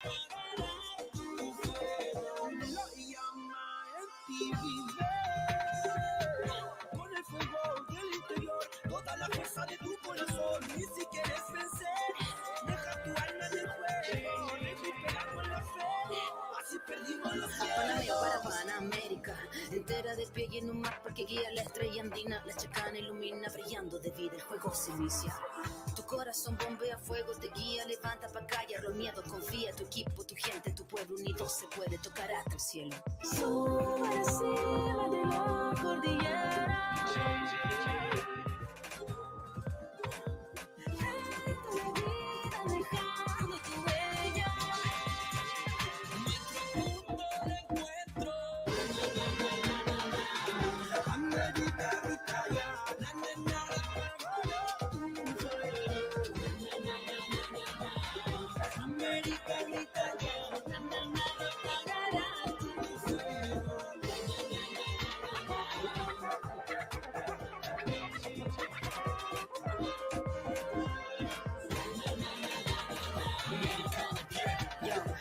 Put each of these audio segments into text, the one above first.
Con el fuego del interior, toda la fuerza de tu corazón. Y si quieres vencer, deja tu alma en el juego. Recupera con la fe, así perdimos los cielos. Para Panamérica, entera de pie y en un mar porque guía la estrella andina. La chacana ilumina brillando de vida, el juego se inicia. Tu corazón bombea fuego, te guía, levanta pa' callar los miedos. Confía, tu equipo, tu gente, tu pueblo unido se puede tocar hasta el cielo. Sube encima de la cordillera.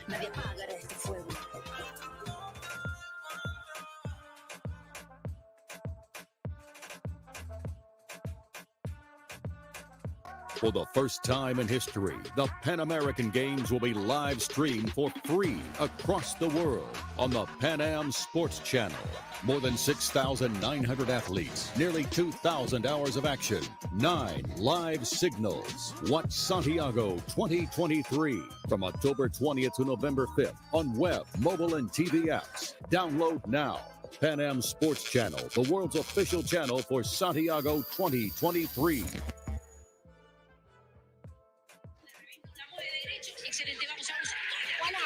Nadie apagará este fuego. For the first time in history, the Pan American Games will be live streamed for free across the world on the Panam Sports channel. More than 6,900 athletes, nearly 2,000 hours of action, 9 live signals. Watch Santiago 2023 from October 20th to November 5th on web, mobile, and TV apps. Download now. Panam Sports Channel, the world's official channel for Santiago 2023. Excelente, vamos. Juana,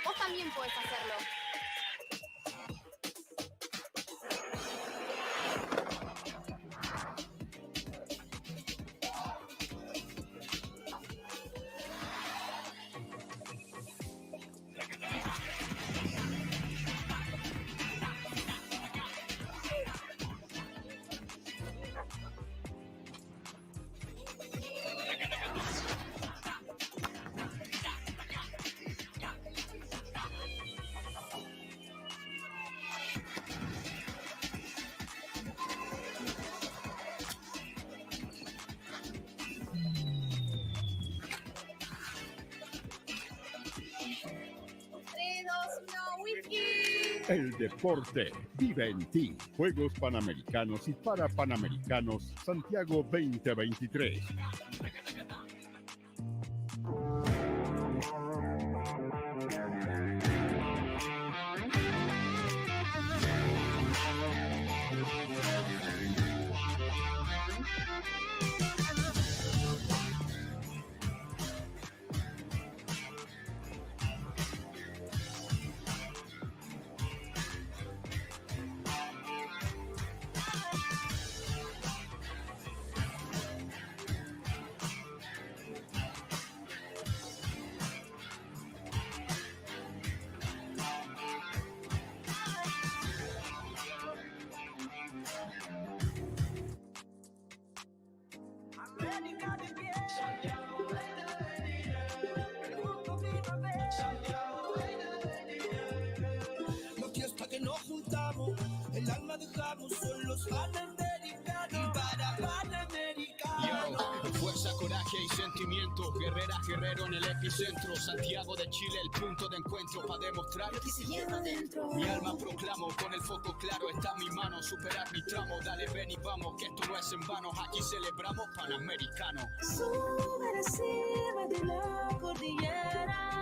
vos también podés hacerlo. El deporte vive en ti. Juegos Panamericanos y para Panamericanos Santiago 2023. El alma dejamos solos panamericanos y para panamericanos. Yo, fuerza, coraje y sentimiento, guerrera, guerrero en el epicentro, Santiago de Chile, el punto de encuentro para demostrar lo que se lleva dentro. Mi alma proclamo, con el foco claro está en mi mano, superar mi tramo, dale ven y vamos, que esto no es en vano, aquí celebramos Panamericano. Sube encima de la cordillera.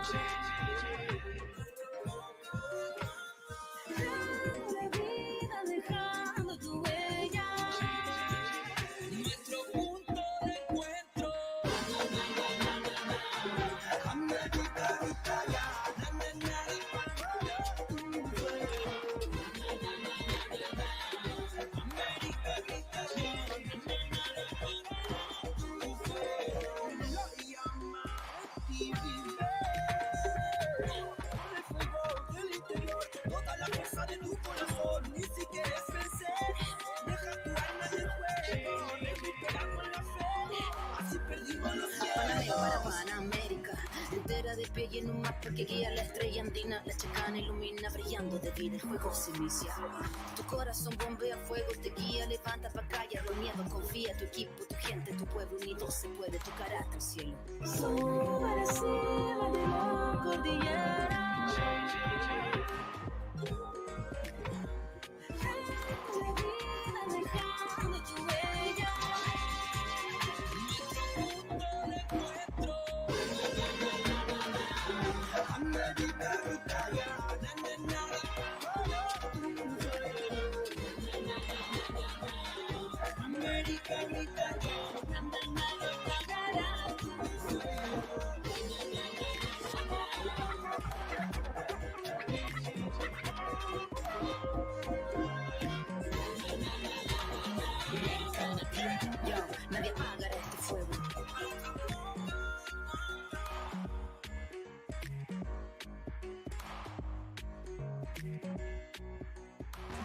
despliegue en un mapa que guía la estrella andina. La chicana ilumina brillando de vida, el juego se inicia. Tu corazón bombea fuego, te guía, levanta pa' callar los miedos. Confía, tu equipo, tu gente, tu pueblo unido se puede tocar hasta el cielo. Sube encima de la cordillera. Nadie apagará este fuego.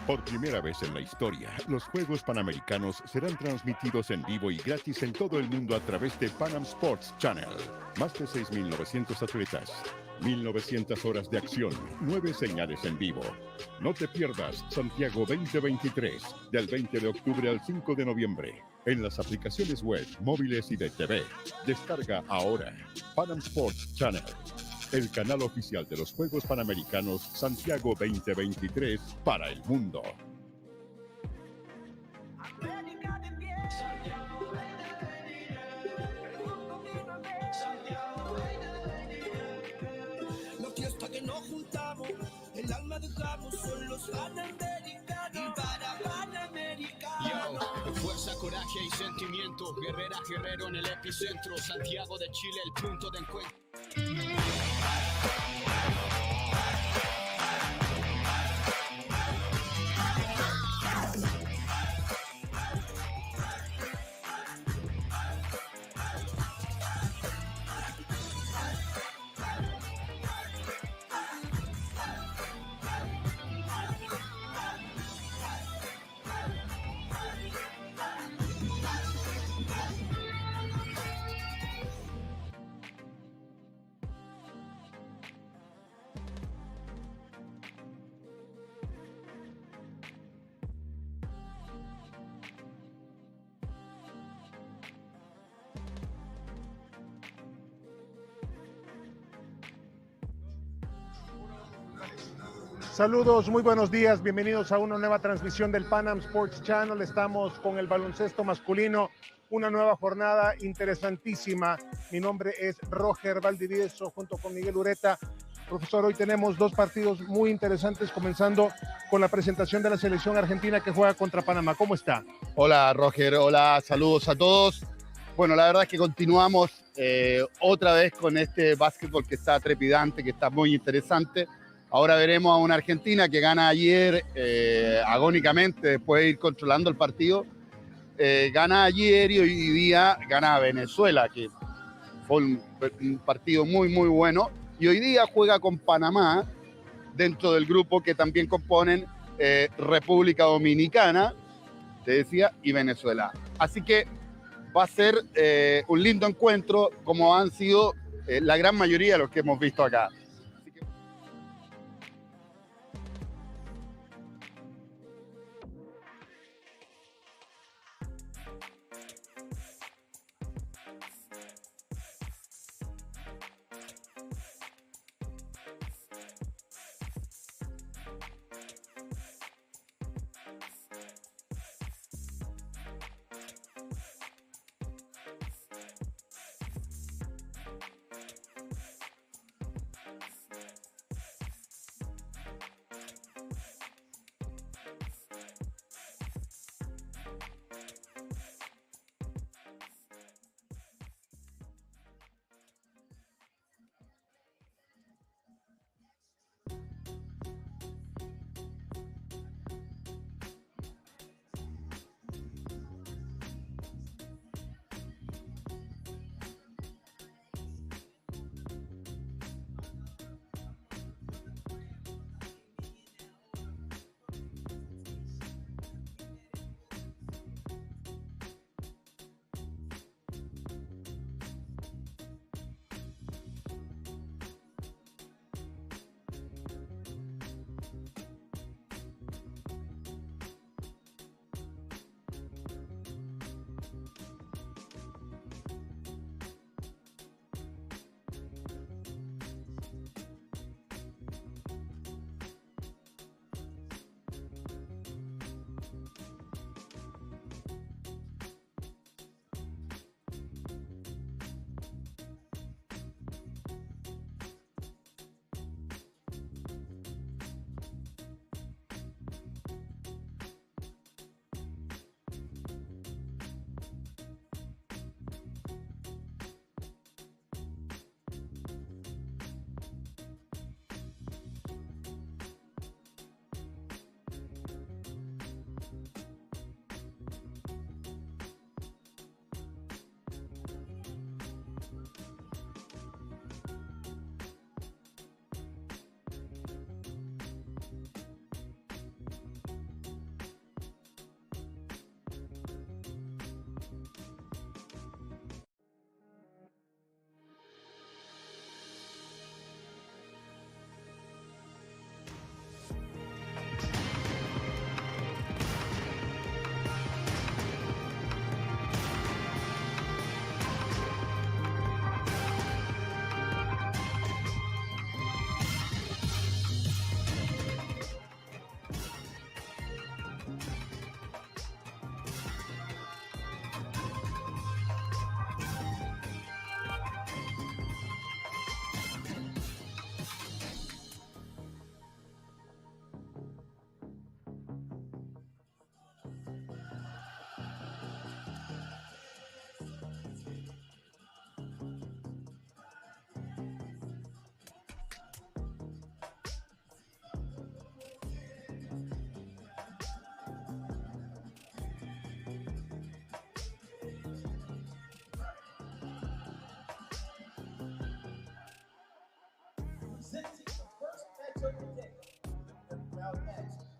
Por primera vez en la historia, los Juegos Panamericanos serán transmitidos en vivo y gratis en todo el mundo a través de Panam Sports Channel. Más de 6.900 atletas, 1.900 horas de acción, 9 señales en vivo. No te pierdas Santiago 2023, del 20 de octubre al 5 de noviembre. En las aplicaciones web, móviles y de TV. Descarga ahora Panam Sports Channel, el canal oficial de los Juegos Panamericanos Santiago 2023 para el mundo. La fiesta que nos juntamos, el alma dejamos, son los panamericanos para panamericanos. Yo, fuerza, coraje y sentimiento, guerrera, guerrero en el epicentro, Santiago de Chile, el punto de encuentro. Saludos, muy buenos días, bienvenidos a una nueva transmisión del Panam Sports Channel. Estamos con el baloncesto masculino, una nueva jornada interesantísima. Mi nombre es Roger Valdivieso, junto con Miguel Ureta. Profesor, hoy tenemos dos partidos muy interesantes, comenzando con la presentación de la selección argentina que juega contra Panamá. ¿Cómo está? Hola Roger, hola, saludos a todos. Bueno, la verdad es que continuamos otra vez con este básquetbol que está trepidante, que está muy interesante. Ahora veremos a una Argentina que gana ayer agónicamente, después de ir controlando el partido. Gana ayer y hoy día gana a Venezuela, que fue un partido muy, muy bueno. Y hoy día juega con Panamá, dentro del grupo que también componen República Dominicana, te decía, y Venezuela. Así que va a ser un lindo encuentro, como han sido la gran mayoría de los que hemos visto acá.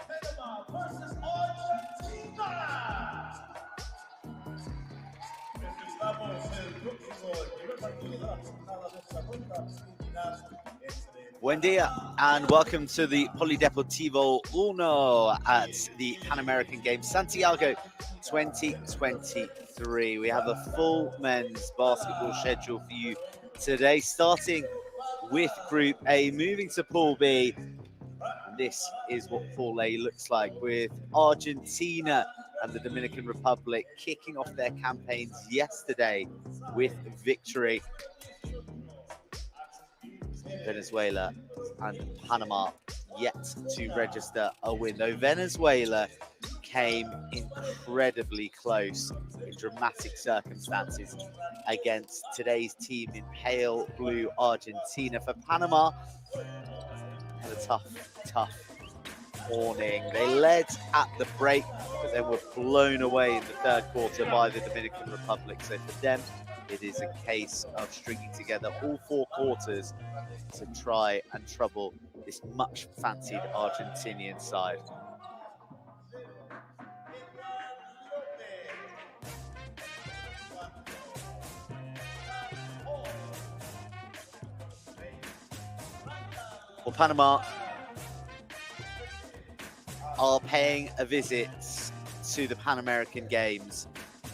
Panama versus Argentina. Empezamos el próximo primer partido de la jornada de esta ronda preliminar entre Buen dia and welcome to the Polideportivo Uno at the Pan American Games Santiago 2023. We have a full men's basketball schedule for you today, starting with Group A, moving to Pool B. This is what Pool A looks like, with Argentina and the Dominican Republic kicking off their campaigns yesterday with victory. Venezuela and Panama yet to register a win, though Venezuela came incredibly close in dramatic circumstances against today's team in pale blue Argentina. For Panama, had a tough morning. They led at the break, but then were blown away in the third quarter by the Dominican Republic. So for them, it is a case of stringing together all four quarters to try and trouble this much fancied Argentinian side. Well, Panama are paying a visit to the Pan American Games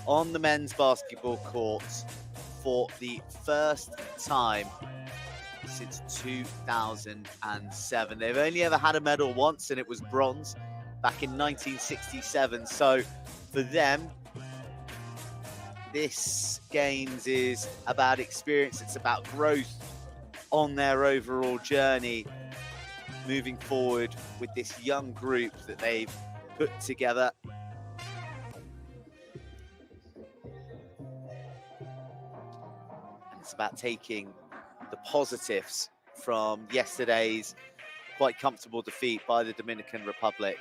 on the men's basketball courts for the first time since 2007. They've only ever had a medal once, and it was bronze back in 1967. So for them, this Games is about experience. It's about growth on their overall journey, moving forward with this young group that they've put together. And it's about taking the positives from yesterday's quite comfortable defeat by the Dominican Republic.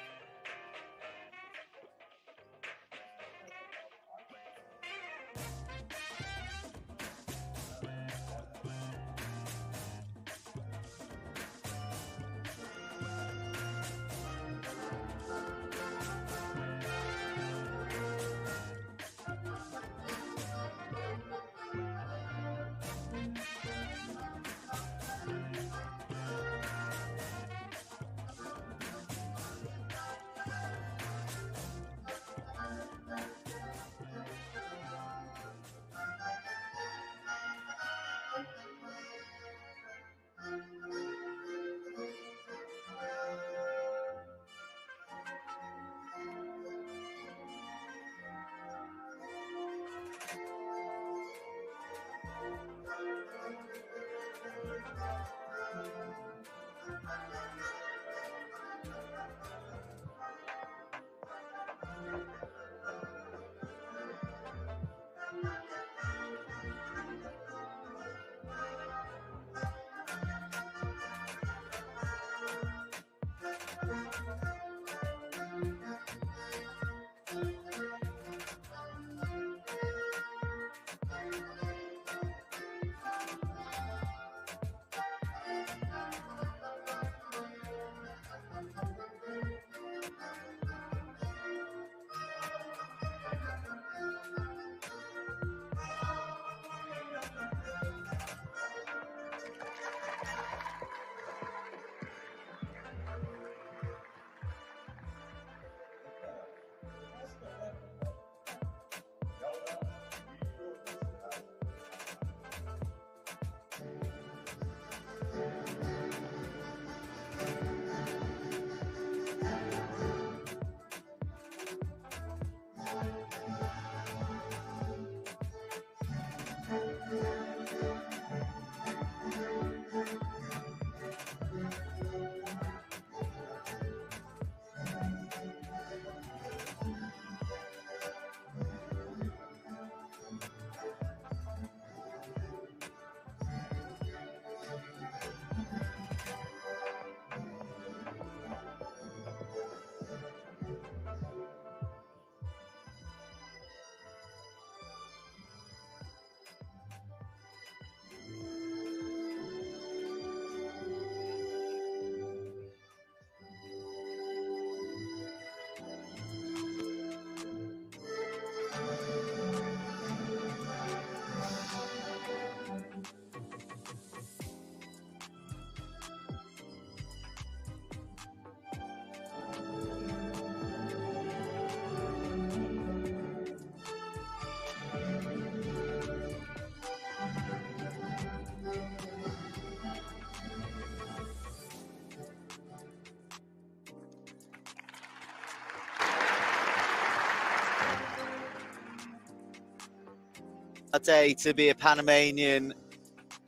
day to be a Panamanian,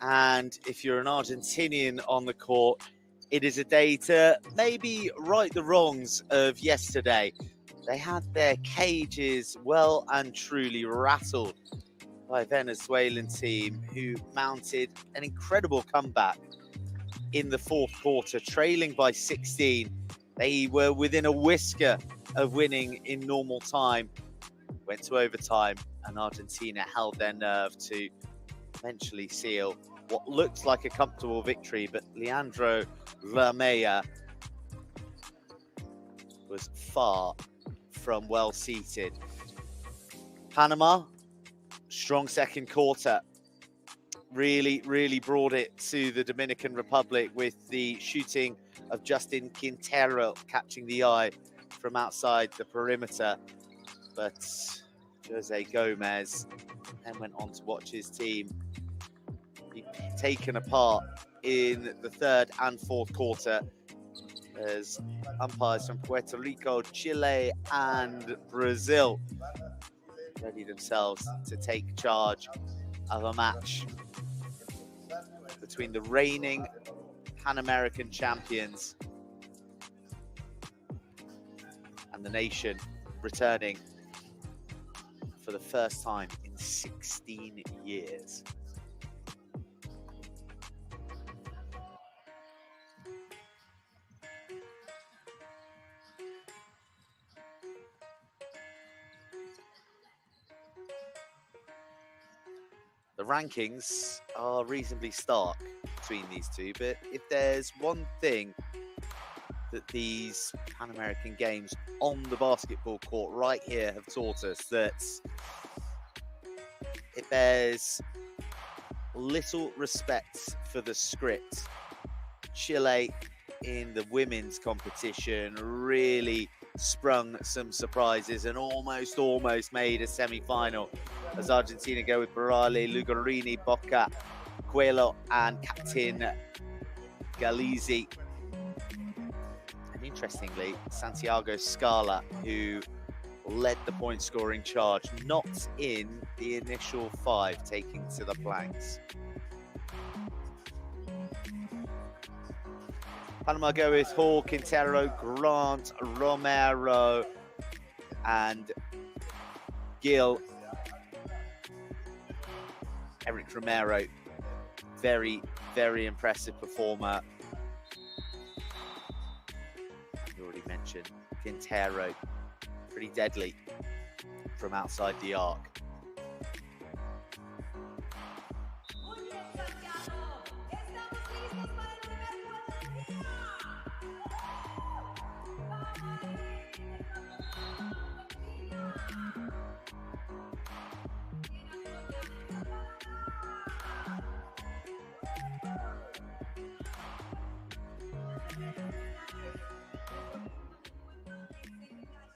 and if you're an Argentinian on the court, it is a day to maybe right the wrongs of yesterday. They had their cages well and truly rattled by a Venezuelan team who mounted an incredible comeback in the fourth quarter, trailing by 16. They were within a whisker of winning in normal time, went to overtime, and Argentina held their nerve to eventually seal what looked like a comfortable victory, but Leandro Lamella was far from well seated. Panama, strong second quarter, really brought it to the Dominican Republic with the shooting of Justin Quintero catching the eye from outside the perimeter, but Jose Gomez then went on to watch his team be taken apart in the third and fourth quarter as umpires from Puerto Rico, Chile, and Brazil ready themselves to take charge of a match between the reigning Pan American champions and the nation returning for the first time in 16 years. The rankings are reasonably stark between these two, but if there's one thing that these Pan American Games on the basketball court right here have taught us, that it bears little respect for the script. Chile in the women's competition really sprung some surprises and almost made a semi-final as Argentina go with Barale, Lugarini, Boca, Coelho and Captain Galizzi. And interestingly, Santiago Scala, who led the point scoring charge, not in the initial five, taking to the planks. Panama go with Hall, Quintero, Grant, Romero, and Gil. Eric Romero, very impressive performer. You already mentioned Quintero, pretty deadly from outside the arc.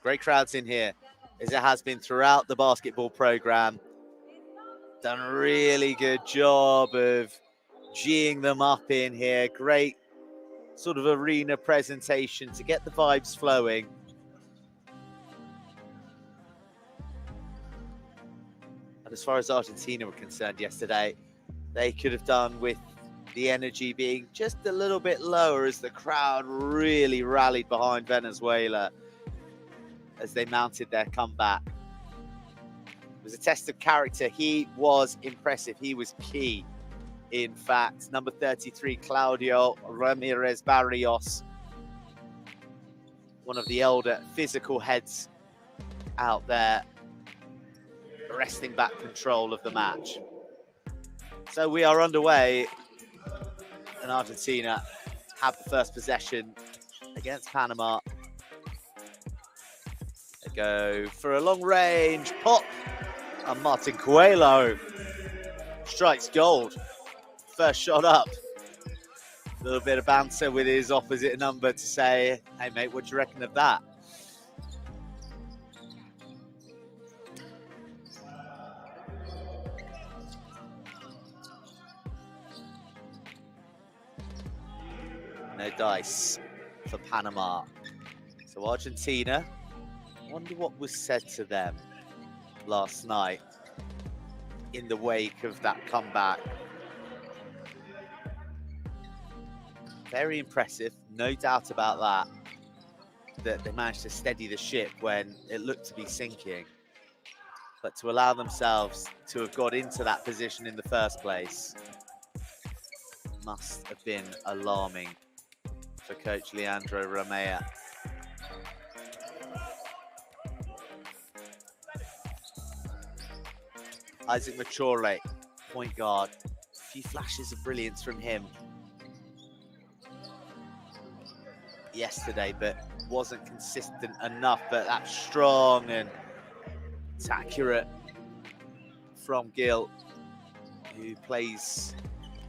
Great crowds in here, as it has been throughout the basketball program. Done a really good job of geeing them up in here. Great sort of arena presentation to get the vibes flowing. And as far as Argentina were concerned yesterday, they could have done with the energy being just a little bit lower as the crowd really rallied behind Venezuela as they mounted their comeback. It was a test of character. He was impressive. He was key. In fact, number 33, Claudio Ramirez Barrios, one of the elder physical heads out there, wresting back control of the match. So we are underway, and Argentina have the first possession against Panama. They go for a long range pop, and Martin Coelho strikes gold. First shot up. A little bit of banter with his opposite number to say, hey mate, what do you reckon of that? No dice for Panama. So Argentina, I wonder what was said to them last night. in the wake of that comeback. Very impressive, no doubt about that they managed to steady the ship when it looked to be sinking. But to allow themselves to have got into that position in the first place must have been alarming for coach Leandro Romea. Isaac Mature, point guard. A few flashes of brilliance from him yesterday, but wasn't consistent enough. But that's strong and it's accurate from Gil, who plays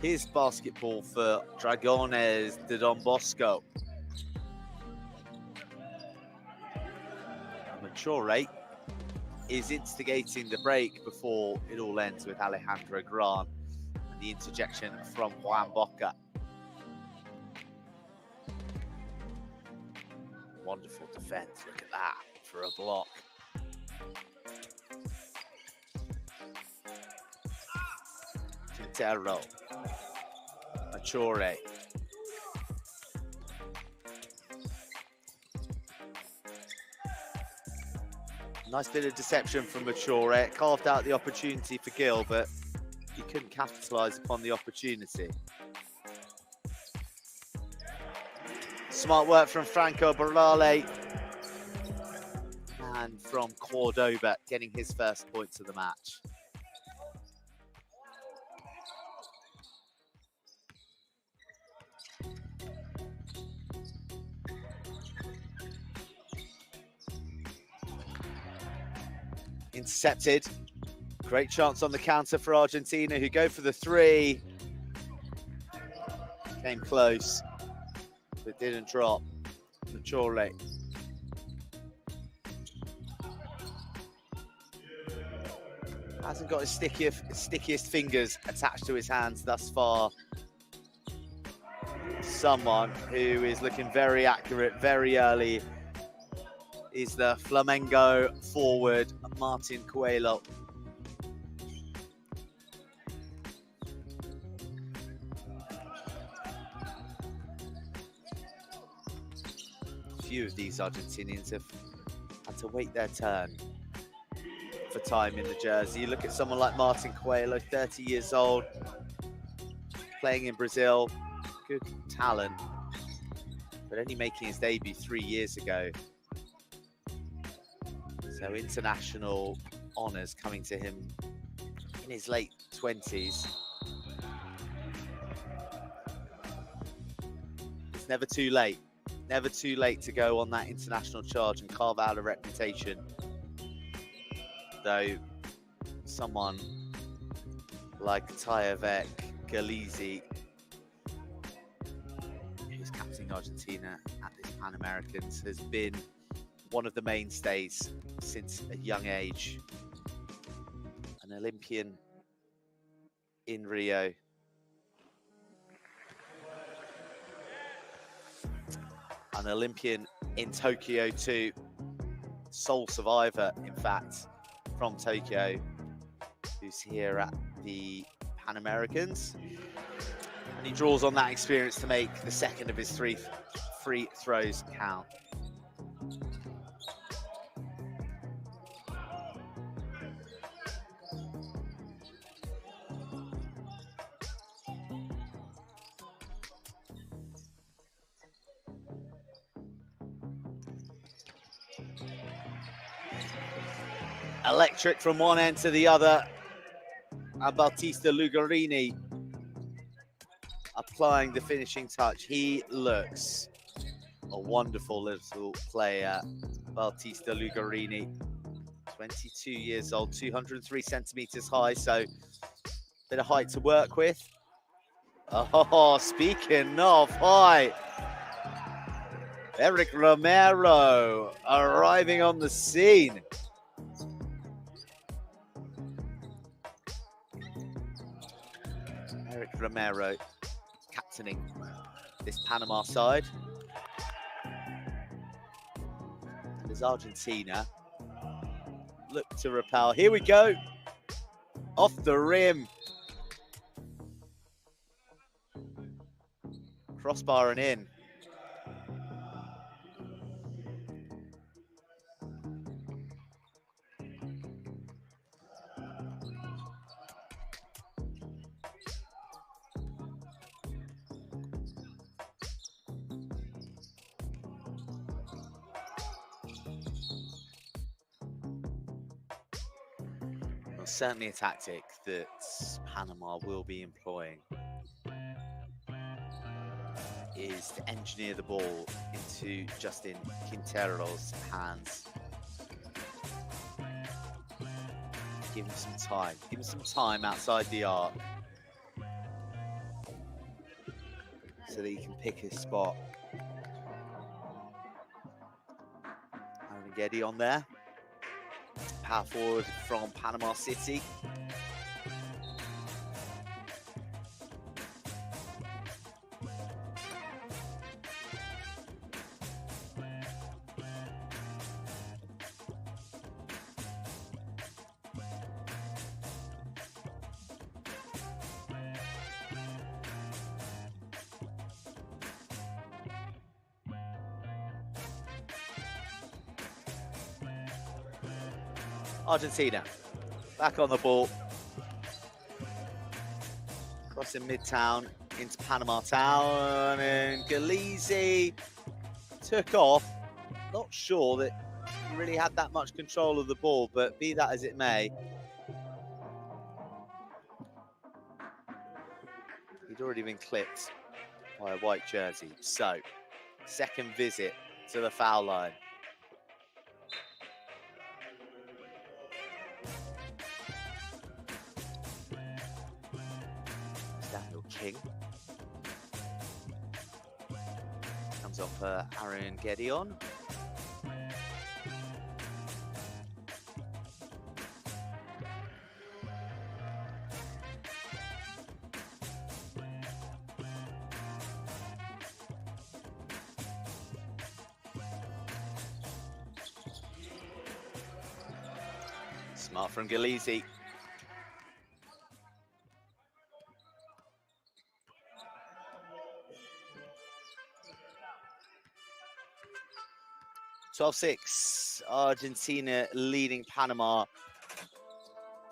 his basketball for Dragones de Don Bosco. Mature is instigating the break before it all ends with Alejandro Gran and the interjection from Juan Boca. Wonderful defense, look at that, for a block. Quintero, Mature. Nice bit of deception from Mature. It carved out the opportunity for Gil, but he couldn't capitalise upon the opportunity. Smart work from Franco Barale. And from Cordoba, getting his first points of the match. Intercepted. Great chance on the counter for Argentina, who go for the three. Came close, but didn't drop. Mature. Hasn't got his stickiest fingers attached to his hands thus far. Someone who is looking very accurate very early is the Flamengo forward, Martin Coelho. A few of these Argentinians have had to wait their turn for time in the jersey. You look at someone like Martin Coelho, 30 years old, playing in Brazil, good talent, but only making his debut 3 years ago. So international honours coming to him in his late 20s. It's never too late to go on that international charge and carve out a reputation. Though someone like Tajevek Galizi, who's captaining Argentina at this Pan Americans, has been one of the mainstays since a young age. An Olympian in Rio. An Olympian in Tokyo too. Sole survivor, in fact, from Tokyo, who's here at the Pan Americans. And he draws on that experience to make the second of his three free throws count. Electric from one end to the other. And Bautista Lugarini applying the finishing touch. He looks a wonderful little player, Bautista Lugarini. 22 years old, 203 centimeters high, so a bit of height to work with. Oh, speaking of height, Eric Romero arriving on the scene. Eric Romero captaining this Panama side. And as Argentina look to repel, here we go. off the rim. Crossbar and in. Well, certainly a tactic that Panama will be employing is to engineer the ball into Justin Quintero's hands. Give him some time. Give him some time outside the arc so that he can pick his spot. Aaron Getty on there. Power forward from Panama City. Argentina back on the ball. Crossing midtown into Panama Town, and Galizzi took off. Not sure that he really had that much control of the ball, but be that as it may, he'd already been clipped by a white jersey. So, second visit to the foul line. King comes off Aaron Gedeon. Smart from Galizzi. (12-6), Argentina leading Panama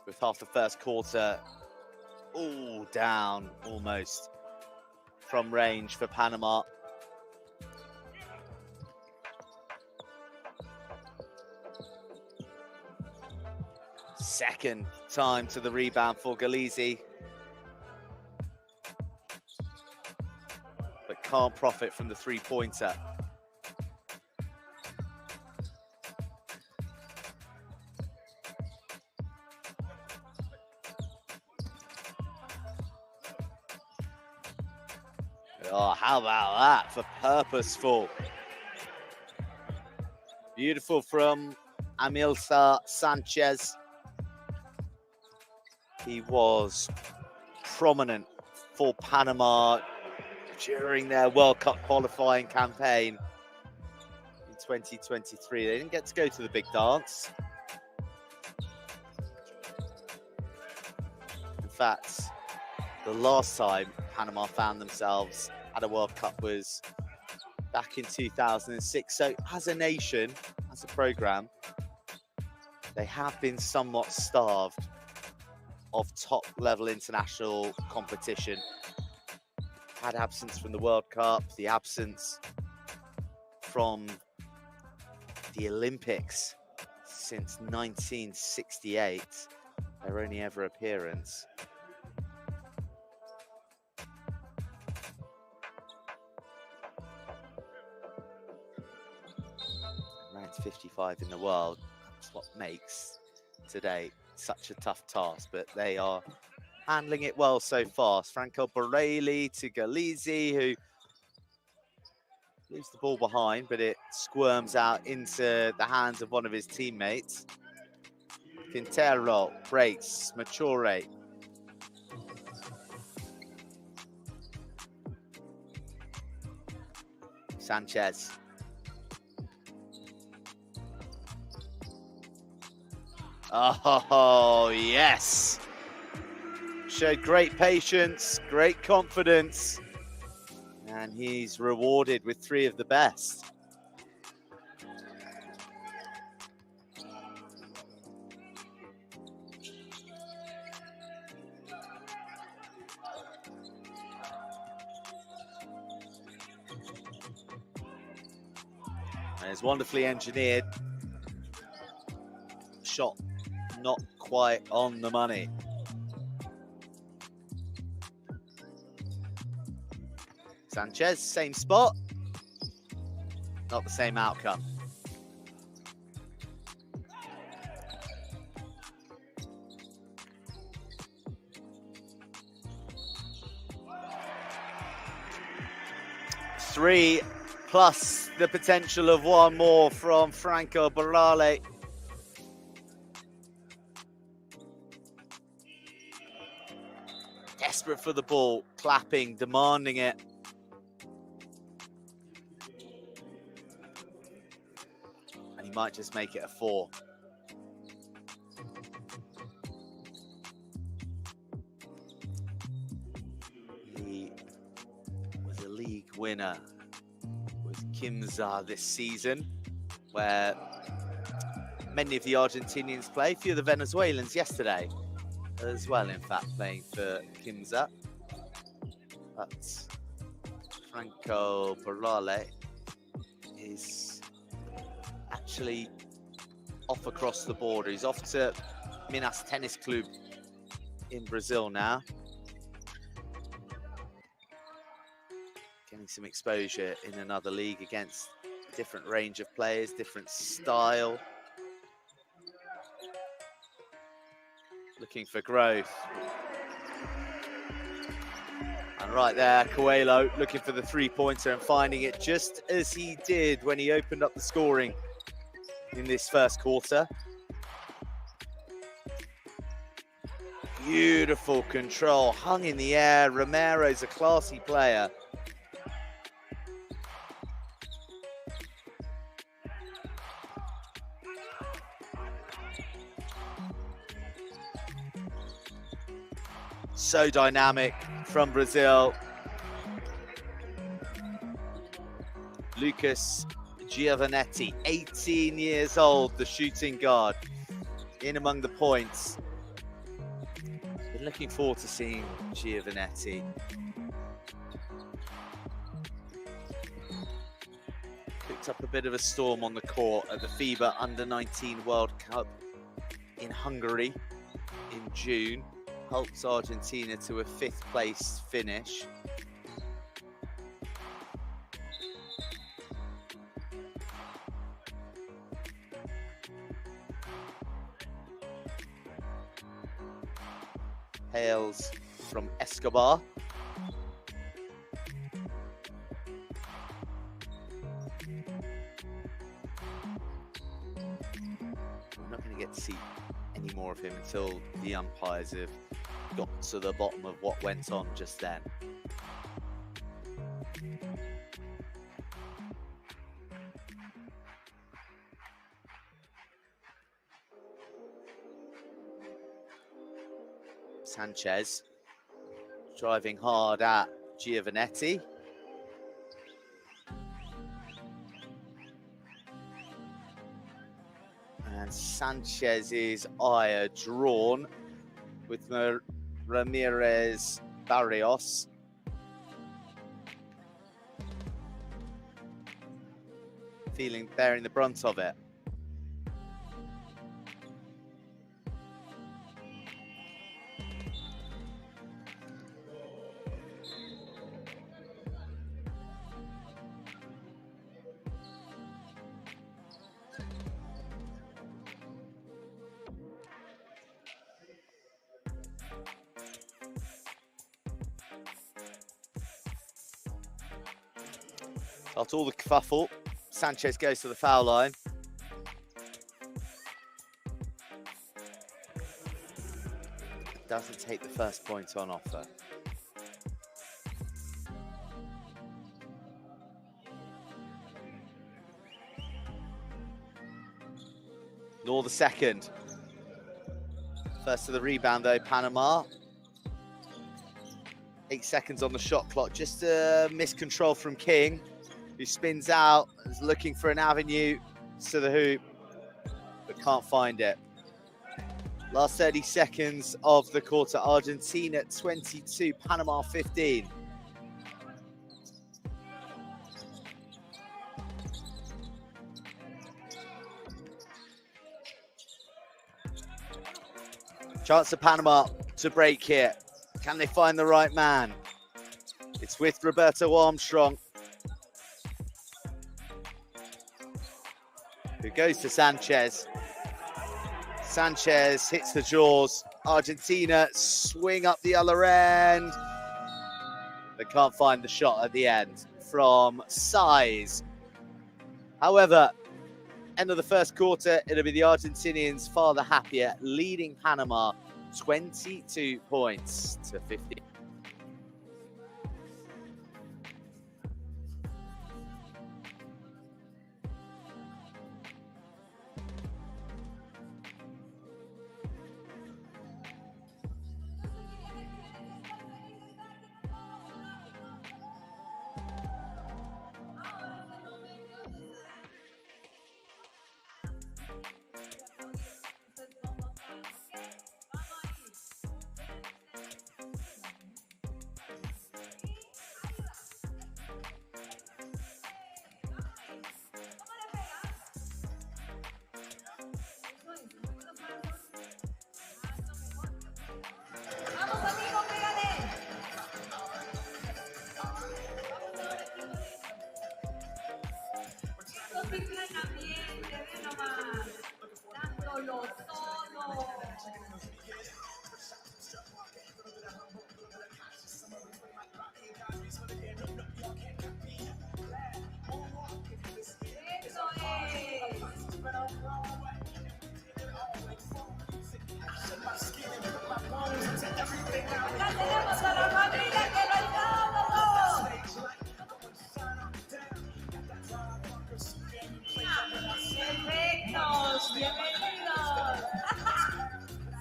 with half the first quarter. All down almost from range for Panama. Second time to the rebound for Galizzi, but can't profit from the three-pointer. Oh, how about that for purposeful? Beautiful from Amilcar Sanchez. He was prominent for Panama during their World Cup qualifying campaign in 2023. They didn't get to go to the big dance. In fact, the last time Panama found themselves at a World Cup was back in 2006. So as a nation, as a program, they have been somewhat starved of top-level international competition. Had absence from the World Cup, the absence from the Olympics since 1968, their only ever appearance. Ranked 55 in the world. That's what makes today such a tough task, but they are handling it well so far. Franco Borelli to Galizzi, who leaves the ball behind, but it squirms out into the hands of one of his teammates. Quintero breaks, Mature. Sanchez. Oh, yes. showed great patience, great confidence, and he's rewarded with 3 of the best. And it's wonderfully engineered. Shot not quite on the money. Sanchez, same spot. Not the same outcome. Three plus the potential of one more from Franco Barale. Desperate for the ball, clapping, demanding it. And he might just make it a 4. He was a league winner with Kimsa this season, where many of the Argentinians play, a few of the Venezuelans yesterday as well, in fact, playing for Kimsa. But Franco Barale is actually off across the border. He's off to Minas Tennis Club in Brazil now. Getting some exposure in another league against a different range of players, different style. Looking for growth. And right there, Coelho looking for the 3-pointer and finding it just as he did when he opened up the scoring in this first quarter. Beautiful control, hung in the air. Romero's a classy player. So dynamic from Brazil. Lucas Giovanetti, 18 years old, the shooting guard, in among the points. Been looking forward to seeing Giovanetti. Picked up a bit of a storm on the court at the FIBA Under-19 World Cup in Hungary in June. Helps Argentina to a 5th place finish. Hails from Escobar. We're not going to get to see any more of him until the umpires have got to the bottom of what went on just then. Sanchez driving hard at Giovanetti. And Sanchez's eye are drawn with Ramirez Barrios. Bearing the brunt of it. After all the kerfuffle, Sanchez goes to the foul line. Doesn't take the first point on offer. Nor the second. First to the rebound though, Panama. 8 seconds on the shot clock. Just a miscontrol from King, who spins out, is looking for an avenue to the hoop, but can't find it. Last 30 seconds of the quarter. Argentina 22, Panama 15. Chance of Panama to break here. Can they find the right man? It's with Roberto Armstrong, who goes to Sanchez. Sanchez hits the jaws. Argentina swing up the other end. They can't find the shot at the end from Size. However, end of the first quarter, it'll be the Argentinians far the happier, leading Panama 22 points to 15.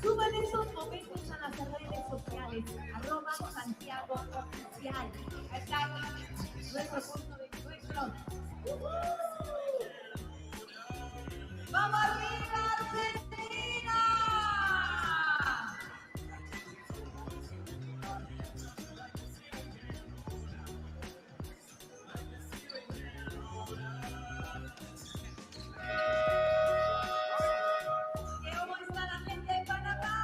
Suban esos momentos a las redes sociales, @Santiago oficial. Ahí está nuestro punto de encuentro. ¡Vamos arriba, Argentina! ¿Cómo está la gente de Panamá?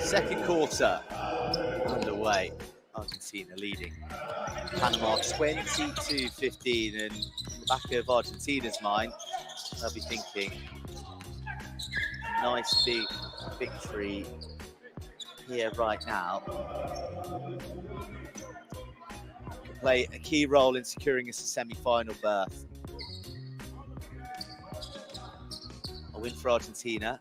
Second quarter underway. Argentina leading Panama 22-15, and in the back of Argentina's mind, they'll be thinking, nice big victory here right now. Play a key role in securing us a semi-final berth. A win for Argentina,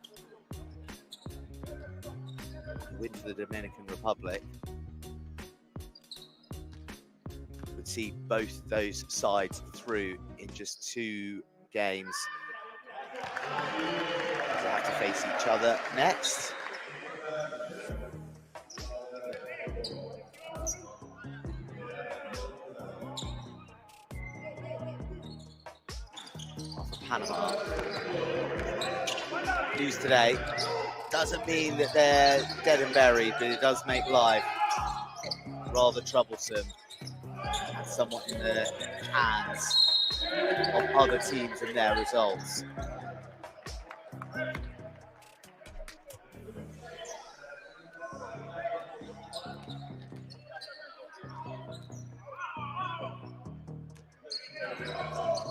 a win for the Dominican Republic would see both those sides through in just 2 games. They have to face each other next. Panama. News today doesn't mean that they're dead and buried, but it does make life rather troublesome and somewhat in the hands of other teams and their results.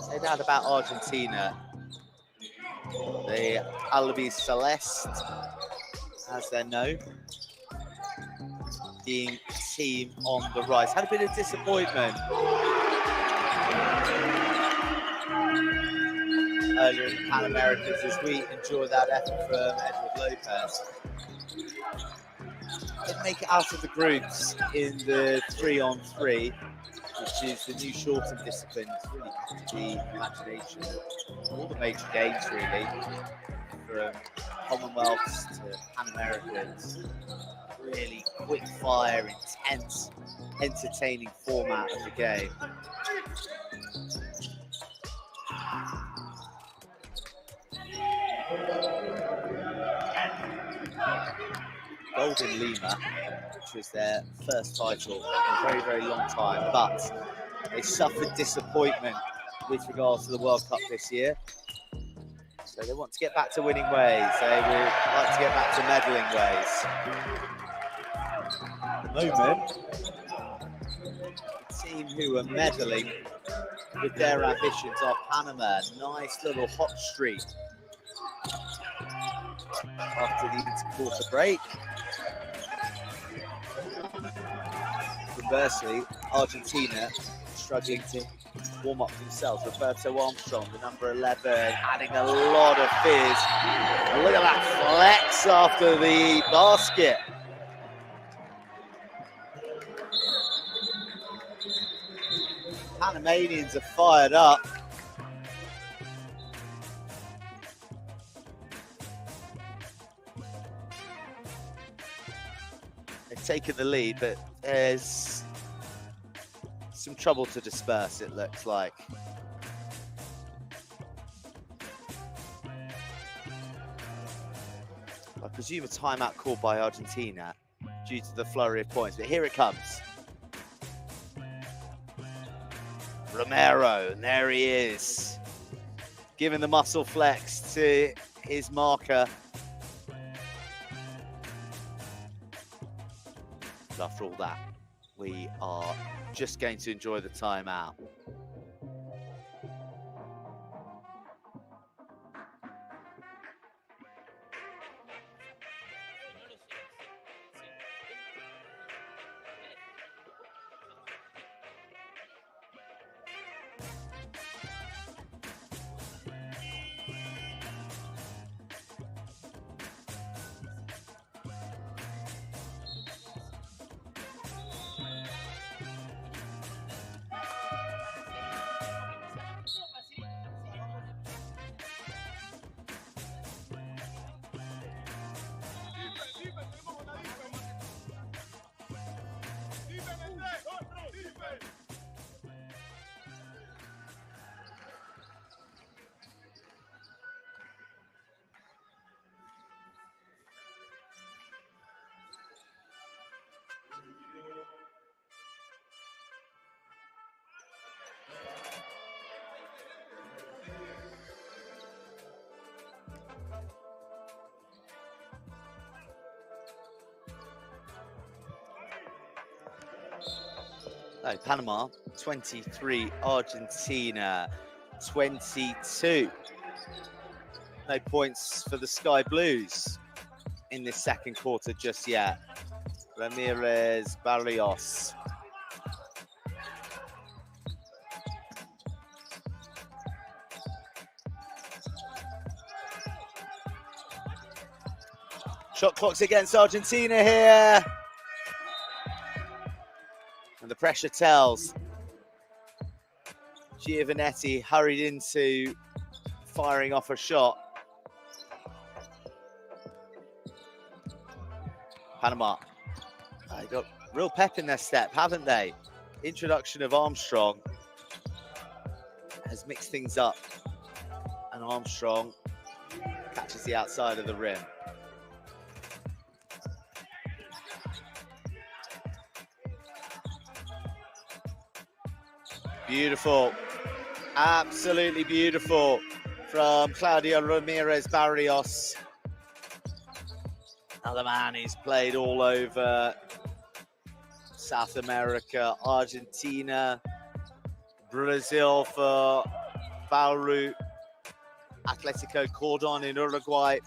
No doubt about Argentina. The Albi Celeste, as they're known, being a team on the rise. Had a bit of disappointment earlier in the Pan Americans as we enjoy that effort from Edward Lopez. Didn't make it out of the groups in the 3-on-3, which is the new shortened discipline. It's really up to the imagination of all the major games, really, from Commonwealths to Pan Americans. Really quick fire, intense, entertaining format of the game. Gold in Lima, which was their first title in a very, very long time, but they suffered disappointment with regards to the World Cup this year. So they want to get back to winning ways. They would like to get back to medaling ways. At the moment, the team who are medaling with their ambitions are Panama. Nice little hot streak after the inter-quarter break. Conversely, Argentina struggling to warm up themselves. Roberto Armstrong, the number 11, adding a lot of fizz. And look at that flex after the basket. Panamanians are fired up. They've taken the lead, but there's some trouble to disperse, it looks like. I presume a timeout called by Argentina due to the flurry of points, but here it comes. Romero, and there he is, giving the muscle flex to his marker. But after all that, we are just going to enjoy the timeout. No, Panama 23, Argentina 22. No points for the Sky Blues in this second quarter just yet. Ramirez Barrios. Shot clock's against Argentina here. And the pressure tells. Giovanetti hurried into firing off a shot. Panama, they got real pep in their step, haven't they? Introduction of Armstrong has mixed things up. And Armstrong catches the outside of the rim. Beautiful, absolutely beautiful from Claudio Ramirez Barrios. Another man who's played all over South America, Argentina, Brazil for Bauru, Atletico Cordon in Uruguay.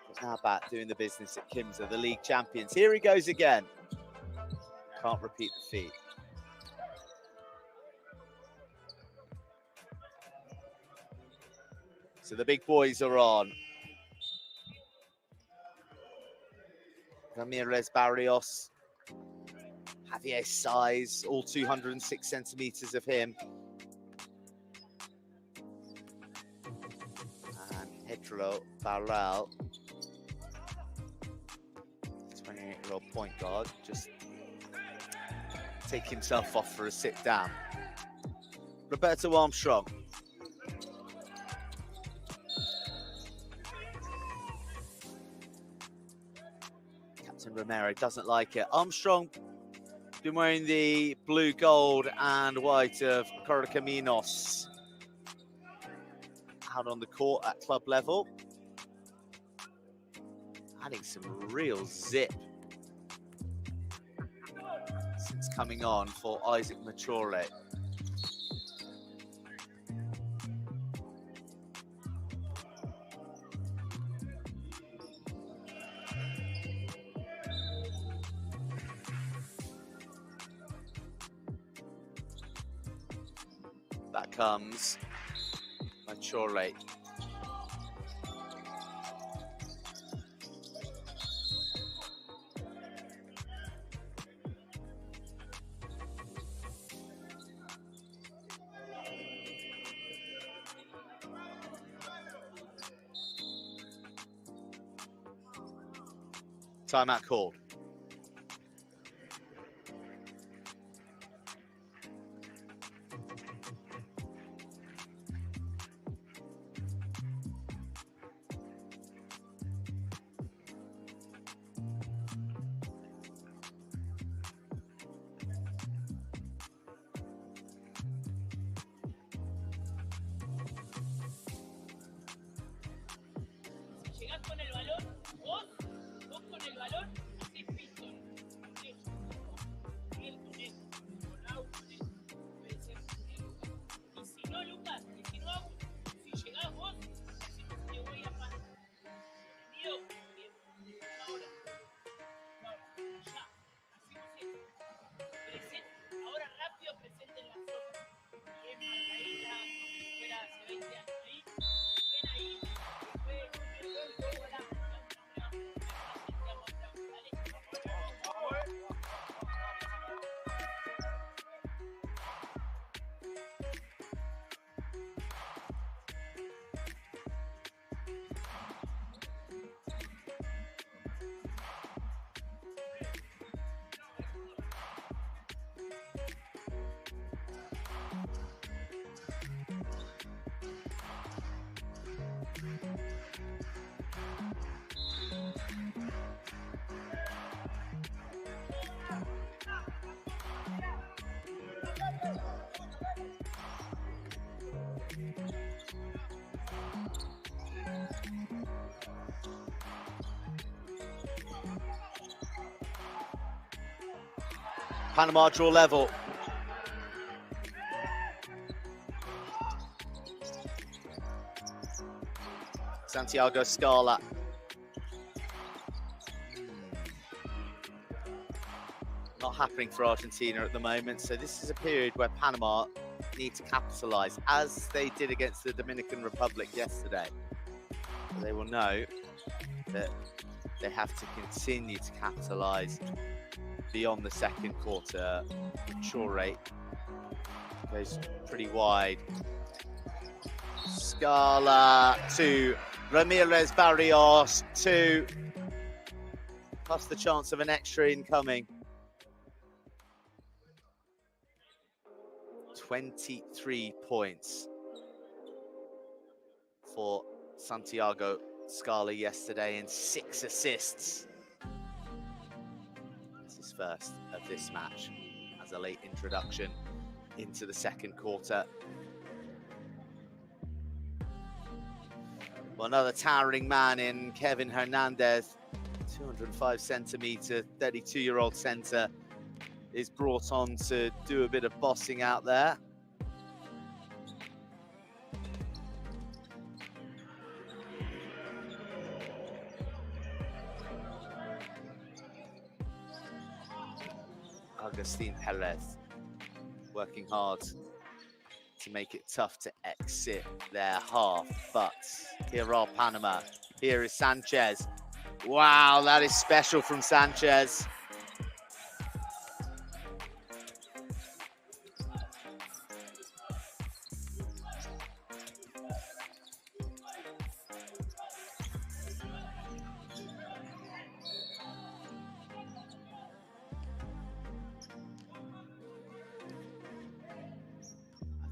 But now back doing the business at Kimsa, the league champions. Here he goes again. Can't repeat the feat. So the big boys are on. Ramirez Barrios, Javier's size, all 206 centimeters of him. And head Nuestro Barral, 28-year-old point guard, just take himself off for a sit down. Roberto Armstrong. Captain Romero doesn't like it. Armstrong been wearing the blue, gold and white of Correcaminos out on the court at club level. Adding some real zip since coming on for Isaac Mature. Back comes Mature. Timeout called. Panama draw level. Santiago Scala. Not happening for Argentina at the moment, so this is a period where Panama need to capitalize, as they did against the Dominican Republic yesterday. They will know that they have to continue to capitalize beyond the second quarter. Mature rate goes pretty wide. Scala to Ramirez Barrios to plus the chance of an extra incoming. 23 points for Santiago Scala yesterday and 6 assists. This is first of this match as a late introduction into the second quarter. Well, another towering man in Kevin Hernandez, 205 centimeter, 32-year-old center, is brought on to do a bit of bossing out there. Agustin Perez working hard to make it tough to exit their half, but here are Panama. Here is Sanchez. Wow, that is special from Sanchez.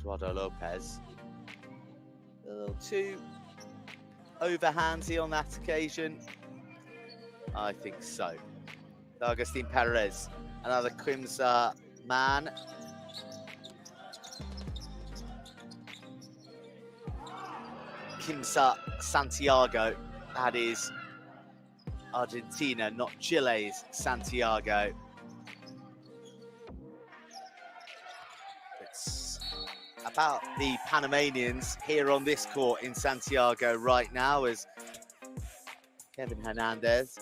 Eduardo Lopez. A little too overhandsy on that occasion. I think so. Agustin Perez, another Quimsa man. Quimsa Santiago, that is Argentina, not Chile's Santiago. It's about the Panamanians here on this court in Santiago right now as Kevin Hernandez.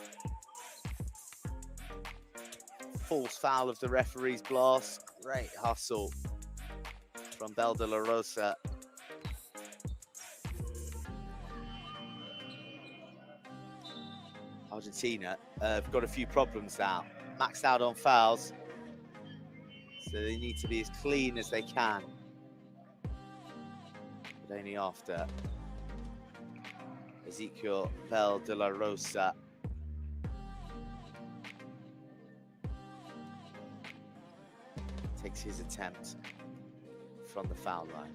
False foul of the referee's blast. Great hustle from Bel de la Rosa. Argentina have got a few problems now. Maxed out on fouls. So they need to be as clean as they can. But only after Ezequiel Bel de la Rosa takes his attempt from the foul line.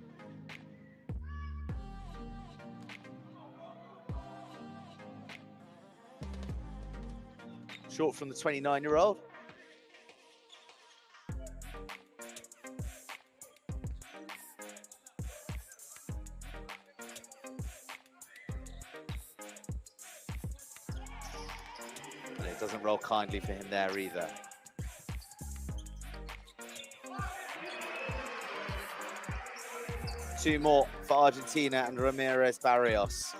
Short from the 29-year-old. And it doesn't roll kindly for him there either. Two more for Argentina and Ramirez Barrios.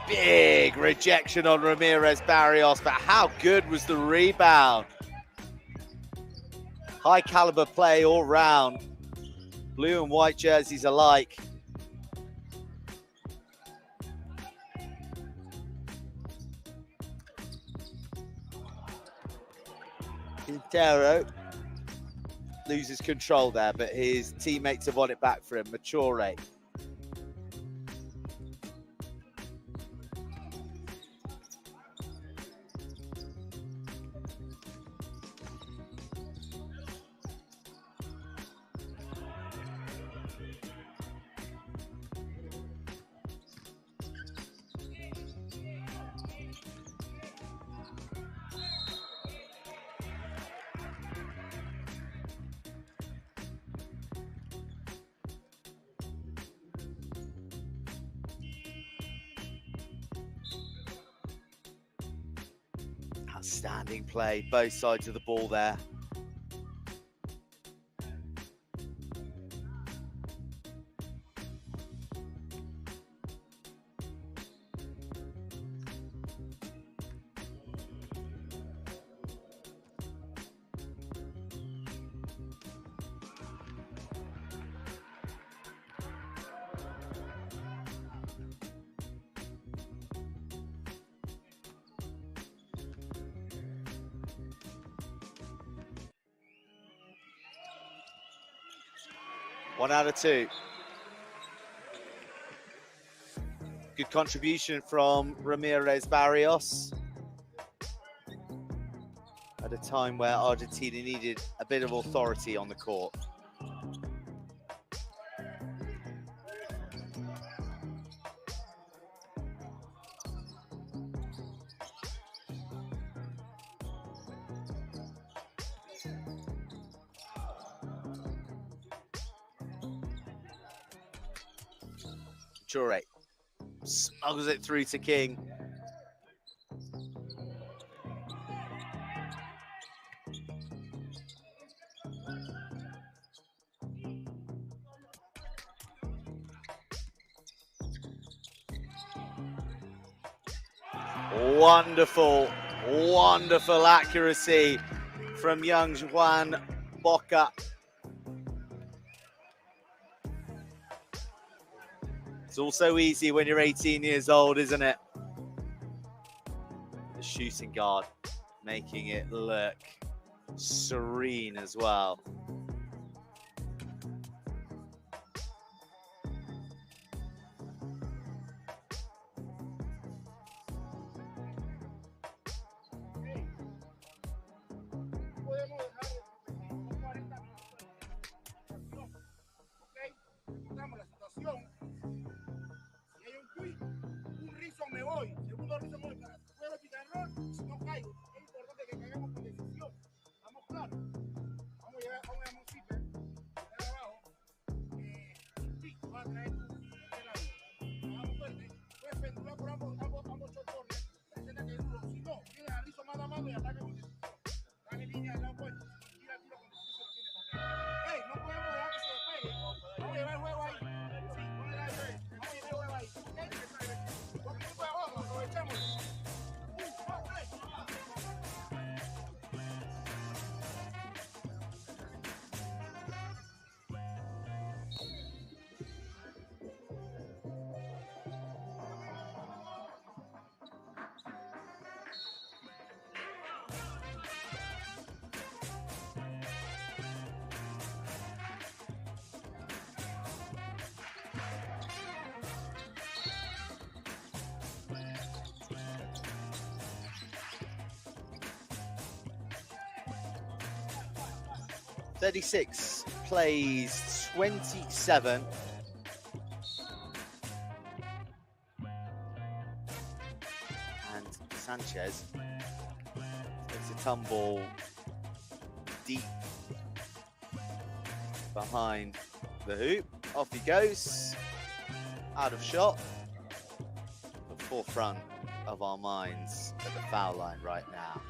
Big rejection on Ramirez Barrios, but how good was the rebound? High caliber play all round. Blue and white jerseys alike. Quintero loses control there, but his teammates have won it back for him. Mature. Outstanding play, both sides of the ball there. One out of two. Good contribution from Ramirez Barrios at a time where Argentina needed a bit of authority on the court. Chure smuggles it through to King. Wonderful, wonderful accuracy from young Juan Boca. It's also easy when you're 18 years old, isn't it? The shooting guard making it look serene as well. Me voy, segundo rizo me voy, puedo picarrón, si no caigo, es importante que caigamos con decisión, ¿estamos claros? Vamos a llevar un zipper, de abajo, pico, va a traer tu vamos fuerte, puedes pendular por ambos chocones, presenta que duro, si no, tienes a rizo mano a mano y ataca con decisión, dan en línea del lado opuesto, tira el tiro con decisión, lo tiene también. ¡Ey, no podemos dejar que se despegue! Vamos a llevar el juego ahí, sí, ponle la vamos a llevar el juego ahí, ¿ok? Aprovechemos. 1, 2, 3. 36 plays 27. And Sanchez takes a tumble deep behind the hoop. Off he goes, out of shot. The forefront of our minds at the foul line right now.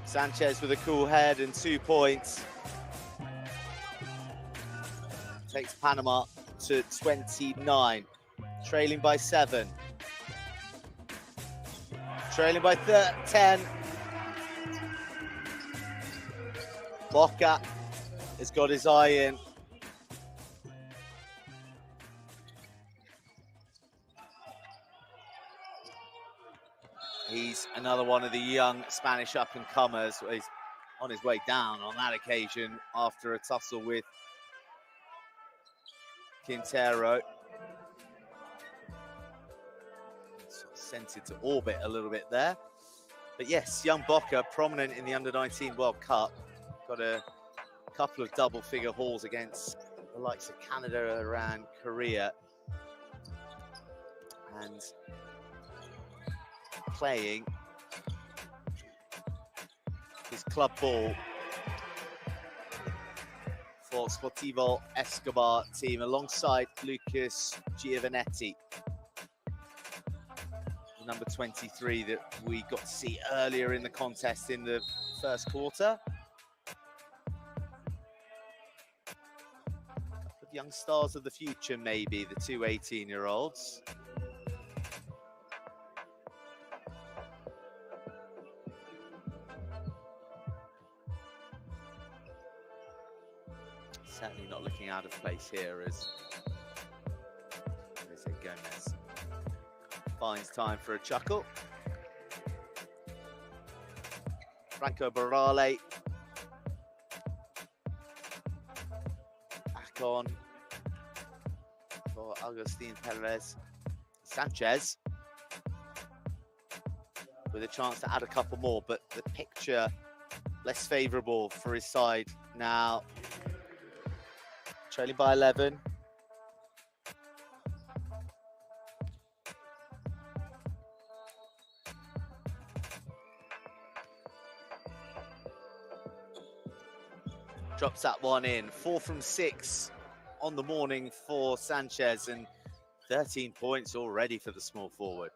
Sanchez with a cool head and 2 points. Takes Panama to 29. Trailing by 7. Trailing by 10. Boca has got his eye in. He's another one of the young Spanish up-and-comers. He's on his way down on that occasion after a tussle with Quintero. Sort of sent it to orbit a little bit there. But yes, young Boca, prominent in the Under-19 World Cup. Got a couple of double-figure hauls against the likes of Canada, Iran, Korea. And playing his club ball for Sportivo Escobar team alongside Lucas Giovanetti, number 23 that we got to see earlier in the contest in the first quarter. A couple of young stars of the future, maybe, the two 18-year-olds. Certainly not looking out of place here as Gomez finds time for a chuckle. Franco Barale back on for Agustin Perez. Sanchez with a chance to add a couple more, but the picture less favourable for his side now. Trailing by 11. Drops that one in. 4 from 6 on the morning for Sanchez, and 13 points already for the small forward.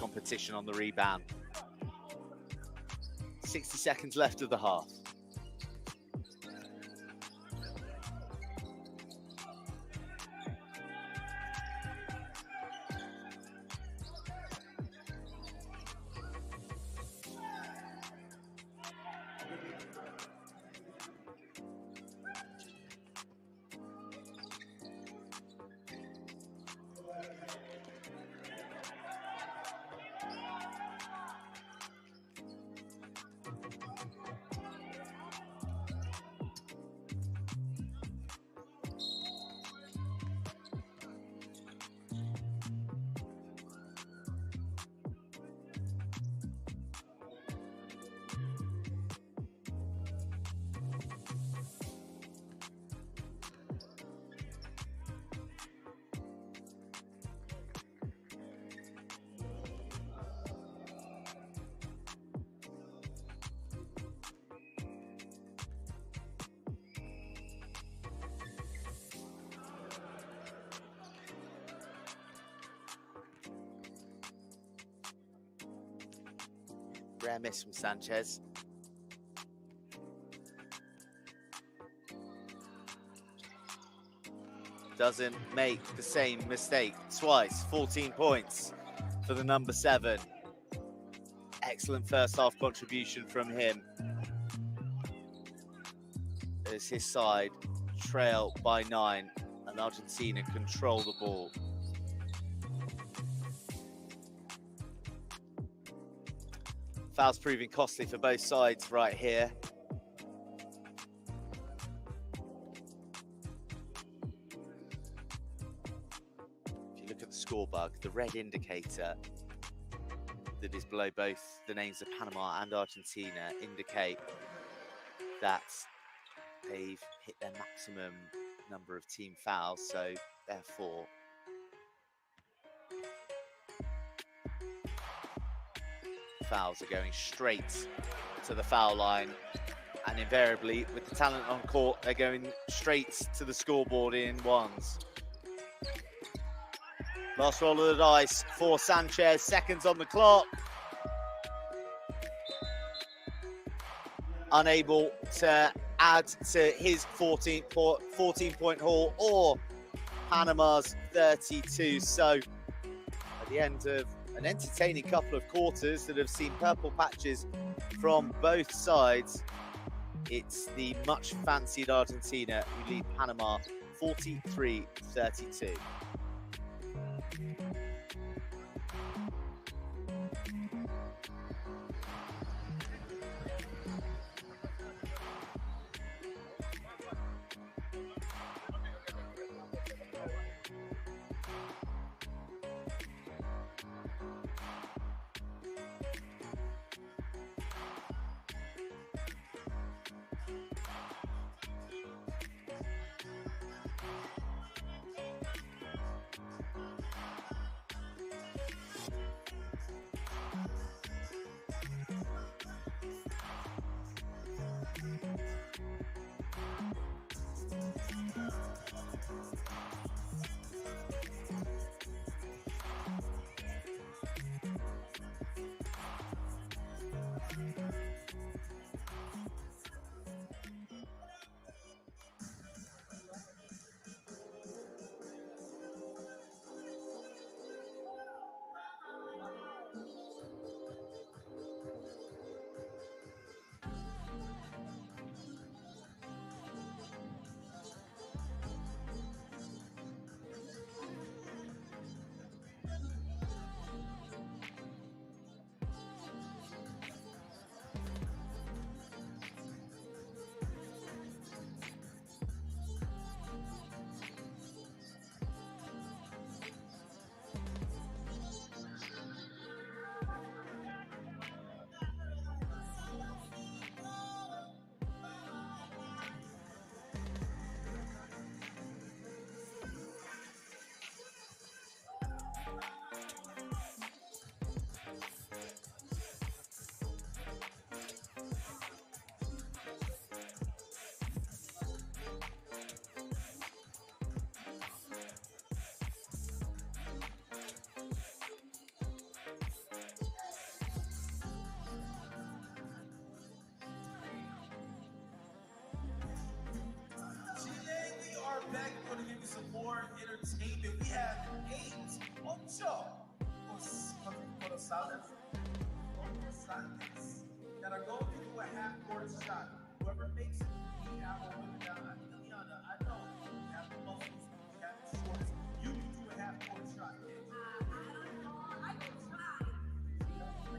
competition on the rebound. 60 seconds left of the half. Rare miss from Sanchez. Doesn't make the same mistake twice. 14 points for the number 7. Excellent first half contribution from him, as his side trail by 9 and Argentina control the ball. Fouls proving costly for both sides right here. If you look at the scorebug, the red indicator that is below both the names of Panama and Argentina indicate that they've hit their maximum number of team fouls, so therefore fouls are going straight to the foul line, and invariably with the talent on court they're going straight to the scoreboard in ones. Last roll of the dice for Sanchez, seconds on the clock. Unable to add to his 14-point haul or Panama's 32. So at the end of an entertaining couple of quarters that have seen purple patches from both sides, it's the much fancied Argentina who lead Panama 43-32. mucho. Colosales, that are going to do a half-court shot. Whoever makes it, we have a winner. Liliana, I know you have the muscles, you have the shorts. You can do a half-court shot. I don't know. I will try. Okay.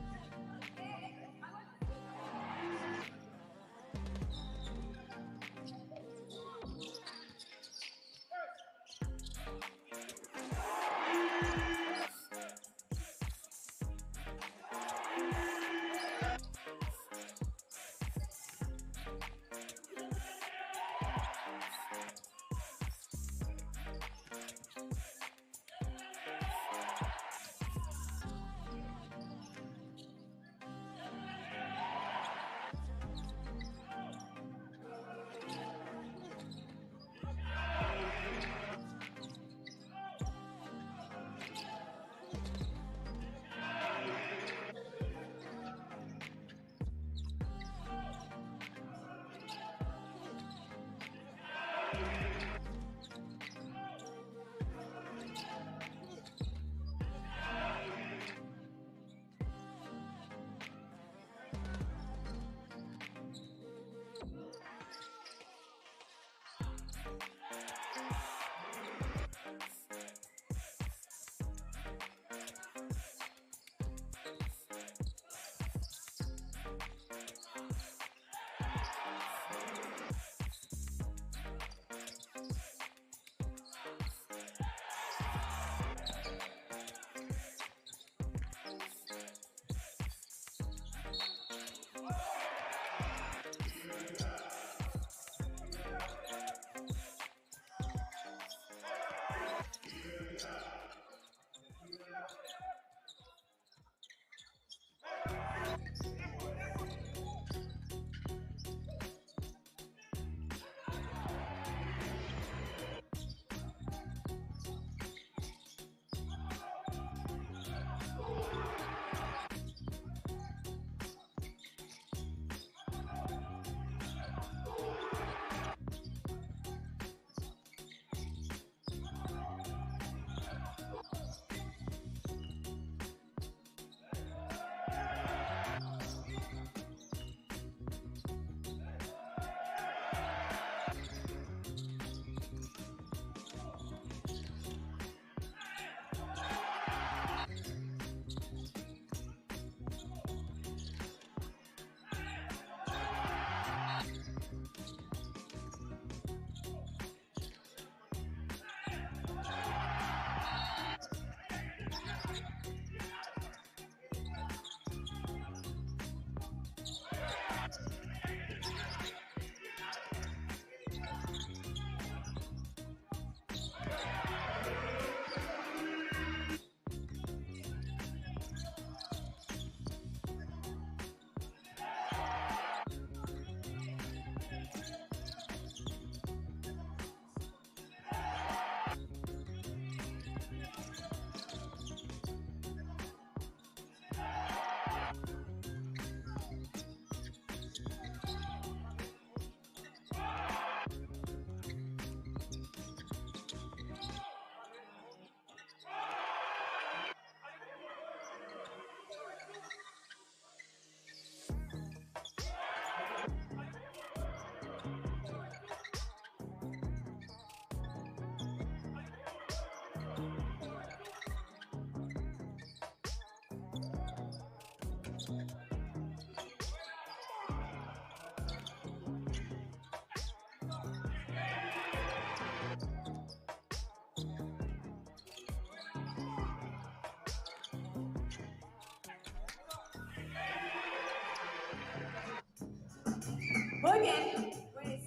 Muy bien, pues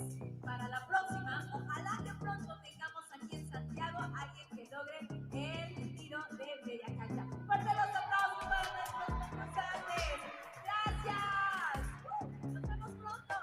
para la próxima, ojalá que pronto tengamos aquí en Santiago a alguien que logre el tiro de media cancha. ¡Fuerte los aplausos para nuestros concursantes! ¡Gracias! ¡Nos vemos pronto!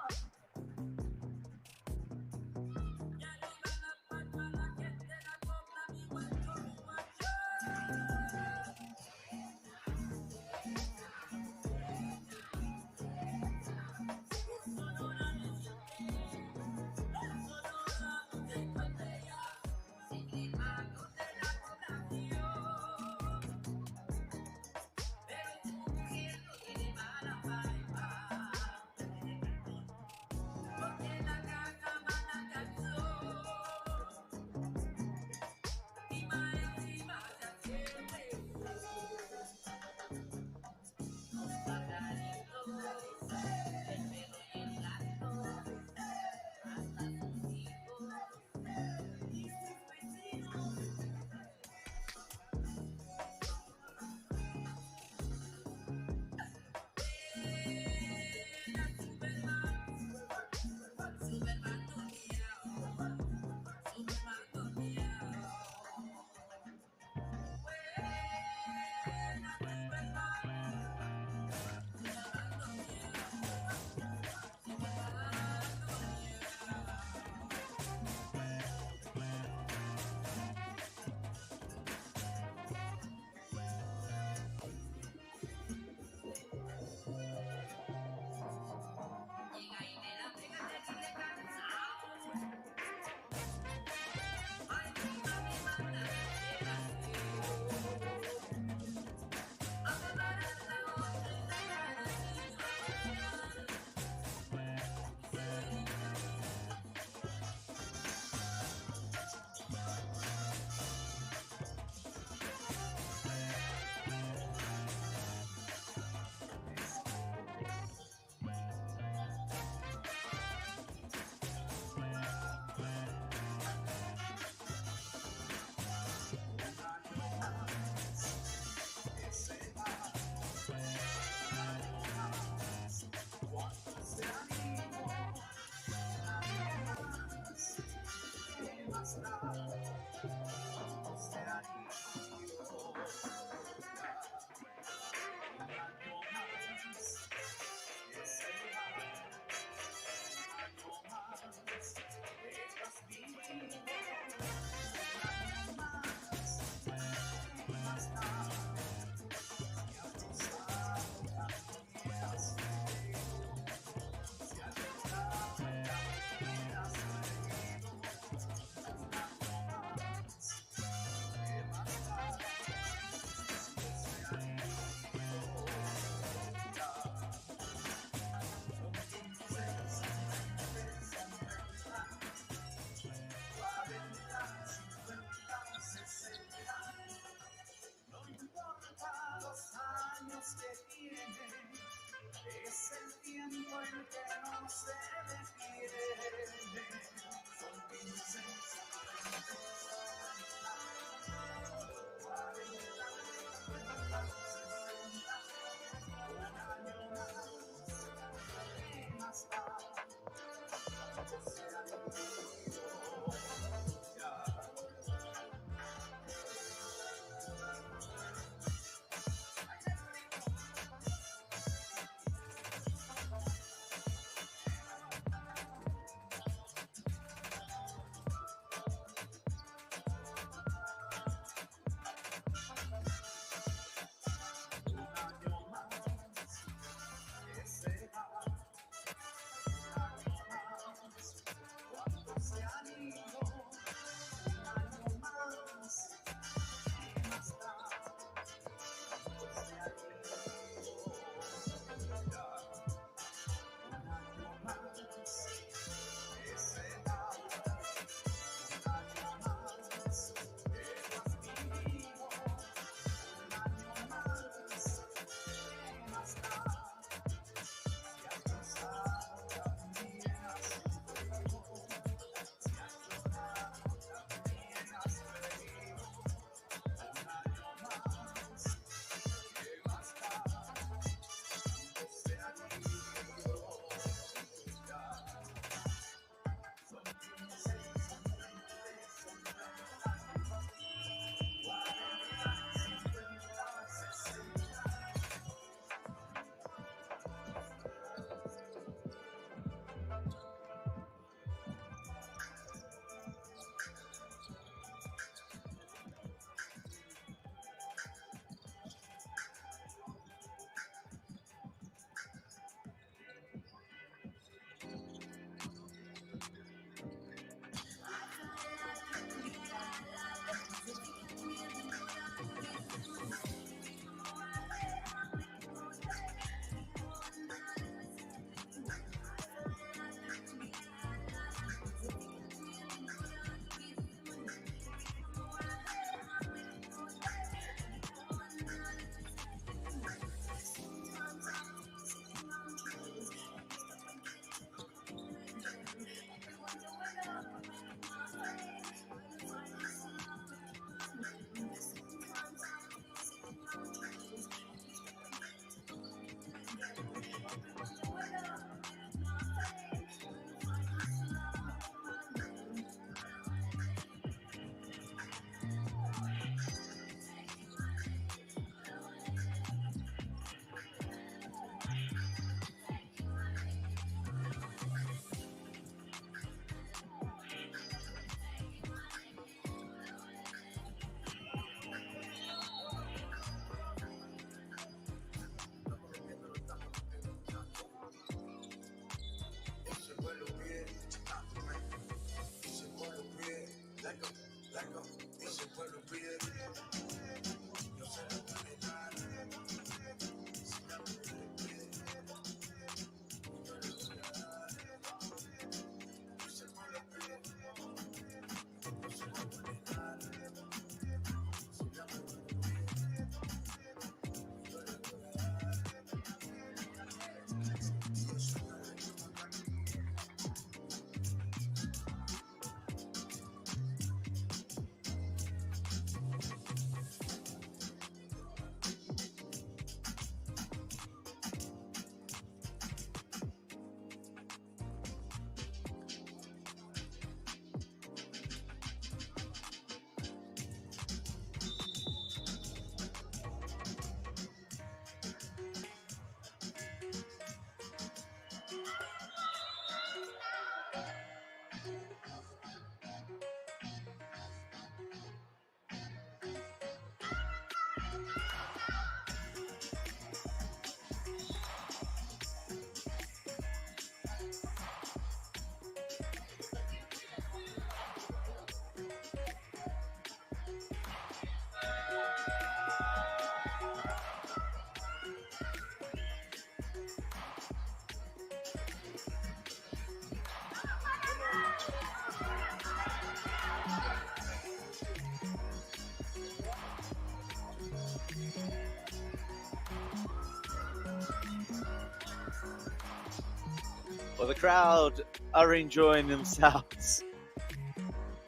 Well, the crowd are enjoying themselves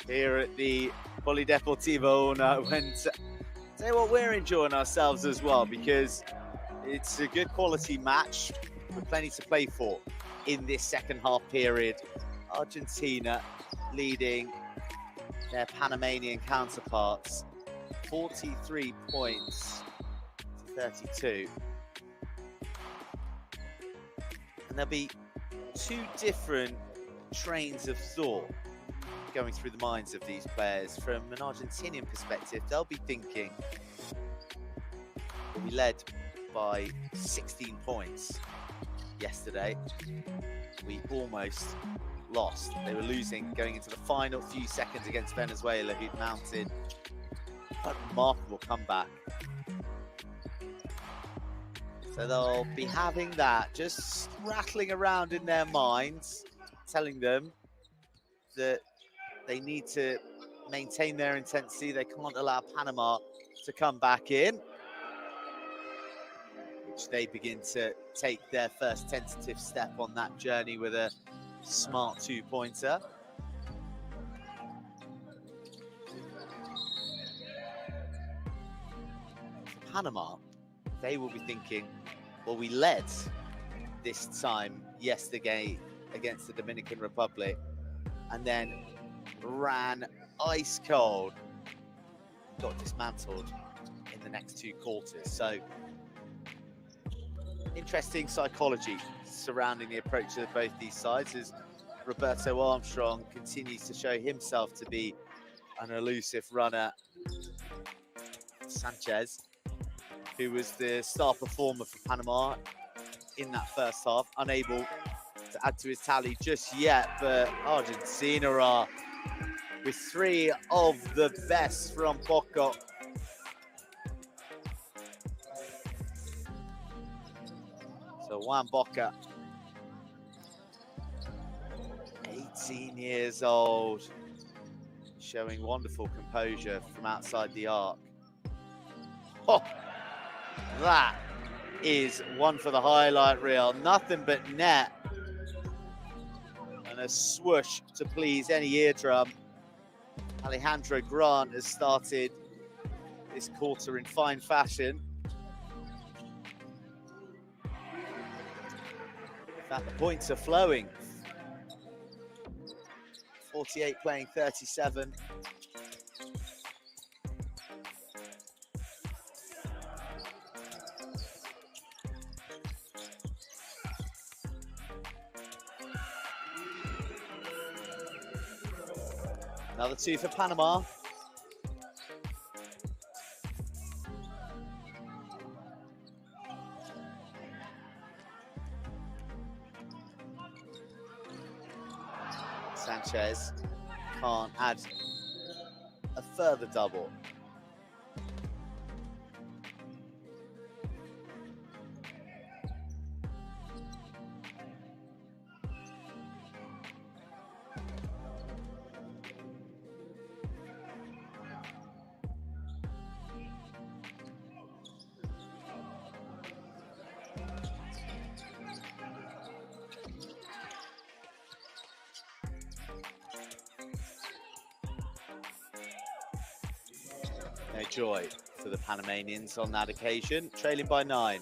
here at the Polideportivo Una. Say what, we're enjoying ourselves as well, because it's a good quality match with plenty to play for in this second half period. Argentina leading their Panamanian counterparts 43 points to 32. And there'll be two different trains of thought going through the minds of these players. From an Argentinian perspective, they'll be thinking, we led by 16 points yesterday. We almost lost. They were losing going into the final few seconds against Venezuela, who'd mounted a remarkable comeback. So they'll be having that just rattling around in their minds, telling them that they need to maintain their intensity. They can't allow Panama to come back in, which they begin to take their first tentative step on that journey with a smart two-pointer. Panama, they will be thinking, well, we led this time yesterday against the Dominican Republic and then ran ice cold, got dismantled in the next two quarters. So interesting psychology surrounding the approach of both these sides as Roberto Armstrong continues to show himself to be an elusive runner. Sanchez, who was the star performer for Panama in that first half, unable to add to his tally just yet, but Argentina are with three of the best from Poco. So Juan Boca, 18 years old, showing wonderful composure from outside the arc. Oh, that is one for the highlight reel. Nothing but net. And a swoosh to please any eardrum. Alejandro Grant has started this quarter in fine fashion. In fact, the points are flowing. 48 playing 37. Another two for Panama. Sanchez can't add a further double. No joy for the Panamanians on that occasion, trailing by 9.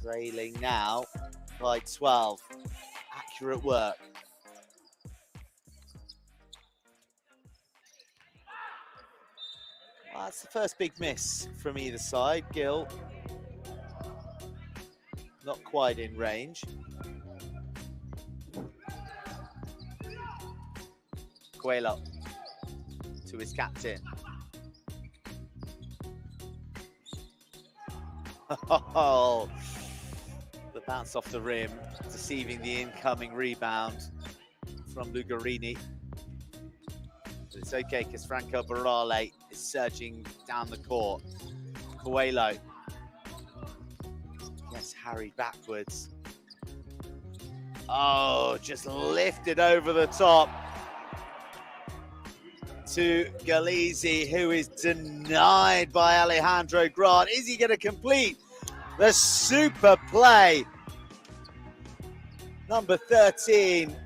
Trailing now by 12. Accurate work. Well, that's the first big miss from either side. Gill not quite in range. Coelho to his captain. Oh, the bounce off the rim, deceiving the incoming rebound from Lugarini. But it's okay because Franco Barale is surging down the court. Coelho Gets harried backwards. Oh, just lifted over the top to Galizzi, who is denied by Alejandro Grant. Is he going to complete the super play? Number 13.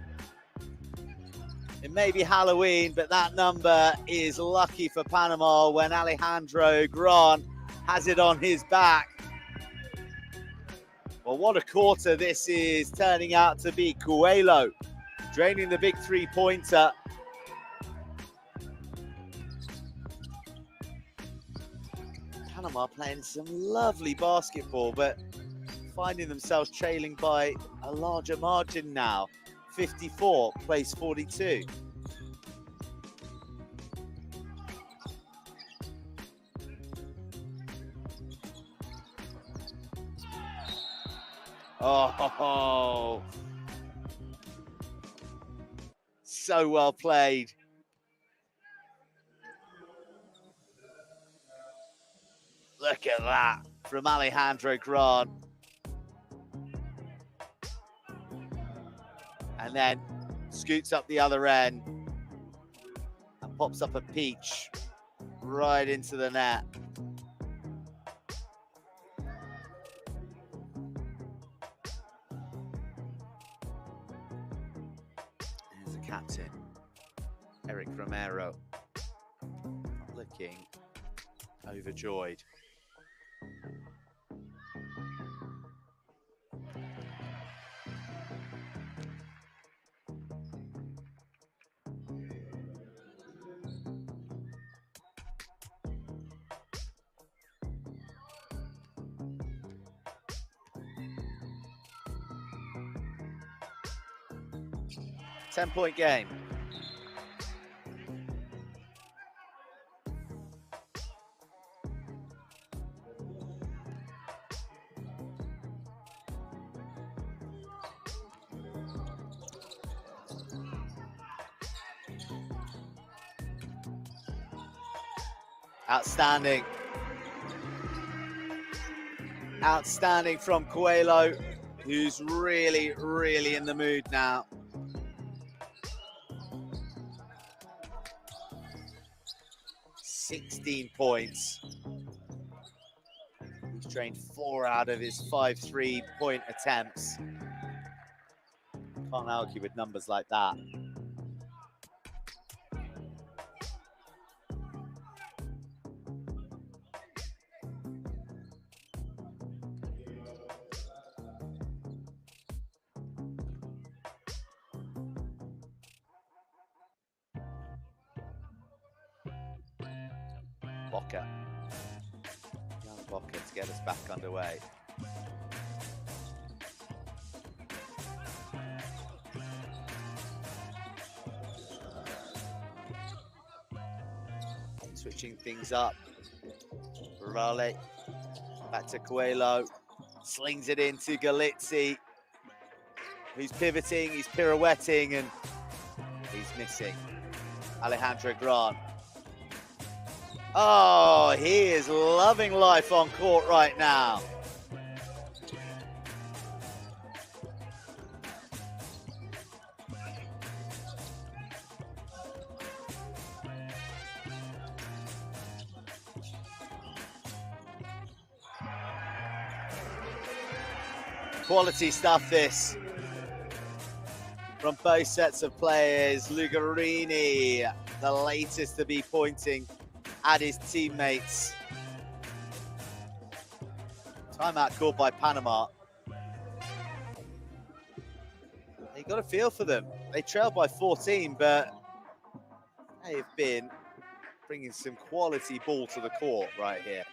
It may be Halloween, but that number is lucky for Panama when Alejandro Grant has it on his back. Well, what a quarter this is turning out to be. Coelho draining the big three-pointer. Panama playing some lovely basketball, but finding themselves trailing by a larger margin now. 54 plays 42. Oh, so well played. Look at that from Alejandro Grant. And then scoots up the other end and pops up a peach right into the net. There's the captain, Eric Romero, looking overjoyed. Ten-point game. Outstanding. Outstanding from Coelho, who's really, really in the mood now. 16 points. He's drained 4 out of his 5 3-point attempts. Can't argue with numbers like that. Boca. Young Boca to get us back underway. Switching things up. Raleigh back to Coelho. Slings it into Galizzi, who's pivoting, he's pirouetting, and he's missing. Alejandro Grant. Oh, he is loving life on court right now. Quality stuff, this. From both sets of players. Lugarini, the latest to be pointing at his teammates. Timeout called by Panama. You got a feel for them. They trailed by 14, but they have been bringing some quality ball to the court right here.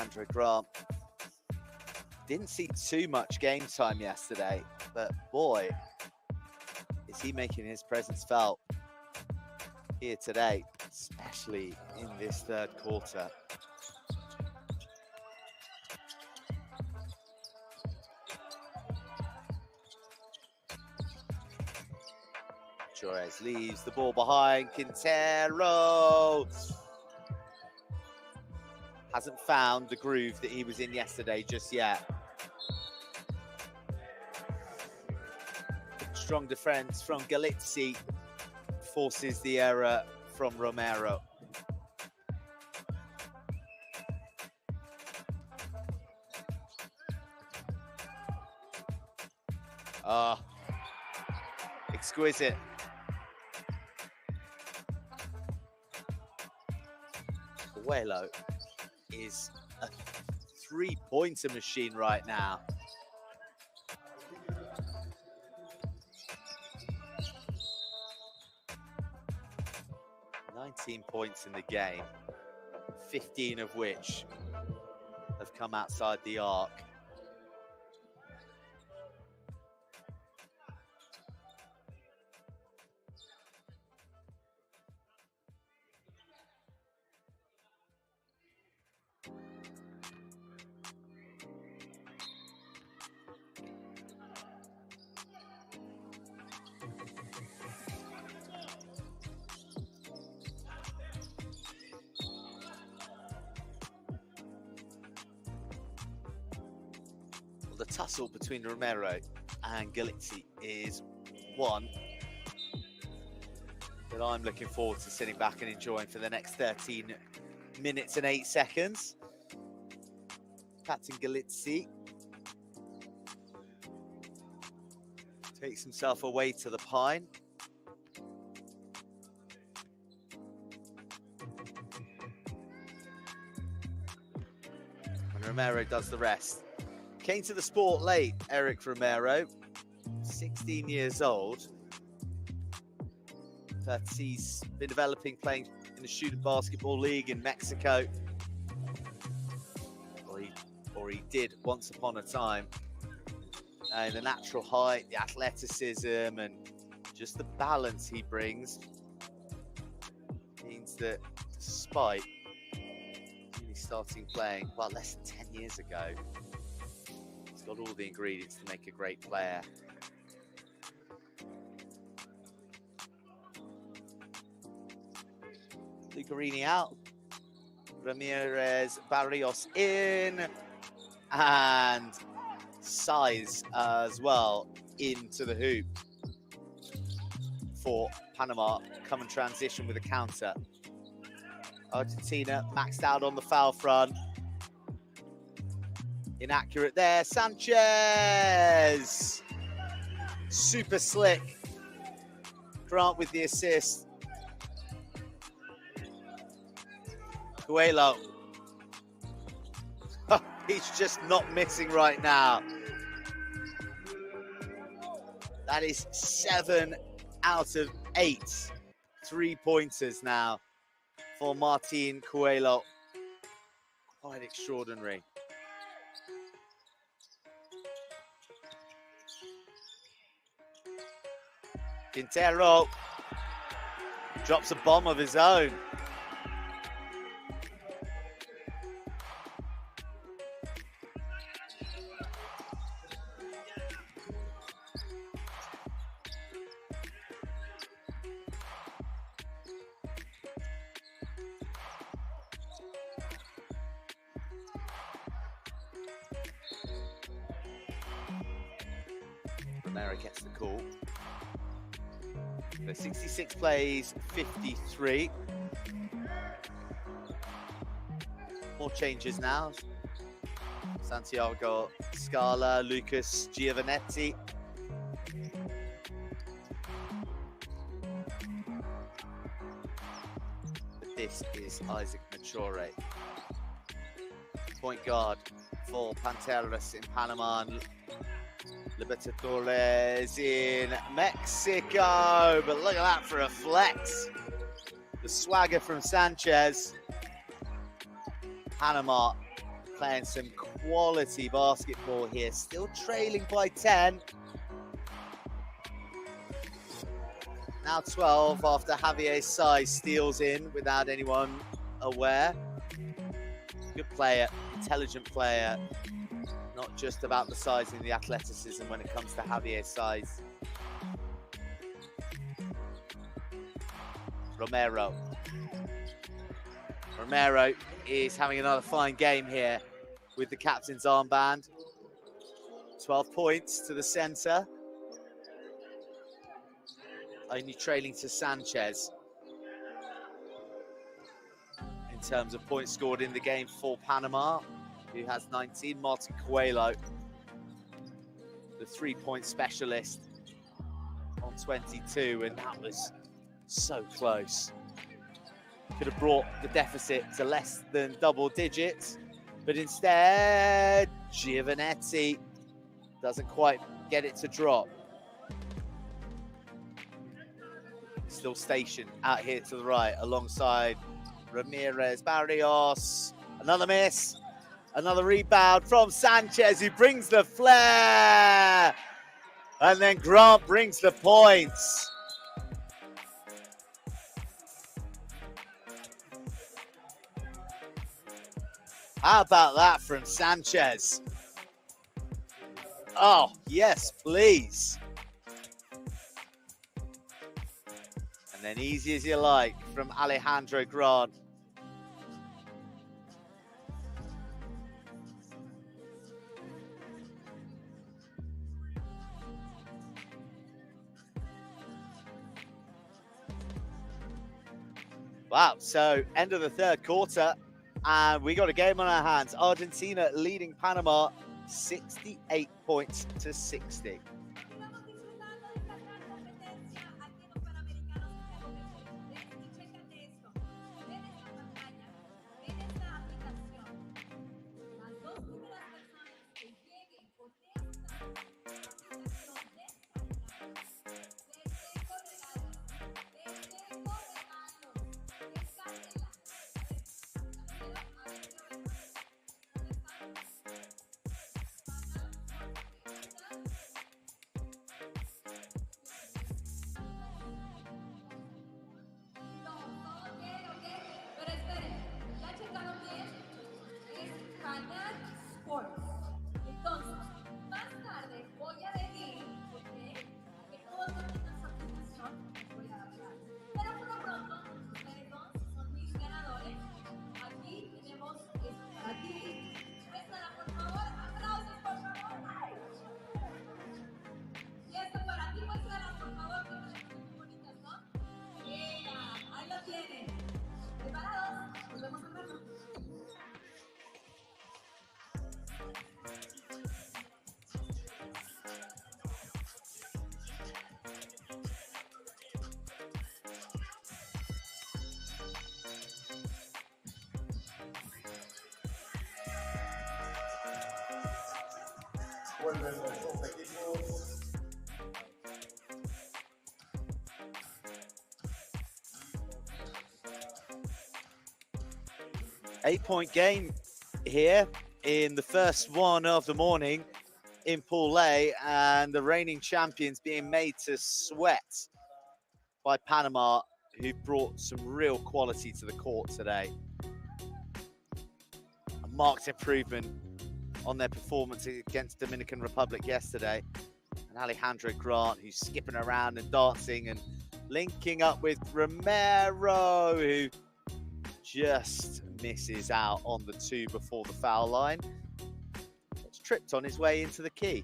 Alejandro Grant. Didn't see too much game time yesterday, but boy, is he making his presence felt here today, especially in this third quarter. Torres leaves the ball behind. Quintero hasn't found the groove that he was in yesterday just yet. Strong defense from Galizzi forces the error from Romero. Exquisite. Coelho is a three-pointer machine right now. Points in the game, 15 of which have come outside the arc. The tussle between Romero and Galizzi is one that I'm looking forward to sitting back and enjoying for the next 13 minutes and 8 seconds. Captain Galizzi takes himself away to the pine. And Romero does the rest. Came to the sport late, Eric Romero, 16 years old. But he's been developing, playing in the student basketball league in Mexico. Or he did once upon a time. And the natural height, the athleticism, and just the balance he brings means that despite really starting playing, well, less than 10 years ago, got all the ingredients to make a great player. Lucarini out. Ramirez Barrios in. And Size as well into the hoop for Panama. Come and transition with a counter. Argentina maxed out on the foul front. Inaccurate there. Sanchez. Super slick. Grant with the assist. Coelho. He's just not missing right now. That is 7 out of 8 3-pointers now for Martin Coelho. Quite extraordinary. Quintero drops a bomb of his own. Romero gets the call. So 66 plays, 53. More changes now. Santiago Scala, Lucas Giovanetti. But this is Isaac Mature. Point guard for Panteras in Panama. Libertadores in Mexico, but look at that for a flex. The swagger from Sanchez. Panama playing some quality basketball here. Still trailing by 10. Now 12 after Javier Sai steals in without anyone aware. Good player, intelligent player. Not just about the size and the athleticism when it comes to Javier's size. Romero is having another fine game here with the captain's armband. 12 points to the center. Only trailing to Sanchez in terms of points scored in the game for Panama, who has 19. Martin Coelho, the 3-point specialist, on 22, and that was so close. Could have brought the deficit to less than double digits, but instead, Giovanetti doesn't quite get it to drop. Still stationed out here to the right alongside Ramirez Barrios. Another miss, another rebound from Sanchez, who brings the flair, and then Grant brings the points. How about that from Sanchez? Oh, yes, please. And then easy as you like from Alejandro Grant. Wow, so end of the third quarter, and we got a game on our hands. Argentina leading Panama 68 points to 60. Pero esperen, ¿ya checaron bien? Es Panam Sports. Entonces, más tarde voy a venir, ¿ok? A que todos tengan su aplicación, les voy a hablar. Pero por lo pronto, ustedes dos son mis ganadores. Aquí tenemos esto para ti. Muéstrala, por favor. Aplausos, por favor. Y esto para ti, muéstrala, por favor, que me las muy bonitas, ¿no? Mira, ahí lo tienen. ¿Preparados? Nos vemos en rato. Vuelven los dos equipos. 8-point game here in the first one of the morning in Pool A, and the reigning champions being made to sweat by Panama, who brought some real quality to the court today. A marked improvement on their performance against Dominican Republic yesterday. And Alejandro Grant, who's skipping around and dancing and linking up with Romero, who just misses out on the two before the foul line. It's tripped on his way into the key.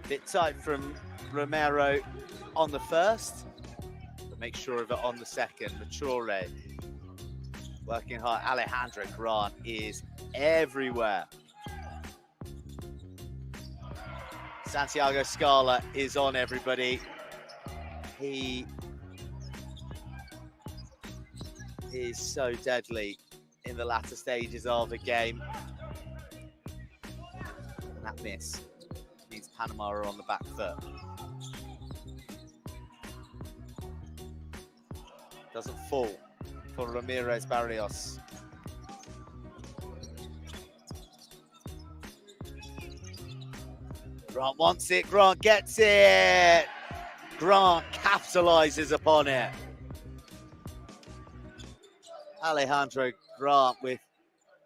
Bit tight from Romero on the first, but make sure of it on the second. Mature working hard. Alejandro Grant is everywhere. Santiago Scala is on everybody. He is so deadly in the latter stages of a game. And that miss means Panama are on the back foot. Doesn't fall for Ramirez Barrios. Grant wants it, Grant gets it. Grant capitalizes upon it. Alejandro Grant with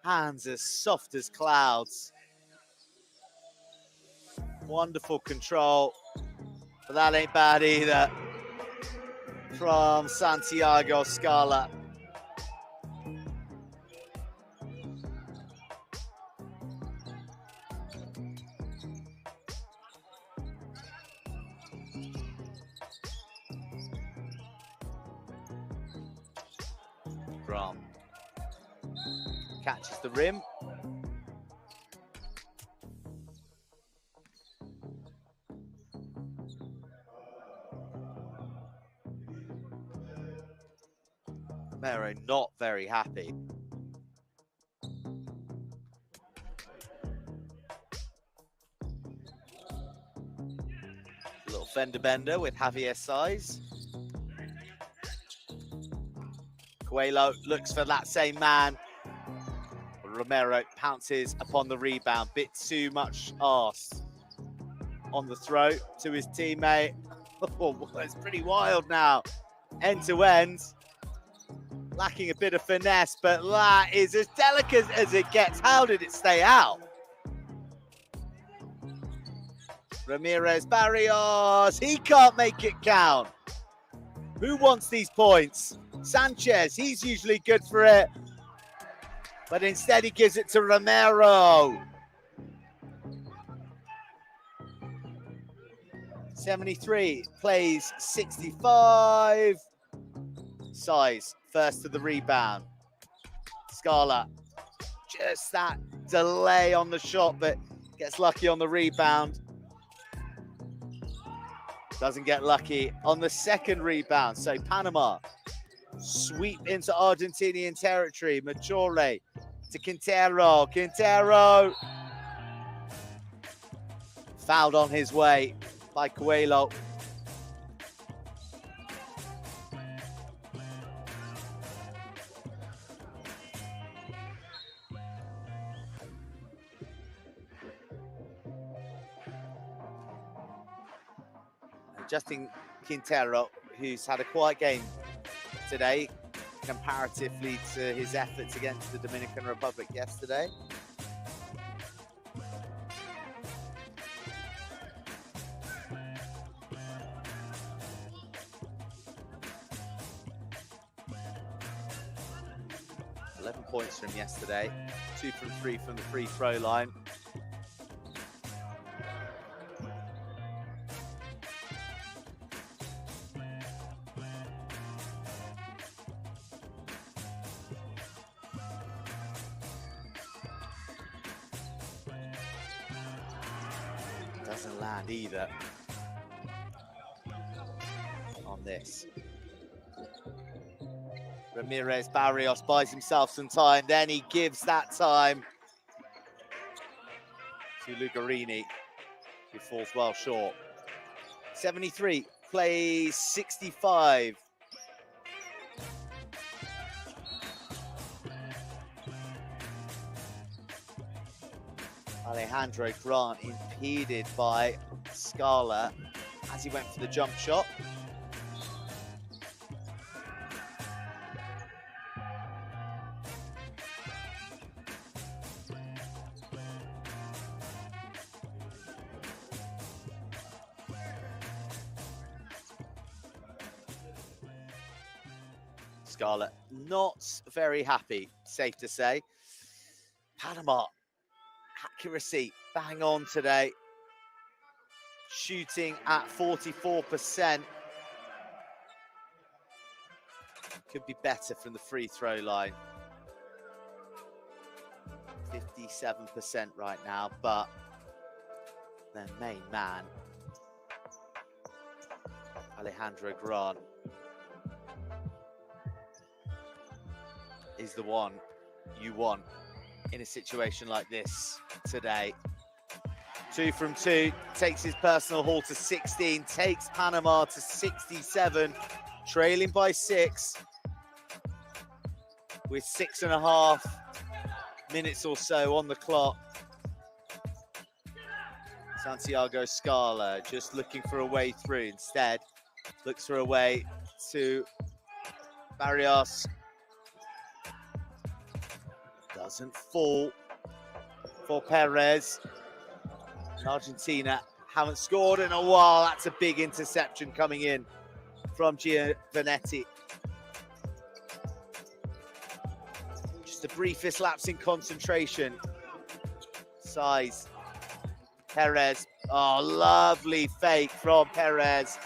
hands as soft as clouds. Wonderful control, but that ain't bad either from Santiago Scala. Grant catches the rim. Mero not very happy. A little fender bender with Javier Saiz. Coelho looks for that same man. Romero pounces upon the rebound. Bit too much arse on the throw to his teammate. Oh, it's pretty wild now. End to end. Lacking a bit of finesse, but that is as delicate as it gets. How did it stay out? Ramirez Barrios, he can't make it count. Who wants these points? Sanchez, he's usually good for it. But instead he gives it to Romero. 73, plays 65. Saiz, first to the rebound. Scala, just that delay on the shot, but gets lucky on the rebound. Doesn't get lucky on the second rebound. So Panama sweep into Argentinian territory. Mature to Quintero. Quintero fouled on his way by Coelho. Justin Quintero, who's had a quiet game today, comparatively to his efforts against the Dominican Republic yesterday. $11 points from yesterday, 2 from 3 from the free throw line. Doesn't land either on this. Ramirez Barrios buys himself some time, then he gives that time to Lugarini, who falls well short. 73, plays 65. Alejandro Grant impeded by Scala as he went for the jump shot. Scala not very happy, safe to say. Panama, accuracy bang on today. Shooting at 44%. Could be better from the free throw line. 57% right now, but their main man, Alejandro Gran is the one you want in a situation like this today. 2 from 2, takes his personal haul to 16, takes Panama to 67, trailing by 6 with 6.5 minutes or so on the clock. Santiago Scala just looking for a way through. Instead, looks for a way to Barrios. Doesn't fall for Perez. Argentina haven't scored in a while. That's a big interception coming in from Giovanetti. Just the briefest lapse in concentration. Size. Perez. Oh, lovely fake from Perez.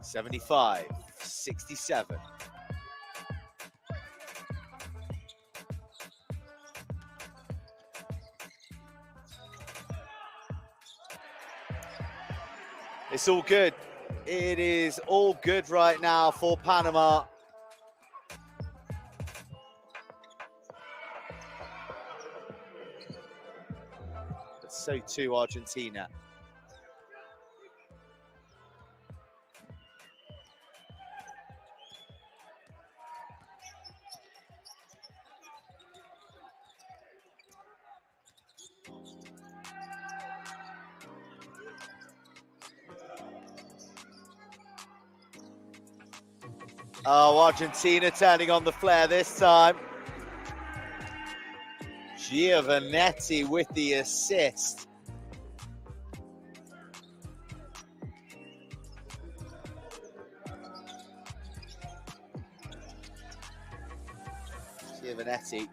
(75-67). It's all good. It is all good right now for Panama. But so too Argentina. Oh, Argentina turning on the flare this time. Giovanetti with the assist. Giovanetti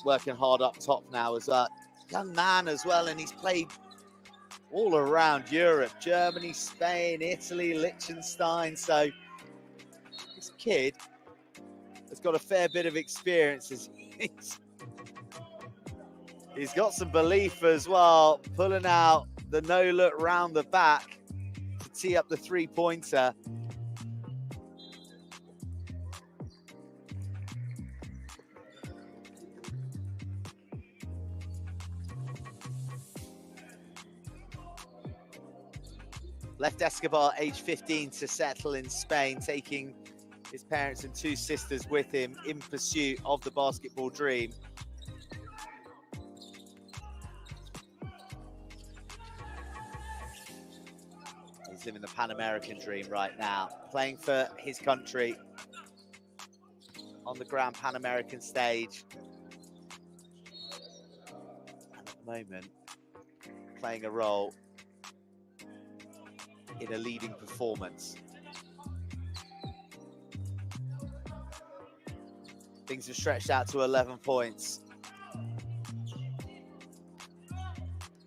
working hard up top now as a young man as well, and he's played all around Europe, Germany, Spain, Italy, Liechtenstein, so this kid has got a fair bit of experience. He's got some belief as well, pulling out the no-look round the back to tee up the three-pointer. Left Escobar, age 15, to settle in Spain, taking his parents and 2 sisters with him in pursuit of the basketball dream. He's living the Pan American dream right now, playing for his country on the Grand Pan American stage. And at the moment, playing a role in a leading performance. Things have stretched out to 11 points.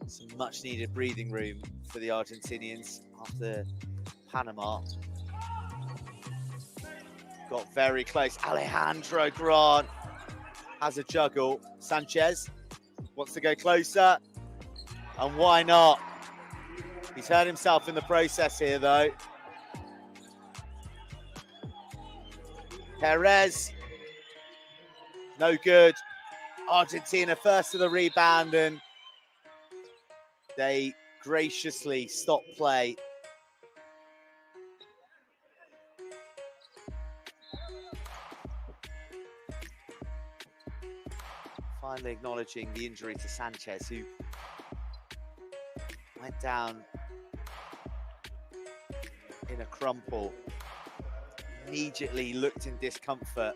Some much needed breathing room for the Argentinians after Panama got very close. Alejandro Gran has a juggle. Sanchez wants to go closer, and why not? He's hurt himself in the process here though. Perez. No good. Argentina first to the rebound, and they graciously stop play. Finally acknowledging the injury to Sanchez, who went down in a crumple, immediately looked in discomfort.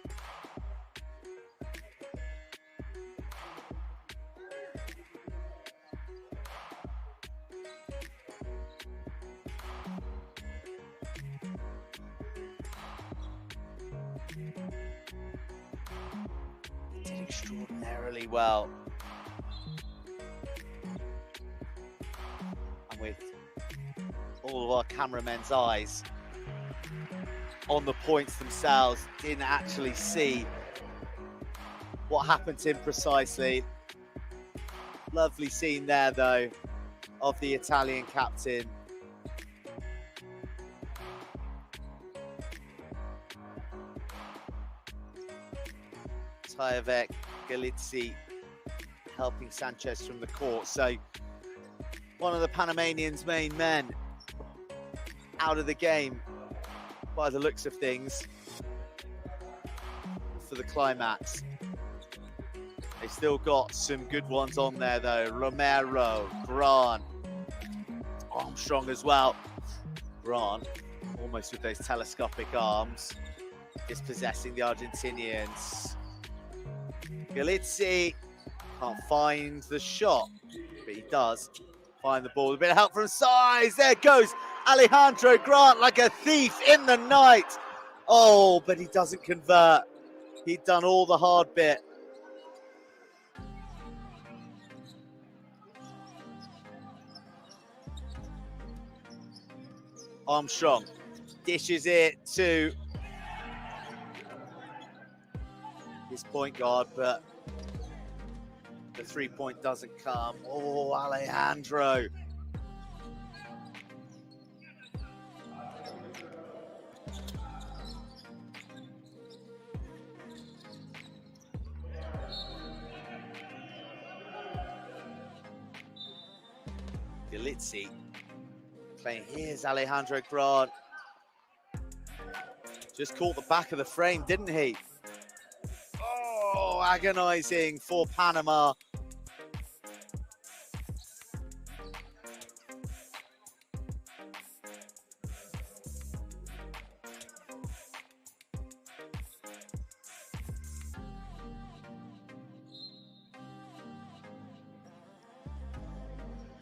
Did extraordinarily well. And with all of our cameramen's eyes on the points themselves, didn't actually see what happened to him precisely. Lovely scene there though of the Italian captain. Tajevec, Galizzi helping Sanchez from the court. So one of the Panamanians' main men out of the game by the looks of things for the climax. They still got some good ones on there though. Romero, Grant, Armstrong as well. Grant, almost with those telescopic arms, dispossessing the Argentinians. Galizzi can't find the shot, but he does find the ball. A bit of help from size. There goes Alejandro Grant like a thief in the night. Oh, but he doesn't convert. He'd done all the hard bit. Armstrong dishes it to his point guard, but the 3-point doesn't come. Oh, Alejandro. Galizzi playing. Here's Alejandro Grant. Just caught the back of the frame, didn't he? Oh, agonizing for Panama.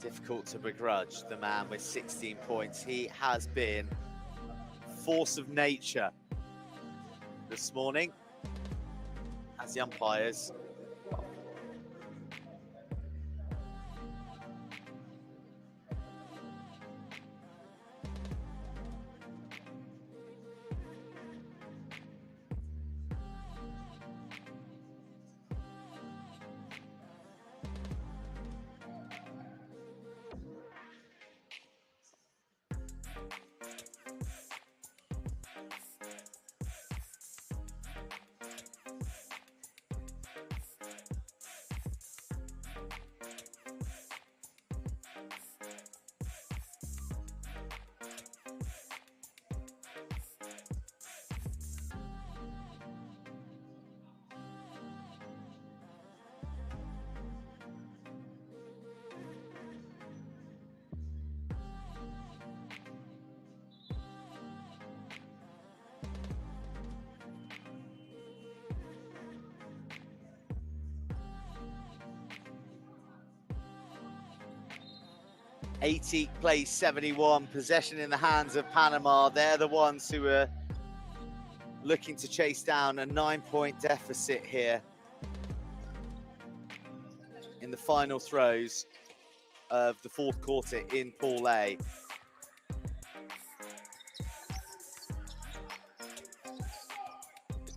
Difficult to begrudge the man with 16 points. He has been force of nature this morning as the umpires plays 71, possession in the hands of Panama. They're the ones who are looking to chase down a 9-point deficit here in the final throws of the fourth quarter in Pool A.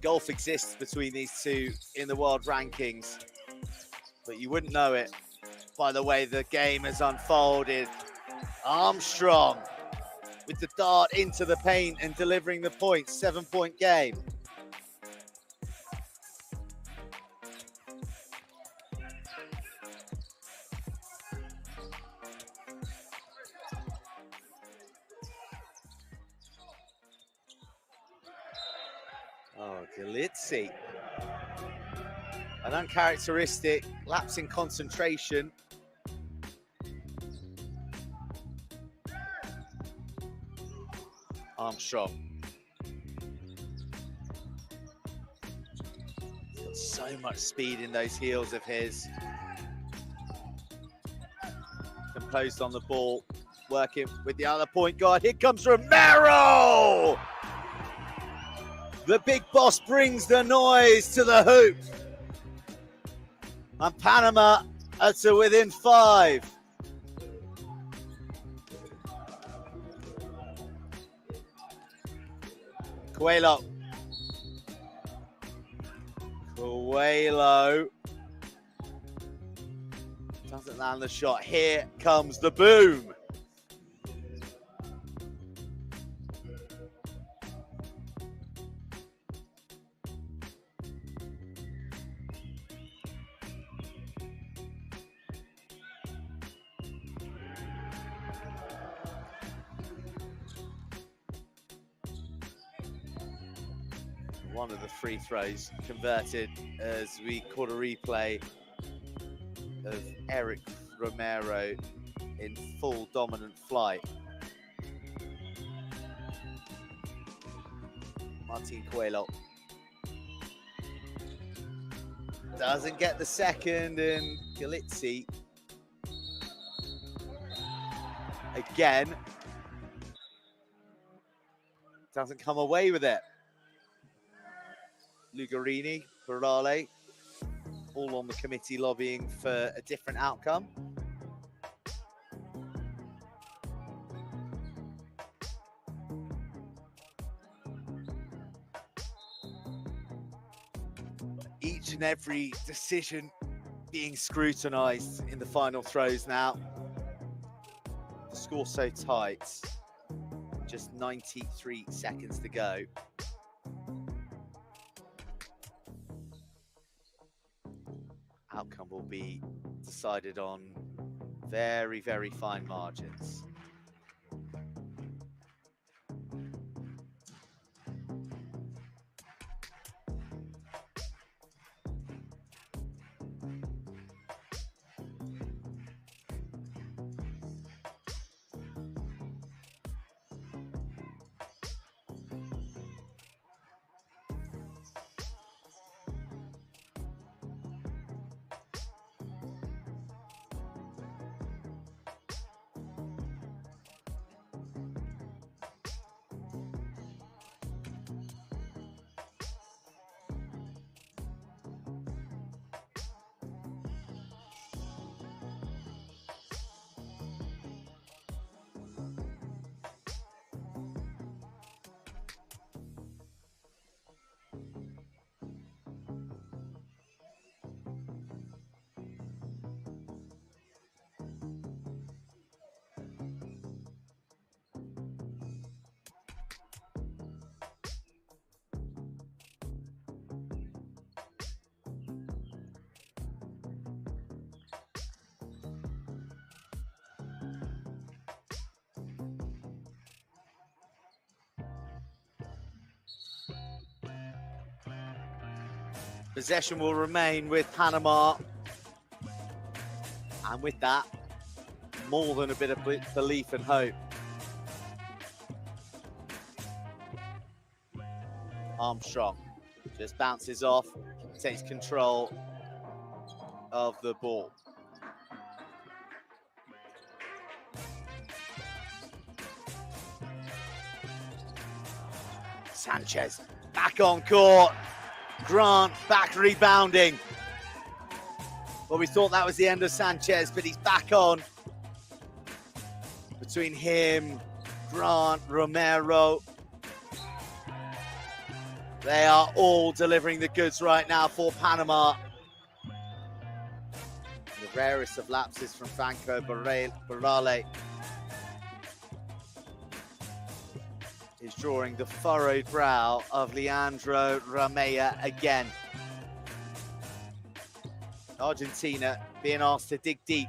Gulf exists between these two in the world rankings, but you wouldn't know it by the way the game has unfolded. Armstrong with the dart into the paint and delivering the points. 7-point game. Oh, Galizzi. An uncharacteristic lapse in concentration. Armstrong. Got so much speed in those heels of his. Composed on the ball, working with the other point guard. Here comes Romero! The big boss brings the noise to the hoop. And Panama are to within 5. Coelho Doesn't land the shot. Here comes the boom. One of the free throws converted as we caught a replay of Eric Romero in full dominant flight. Martin Coelho doesn't get the second, and Galizzi again doesn't come away with it. Lugarini, Barale, all on the committee lobbying for a different outcome. Each and every decision being scrutinized in the final throws now. The score so tight, just 93 seconds to go. Outcome will be decided on very, very fine margins. Possession will remain with Panama. And with that, more than a bit of belief and hope. Armstrong just bounces off, takes control of the ball. Sanchez back on court. Grant back rebounding. Well, we thought that was the end of Sanchez, but he's back on. Between him, Grant, Romero, they are all delivering the goods right now for Panama. The rarest of lapses from Franco Barale is drawing the furrowed brow of Leandro Ramea again. Argentina being asked to dig deep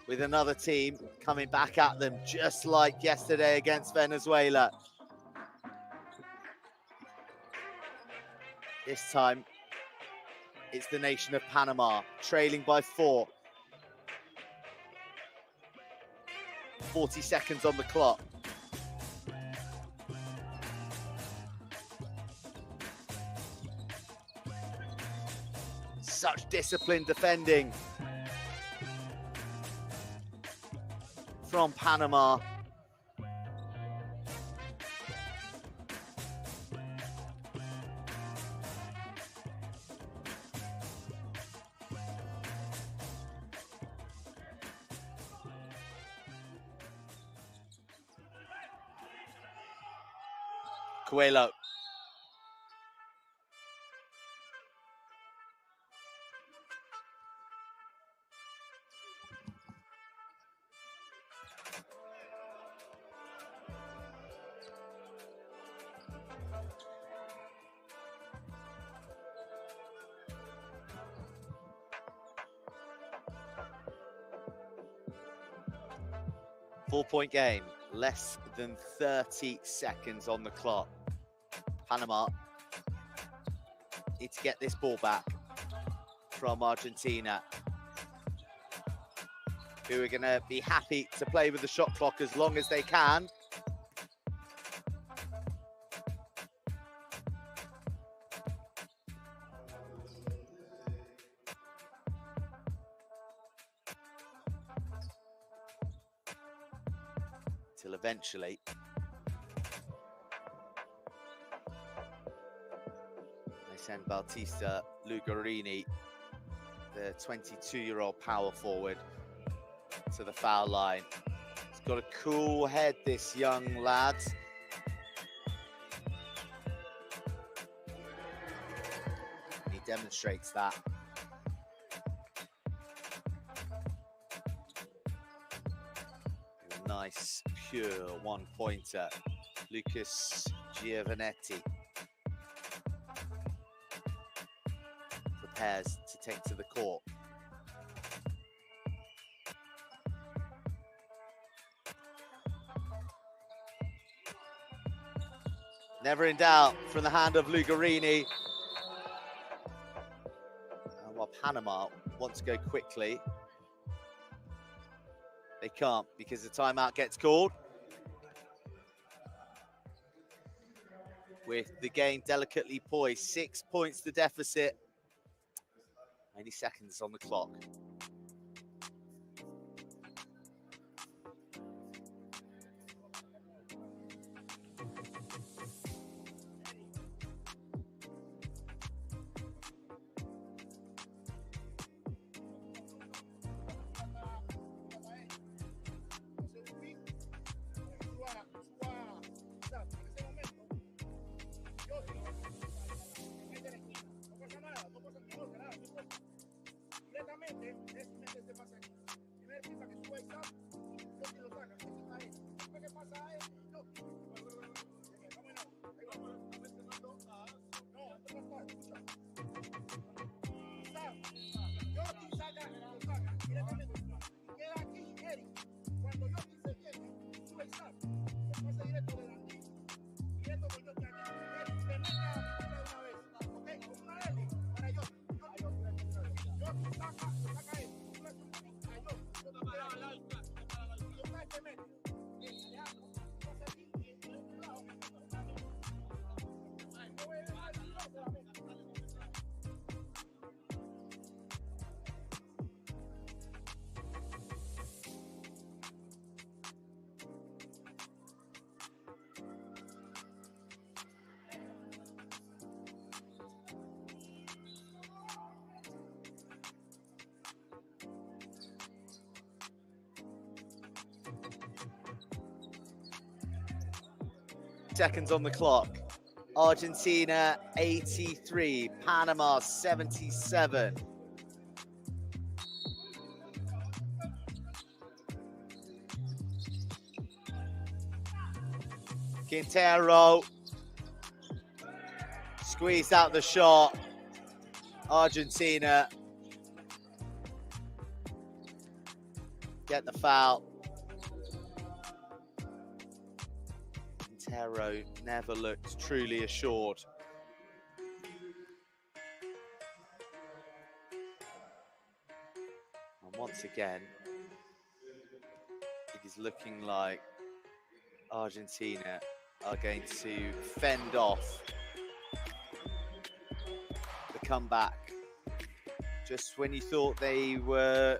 with another team coming back at them, just like yesterday against Venezuela. This time, it's the nation of Panama, trailing by 4. 40 seconds on the clock. Such disciplined defending from Panama. Coelho. 4-point game, less than 30 seconds on the clock. Panama need to get this ball back from Argentina, who are going to be happy to play with the shot clock as long as they can. Till eventually they send Bautista Lugarini, the 22-year-old power forward, to the foul line. He's got a cool head, this young lad. He demonstrates that. A nice, pure one-pointer. Lucas Giovanetti prepares to take to the court. Never in doubt from the hand of Lugarini. And while Panama want to go quickly, they can't because the timeout gets called. With the game delicately poised, 6 points to deficit. 90 seconds on the clock. Seconds on the clock. Argentina 83, Panama 77. Quintero squeezed out the shot. Argentina get the foul. Quintero never looked truly assured. And once again, it is looking like Argentina are going to fend off the comeback. Just when you thought they were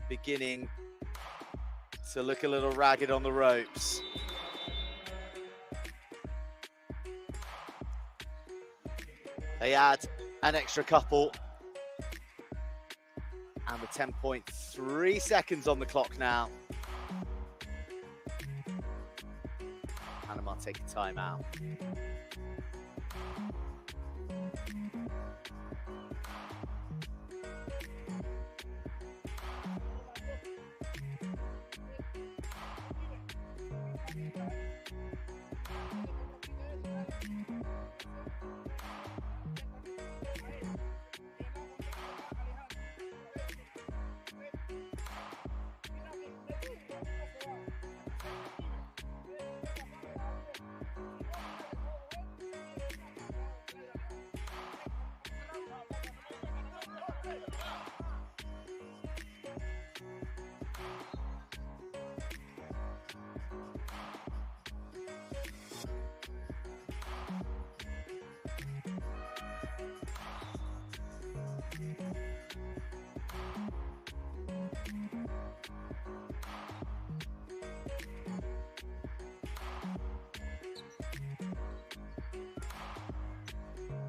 beginning to look a little ragged on the ropes. They add an extra couple. And with 10.3 seconds on the clock now. Panama take a timeout.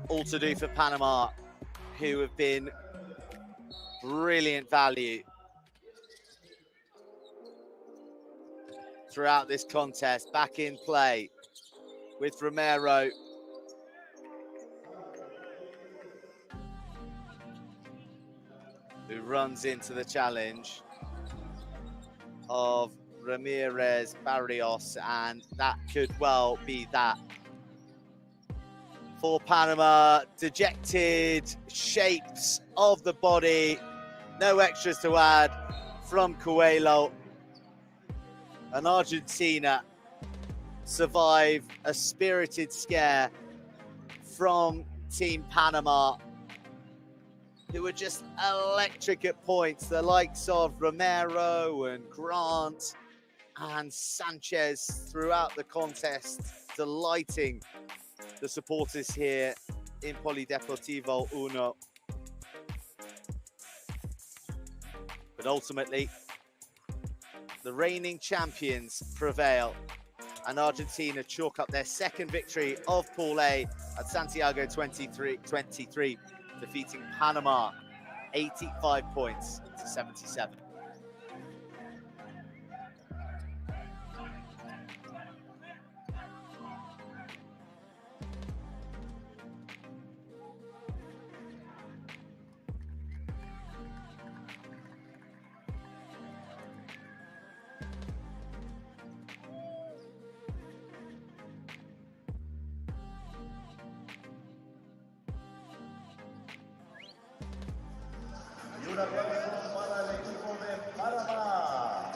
all to do for Panama, who have been brilliant value throughout this contest. Back in play with Romero. Who runs into the challenge of Ramirez Barrios, and that could well be that. For Panama, dejected shapes of the body, no extras to add from Coelho. And Argentina survive a spirited scare from Team Panama, who were just electric at points. The likes of Romero and Grant and Sanchez throughout the contest, delighting the supporters here in Polideportivo Uno. But ultimately, the reigning champions prevail, and Argentina chalk up their second victory of Pool A at Santiago 23, defeating Panama 85 points to 77. Y un aplauso para el equipo de Panamá.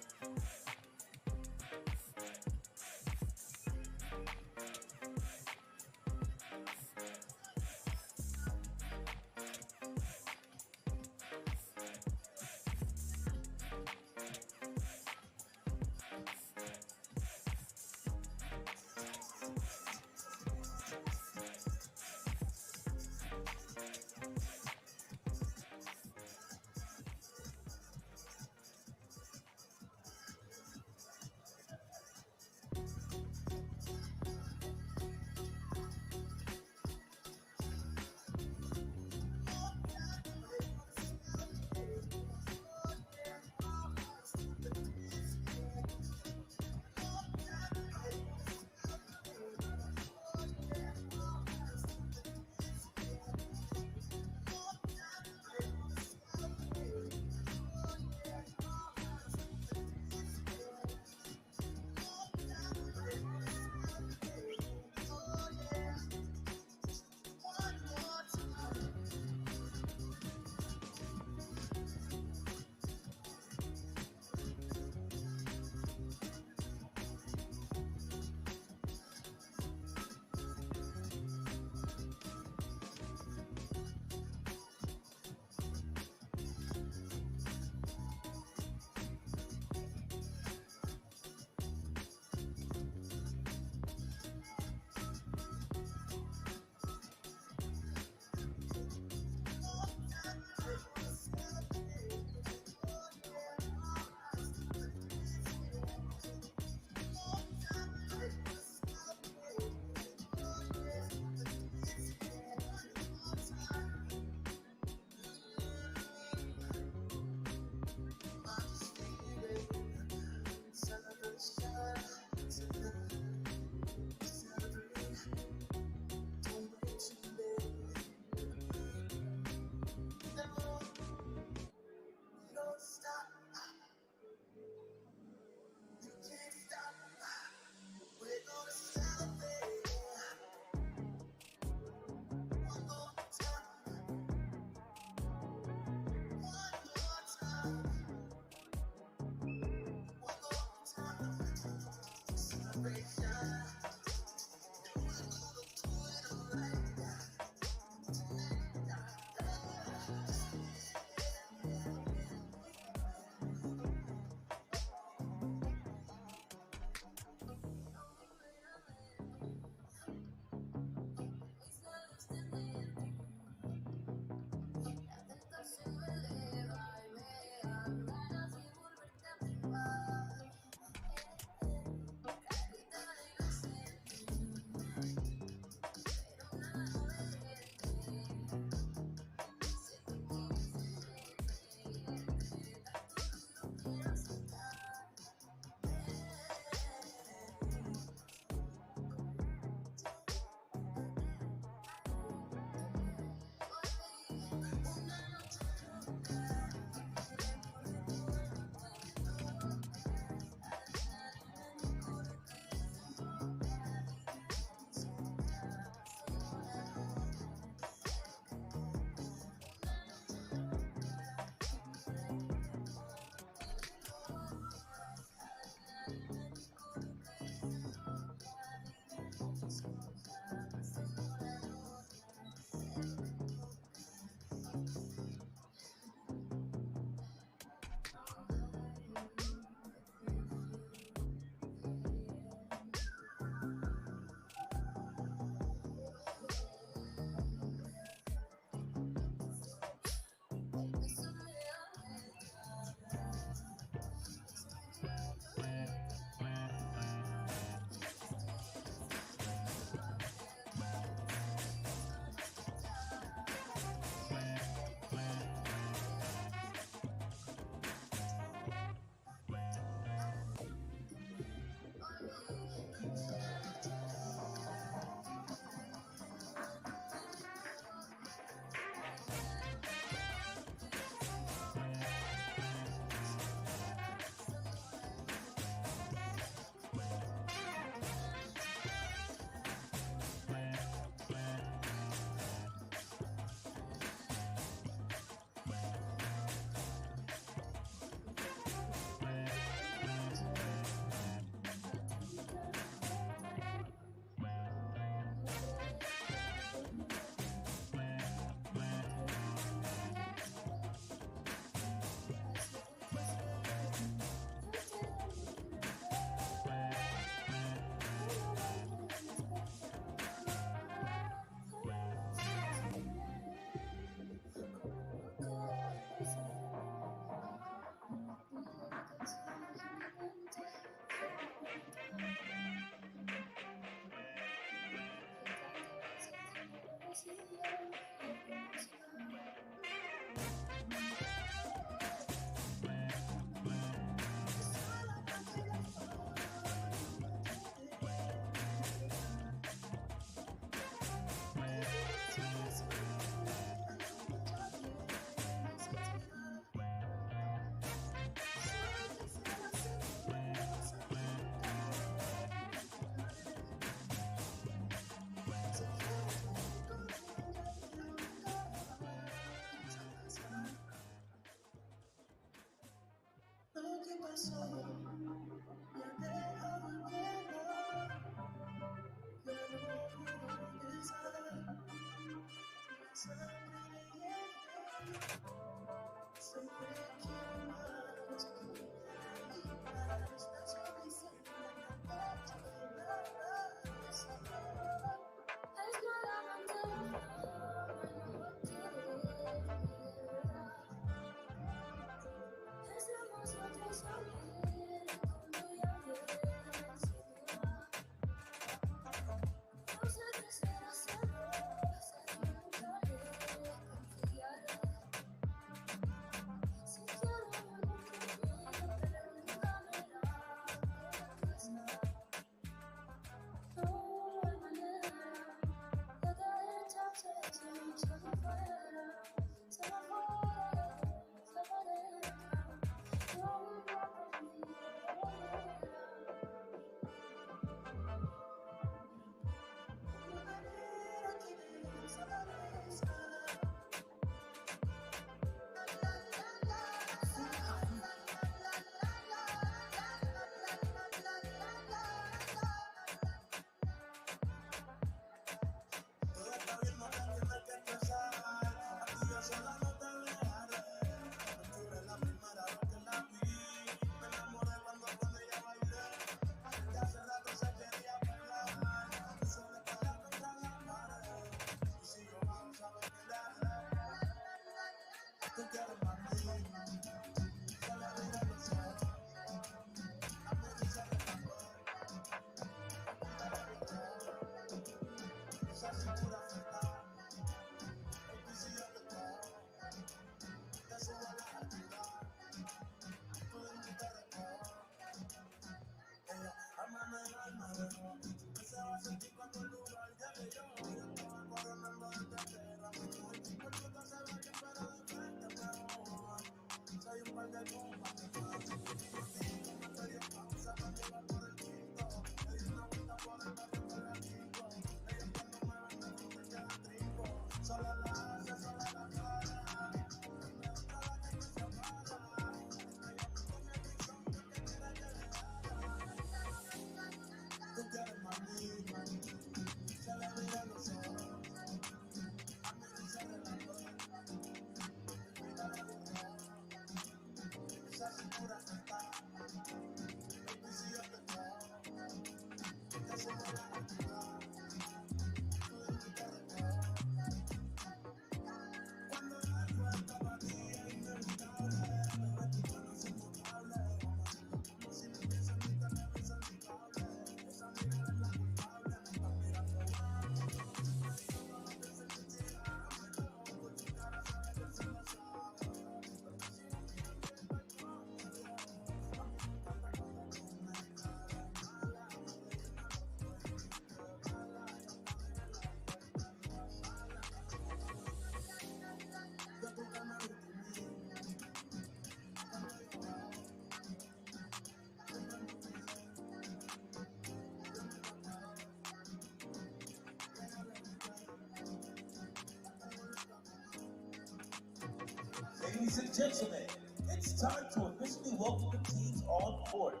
Ladies and gentlemen, it's time to officially welcome the teams on court.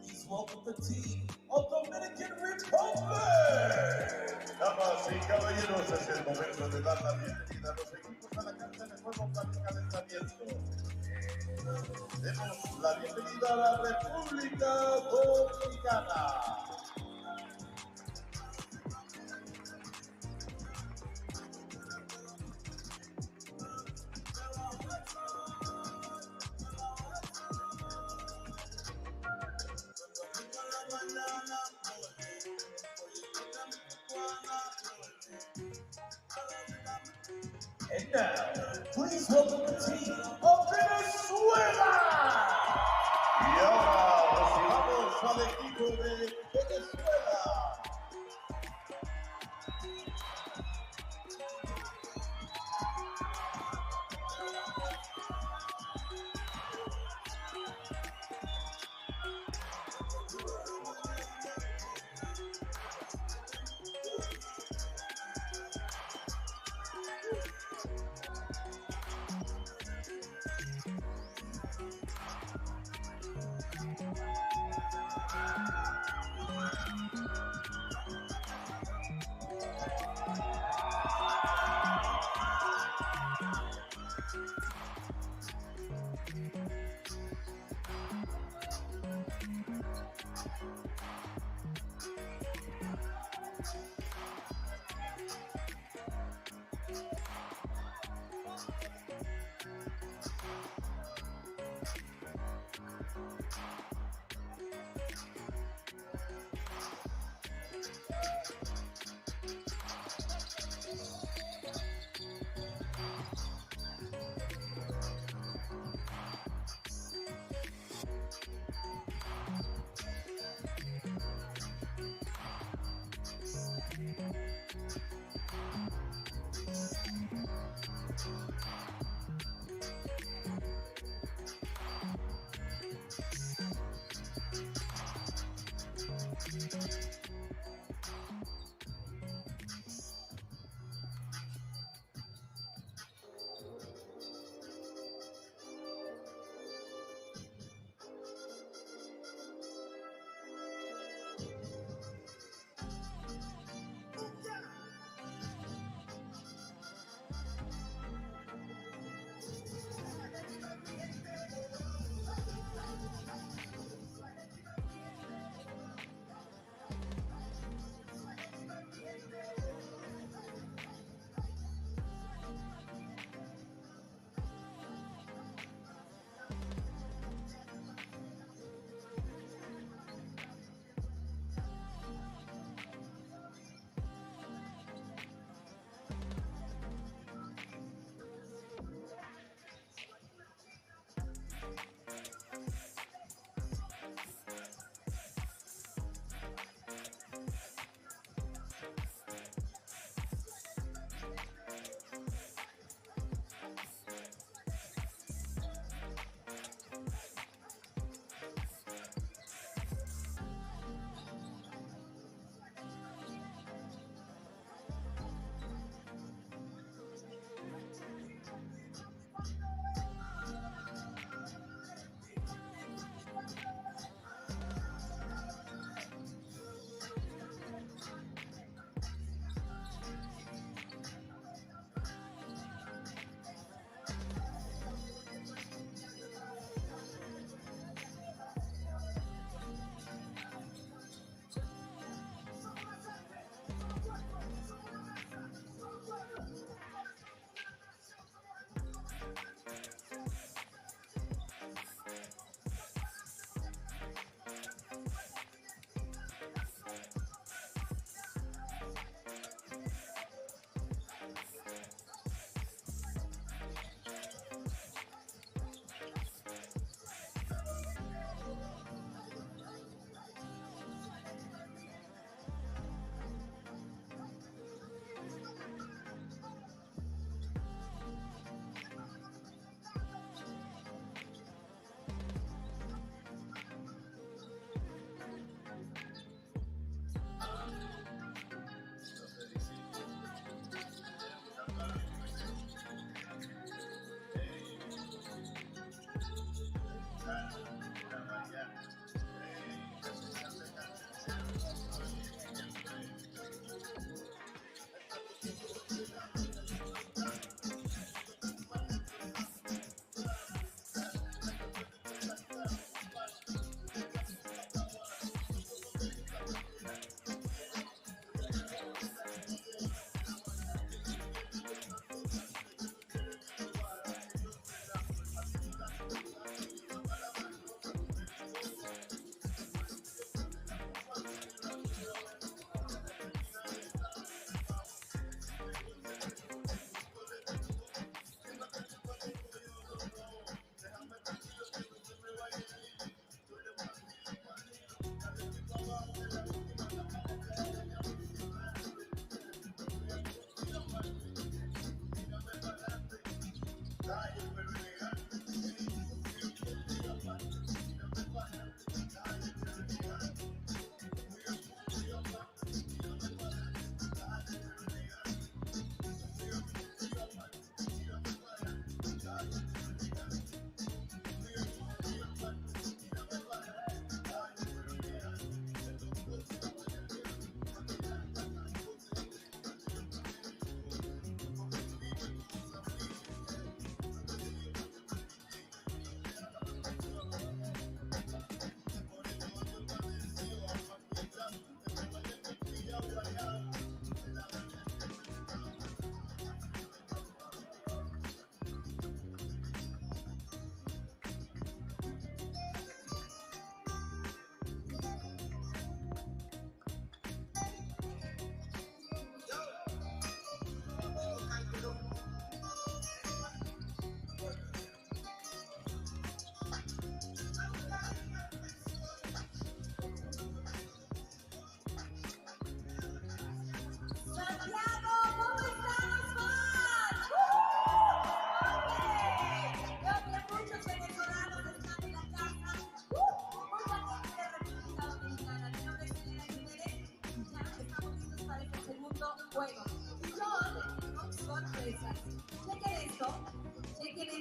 Please welcome the team of Dominican Republic. Damas y caballeros, es el momento de dar la bienvenida a los equipos a la cancha de juego para el calentamiento. Demos la bienvenida a la República Dominicana. And now, please welcome the team of Venezuela. Y ahora recibamos al equipo de Venezuela.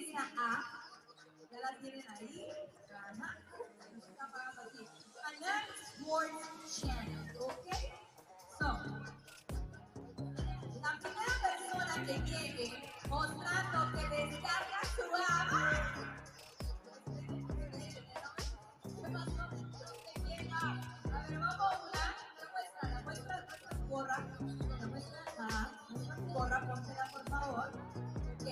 comienza a, ya la tienen ahí, ajá, está apagando aquí, Panam Sports Channel, ¿ok? So, la primera persona que llegue mostrando que descarga su app. ¿Qué pasó? ¿De quién va? A ver, vamos la muestra gorra, la muestra gorra, póntela por favor. Ok,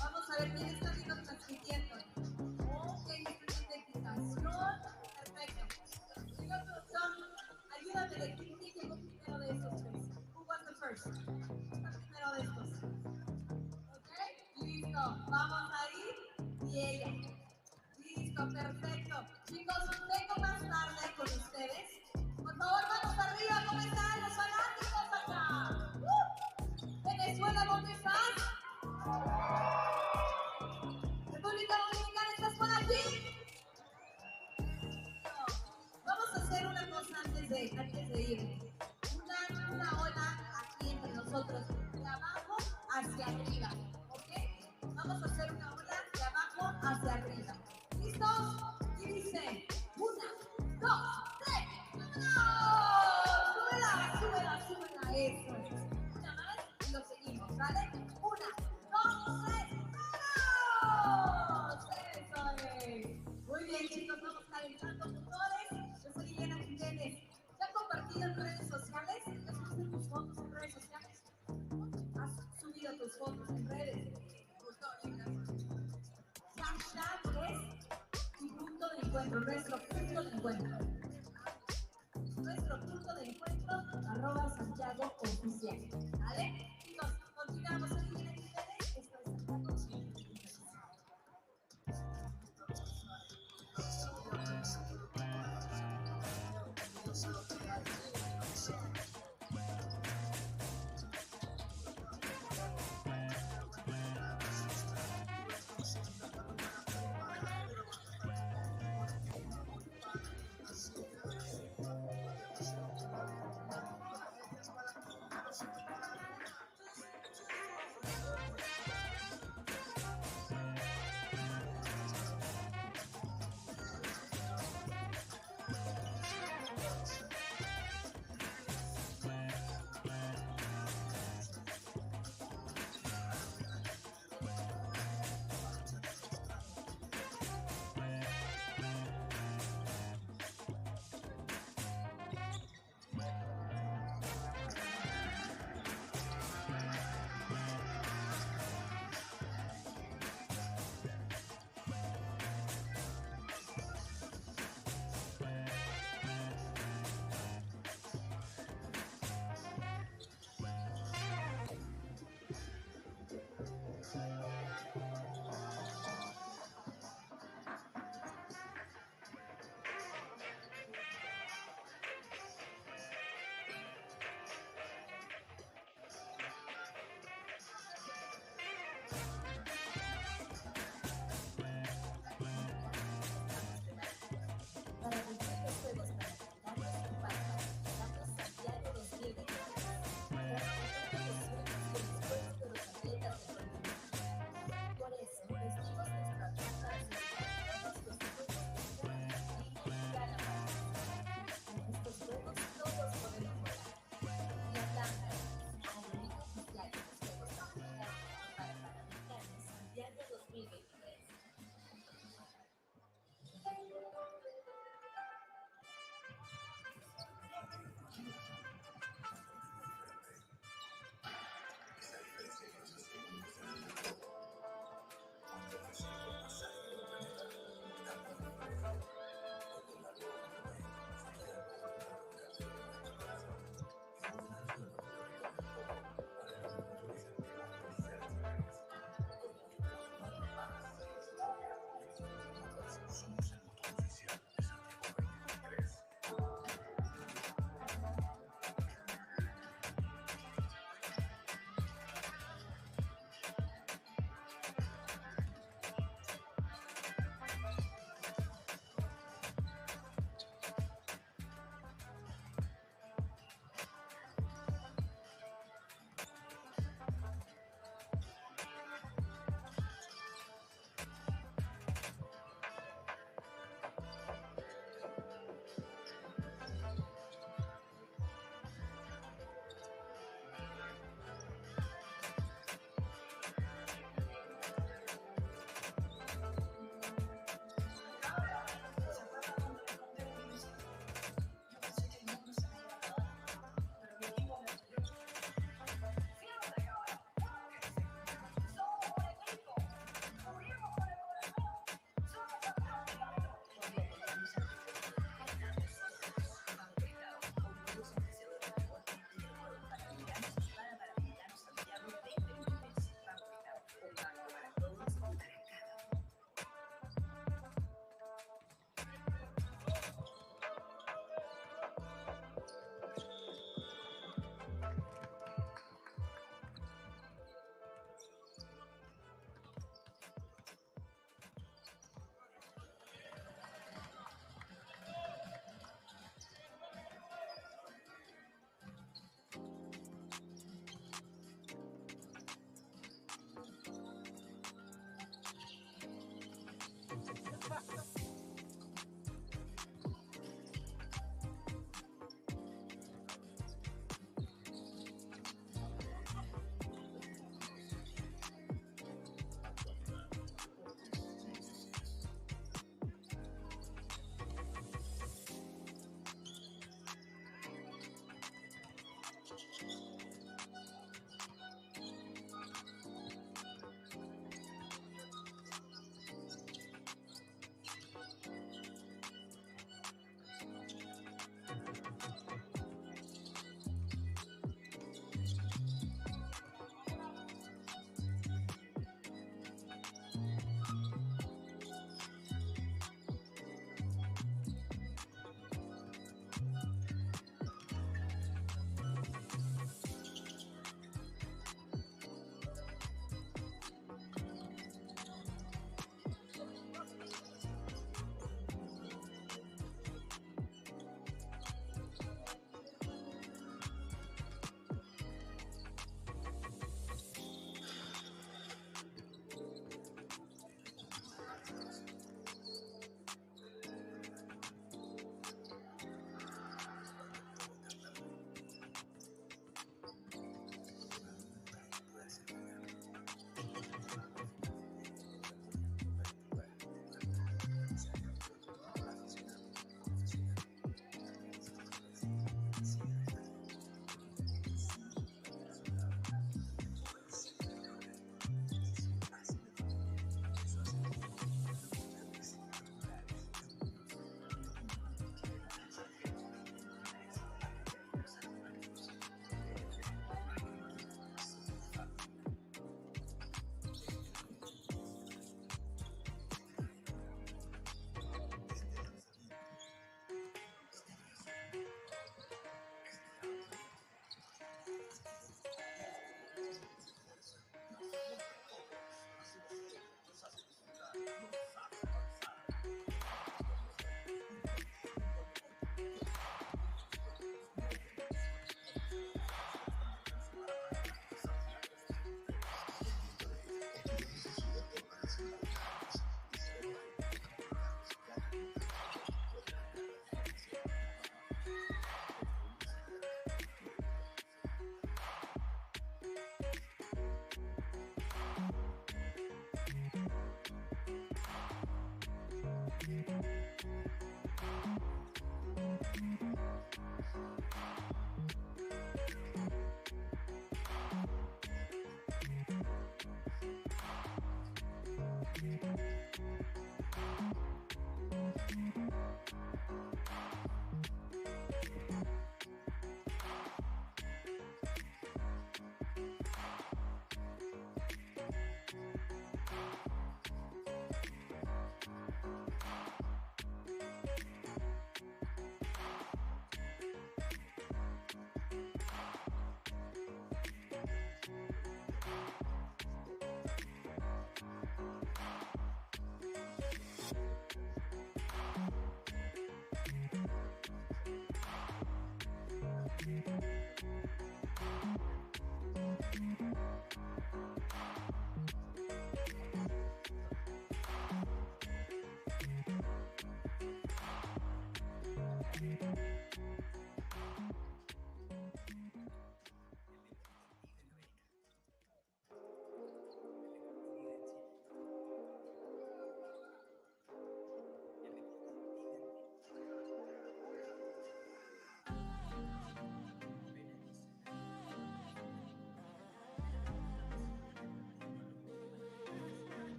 vamos a ver quién está viendo transmitiendo. Ok, identificación, perfecto. Señor productor, ayúdame de quién llegó primero de estos tres. Who was the first? Primero de estos. Ok, listo, vamos ahí y ella. Listo, perfecto. Chicos, vengo más tarde con ustedes. Por favor, manos arriba, ¿cómo están los fanáticos acá? Venezuela, ¿dónde estás? República Dominicana, ¿estás por aquí? No. Vamos a hacer una cosa antes de ir. Una ola aquí entre nosotros, de abajo hacia arriba, ¿ok? Vamos a hacer una ola de abajo hacia arriba. ¿Listos? Y dice, 1, 2, 3, ¡vámonos! Súbela, súbela, súbela, eso es. Una más y lo seguimos, ¿vale? 1, 2, 3, ¡vámonos! Eso es. Muy bien, chicos, vamos calentando motores. Yo soy Liliana Jiménez. ¿Ya han compartido en redes sociales? ¿Has subido tus fotos en redes sociales? ¿Has subido tus fotos en redes? Hashtag es mi punto de encuentro, nuestro punto de encuentro. Nuestro punto de encuentro, @Santiago oficial. ¿Vale? Chicos, continuamos. Soy Liliana Jiménez. Esto es Santiago oficial.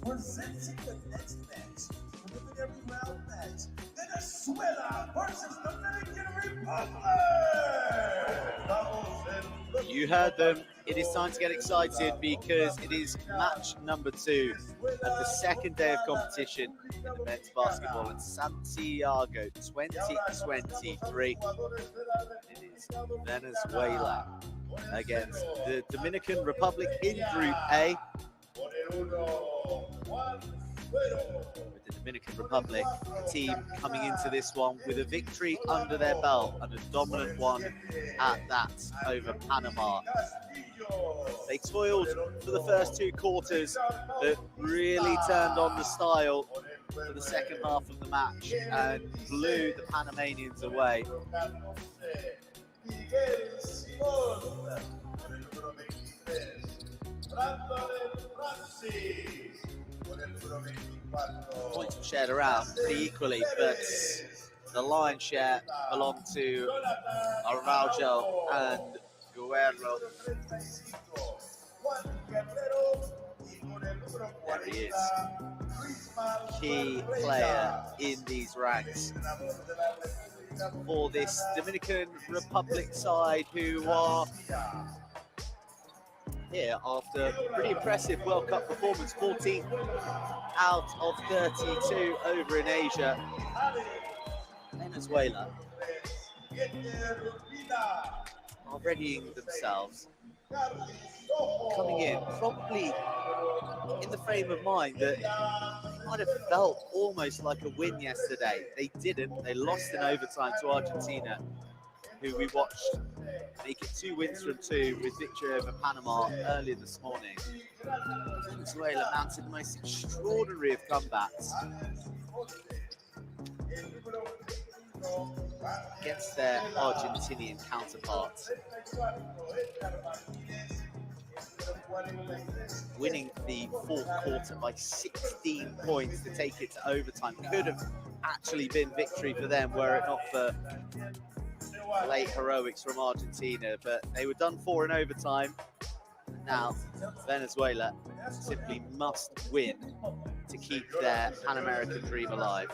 presenting the next match. Preliminary round match. Venezuela versus Dominican Republic. You heard them. It is time to get excited because it is match number 2 of the second day of competition in the men's basketball in Santiago 2023. It is Venezuela against the Dominican Republic in Group A. With the Dominican Republic team coming into this one with a victory under their belt and a dominant one at that over Panama. They toiled for the first 2 quarters, but really turned on the style for the second half of the match and blew the Panamanians away. Points were shared around pretty equally, but the lion's share belonged to Araujo and Guerrero. There he is, key player in these ranks for this Dominican Republic side, who are here after a pretty impressive World Cup performance, 14 out of 32 over in Asia. Venezuela are readying themselves, coming in probably in the frame of mind that it might have felt almost like a win yesterday. They didn't. They lost in overtime to Argentina, who we watched make it 2 wins from 2 with victory over Panama earlier this morning. Venezuela mounted the most extraordinary of comebacks against their Argentinian counterparts, winning the 4th quarter by 16 points to take it to overtime. Could have actually been victory for them were it not for late heroics from Argentina, but they were done for in overtime. Now Venezuela simply must win to keep their Pan American dream alive.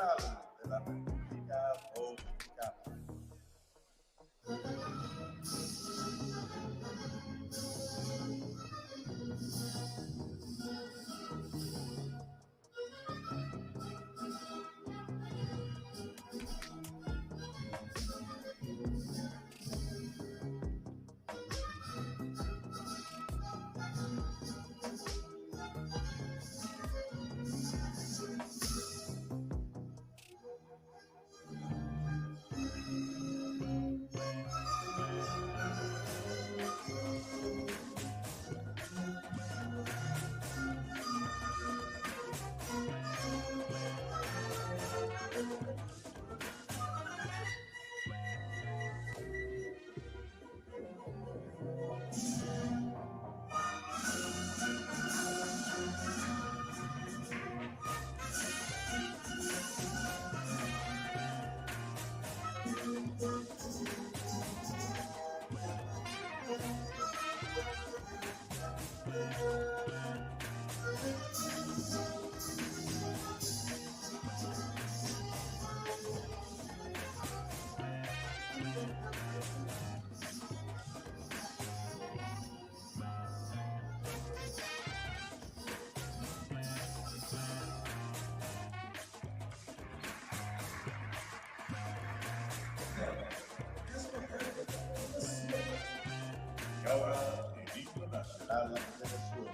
Y ahora, el himno nacional de Venezuela.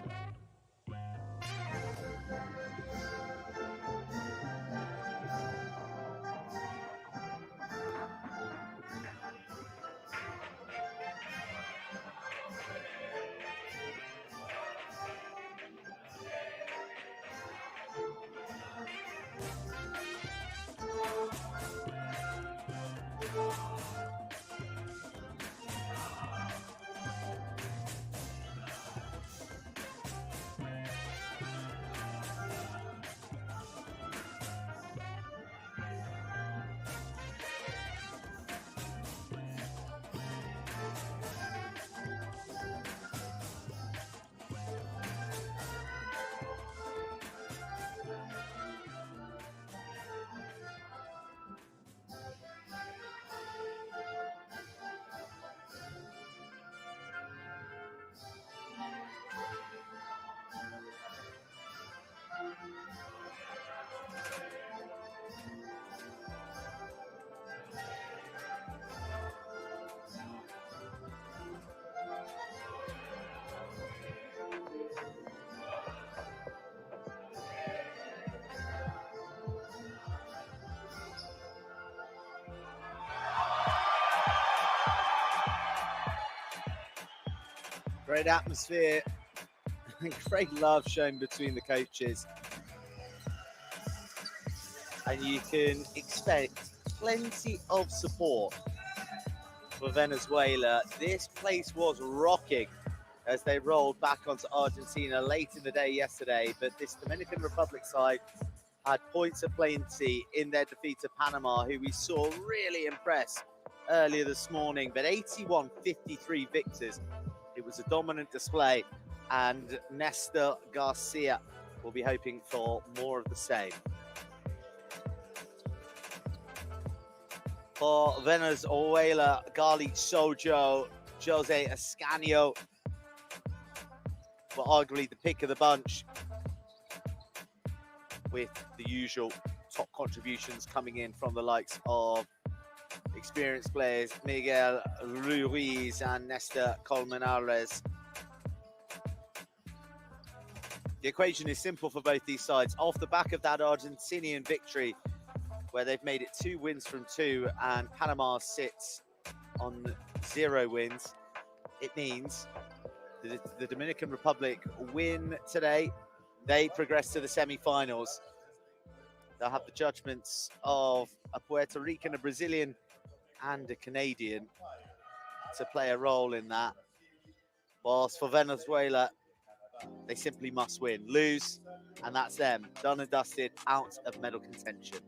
Great atmosphere, great love shown between the coaches. And you can expect plenty of support for Venezuela. This place was rocking as they rolled back onto Argentina late in the day yesterday, but this Dominican Republic side had points of plenty in their defeat to Panama, who we saw really impress earlier this morning, but 81-53 victors. It was a dominant display, and Nestor Garcia will be hoping for more of the same. For Venezuela, Gali Sojo, Jose Escanio were arguably the pick of the bunch, with the usual top contributions coming in from the likes of experienced players Miguel Ruiz and Nestor Colmenares. The equation is simple for both these sides. Off the back of that Argentinian victory, where they've made it 2 wins from 2, and Panama sits on 0 wins, it means the Dominican Republic win today. They progress to the semi-finals. They'll have the judgments of a Puerto Rican, a Brazilian, and a Canadian to play a role in that. Whilst for Venezuela, they simply must win. Lose, and that's them. Done and dusted, out of medal contention.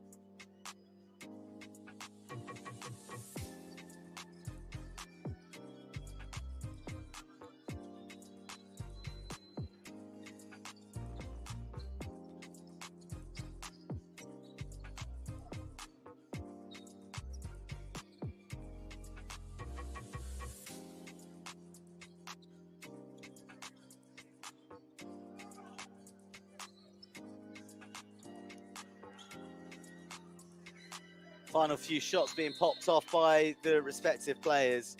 Final few shots being popped off by the respective players.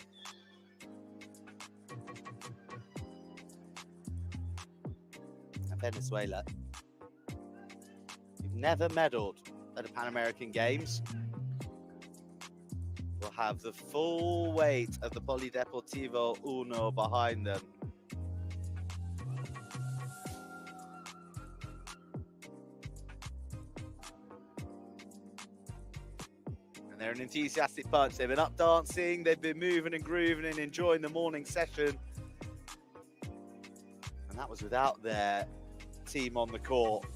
And Venezuela, who've never medaled at the Pan American Games, will have the full weight of the Polideportivo Uno behind them. They're an enthusiastic bunch. They've been up dancing, they've been moving and grooving and enjoying the morning session. And that was without their team on the court.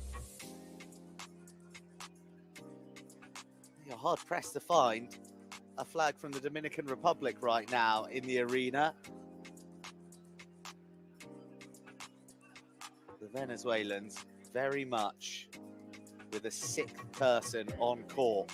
You're hard pressed to find a flag from the Dominican Republic right now in the arena. The Venezuelans very much with a 6th person on court.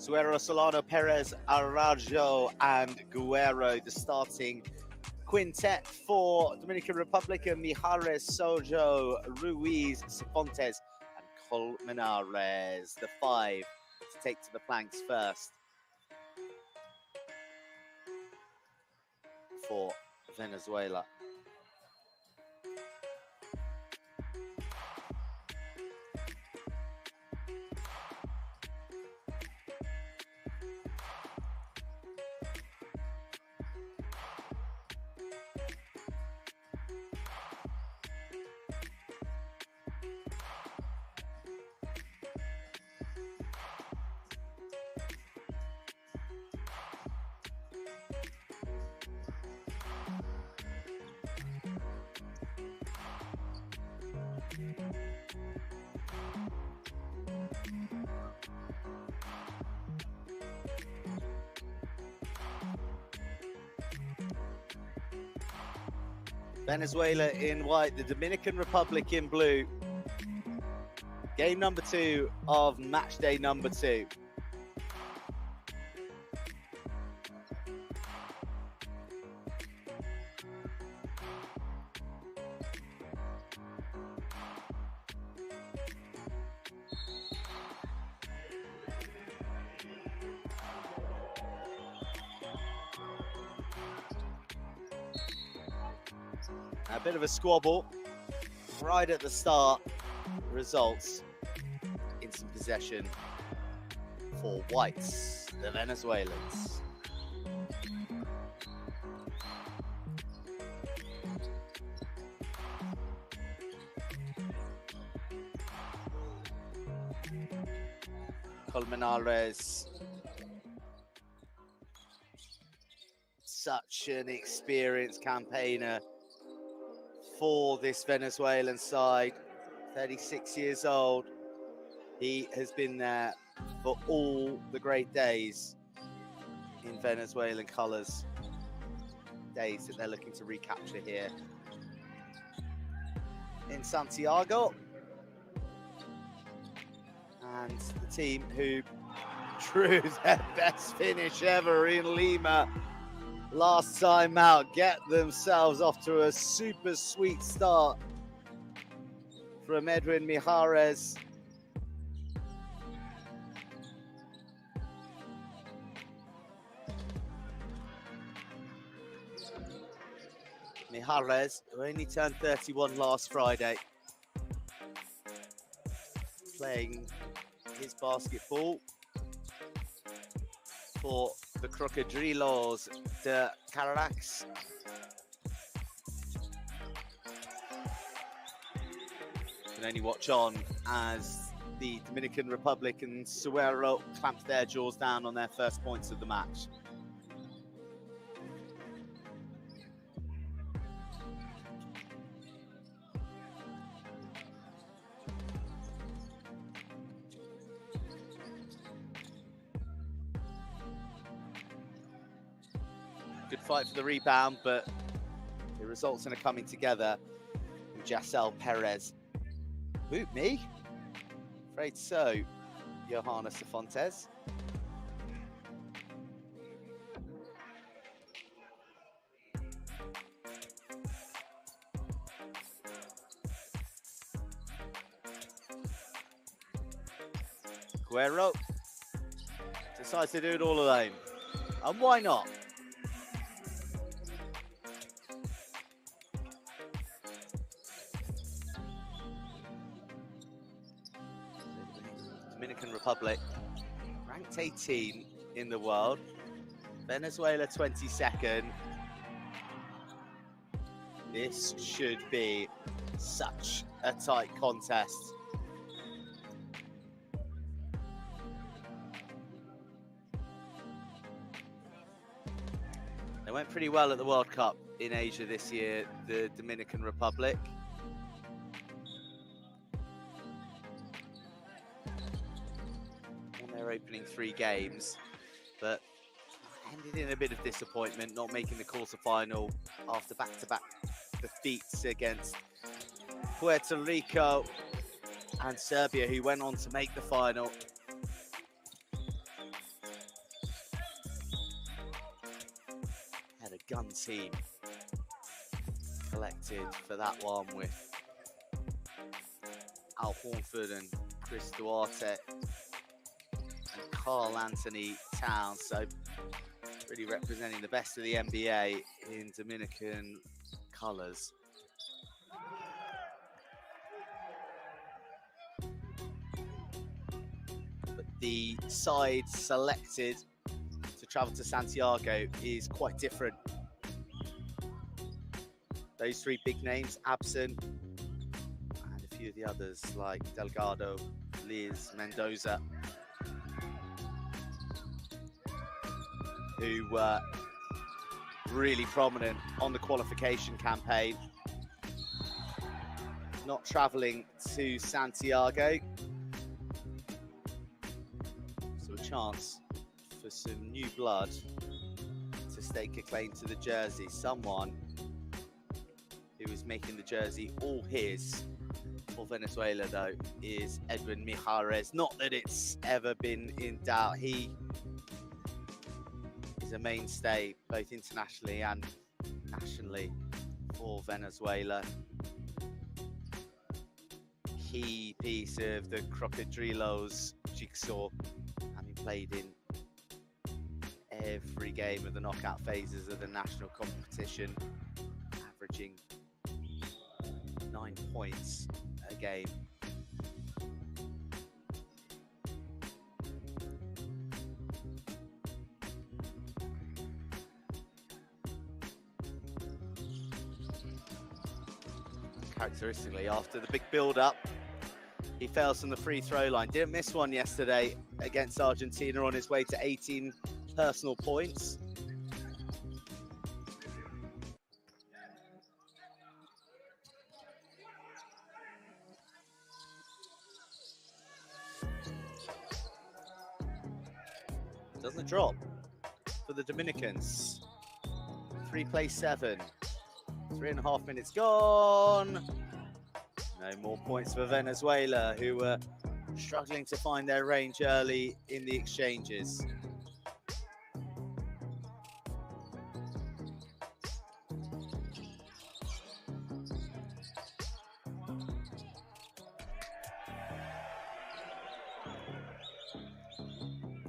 Suero, Solano, Perez, Araujo, and Guerrero, the starting quintet for Dominican Republic, and Mijares, Sojo, Ruiz, Cifontes, and Colmenares, the 5 to take to the planks first for Venezuela. Venezuela in white, the Dominican Republic in blue. Game number 2 of match day number 2. A bit of a squabble right at the start results in some possession for whites, the Venezuelans. Colmenares, such an experienced campaigner for this Venezuelan side, 36 years old. He has been there for all the great days in Venezuelan colours, days that they're looking to recapture here in Santiago. And the team who drew their best finish ever in Lima last time out get themselves off to a super sweet start from Edwin Mijares. Mijares, who only turned 31 last Friday, playing his basketball for the Crocodilos de Caracas. You can only watch on as the Dominican Republic and Suero clamped their jaws down on their first points of the match. Good fight for the rebound, but it results in a coming together from Jacel Perez. Boot me? Afraid so, Johanna Cefontes. Guerrero decides to do it all alone. And why not? Dominican Republic, ranked 18 in the world. Venezuela 22nd. This should be such a tight contest. They went pretty well at the World Cup in Asia this year, the Dominican Republic. Won their opening 3 games, but ended in a bit of disappointment, not making the quarterfinal after back-to-back defeats against Puerto Rico and Serbia, who went on to make the final. Had a gun team collected for that one with Al Hornford and Chris Duarte and Carl Anthony Towns, so really representing the best of the NBA in Dominican colours. But the side selected to travel to Santiago is quite different. Those 3 big names absent, and a few of the others like Delgado, Liz, Mendoza, who were really prominent on the qualification campaign, not traveling to Santiago. So a chance for some new blood to stake a claim to the jersey. Someone who is making the jersey all his for Venezuela, though, is Edwin Mijares. Not that it's ever been in doubt. He is a mainstay both internationally and nationally for Venezuela. Key piece of the Crocodilos jigsaw, having played in every game of the knockout phases of the national competition, averaging 9 points a game. Characteristically, after the big build-up, he fails from the free throw line. Didn't miss one yesterday against Argentina, on his way to 18 personal points. Doesn't drop for the Dominicans. 3 plays 7. 3.5 minutes gone. No more points for Venezuela, who were struggling to find their range early in the exchanges.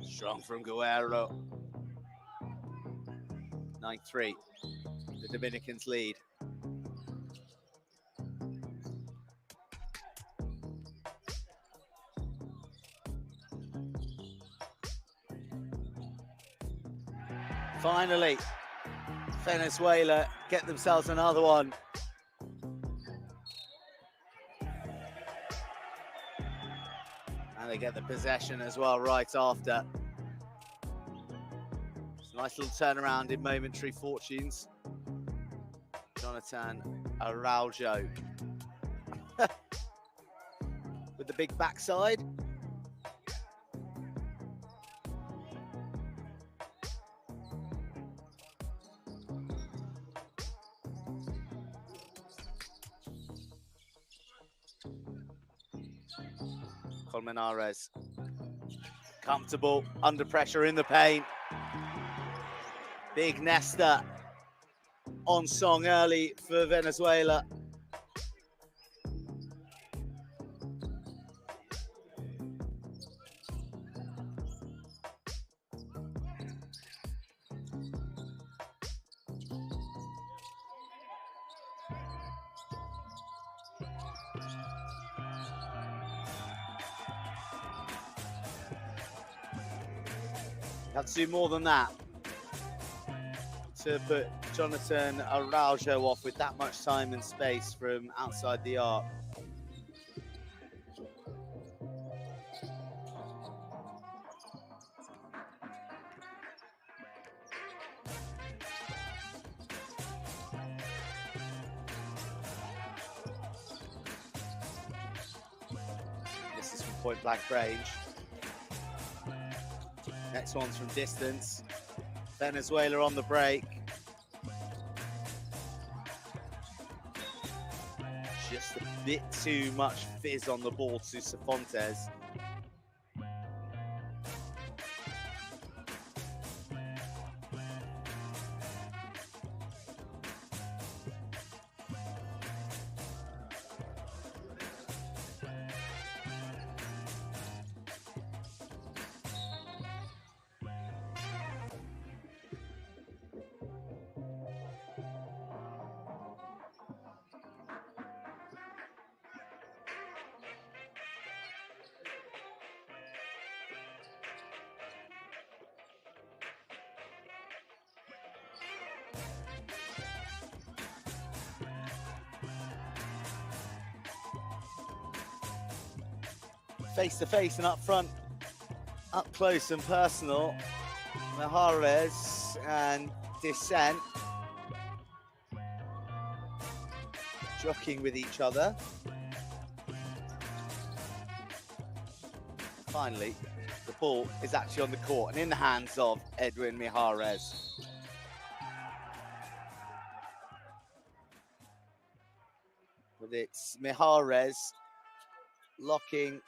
Strong from Guerrero. 9-3. The Dominicans lead. Finally, Venezuela get themselves another one. And they get the possession as well right after. It's a nice little turnaround in momentary fortunes. Jonathan Araujo with the big backside. Colmenares, comfortable, under pressure in the paint. Big Nesta on song early for Venezuela. Have to do more than that to put Jonathan Araujo off with that much time and space from outside the arc. This is from point blank range. Next one's from distance. Venezuela on the break. Just a bit too much fizz on the ball to Cifuentes. Face to face and up front, up close and personal. Mahrez and Descent jockeying with each other. Finally, the ball is actually on the court and in the hands of Edwin Mahrez. But it's Mahrez locking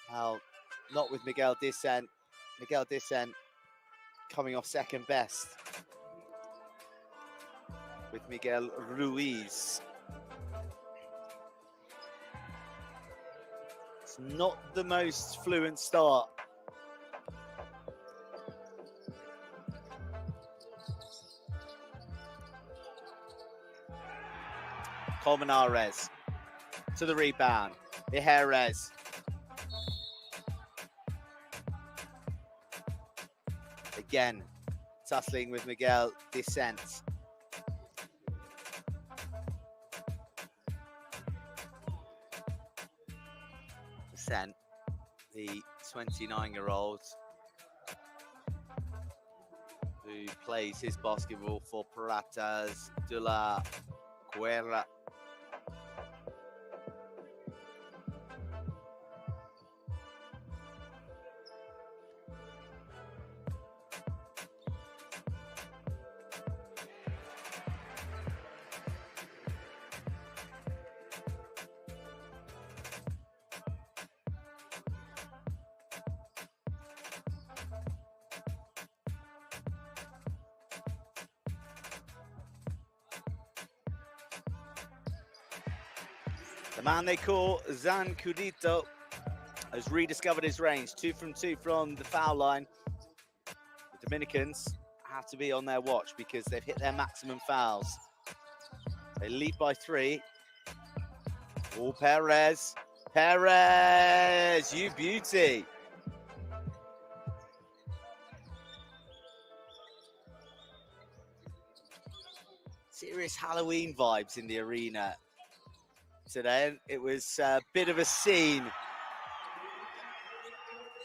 out, not with Miguel Descent. Miguel Descent coming off second best with Miguel Ruiz. It's not the most fluent start. Colmenares to the rebound. Ijerez. Again, tussling with Miguel Descent. Descent, the 29-year-old who plays his basketball for Pratas de la Guerra. The man they call Zancudito has rediscovered his range. 2 from 2 from the foul line. The Dominicans have to be on their watch because they've hit their maximum fouls. They lead by 3. Oh, Perez. Perez, you beauty. Serious Halloween vibes in the arena today. It was a bit of a scene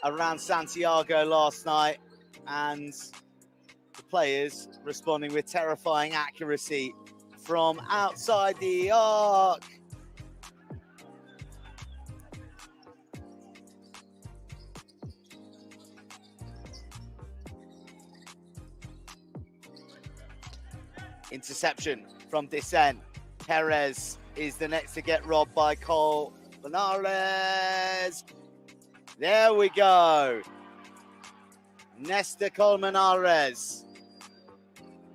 around Santiago last night, and the players responding with terrifying accuracy from outside the arc. Interception from Descent. Perez is the next to get robbed by Colmenares. There we go. Nestor Colmenares,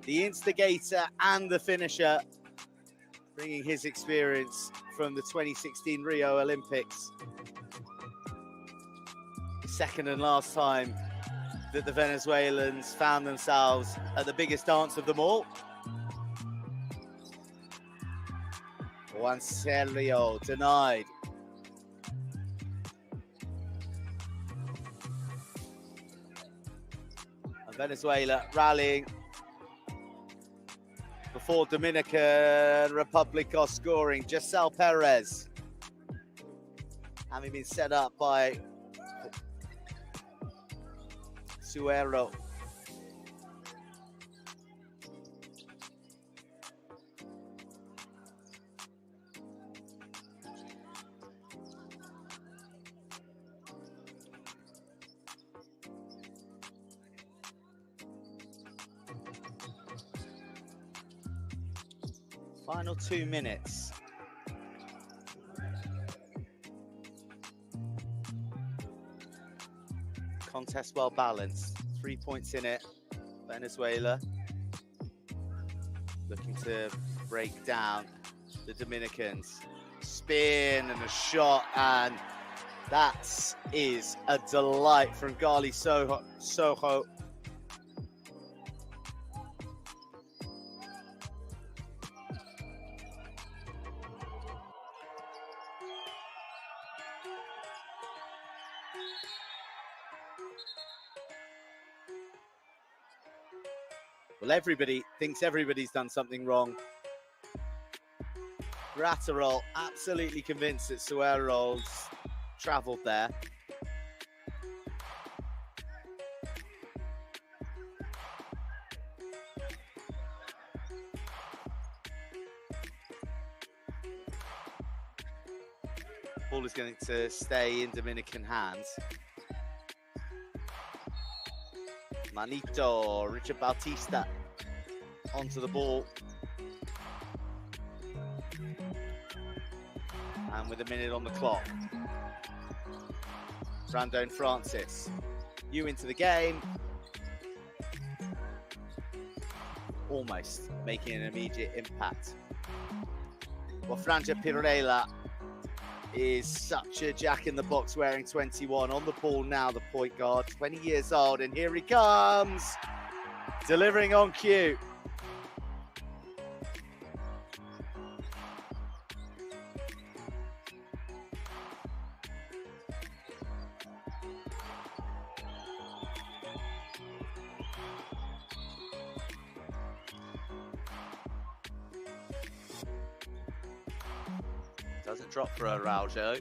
the instigator and the finisher, bringing his experience from the 2016 Rio Olympics. The second and last time that the Venezuelans found themselves at the biggest dance of them all. Juancelio denied. And Venezuela rallying before Dominican Republic are scoring. Giselle Perez, having been set up by Suero. Final 2 minutes. Contest well balanced. 3 points in it. Venezuela looking to break down the Dominicans. Spin and a shot, and that is a delight from Gali Soho. Well, everybody thinks everybody's done something wrong. Gratterol absolutely convinced that Suero's travelled there. Ball is going to stay in Dominican hands. Manito, Richard Bautista onto the ball. And with a minute on the clock, Brandon Francis, you into the game. Almost making an immediate impact. Well, Franja Pirela is such a jack-in-the-box wearing 21. On the ball now, the point guard, 20 years old, and here he comes, delivering on cue. Doesn't drop for Araujo.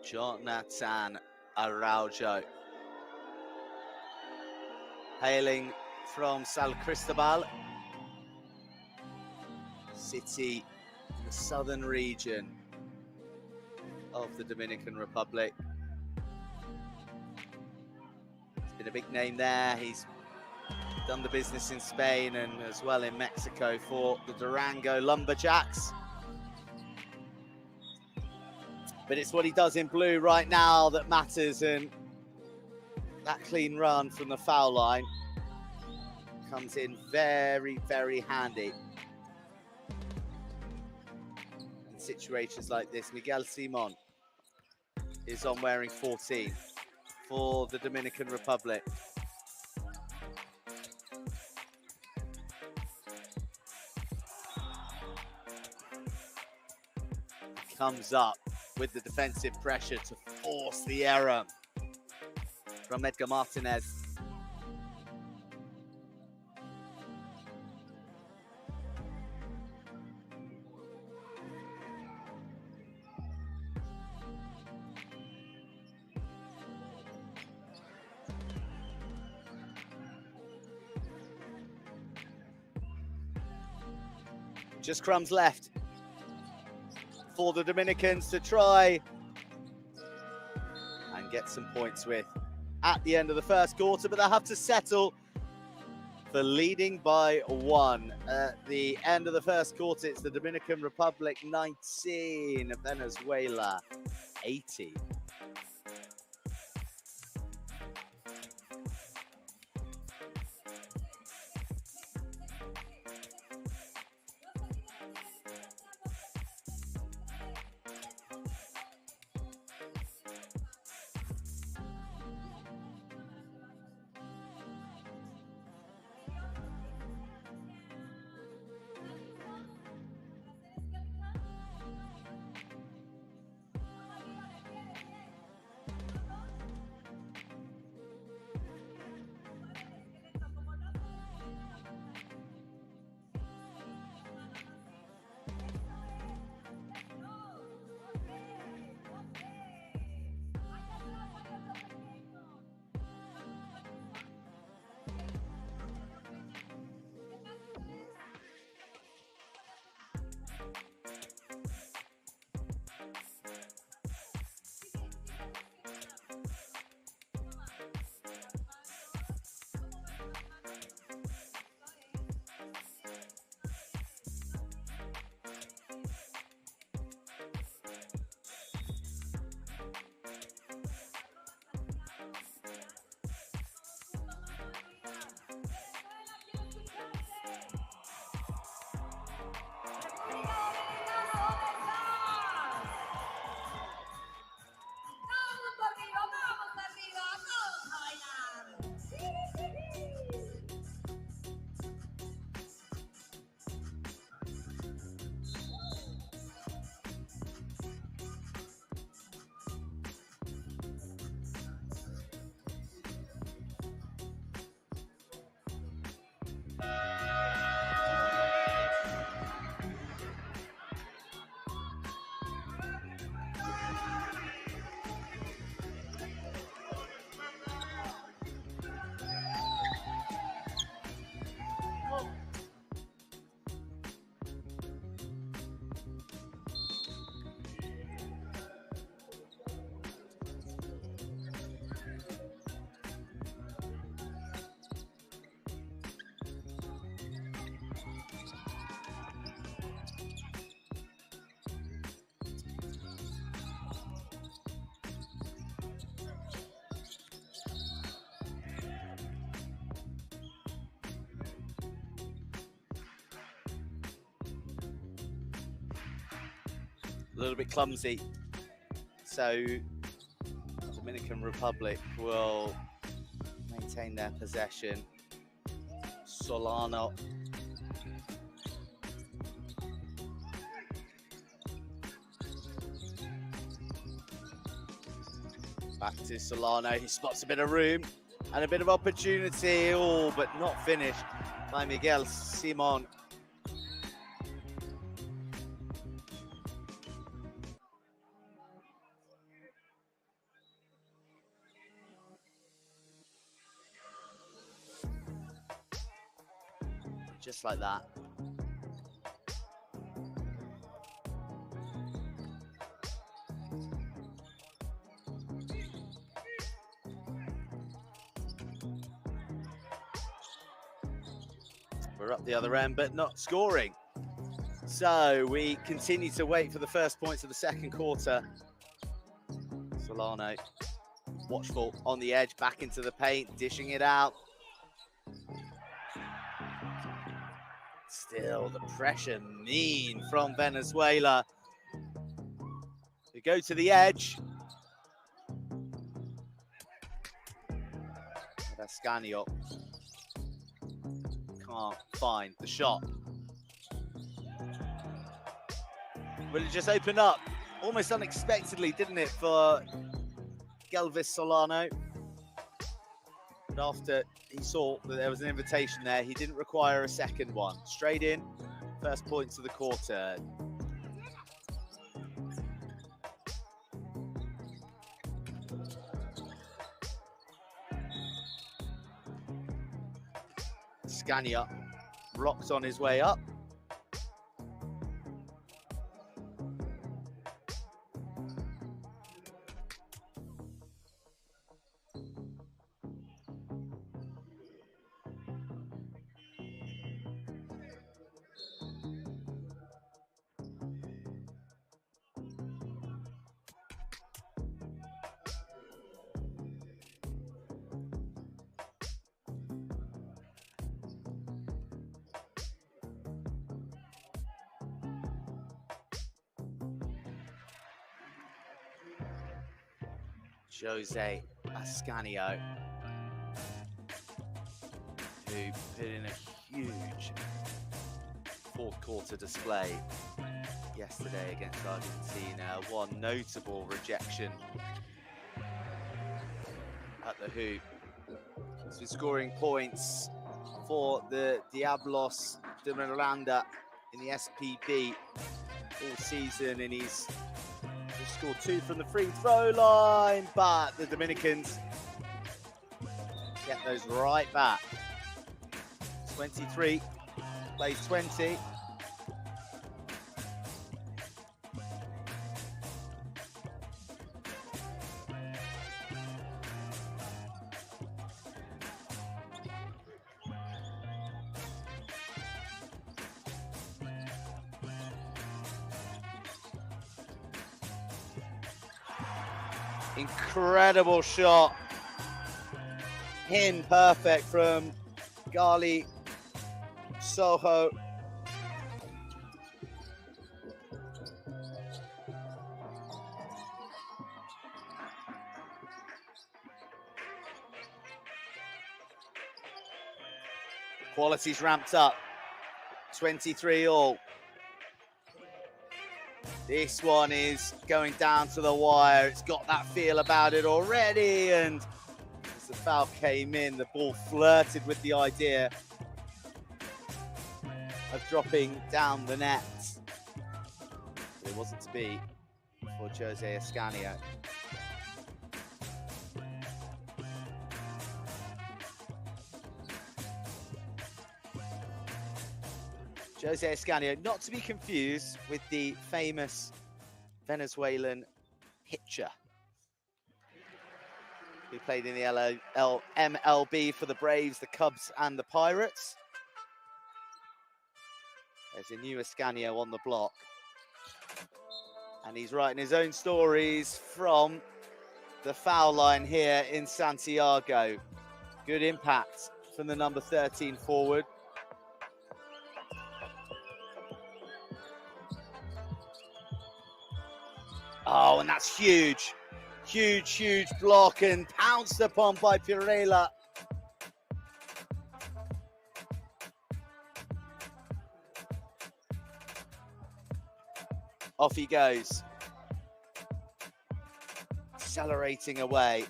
Jonathan Araujo, hailing from San Cristobal, city in the southern region of the Dominican Republic. He's been a big name there. He's done the business in Spain and as well in Mexico for the Durango Lumberjacks. But it's what he does in blue right now that matters, and that clean run from the foul line comes in very, very handy in situations like this. Miguel Simon is on wearing 14 for the Dominican Republic. Comes up with the defensive pressure to force the error from Edgar Martinez. Just crumbs left for the Dominicans to try and get some points with at the end of the first quarter, but they'll have to settle for leading by 1 at the end of the first quarter. It's the Dominican Republic 19, Venezuela 80. A little bit clumsy, so Dominican Republic will maintain their possession. Solano. Back to Solano. He spots a bit of room and a bit of opportunity. Oh, but not finished by Miguel Simon. Just like that. We're up the other end, but not scoring. So we continue to wait for the first points of the second quarter. Solano, watchful on the edge, back into the paint, dishing it out. Still the pressure mean from Venezuela. We go to the edge. Ascanio can't find the shot. Will it just open up? Almost unexpectedly, didn't it, for Galvis Solano? But after he saw that there was an invitation there, he didn't require a second one. Straight in, first points of the quarter. Scania rocks on his way up. Jose Ascanio, who put in a huge fourth quarter display yesterday against Argentina. One notable rejection at the hoop. He's been scoring points for the Diablos de Miranda in the SPB all season, and he's scored 2 from the free throw line, but the Dominicans get those right back. 23 plays 20. Incredible shot. Pin perfect from Gali Soho. Quality's ramped up. 23 all. This one is going down to the wire. It's got that feel about it already. And as the foul came in, the ball flirted with the idea of dropping down the net. But it wasn't to be for Jose Ascanio. Jose Ascanio, not to be confused with the famous Venezuelan pitcher. He played in the MLB for the Braves, the Cubs, and the Pirates. There's a new Ascanio on the block. And he's writing his own stories from the foul line here in Santiago. Good impact from the number 13 forward. Oh, and that's huge. Huge, huge block and pounced upon by Pirela. Off he goes. Accelerating away.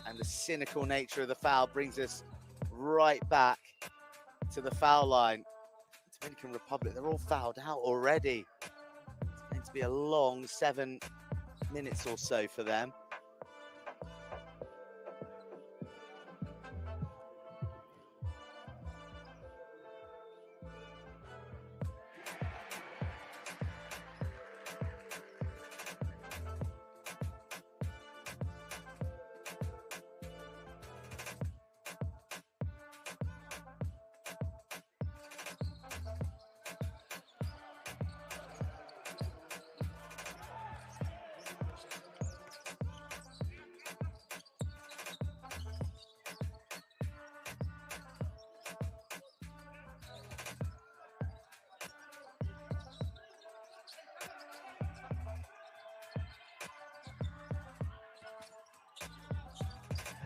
And the cynical nature of the foul brings us right back to the foul line. Dominican Republic, they're all fouled out already. It's going to be a long 7 minutes or so for them.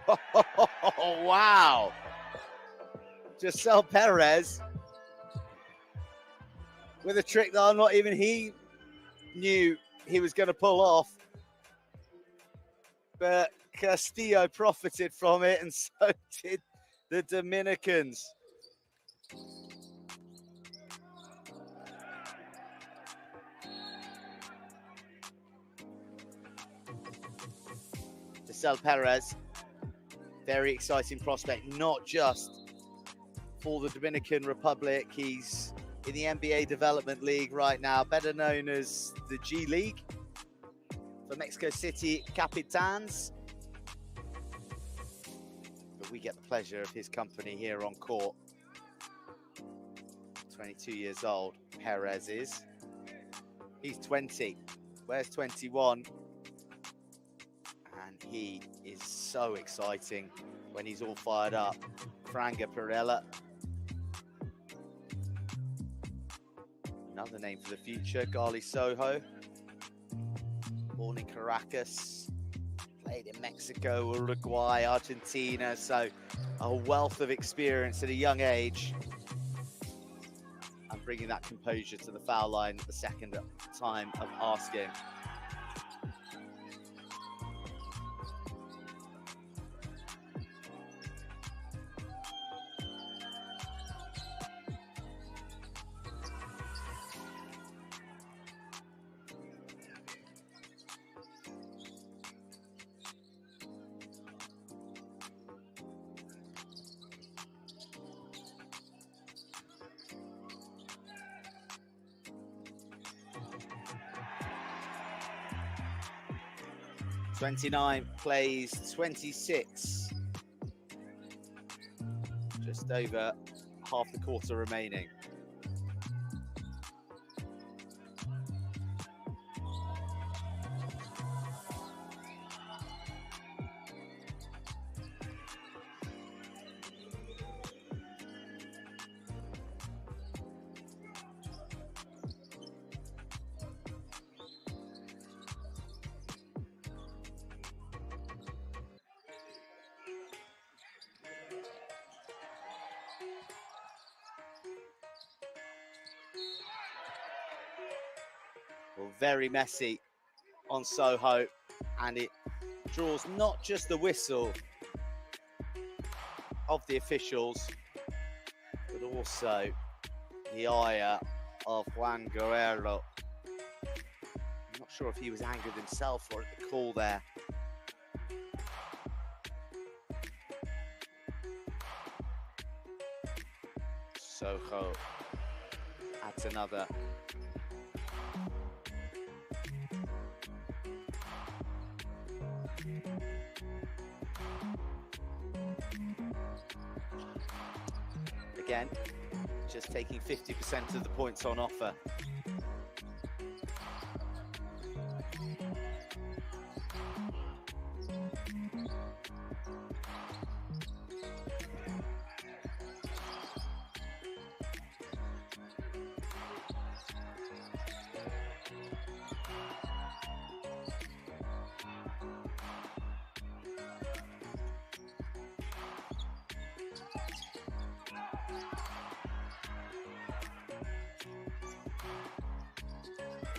Oh, wow. Giselle Perez with a trick that not even he knew he was going to pull off. But Castillo profited from it, and so did the Dominicans. Giselle Perez, very exciting prospect, not just for the Dominican Republic. He's in the NBA Development League right now, better known as the G League for Mexico City Capitans. But we get the pleasure of his company here on court. 22 years old, Perez is. He's 20. Where's 21? And he is so exciting when he's all fired up. Franga Perella. Another name for the future, Gali Soho. Born in Caracas. Played in Mexico, Uruguay, Argentina. So a wealth of experience at a young age. And bringing that composure to the foul line at the second time of asking. '29 plays 26. Just over half the quarter remaining. Well, very messy on Soho, and it draws not just the whistle of the officials, but also the ire of Juan Guerrero. I'm not sure if he was angered himself or at the call there. Soho adds another. Again, just taking 50% of the points on offer.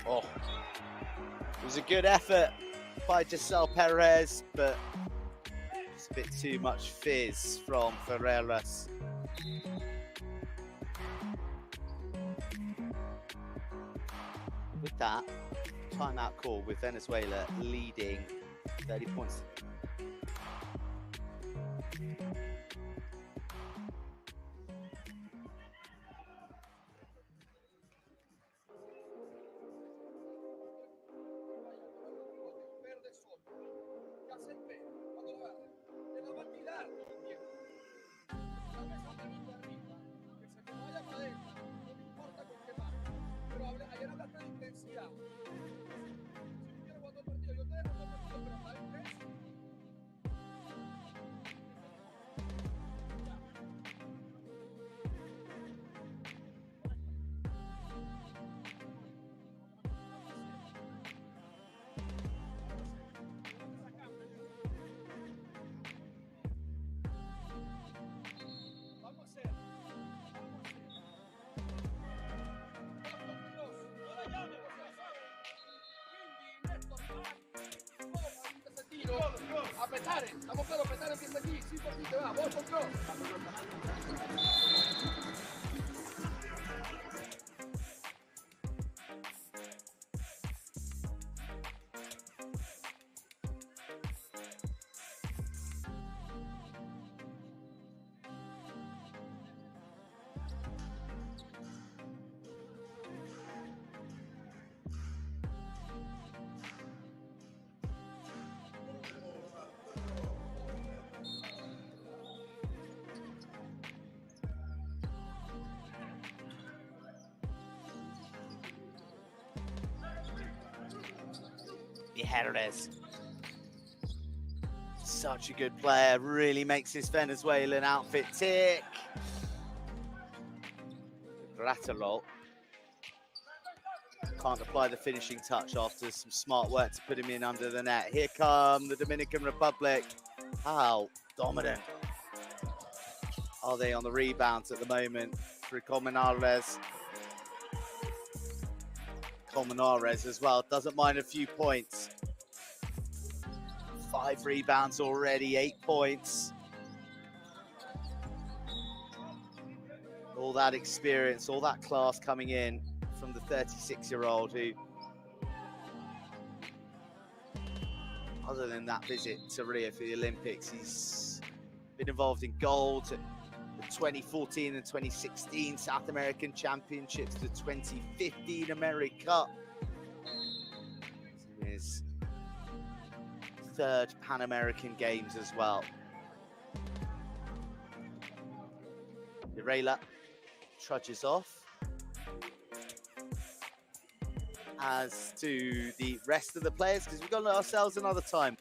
Oh, it was a good effort by Giselle Perez, but just a bit too much fizz from Ferreras. With that, timeout call with Venezuela leading 30 points. A Petare, estamos claros, Petare empieza aquí, sí, por ti te va, vos con cross. Jerez. Such a good player, really makes his Venezuelan outfit tick. Gratterol can't apply the finishing touch after some smart work to put him in under the net. Here come the Dominican Republic. How dominant are they on the rebounds at the moment through Colmenares. Colmenares as well, doesn't mind a few points. 5 rebounds already, 8 points. All that experience, all that class coming in from the 36-year-old who, other than that visit to Rio for the Olympics, he's been involved in gold at the 2014 and 2016 South American Championships, the 2015 America Cup. His 3rd Pan American Games as well. Irela trudges off, as to the rest of the players, because we've got ourselves another time.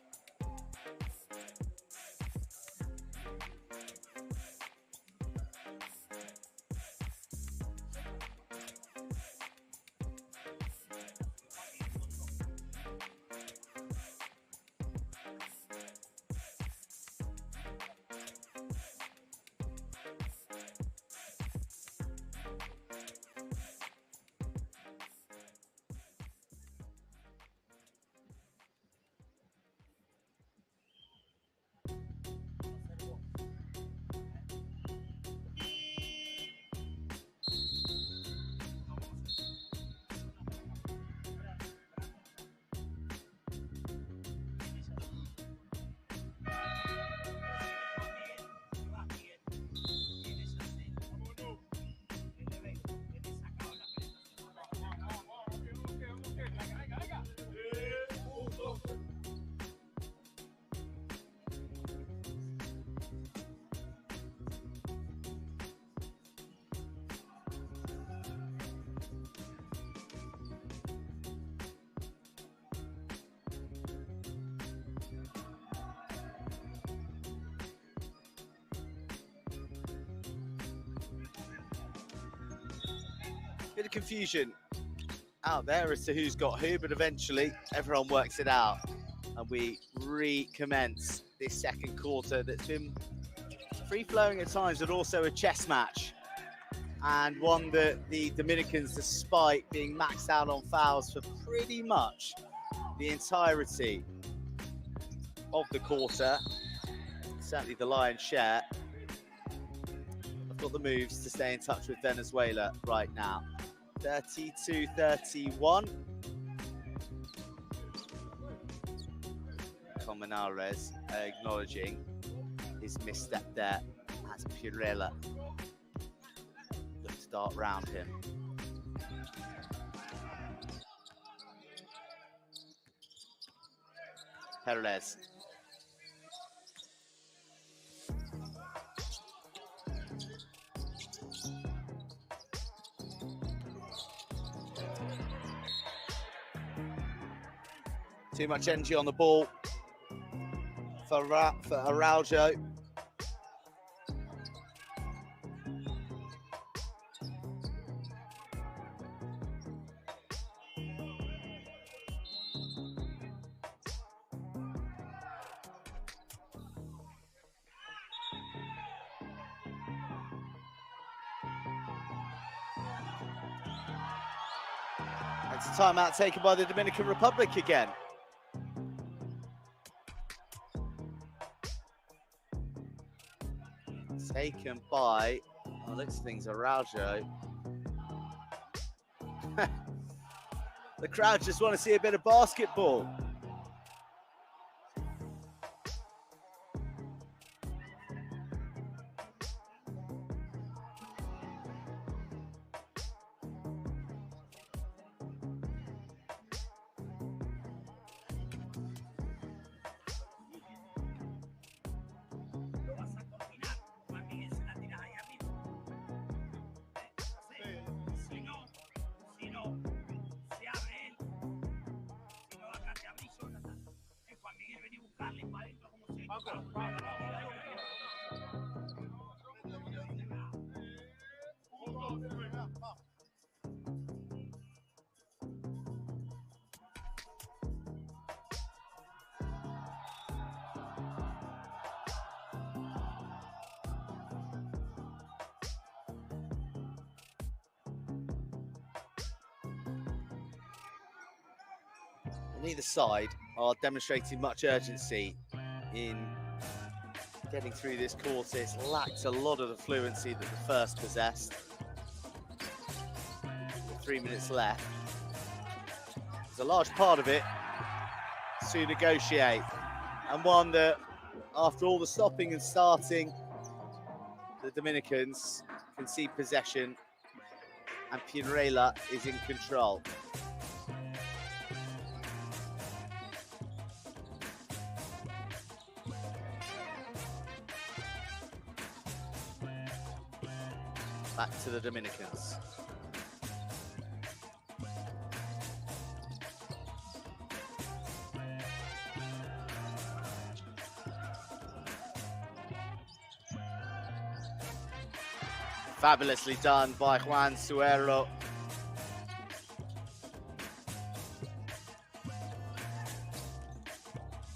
Bit of confusion out there as to who's got who, but eventually everyone works it out and we recommence this second quarter that's been free-flowing at times, but also a chess match and one that the Dominicans, despite being maxed out on fouls for pretty much the entirety of the quarter, certainly the lion's share, have got the moves to stay in touch with Venezuela right now. 32-31. Colmenares acknowledging his misstep there as Pirela looks to dart round him. Perez. Too much energy on the ball for Araujo. It's a timeout taken by the Dominican Republic again. Taken by, oh, looks things, Araujo. The crowd just want to see a bit of basketball. Neither side are demonstrating much urgency in getting through this quarter. It's lacked a lot of the fluency that the first possessed. With 3 minutes left. There's a large part of it to negotiate, and one that, after all the stopping and starting, the Dominicans concede possession and Pinrela is in control. Back to the Dominicans. Fabulously done by Juan Suero.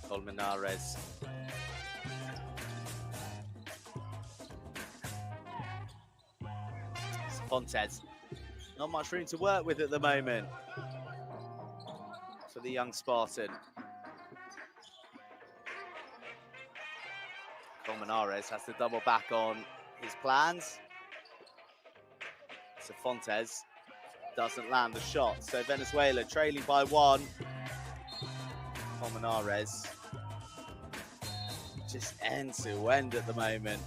Colmenares. Fontes, not much room to work with at the moment for the young Spartan. Colmenares has to double back on his plans. So Fontes doesn't land the shot. So Venezuela trailing by one. Colmenares just end to end at the moment.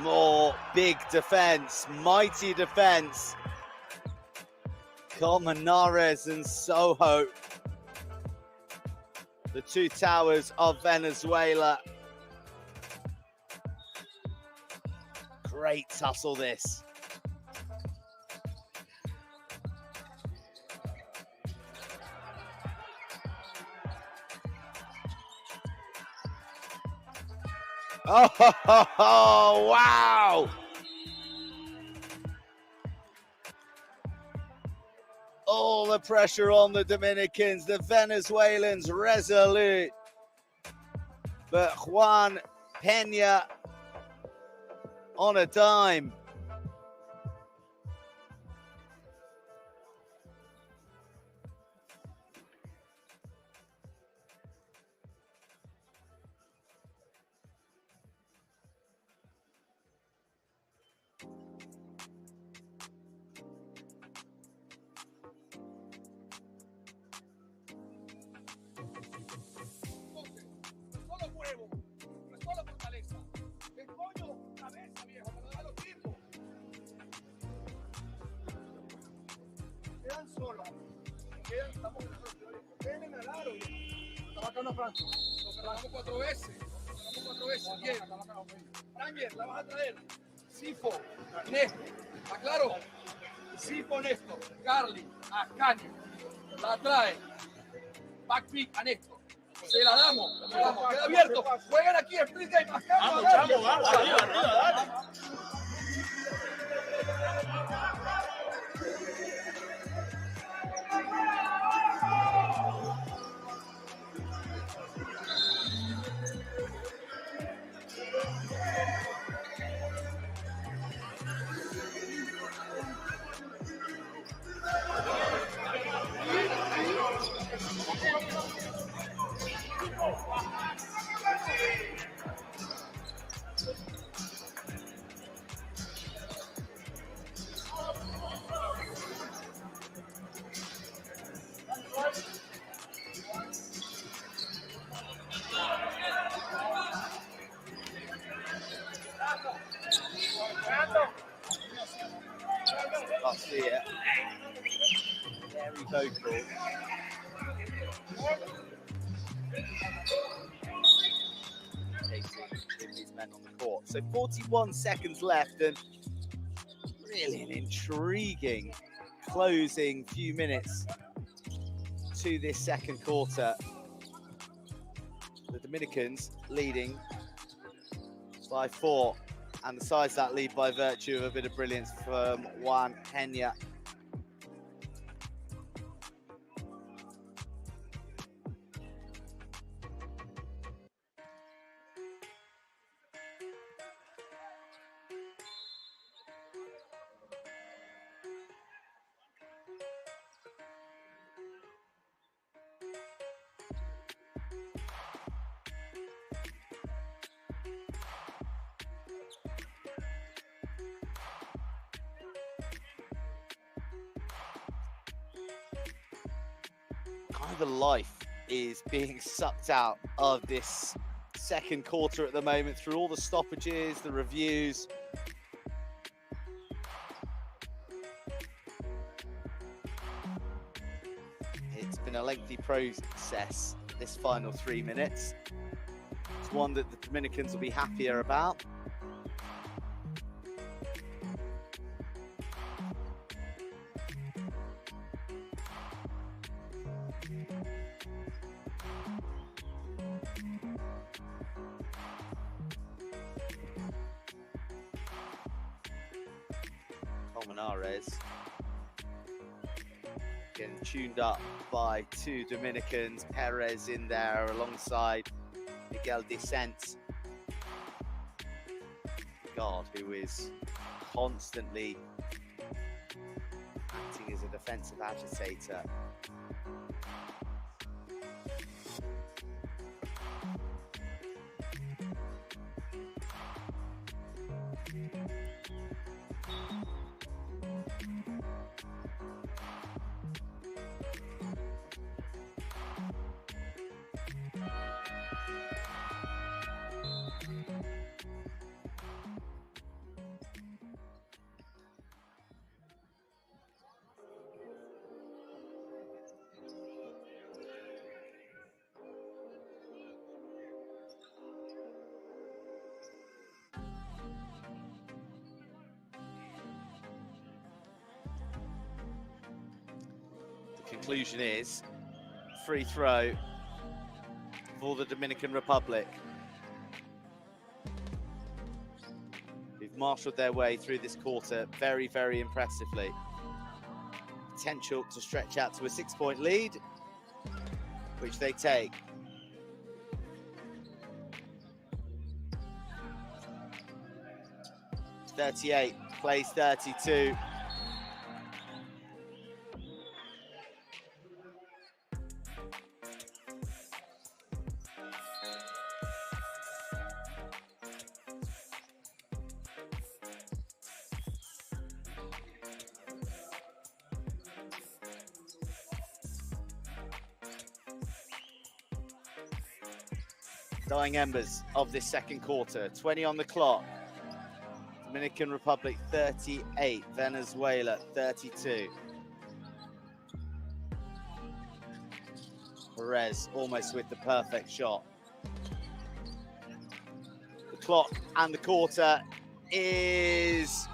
More big defense, mighty defense. Colmenares and Soho, the two towers of Venezuela. Great tussle this. Oh, wow! All the pressure on the Dominicans, the Venezuelans resolute. But Juan Peña on a dime. Solo huevo, no es solo fortaleza. ¿Qué coño? Cabeza, viejo, me lo da los tipos. Quedan solas. Estamos en el propio. Queden en el aro. Está bacano, Franco. Nos trabajamos 4 veces. Bien. Ranger, la vas a traer. Sifo, Néstor. ¿Está claro? Sifo, Néstor. Carly, Ascanio. La trae. Backpick a Néstor. Se la damos. Queda abierto. Juegan aquí, split game. Ascanio. Vamos, arriba, dale. Garcia, very vocal. Chasing his men on the court. So 41 seconds left, and really an intriguing closing few minutes to this second quarter. The Dominicans leading by 4. And the size that lead by virtue of a bit of brilliance from Juan Peña. Kind of the life is being sucked out of this second quarter at the moment through all the stoppages, the reviews. It's been a lengthy process, this final 3 minutes. It's one that the Dominicans will be happier about. Colmenares getting tuned up by 2 Dominicans. Perez in there alongside Miguel Descent. God, who is constantly acting as a defensive agitator. conclusion is free throw for the Dominican Republic, who've marshaled their way through this quarter very, very impressively. Potential to stretch out to a 6-point lead, which they take. .38 plays 32. Dying embers of this second quarter. 20 on the clock. Dominican Republic 38, Venezuela 32. Perez almost with the perfect shot. The clock and the quarter is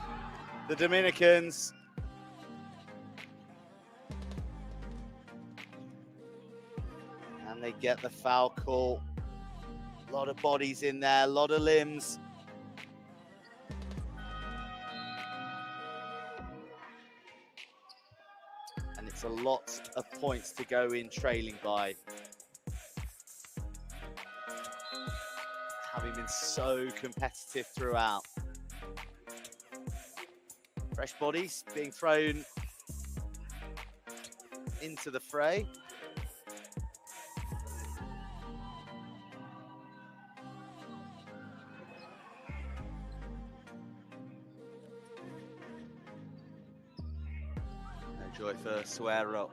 the Dominicans. And they get the foul call. A lot of bodies in there, a lot of limbs. And it's a lot of points to go in trailing by. Having been so competitive throughout. Fresh bodies being thrown into the fray. Joy for Suero.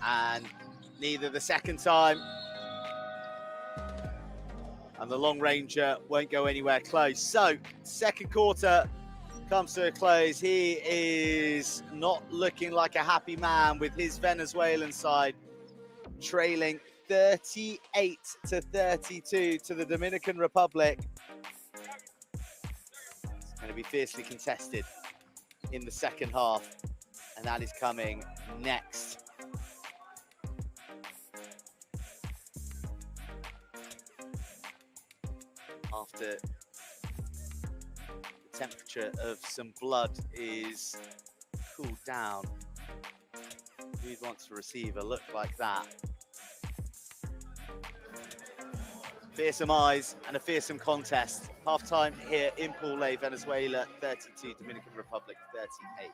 And neither the second time. And the long ranger won't go anywhere close. So, second quarter comes to a close. He is not looking like a happy man with his Venezuelan side trailing 38-32 to the Dominican Republic. It's going to be fiercely contested in the second half, and that is coming next. After the temperature of some blood is cooled down, who'd want to receive a look like that? Fearsome eyes and a fearsome contest. Half-time here in Pool A, Venezuela 32, Dominican Republic 38.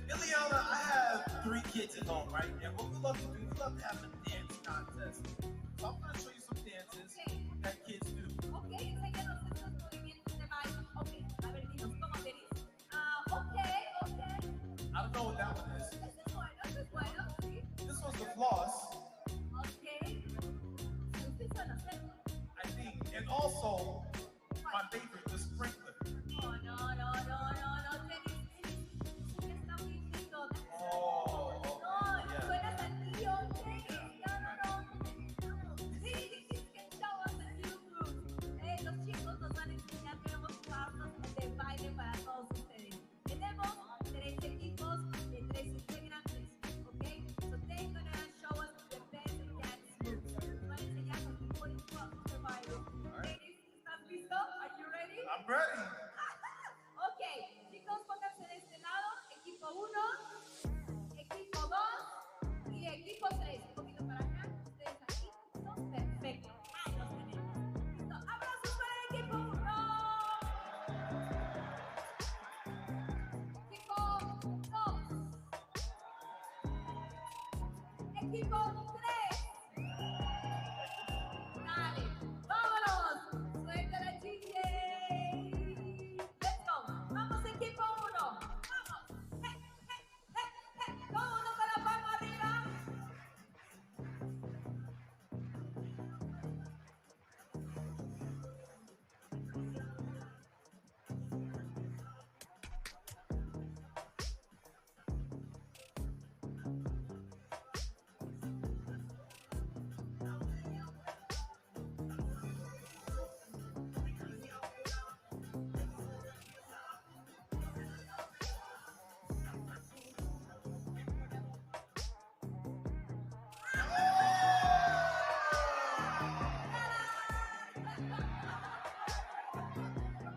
Ileana, I have 3 kids at home, right? And what we love to do, we love to have a dance contest. So I'm going to show you some dances that kids do. Okay, enséñanos estos movimientos de baile. Okay, a ver, dinos cómo te dices. Okay. I don't know what that one is. Este es bueno, sí. This one's the floss, Okay. Ustedes van a hacerlo. I think. And also, my favorite, the sprinkler. No, tenis. Está muy lindo. Oh, No, yeah. suenas al tío, okay. No. Sí, que chavos en YouTube. Los chicos nos van a enseñar, tenemos pasos de baile para todos ustedes. Tenemos 3 equipos de 3 integrantes, ¿ok? So they're gonna show us the best dance moves. Nos van a enseñar los mejores pasos de baile. Ladies, ¿estás listo? Are you ready? I'm ready. Ok, chicos, pónganse de este lado. Equipo 1, equipo 2 y equipo 3. Un poquito para acá, ustedes aquí. Perfecto. Ahí los tenemos. Listo. Aplausos para el equipo 1. Equipo 3. Dale, vámonos. Suéltala, chique. Let's go. Vamos, equipo 1. Vamos. Hey, hey, hey, hey. Todo uno con la palma arriba.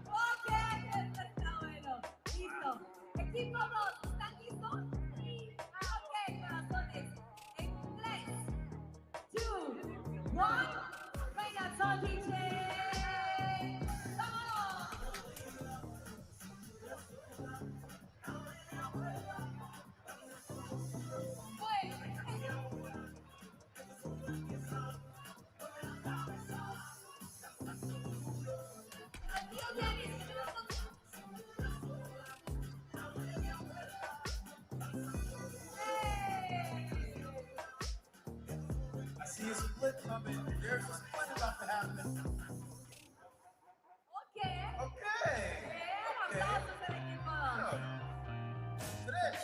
Ok, esto está bueno. Listo. Equipo 2, ¿están listos? Sí. Ok, corazones. En 3, 2, 1. Venga, son DJ. ¡Vámonos! I see a split coming. There's a split about to happen. Ok. Okay. Bien, aplausos al equipo 2. 3,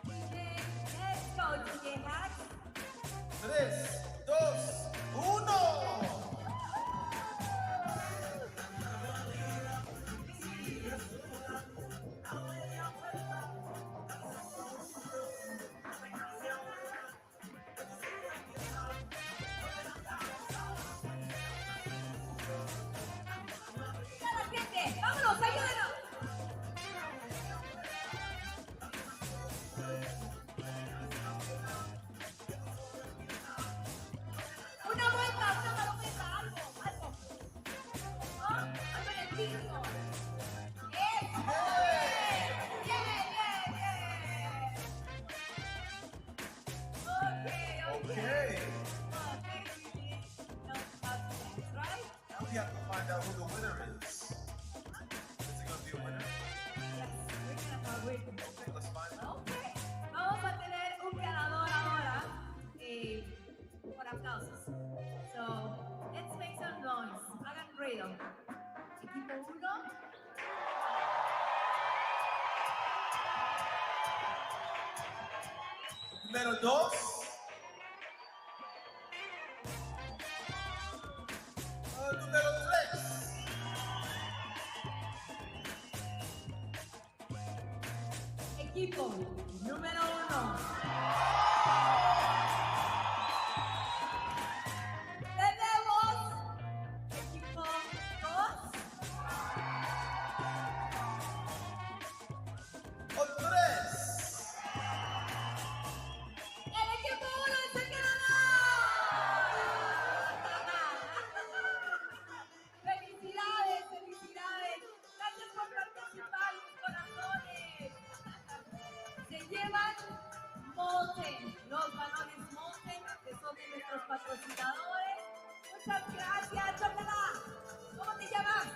DJ, let's go, DJ Hack. 3, 2, 1. ¡Ya la gente! ¡Vámonos, ayúdenos! Una vuelta, algo. ¿Ah? Algo en el piso. ¡Eso! ¡Bien! Okay. Right? Now we have to find out who the winner is. Is it going to be a winner? Yes, we're gonna have a win. Okay, let's find out. Okay. Vamos a tener un ganador ahora por aplausos. So, let's make some noise. Hagan ruido. Equipo 1. Número 2. Número 3. Equipo número 1. Tenemos equipo 2. O 3. El equipo 1 es el ganador. Felicidades, felicidades. Gracias por participar, mis corazones. Se llevan Monten, los balones Monten, que son de nuestros patrocinadores. Muchas gracias, Chócala. ¿Cómo te llamas?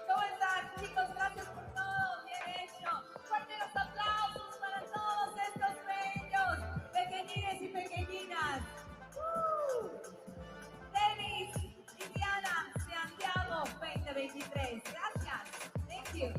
¿Cómo están, chicos? Gracias por todo. Bien hecho. Fuerte los aplausos para todos estos bellos, pequeñines y pequeñinas. Tenis, Indiana, Santiago 2023. Gracias. Thank you.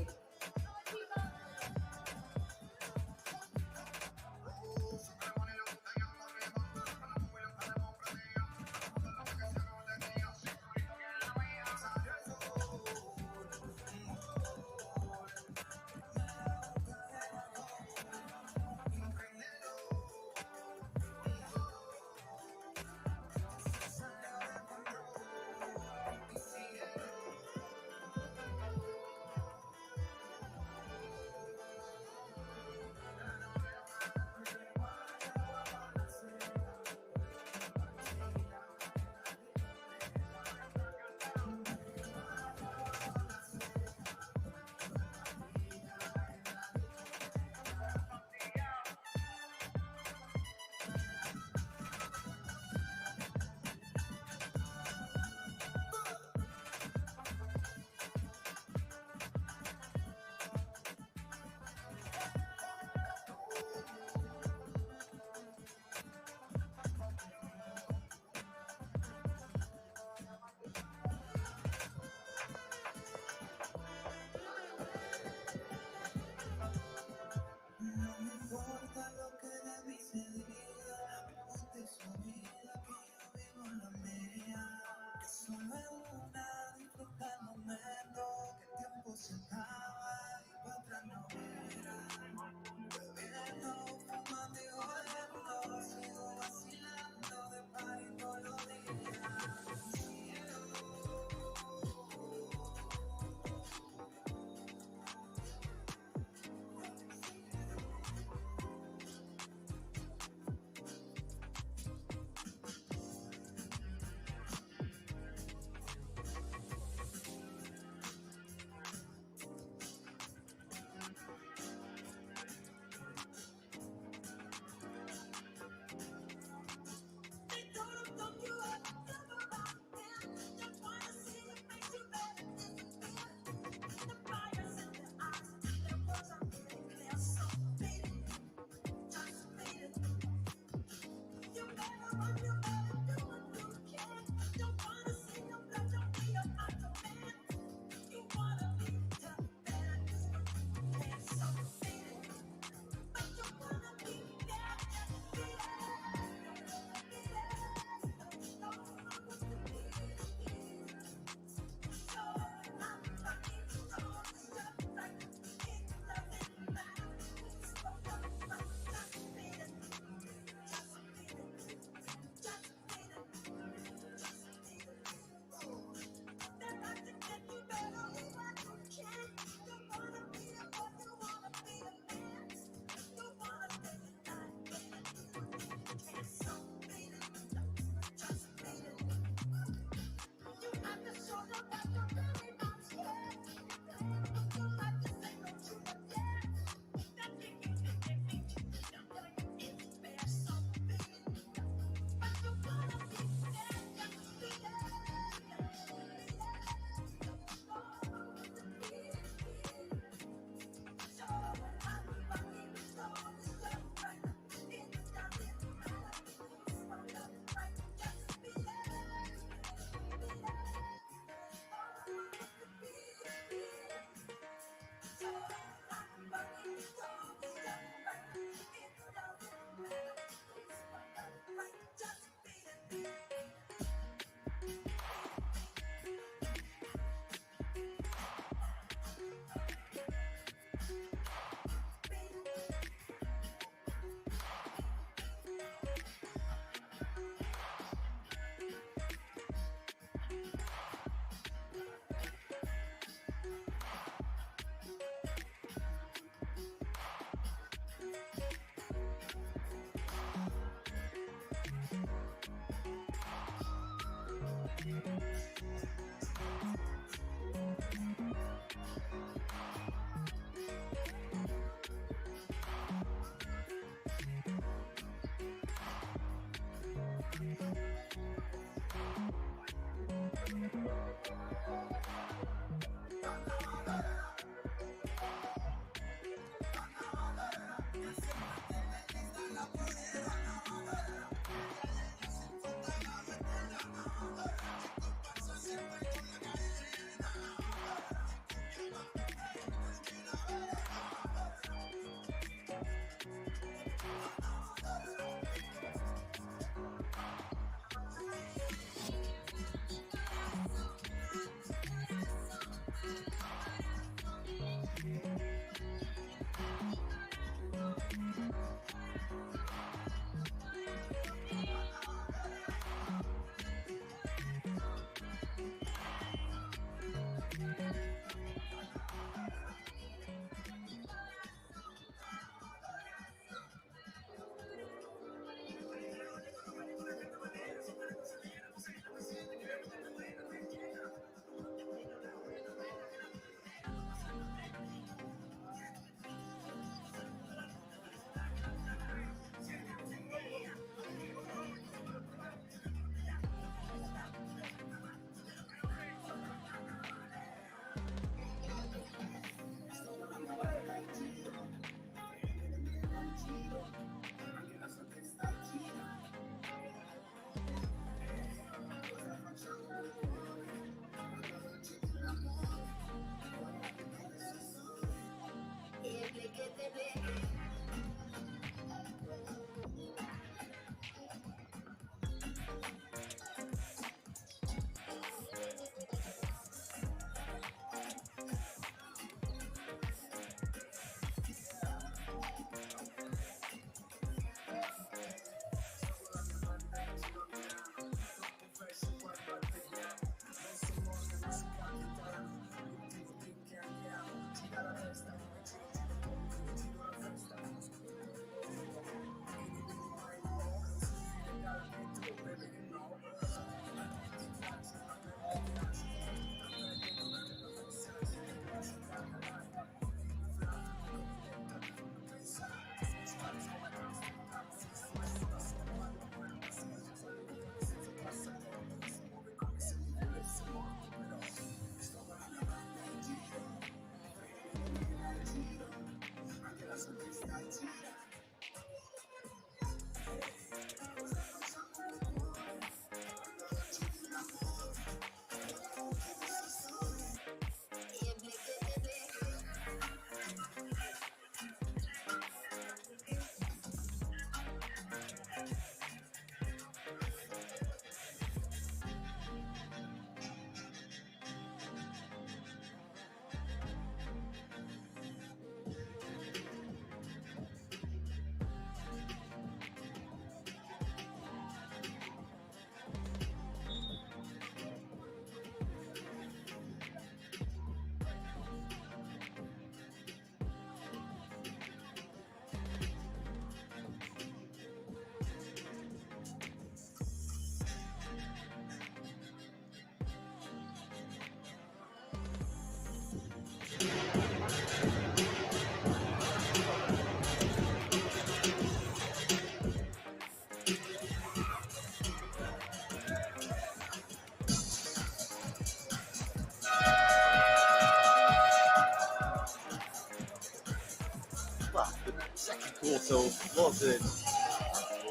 quarter wasn't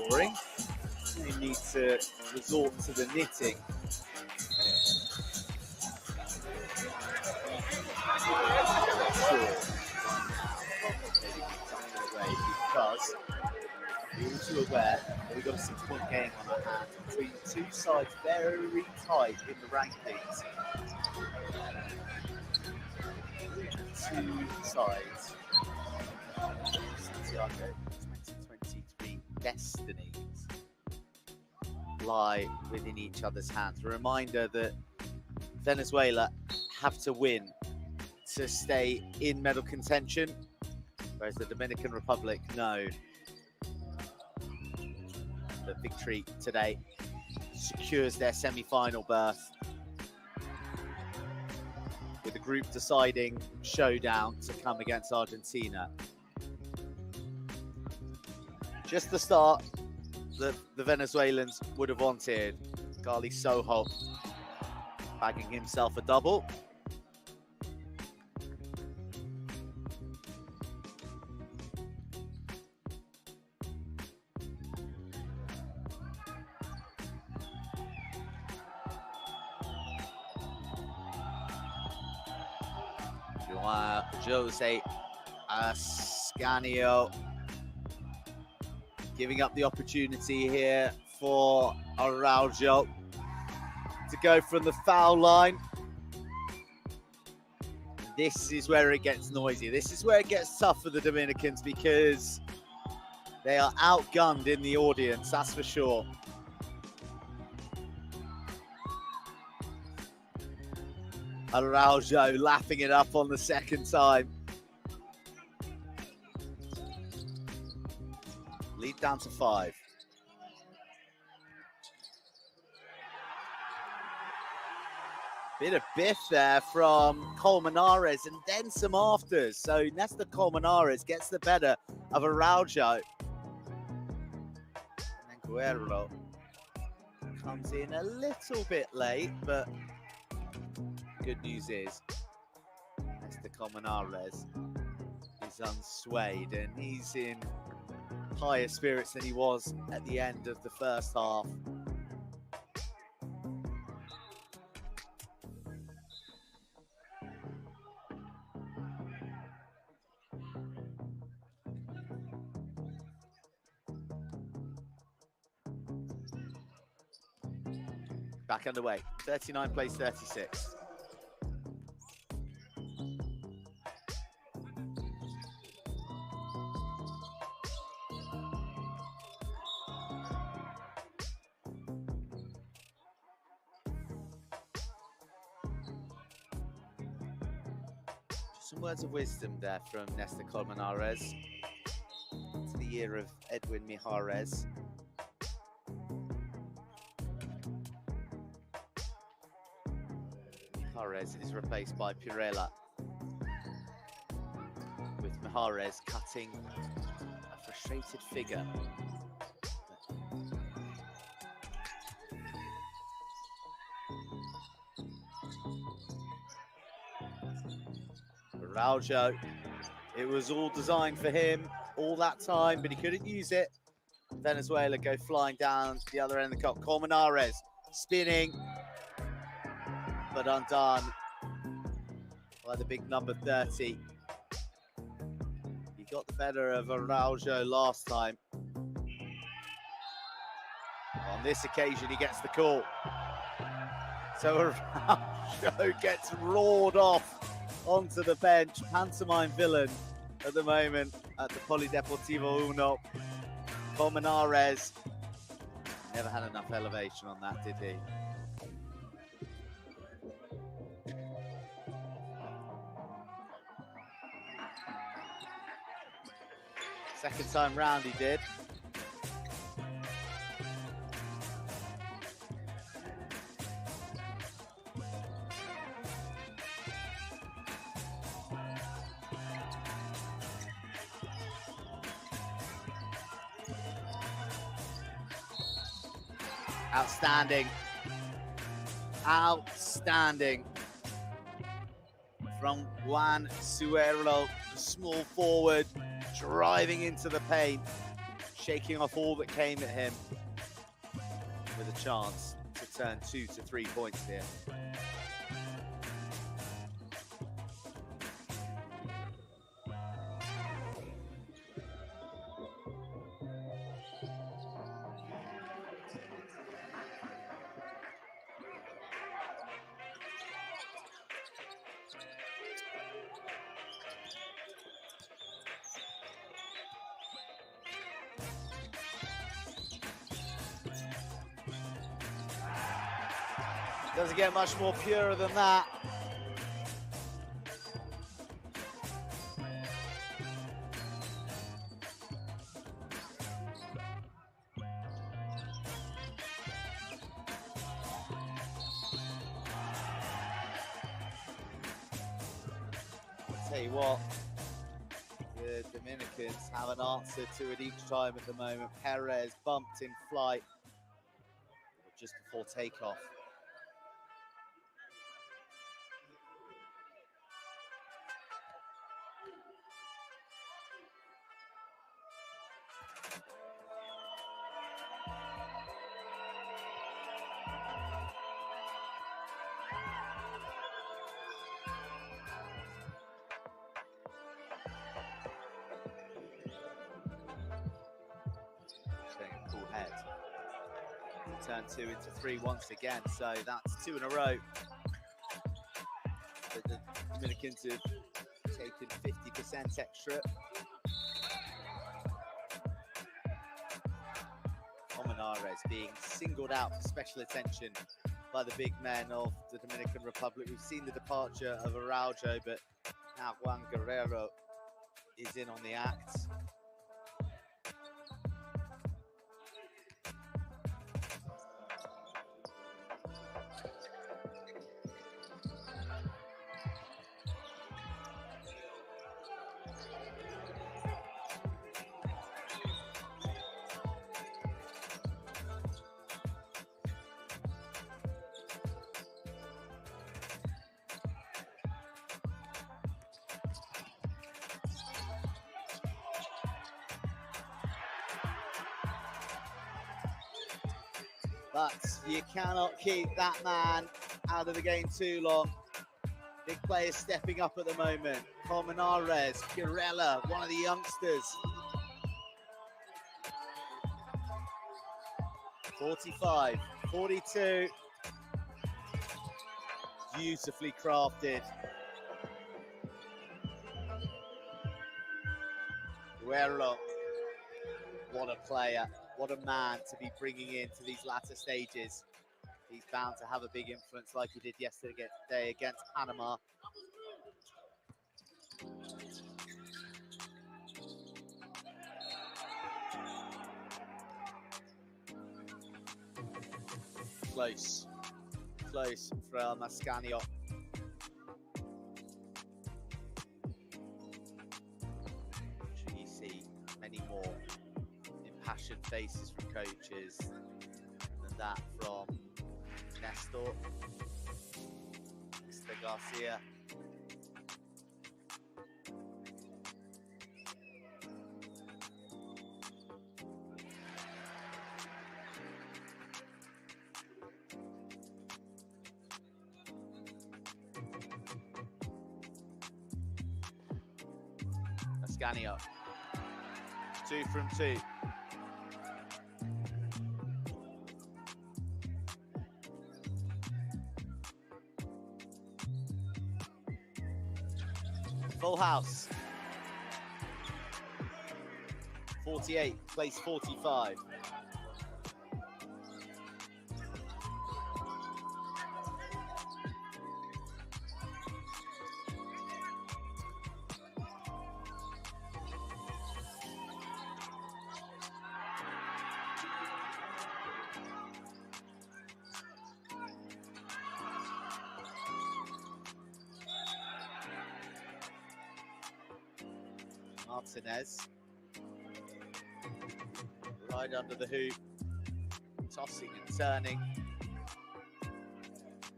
boring. They need to resort to the knitting. Because we're all too aware that we've got a 6-point game on our hands between two sides very tight in the rankings. Two sides. Santiago 2023 destinies lie within each other's hands. A reminder that Venezuela have to win to stay in medal contention, whereas the Dominican Republic know that victory today secures their semi-final berth, with the group deciding showdown to come against Argentina. Just the start that the Venezuelans would have wanted. Gali Soho bagging himself a double. Jose Ascanio giving up the opportunity here for Araujo to go from the foul line. This is where it gets noisy. This is where it gets tough for the Dominicans, because they are outgunned in the audience, that's for sure. Araujo lapping it up on the second time. Lead down to 5. Bit of biff there from Colmenares, and then some afters. So Nesta Colmenares gets the better of Araujo. And then Guerrero comes in a little bit late, but good news is Nesta Colmenares is unswayed, and he's in higher spirits than he was at the end of the first half. Back underway, 39 plays 36. Some words of wisdom there from Nesta Colmenares. It's the year of Edwin Mijares. Mijares is replaced by Pirela, with Mijares cutting a frustrated figure. Araujo, it was all designed for him all that time, but he couldn't use it. Venezuela go flying down to the other end of the court. Colmenares spinning, but undone by the big number 30. He got the better of Araujo last time. On this occasion, he gets the call. So Araujo gets roared off onto the bench. Pantomime villain at the moment at the Polideportivo Uno. Colmenares never had enough elevation on that, did he? Second time round he did. Outstanding. Outstanding. From Juan Suero, the small forward. driving into the paint, shaking off all that came at him, with a chance to turn 2 to 3 points here. Doesn't get much more pure than that. Tell you what, the Dominicans have an answer to it each time at the moment. Perez bumped in flight just before takeoff. Turn 2 into 3 once again, so that's 2 in a row. The Dominicans have taken 50% extra. Comonares being singled out for special attention by the big men of the Dominican Republic. We've seen the departure of Araujo, but now Juan Guerrero is in on the act. But you cannot keep that man out of the game too long. Big players stepping up at the moment. Comonares, Girella, one of the youngsters. 45, 42. Beautifully crafted. Guerrero, what a player. What a man to be bringing into these latter stages. He's bound to have a big influence like he did yesterday against Panama. Close from Mascanio. You see many more impassioned faces from coaches than that from Nestor, Mr. Garcia. Mascanio, 2 from 2. Full house. 48, place 45. Martinez, right under the hoop, tossing and turning,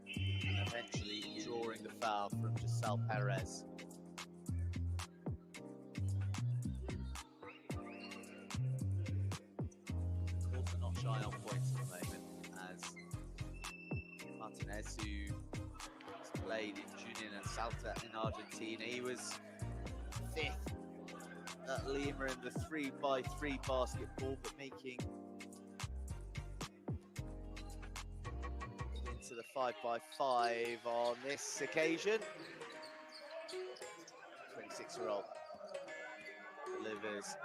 and eventually drawing the foul from Giselle Perez. Través, who played in Junín and Salta in Argentina. He was 5th at Lima in the 3x3 basketball, but making into the 5x5 on this occasion. 26-year-old delivers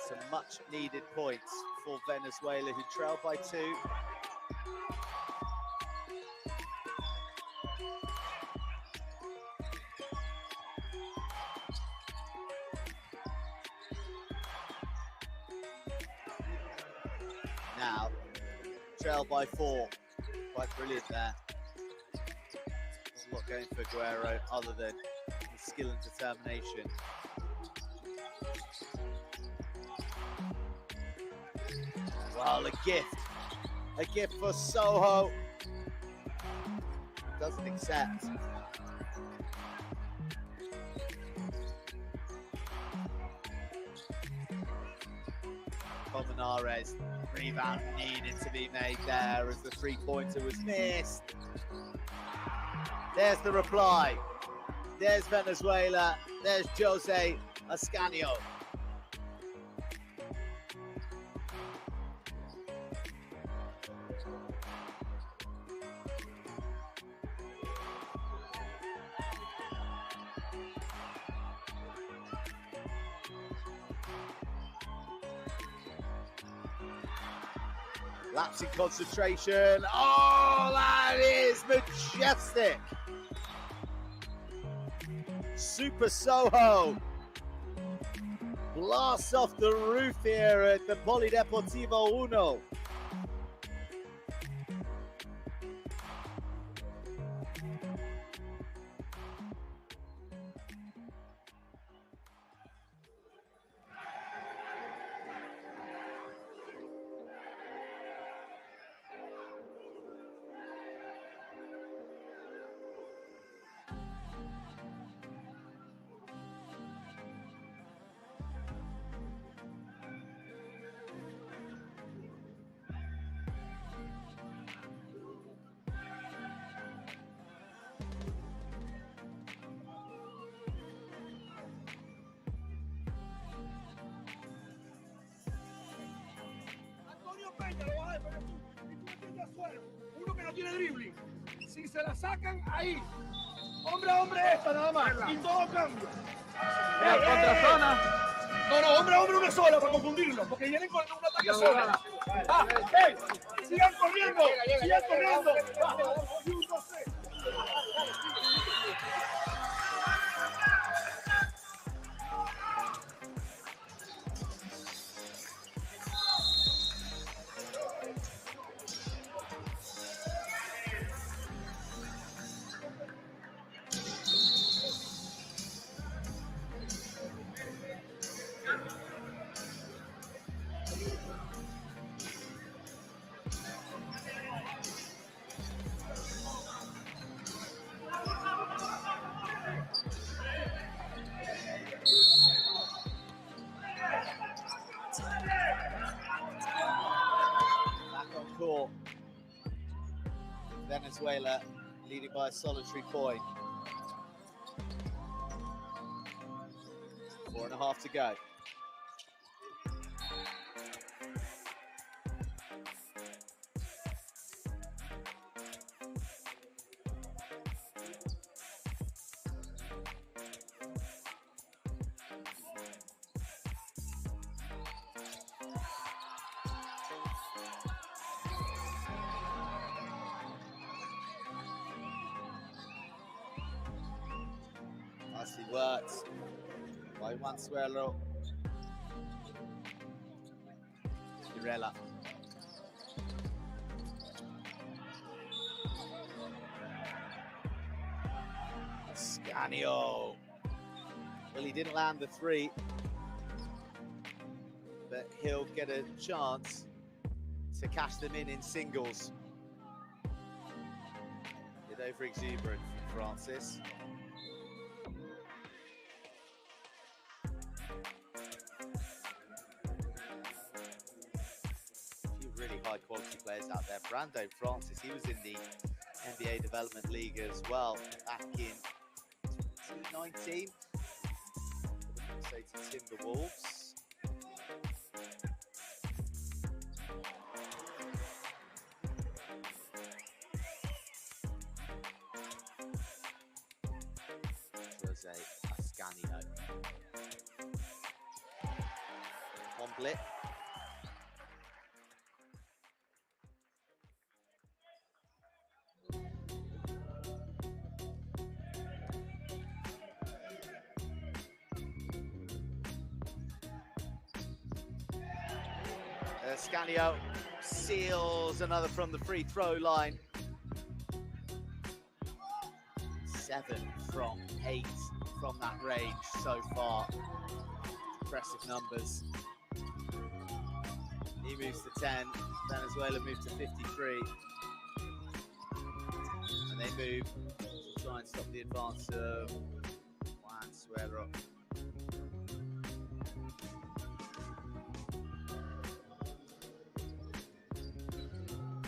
some much needed points for Venezuela, who trail by 2. Now, trail by 4. Quite brilliant there. There's a lot going for Guerrero other than his skill and determination. Well, a gift for Soho. Doesn't accept. Colmenares, rebound needed to be made there as the 3-pointer was missed. There's the reply. There's Venezuela. There's Jose Ascanio. Lapsing concentration. Oh, that is majestic. Super Soho blasts off the roof here at the Polideportivo 1. Uno que no tiene dribbling. Si se la sacan ahí, hombre a hombre esta nada más. Y todo cambia. Contra zona. No, hombre a hombre una sola para confundirlo, porque vienen con un ataque sola. Sigan corriendo, sigan corriendo. Venezuela leading by a solitary point. 4.5 to go. Nicely worked by Mansuelo. Irela. Ascanio. Well, he didn't land the 3, but he'll get a chance to cash them in singles. Bit over exuberant from Francis. Really high quality players out there. Brando Francis, he was in the NBA Development League as well back in 2019 for the Minnesota Timberwolves. Jose Ascanio. One blip. Ascanio seals another from the free throw line. 7 from 8 from that range so far. Impressive numbers. He moves to 10. Venezuela moves to 53. And they move to try and stop the advance of Juan Suero.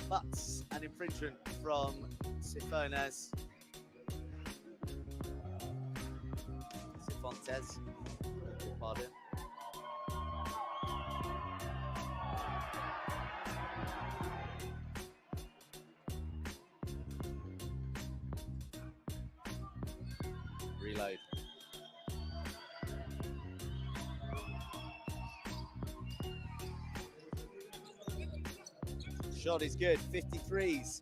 But an infringement from Sifontes. Pardon. Reload. Shot is good, 53s.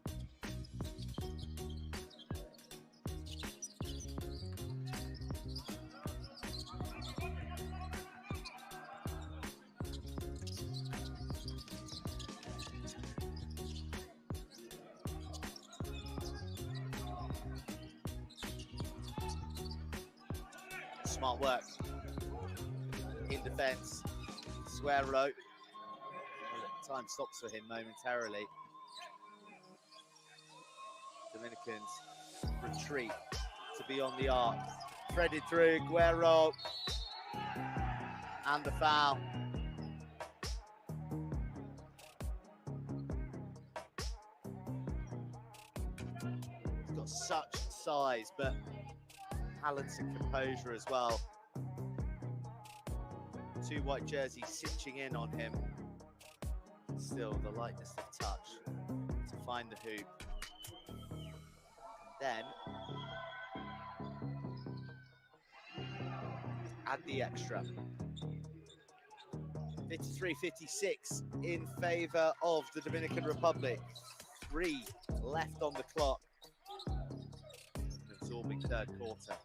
Smart work in defense. Suero. Time stops for him momentarily. Dominicans retreat to beyond the arc. Threaded through, Guerrero. And the foul. He's got such size, but talent and composure as well. 2 white jerseys cinching in on him. Still the lightness of touch to find the hoop. Then add the extra. 53-56 in favor of the Dominican Republic. 3 left on the clock. An absorbing third quarter.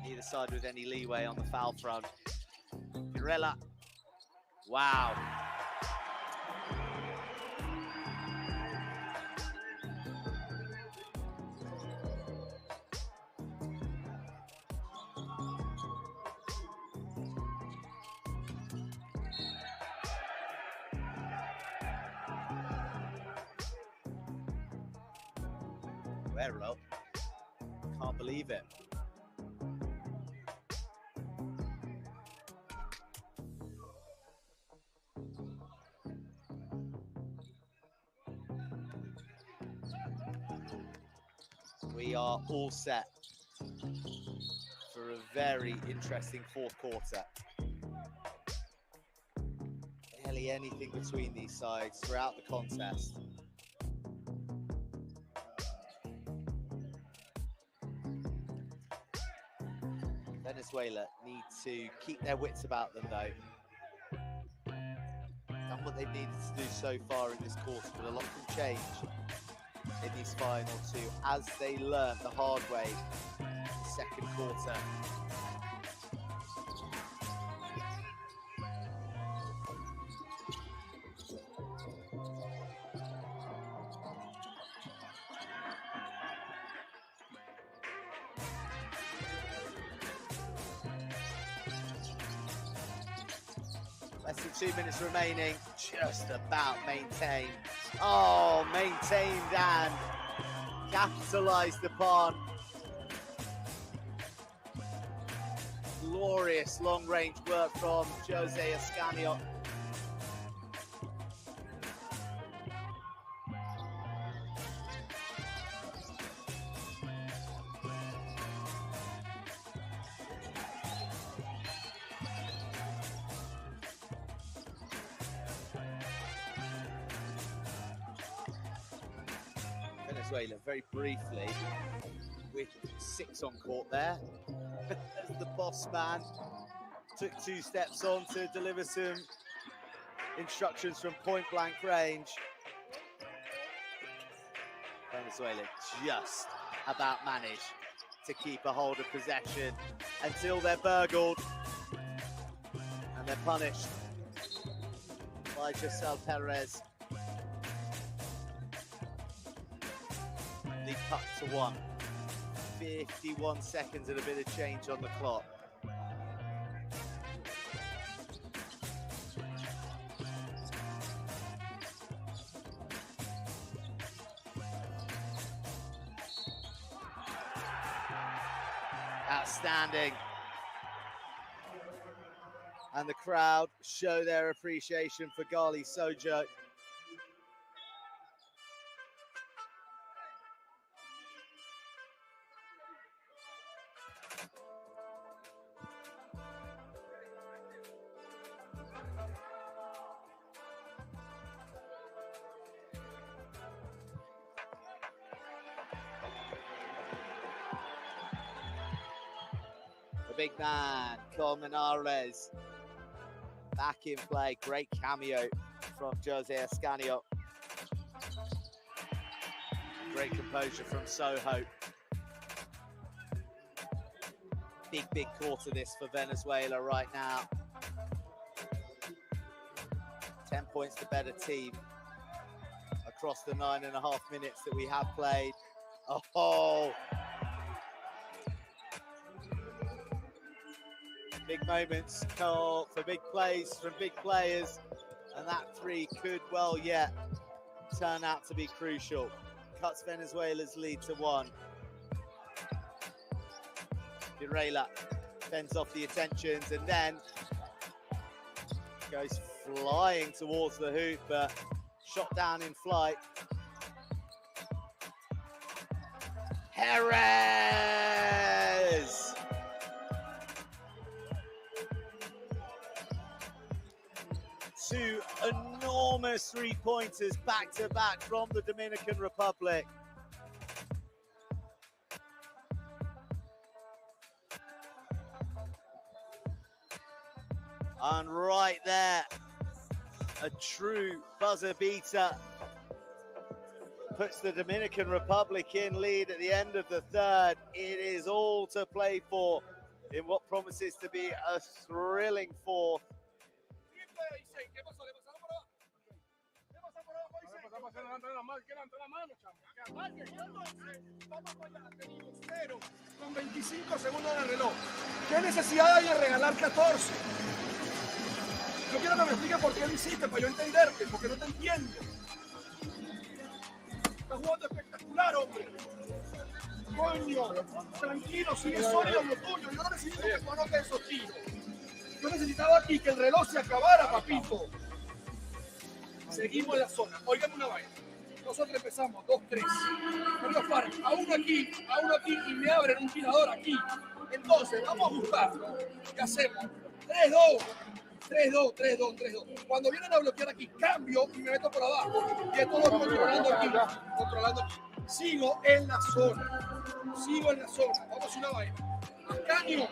Neither side with any leeway on the foul front. Pirella. Wow. Guerrero. Can't believe it. We are all set for a very interesting fourth quarter. Barely anything between these sides throughout the contest. Venezuela need to keep their wits about them though. Done what they've needed to do so far in this quarter, but a lot can change in these final 2 as they learn the hard way in the second quarter. Less than 2 minutes remaining, just about maintained. Oh, maintained and capitalized upon. Glorious long-range work from Jose Ascanio. Venezuela very briefly with 6 on court there. As the boss man took 2 steps on to deliver some instructions from point blank range. Venezuela just about managed to keep a hold of possession until they're burgled and they're punished by Giselle Perez. Lead cut to 1. 51 seconds and a bit of change on the clock. Outstanding. And the crowd show their appreciation for Gali Sojo. Big man, Colmenares, back in play. Great cameo from Jose Escanio. Great composure from Soho. Big quarter this for Venezuela right now. 10 points the better team across the 9.5 minutes that we have played. Oh! Big moments call for big plays from big players, and that 3 could well yet turn out to be crucial. Cuts Venezuela's lead to 1. Virela fends off the attentions and then goes flying towards the hoop, but shot down in flight. Perez! Two enormous 3-pointers back to back from the Dominican Republic. And right there, a true buzzer beater puts the Dominican Republic in lead at the end of the 3rd. It is all to play for in what promises to be a thrilling 4th. Con 25 segundos en el reloj. ¿Qué necesidad hay de regalar 14? Yo quiero que me explique por qué lo hiciste, para yo entenderte, porque no te entiendo. Estás jugando espectacular, hombre. Coño, tranquilo, sigue sólido lo tuyo. Yo no necesito que tú anotes esos tiros. Yo necesitaba aquí que el reloj se acabara, papito. Seguimos en la zona. Óigame una vaina. Nosotros empezamos 2-3. No nos paran. Aún aquí, y me abren un tirador aquí. Entonces, vamos a ajustar. ¿Qué hacemos? 3-2. 3-2. Cuando vienen a bloquear aquí, cambio y me meto por abajo. Y estoy controlando aquí. Sigo en la zona. Vamos a hacer una vaina. Caño.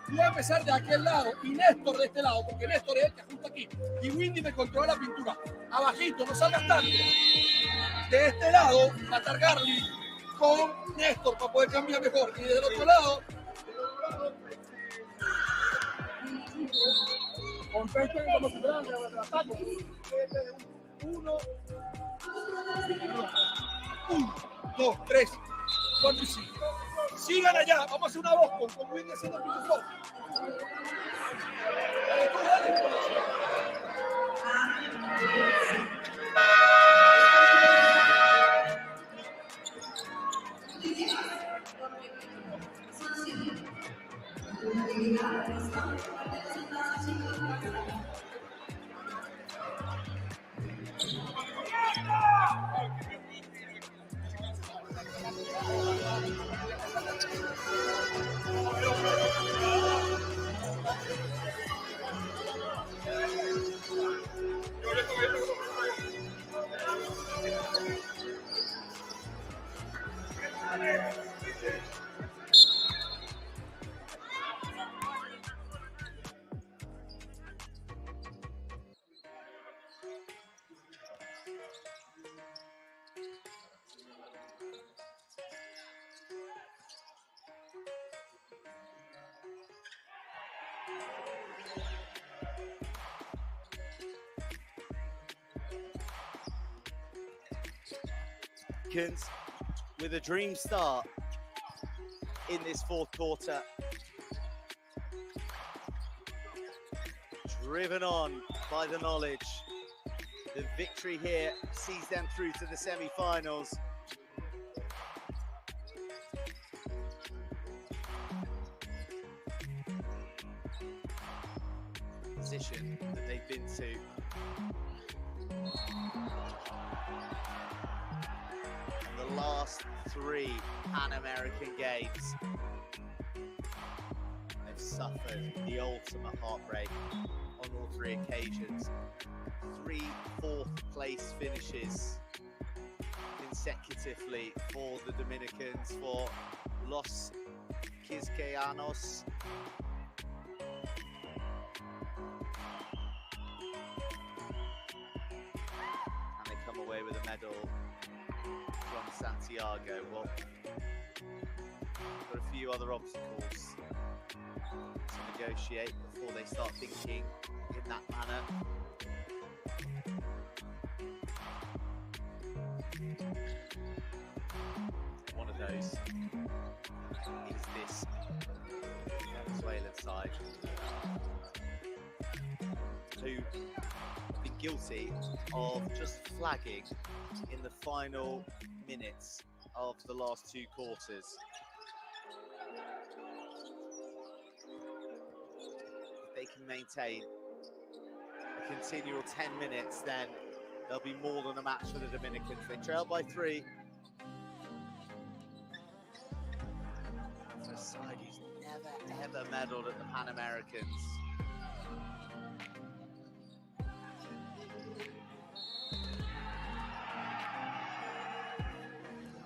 Voy a empezar de aquel lado y Néstor de este lado, porque Néstor es el que ajusta aquí. Y Windy me controla la pintura. Abajito, no salgas tanto. De este lado, matar Garly con Néstor para poder cambiar mejor. Y del otro lado, compesten como si fueran de ataque. 1, 2, 3, 4 y 5. Sigan allá, vamos a hacer una voz con Windy haciendo el micrófono. With a dream start in this fourth quarter. Driven on by the knowledge. The victory here sees them through to the semi-finals. Position that they've been to. The last 3 Pan American Games, they've suffered the ultimate heartbreak on all 3 occasions. 3 fourth place finishes consecutively for the Dominicans, for Los Quisqueyanos. And they come away with a medal from Santiago. Well, got a few other obstacles to negotiate before they start thinking in that manner. One of those is this Venezuelan side, who have been guilty of just flagging in the final minutes of the last 2 quarters. If they can maintain a continual 10 minutes, then they'll be more than a match for the Dominicans. They trail by 3. For a side who's never ever medalled at the Pan Americans.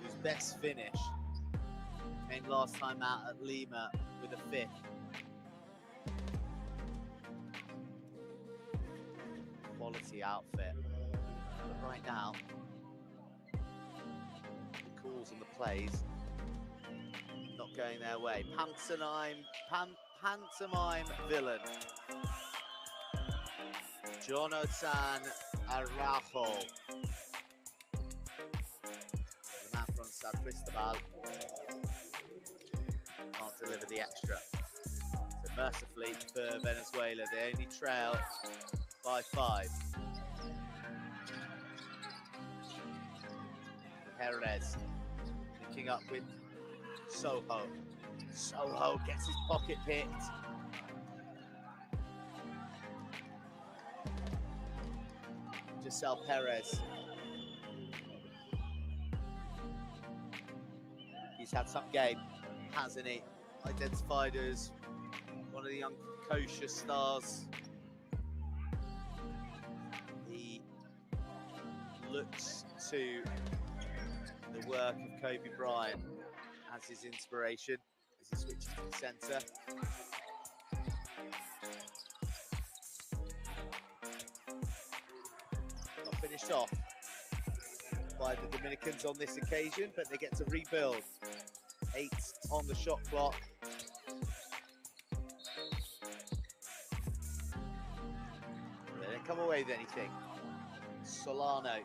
Whose best finish came last time out at Lima with a 5th. Quality outfit. But right now, the calls and the plays not going their way. Pantomime villain. Jonathan Araujo. The man from San Cristobal can't deliver the extra. So mercifully for Venezuela, they only trail by 5. Perez picking up with Soho. Soho gets his pocket picked. Giselle Perez. He's had some game, hasn't he? Identified as one of the young kosher stars. He looks to the work of Kobe Bryant as his inspiration as he switches to the centre. Not finished off by the Dominicans on this occasion, but they get to rebuild. 8 on the shot clock. They didn't come away with anything. Solano.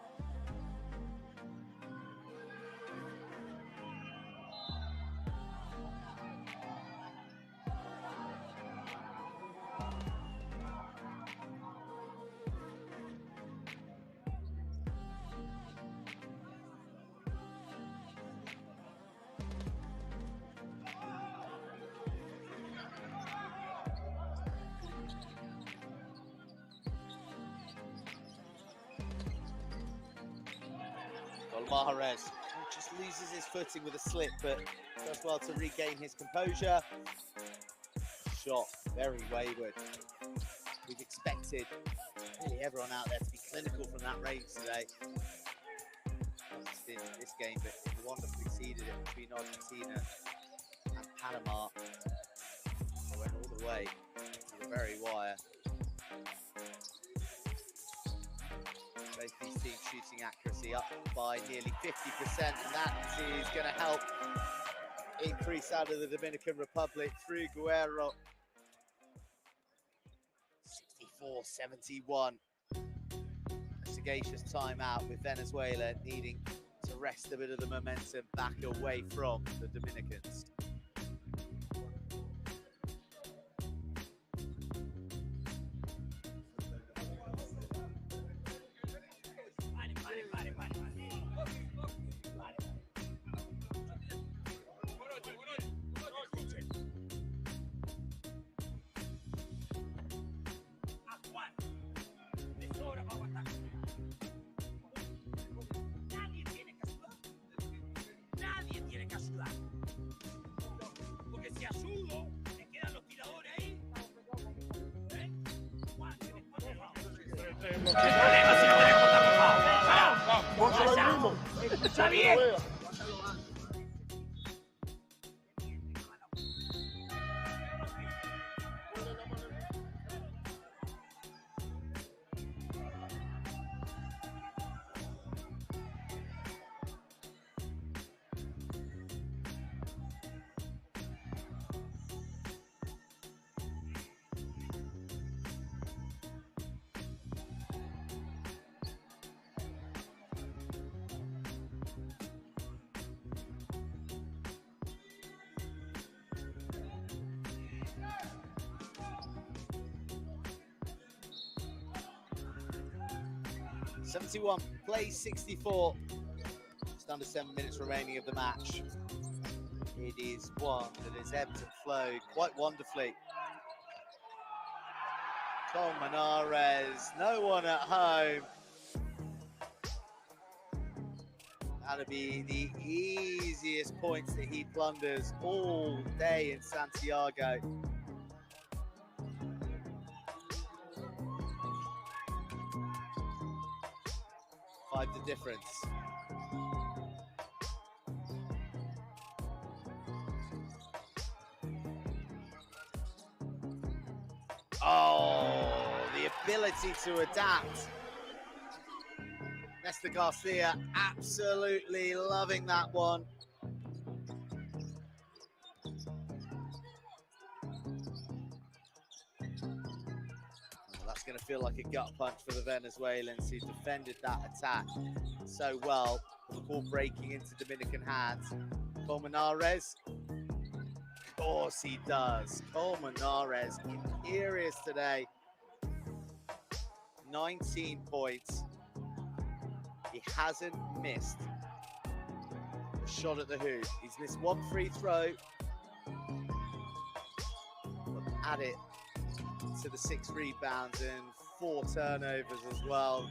Mahrez just loses his footing with a slip, but does well to regain his composure. Shot very wayward. We've expected really everyone out there to be clinical from that range today. Not just in this game, but in the one that preceded it. between Argentina and Panama. They went all the way to the very wire. Both these teams shooting accuracy up by nearly 50%, and that is going to help increase out of the Dominican Republic through Guerrero. 64-71. A sagacious timeout with Venezuela needing to wrest a bit of the momentum back away from the Dominicans. Está bien. Plays 64. Just under 7 minutes remaining of the match. It is one that has ebbed and flowed quite wonderfully. Colmenares, no one at home. That'll be the easiest points that he plunders all day in Santiago. The difference. Oh, the ability to adapt. Nesta Garcia absolutely loving that one. That's going to feel like a gut punch for the Venezuelans who defended that attack so well before breaking into Dominican hands. Colmenares, of course he does. Colmenares, imperious today. 19 points. He hasn't missed a shot at the hoop. He's missed one free throw. Add it to the 6 rebounds and 4 turnovers as well.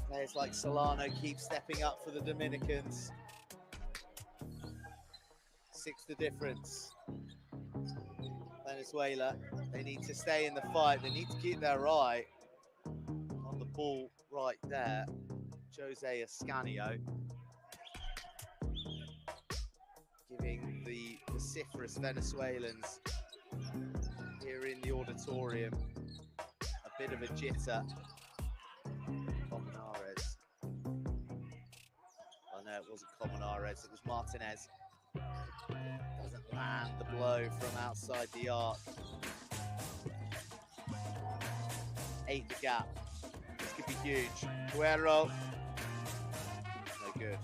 Players like Solano keep stepping up for the Dominicans. 6 the difference. Venezuela, they need to stay in the fight. They need to keep their eye on the ball right there. Jose Ascanio giving the vociferous Venezuelans here in the auditorium a bit of a jitter. Colmenares. Oh no, it wasn't Colmenares, it was Martinez. Doesn't land the blow from outside the arc. 8 the gap. This could be huge. Guerrero. No good.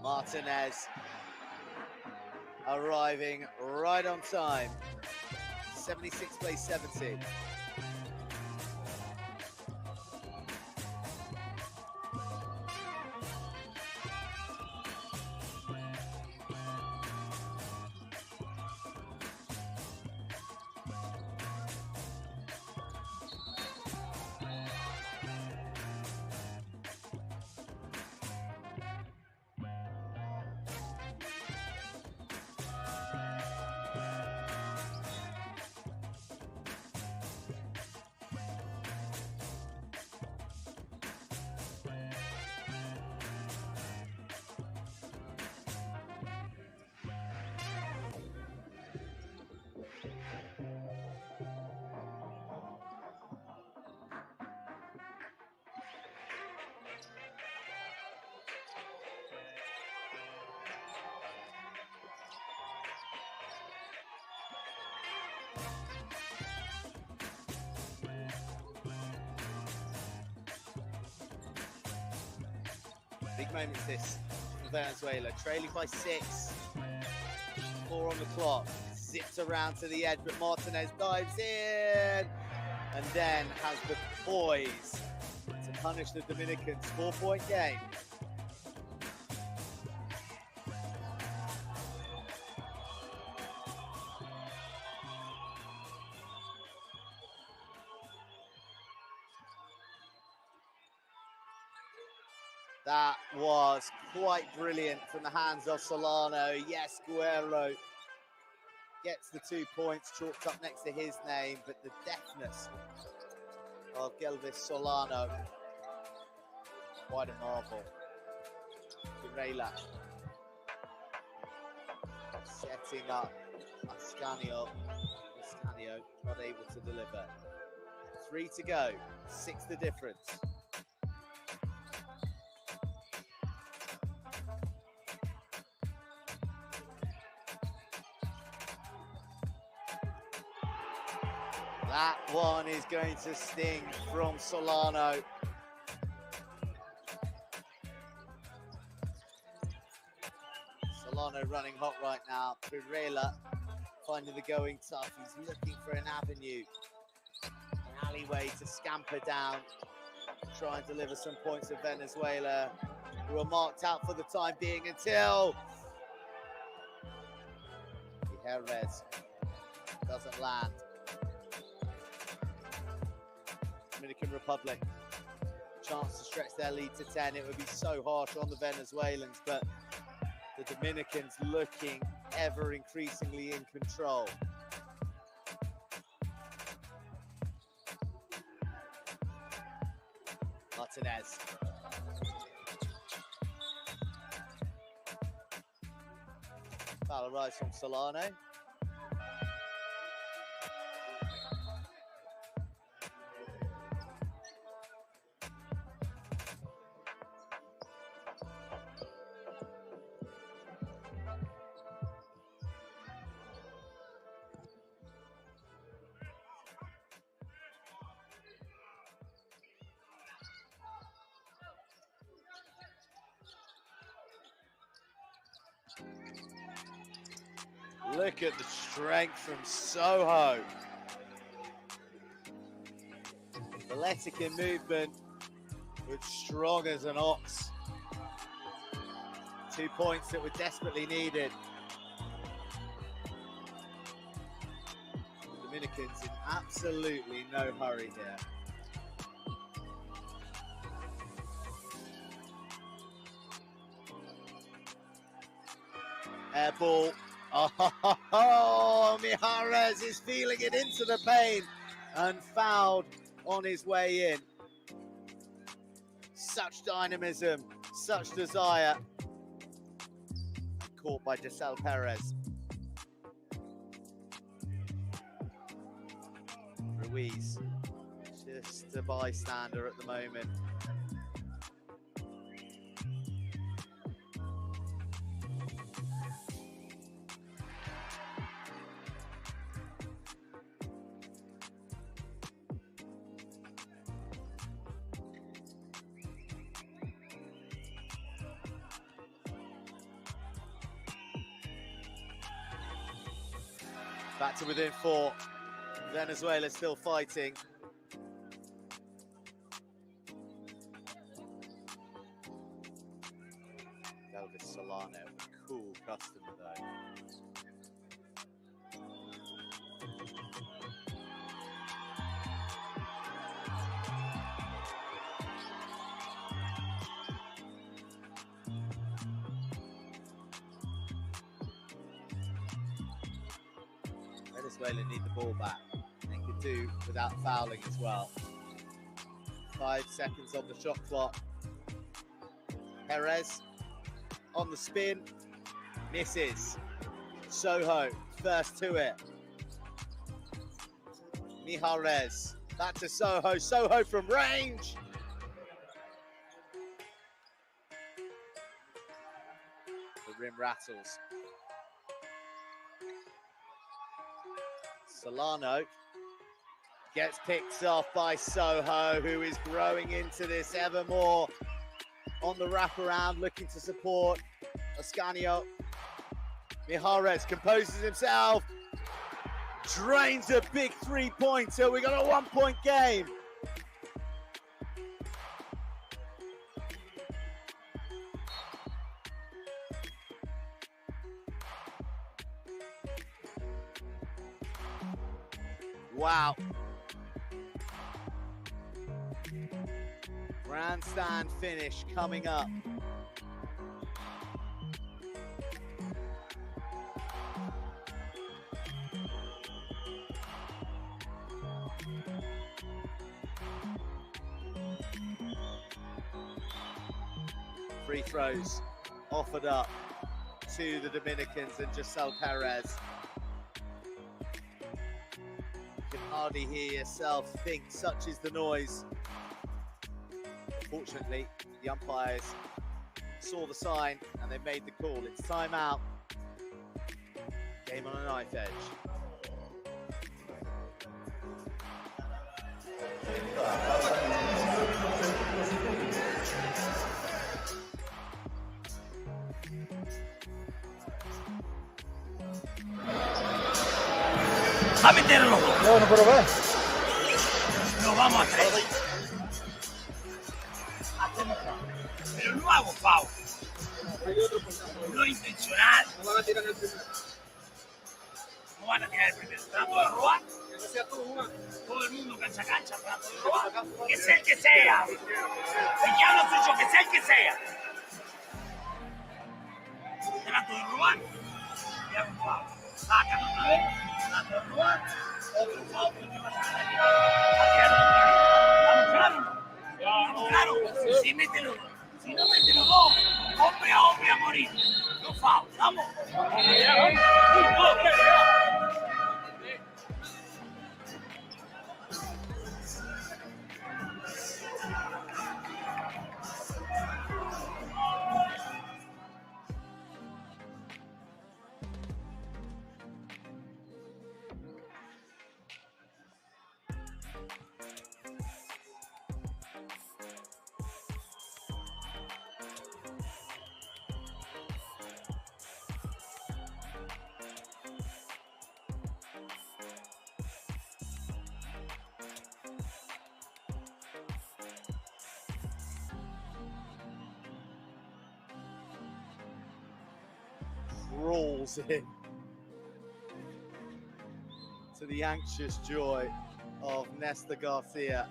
Martinez arriving right on time. 76 plays 70. Big moments this for Venezuela, trailing by 6. 4 on the clock. Zips around to the edge, but Martinez dives in and then has the poise to punish the Dominicans. 4-point game. That was quite brilliant from the hands of Solano. Yes, Guerrero gets the 2 points chalked up next to his name, but the deftness of Gelvis Solano, quite a marvel. Guerrera setting up Ascanio, not able to deliver. 3 to go, 6 the difference. That one is going to sting from Solano. Solano running hot right now. Pirela finding the going tough. He's looking for an avenue, an alleyway to scamper down, try and deliver some points to Venezuela, who are marked out for the time being until Jerez doesn't land. Dominican Republic, chance to stretch their lead to 10. It would be so harsh on the Venezuelans, but the Dominicans looking ever increasingly in control. Martinez. Foul arrives from Solano. Look at the strength from Soho. Athletic in movement, but strong as an ox. 2 points that were desperately needed. The Dominicans in absolutely no hurry here. Air ball. Oh, Mijares is feeling it into the paint and fouled on his way in. Such dynamism, such desire. Caught by Giselle Perez. Ruiz, just a bystander at the moment. Back to within 4. Venezuela still fighting. Elvis Solano, cool customer though. Venezuela need the ball back and could do without fouling as well. 5 seconds on the shot clock. Perez on the spin, misses. Soho first to it. Mijares back to Soho. Soho from range. The rim rattles. Solano gets picked off by Soho, who is growing into this ever more on the wraparound, looking to support Ascanio. Mijares composes himself, drains a big three-pointer. We got a 1-point game. Wow. Grandstand finish coming up. Free throws offered up to the Dominicans and Giselle Perez. You can hardly hear yourself think, such is the noise. Fortunately, the umpires saw the sign and they made the call. It's timeout. Game on a knife edge. A meterlo. Bueno, pero ve. Lo vamos a hacer. Pero no hago foul. No intencional. No van a tirar el primero. No van a tirar el primero. Trato de robar. Que no sea tú, Juan. Todo el mundo cancha a cancha. Trato de robar. Que sea el que sea. El que habla soy yo. Que sea el que sea. Trato de robar. Y hago foul. Sacan otra vez. Trato de robar. Otro foul. Que vas a tirar. ¿Estamos claros? Sí, mételo. Si no mete los dos, hombre a morir. No foul, vamos. Rolls in to the anxious joy of Nesta Garcia.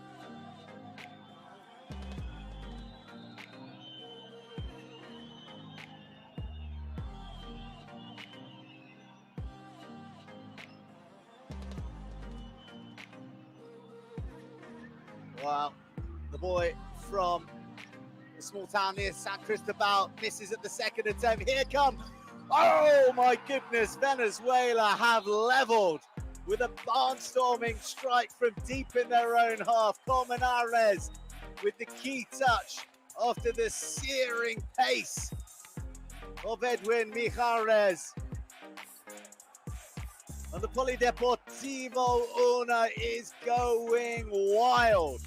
Wow, the boy from the small town near San Cristobal misses at the second attempt. Here come, oh my goodness, Venezuela have leveled with a barnstorming strike from deep in their own half. Colmenares with the key touch after the searing pace of Edwin Mijares. And the Polideportivo Una is going wild.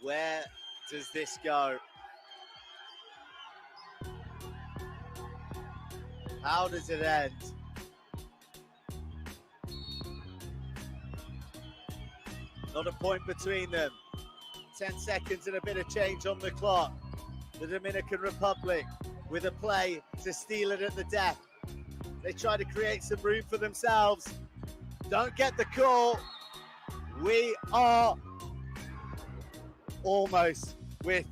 Where does this go? How does it end? Not a point between them. 10 seconds and a bit of change on the clock. The Dominican Republic with a play to steal it at the death. They try to create some room for themselves. Don't get the call. We are almost with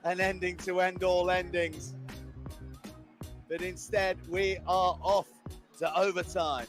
an ending to end all endings. But instead, we are off to overtime.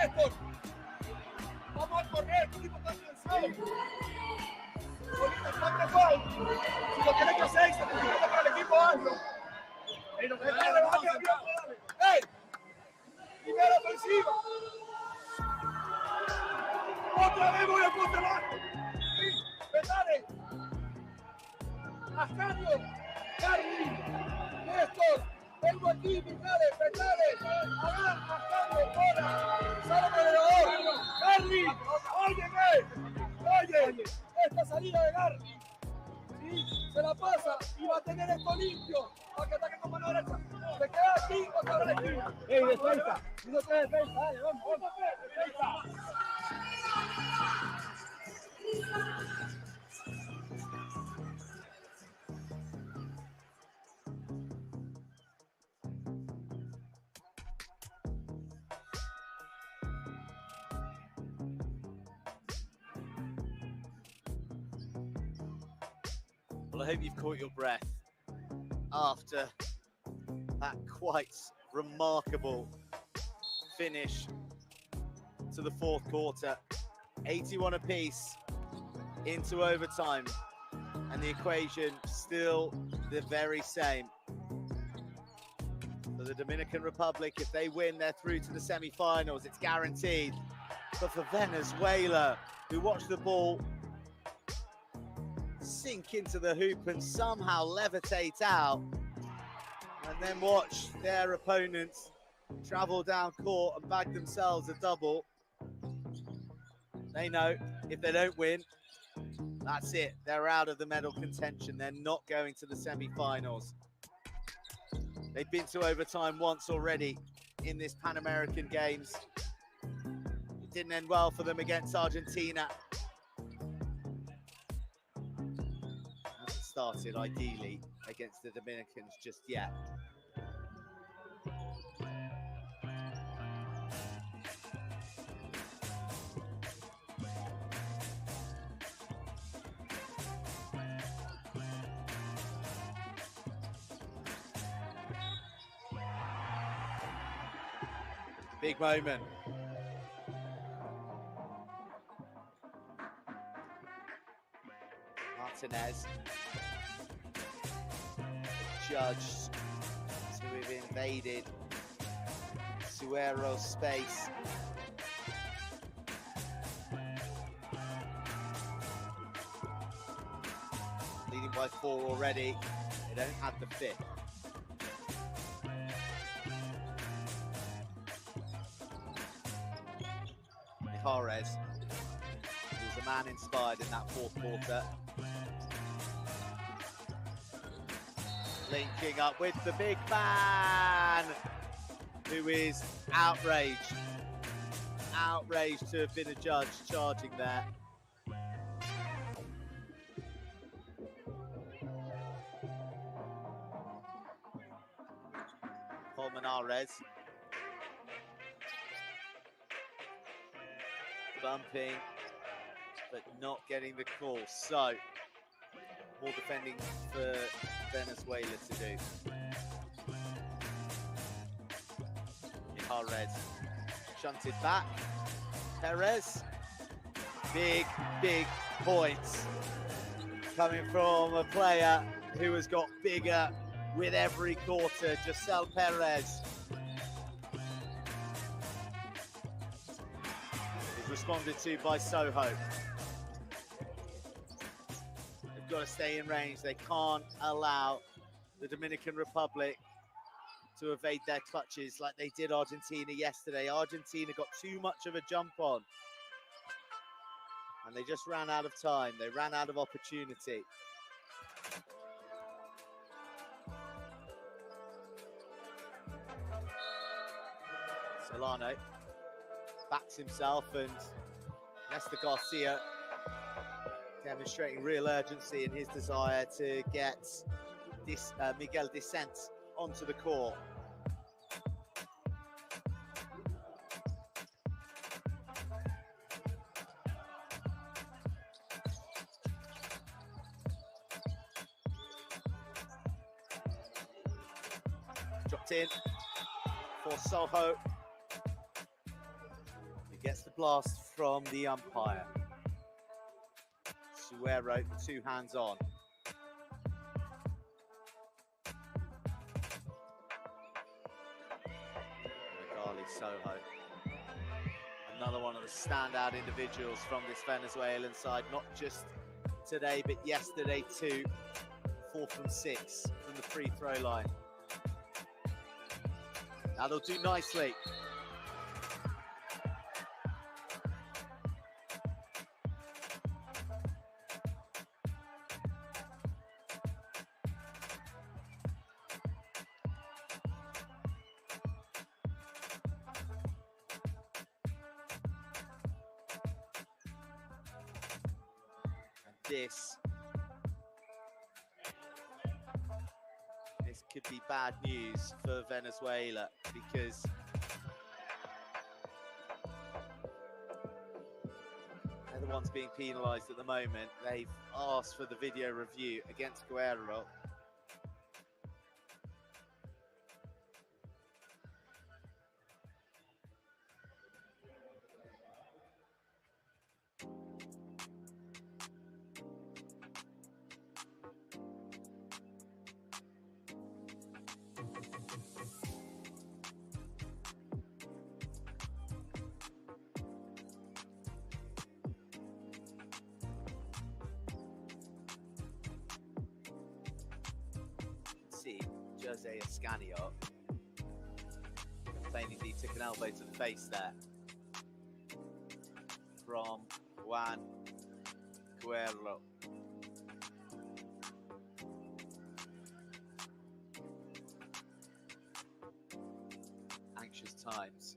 Néstor. Vamos a correr, tu equipo está cansado. Si lo tienes que hacer, se te para el equipo, hazlo. ¡Ey! Primera ofensiva. Otra vez voy a poste bajo. Sí, Petare. Ascanio. Carly. Néstor. Tengo aquí, Petare. Adán, Ascanio. Hola. Sale moderador. Carly. Óyeme. Oye. Esta salida de Carly. Sí, se la pasa y va a tener esto limpio para que ataque con mano derecha. Se queda aquí o se abre la esquina. ¡Ey, defensa! No te defensa, dale, vamos, defensa. Well, I hope you've caught your breath after that quite remarkable finish to the fourth quarter. 81 apiece into overtime, and the equation still the very same. For the Dominican Republic, if they win, they're through to the semi-finals. It's guaranteed. But for Venezuela, who watch the ball sink into the hoop and somehow levitate out, and then watch their opponents travel down court and bag themselves a double. They know if they don't win, that's it. They're out of the medal contention. They're not going to the semi-finals. They've been to overtime once already in this Pan American Games. It didn't end well for them against Argentina. Hasn't started ideally against the Dominicans just yet. Big moment. Martinez. Judge to have invaded Suero's space. Leading by 4 already. They don't have the 5th. Torres, who's a man inspired in that fourth quarter. Linking up with the big man, who is outraged. Outraged to have been a judge charging there. Colmenares. bumping, but not getting the call. So, more defending for Venezuela to do. Perez shunted back. Perez, big points coming from a player who has got bigger with every quarter, Giselle Perez. Is responded to by Soho. They've got to stay in range. They can't allow the Dominican Republic to evade their clutches like they did Argentina yesterday. Argentina got too much of a jump on, and they just ran out of time. They ran out of opportunity. Solano backs himself, and Nesta Garcia demonstrating real urgency in his desire to get this Miguel Descent onto the court. Dropped in for Soho. He gets the blast from the umpire. Suero, 2 hands on. Soho, another one of the standout individuals from this Venezuelan side, not just today but yesterday too. 4 from 6 from the free throw line. That'll do nicely. This could be bad news for Venezuela, because they're the ones being penalised at the moment. They've asked for the video review against Guerrero. Jose Ascanio complaining that he took an elbow to the face there from Juan Guerrero. Anxious times.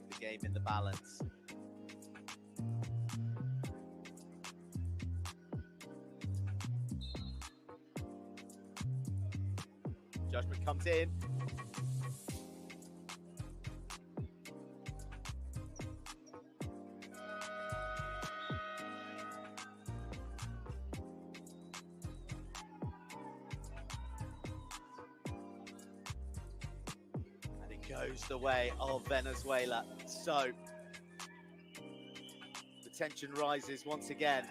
The game in the balance. Judgment comes in. And it goes the way of Venezuela. So the tension rises once again.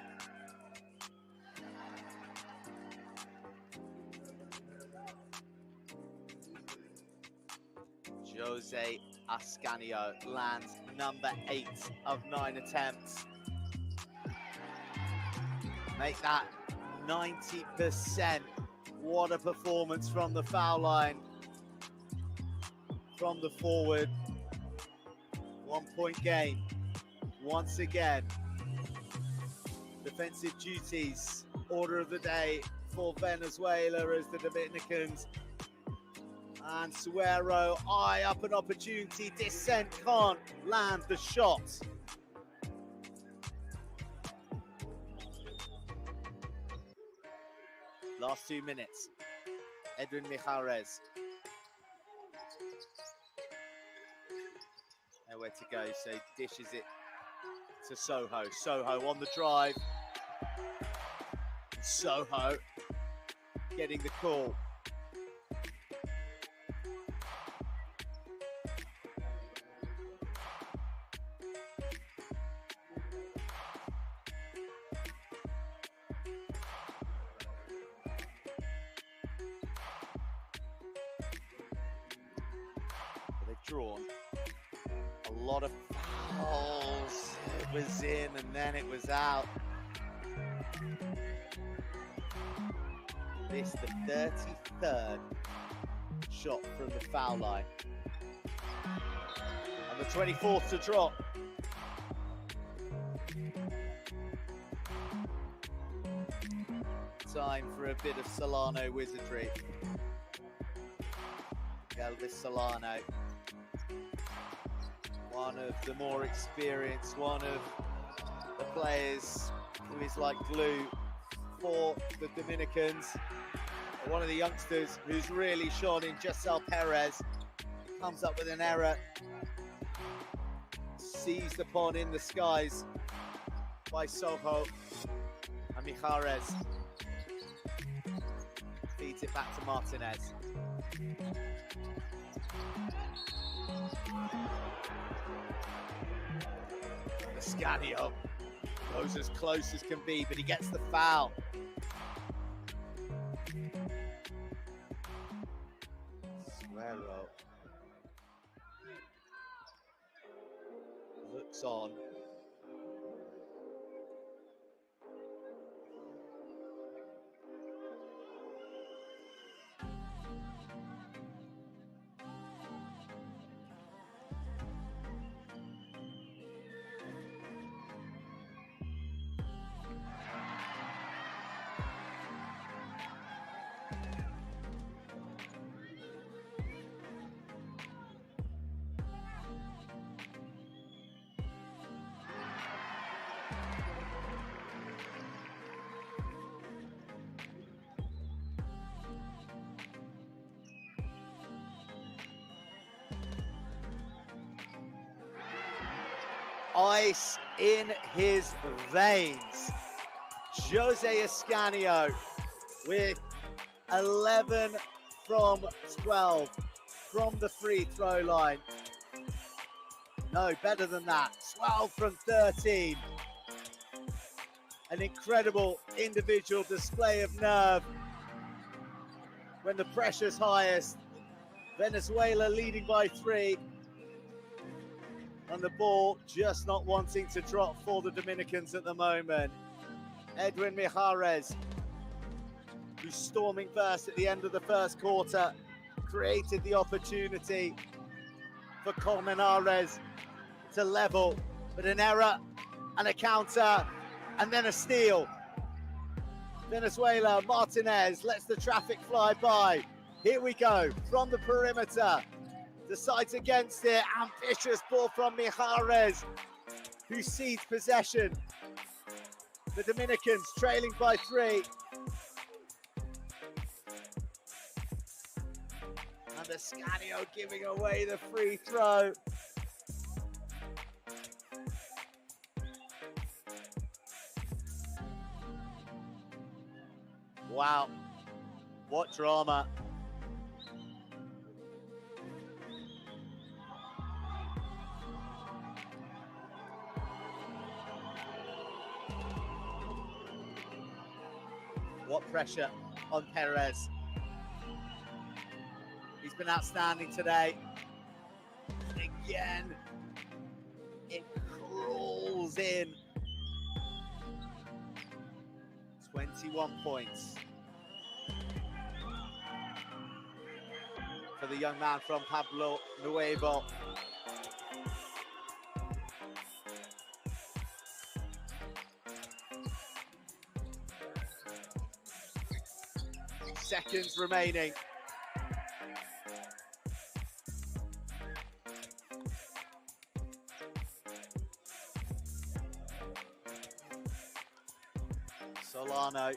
Jose Ascanio lands number 8 of 9 attempts. Make that 90%. What a performance from the foul line. From the forward. 1 point game. Once again. Defensive duties. Order of the day for Venezuela as the Dominicans. And Suero, eye up an opportunity. Descent can't land the shot. Last 2 minutes. Edwin Mijares Nowhere to go, so he dishes it to Soho. Soho on the drive. Soho getting the call. They've drawn a lot of fouls. It was in and then it was out. This the 33rd shot from the foul line. And the 24th to drop. Time for a bit of Solano wizardry. Elvis Solano. One of the more experienced, one of the players who is like glue for the Dominicans. One of the youngsters who's really shone in Giselle Perez. Comes up with an error. Seized upon in the skies by Soho. And Mijares feeds it back to Martinez. Ascanio goes as close as can be, but he gets the foul. Suero looks on. Ice in his veins. Jose Ascanio with 11 from 12 from the free throw line. No, better than that. 12 from 13. An incredible individual display of nerve when the pressure's highest. Venezuela leading by 3. And the ball just not wanting to drop for the Dominicans at the moment. Edwin Mijares, who's storming first at the end of the first quarter, created the opportunity for Colmenares to level, but an error and a counter and then a steal. Venezuela, Martinez lets the traffic fly by. Here we go from the perimeter. Decides against it. Ambitious ball from Mijares, who cedes possession. The Dominicans trailing by 3. And Ascanio giving away the free throw. Wow, what drama. What pressure on Perez. He's been outstanding today. Again, it crawls in. 21 points for the young man from Pablo Nuevo. Seconds remaining. Solano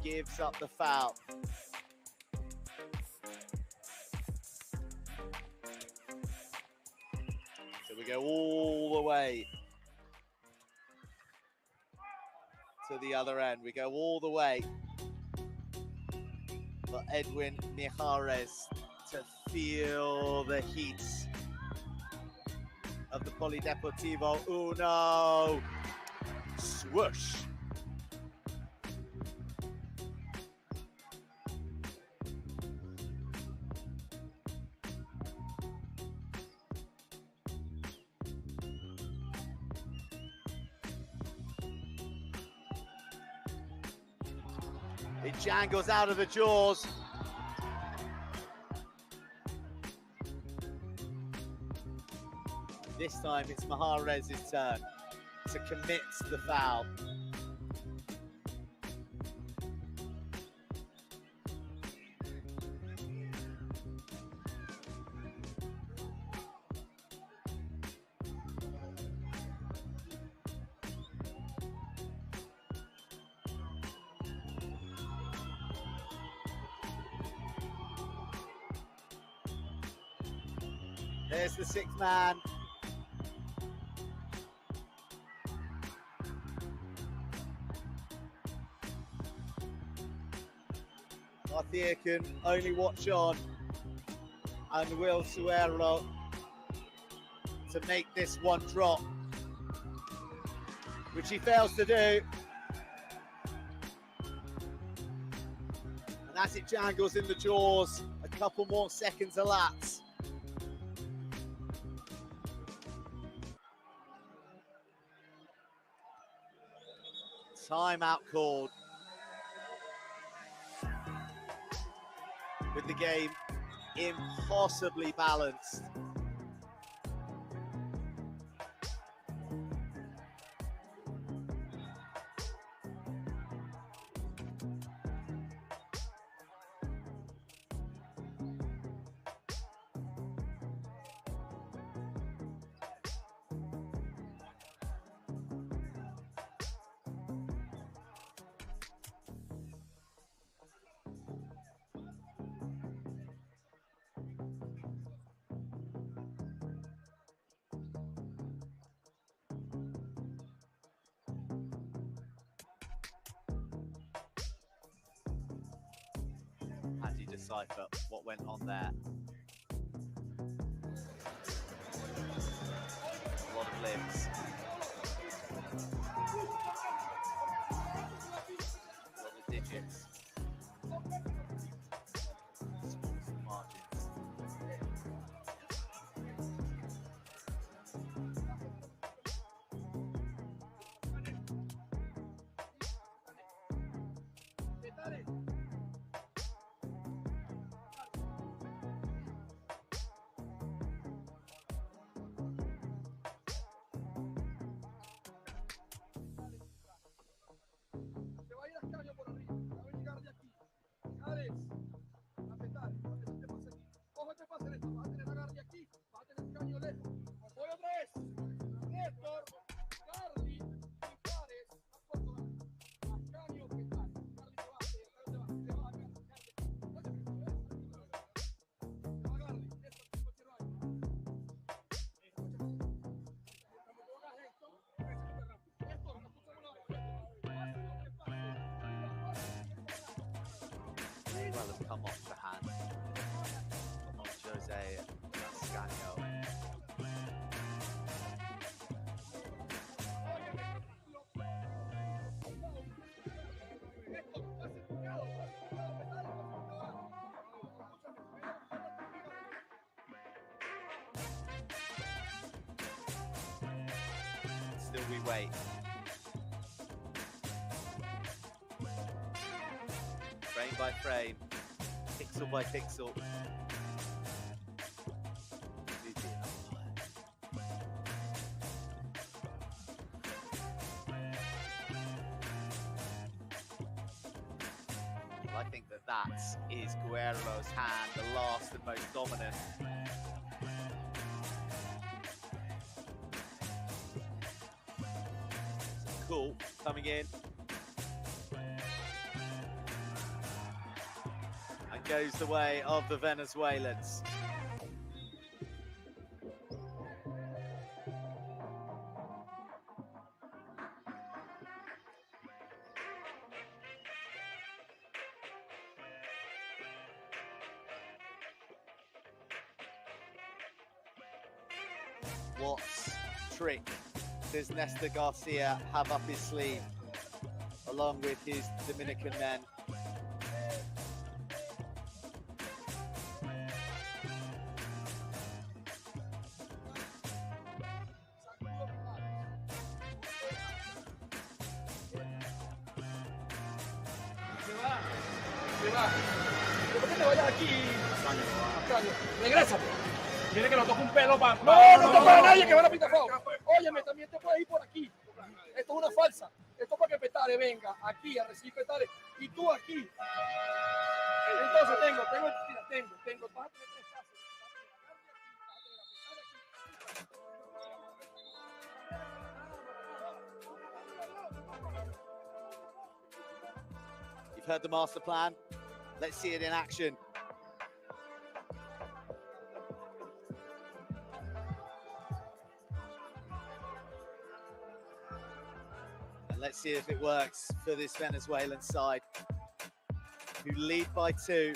gives up the foul. go all the way to the other end. We go all the way for Edwin Mijares to feel the heat of the Polideportivo Uno. Swoosh. It jangles out of the jaws. This time it's Mijares' turn to commit the foul. There's the sixth man. Garcia can only watch on and will Suero to make this one drop, which he fails to do. And as it jangles in the jaws, a couple more seconds elapse. Timeout called. With the game impossibly balanced. How do you decipher what went on there? A lot of limbs. A lot of digits. Small margins. Well has come off the hand of Jose Mascano. Still we wait. Frame by frame, pixel by pixel. I think that is Guerrero's hand, the last and most dominant. Cool, coming in. And goes the way of the Venezuelans. what trick does Nestor Garcia have up his sleeve, along with his Dominican men. ¿Por qué te vayas aquí? Regrésate. Tiene que nos toque un pelo para... No toca a nadie que van a pintar foul. Óyeme, también te puedes ir por aquí. Esto es una falsa. Esto es para que Petare venga aquí a recibir Petare. Y tú aquí. Entonces tengo. Vas a tener 3 pases. You've heard the master plan. Let's see it in action. And let's see if it works for this Venezuelan side, who lead by 2.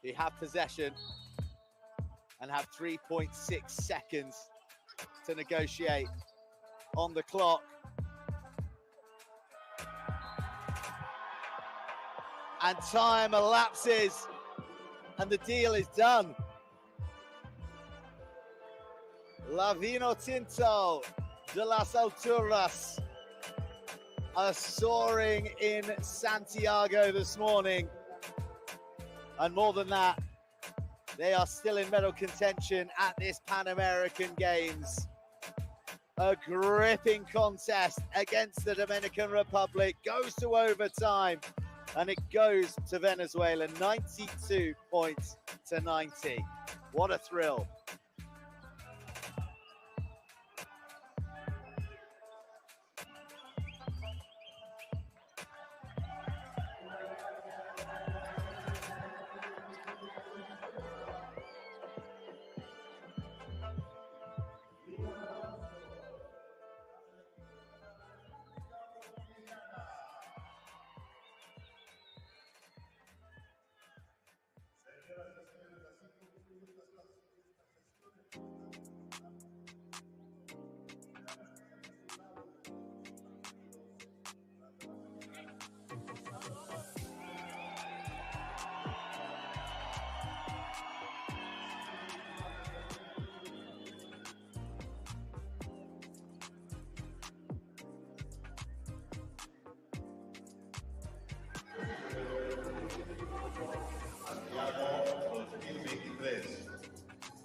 They have possession and have 3.6 seconds to negotiate on the clock. And time elapses and the deal is done. La Vino Tinto de las Alturas are soaring in Santiago this morning. And more than that, they are still in medal contention at this Pan American Games. A gripping contest against the Dominican Republic goes to overtime, and it goes to Venezuela 92 points to 90. What a thrill.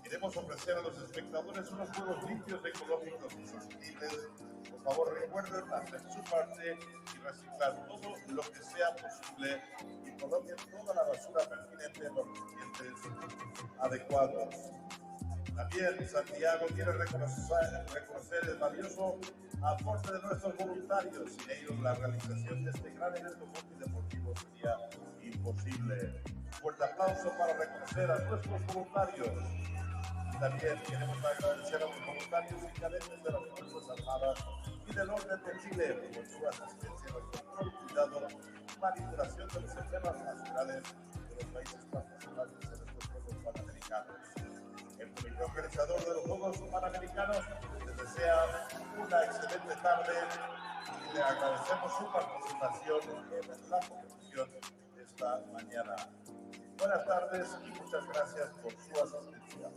Queremos ofrecer a los espectadores unos juegos limpios, ecológicos y sostenibles. Por favor, recuerden hacer su parte y reciclar todo lo que sea posible y coloquen toda la basura pertinente en los recipientes adecuados. También Santiago quiere reconocer el valioso aporte de nuestros voluntarios. Sin ellos, la realización de este gran evento multideportivo sería imposible. Fuerte aplauso para reconocer a nuestros voluntarios. También queremos agradecer a los voluntarios y cadetes de las Fuerzas Armadas y del Orden de Chile por su asistencia en el control, cuidado y manipulación de los sistemas nacionales de los países participantes en estos Juegos Panamericanos. El comité organizador de los Juegos Panamericanos les desea una excelente tarde y le agradecemos su participación en la competición esta mañana. Buenas tardes y muchas gracias por su asistencia.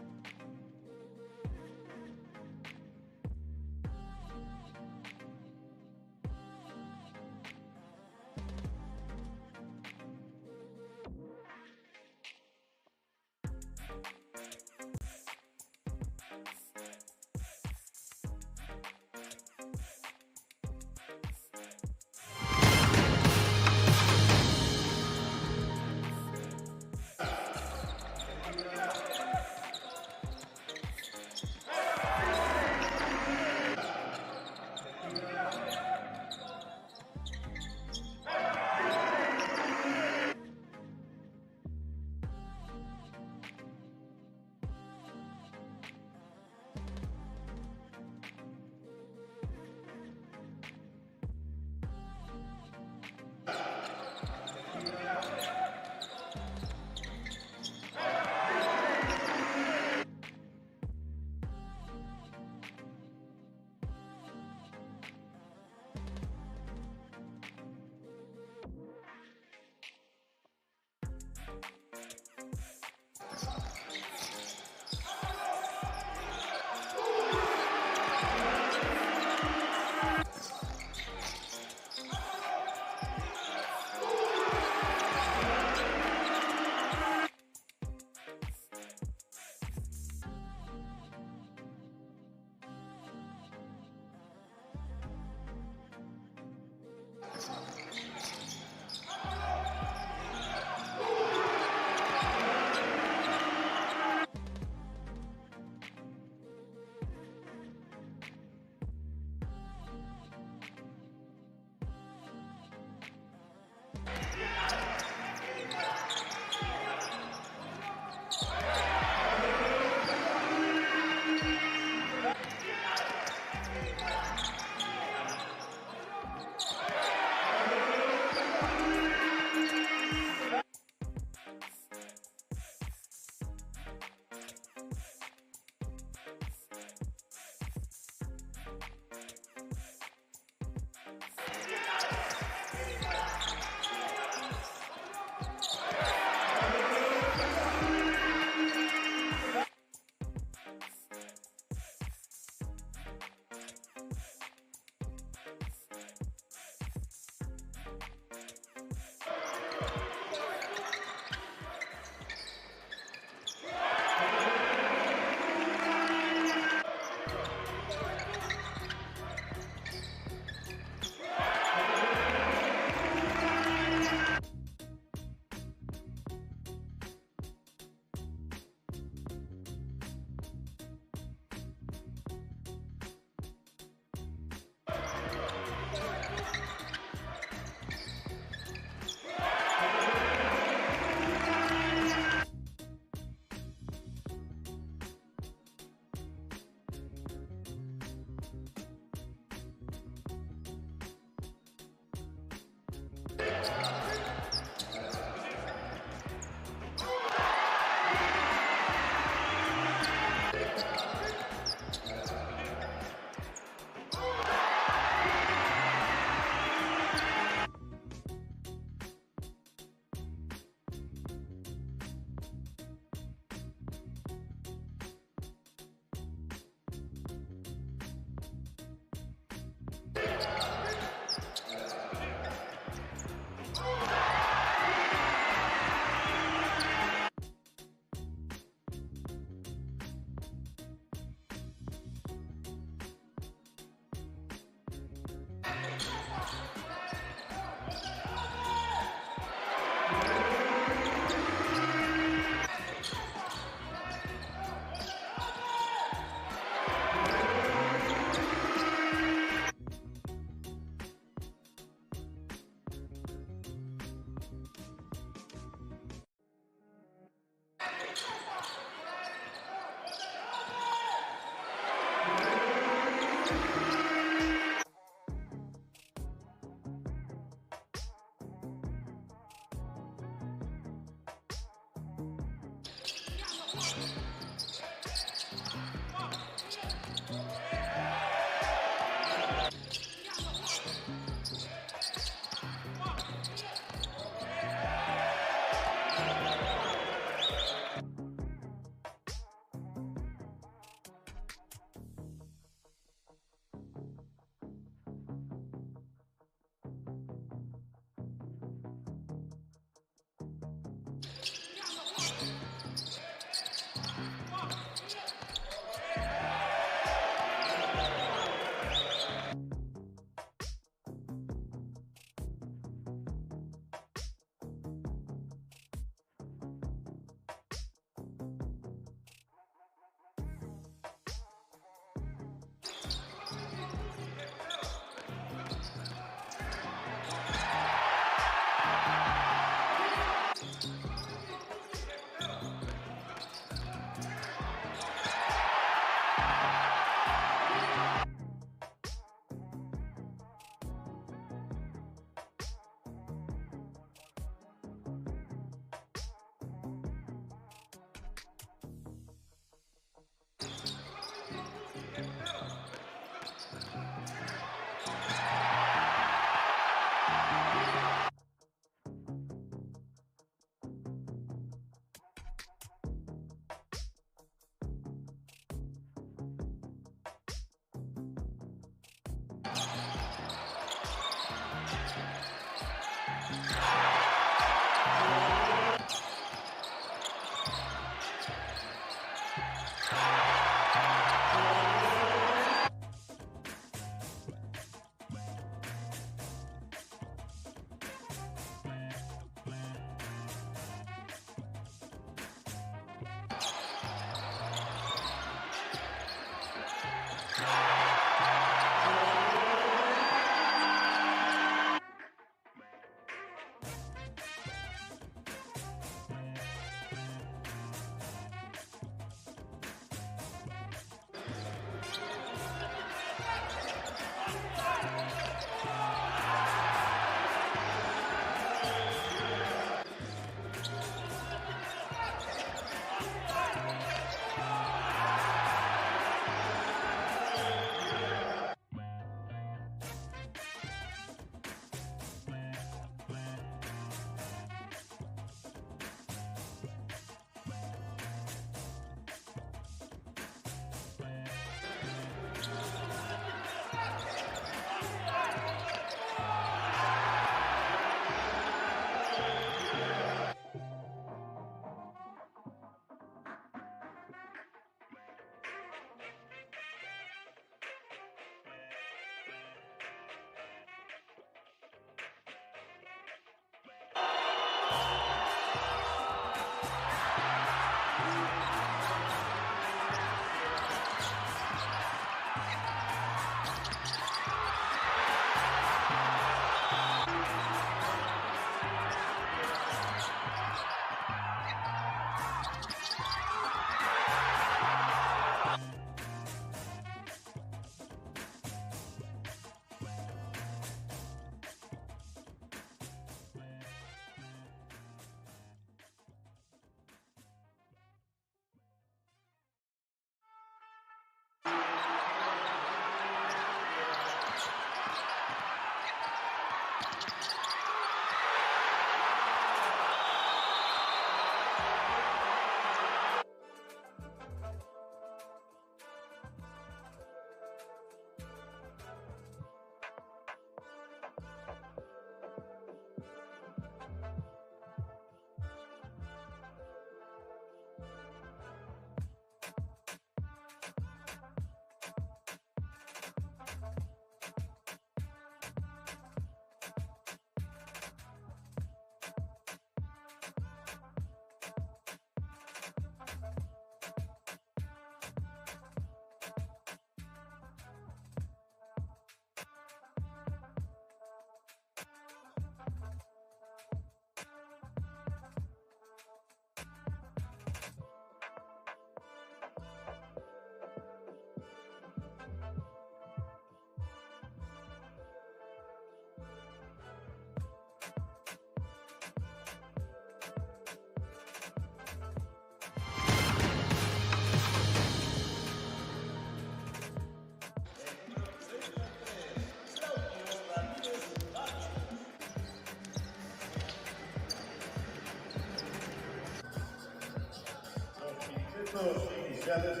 Iniciales.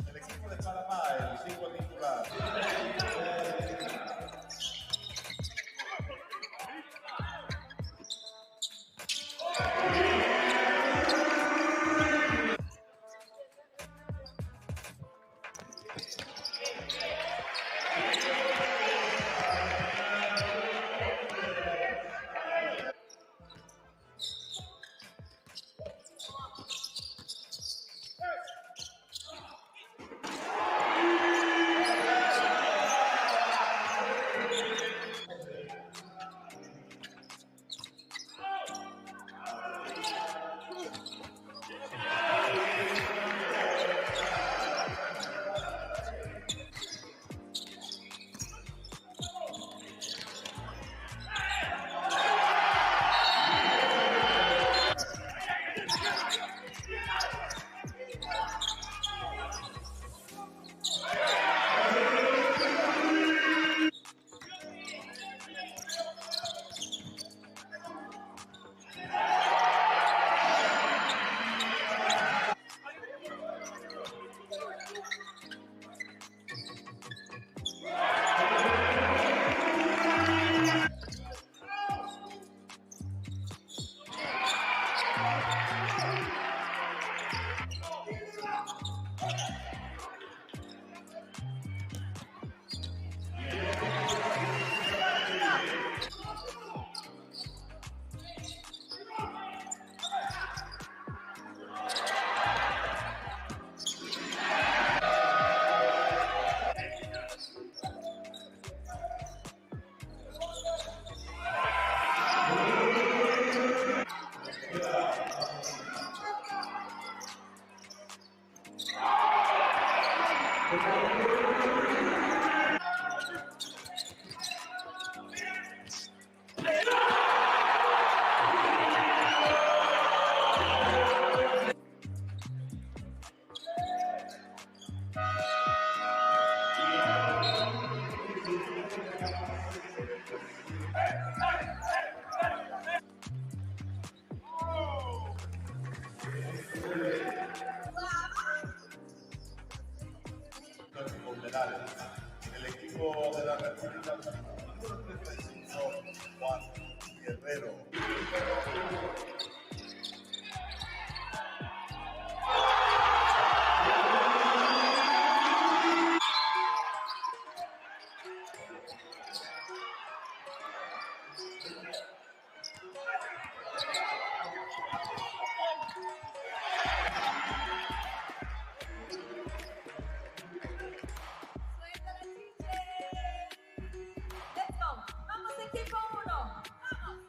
El equipo de Panamá, el 5 titular. Con medallas. El equipo de la República número 35, Juan Guerrero. Let's go. Vamos, equipo 1. Vamos.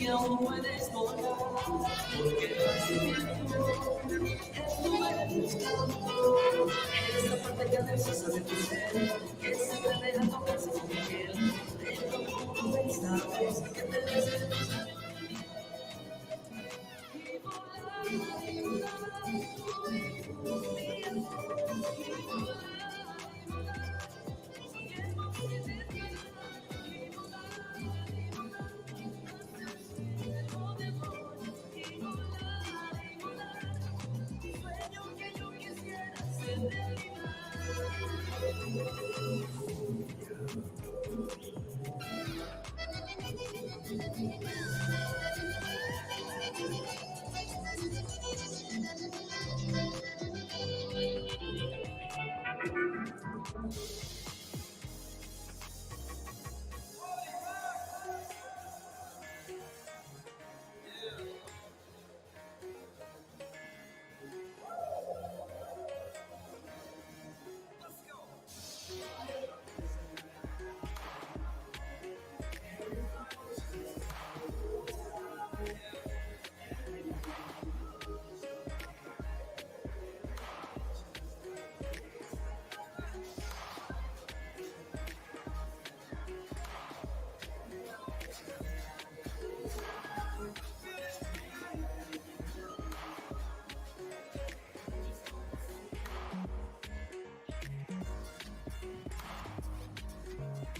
que aún puedes volar, porque el crecimiento es tu buscando, esa parte que anexas de tu ser, que siempre deja tocarse con tu piel, dentro de tu sabes que te deseas.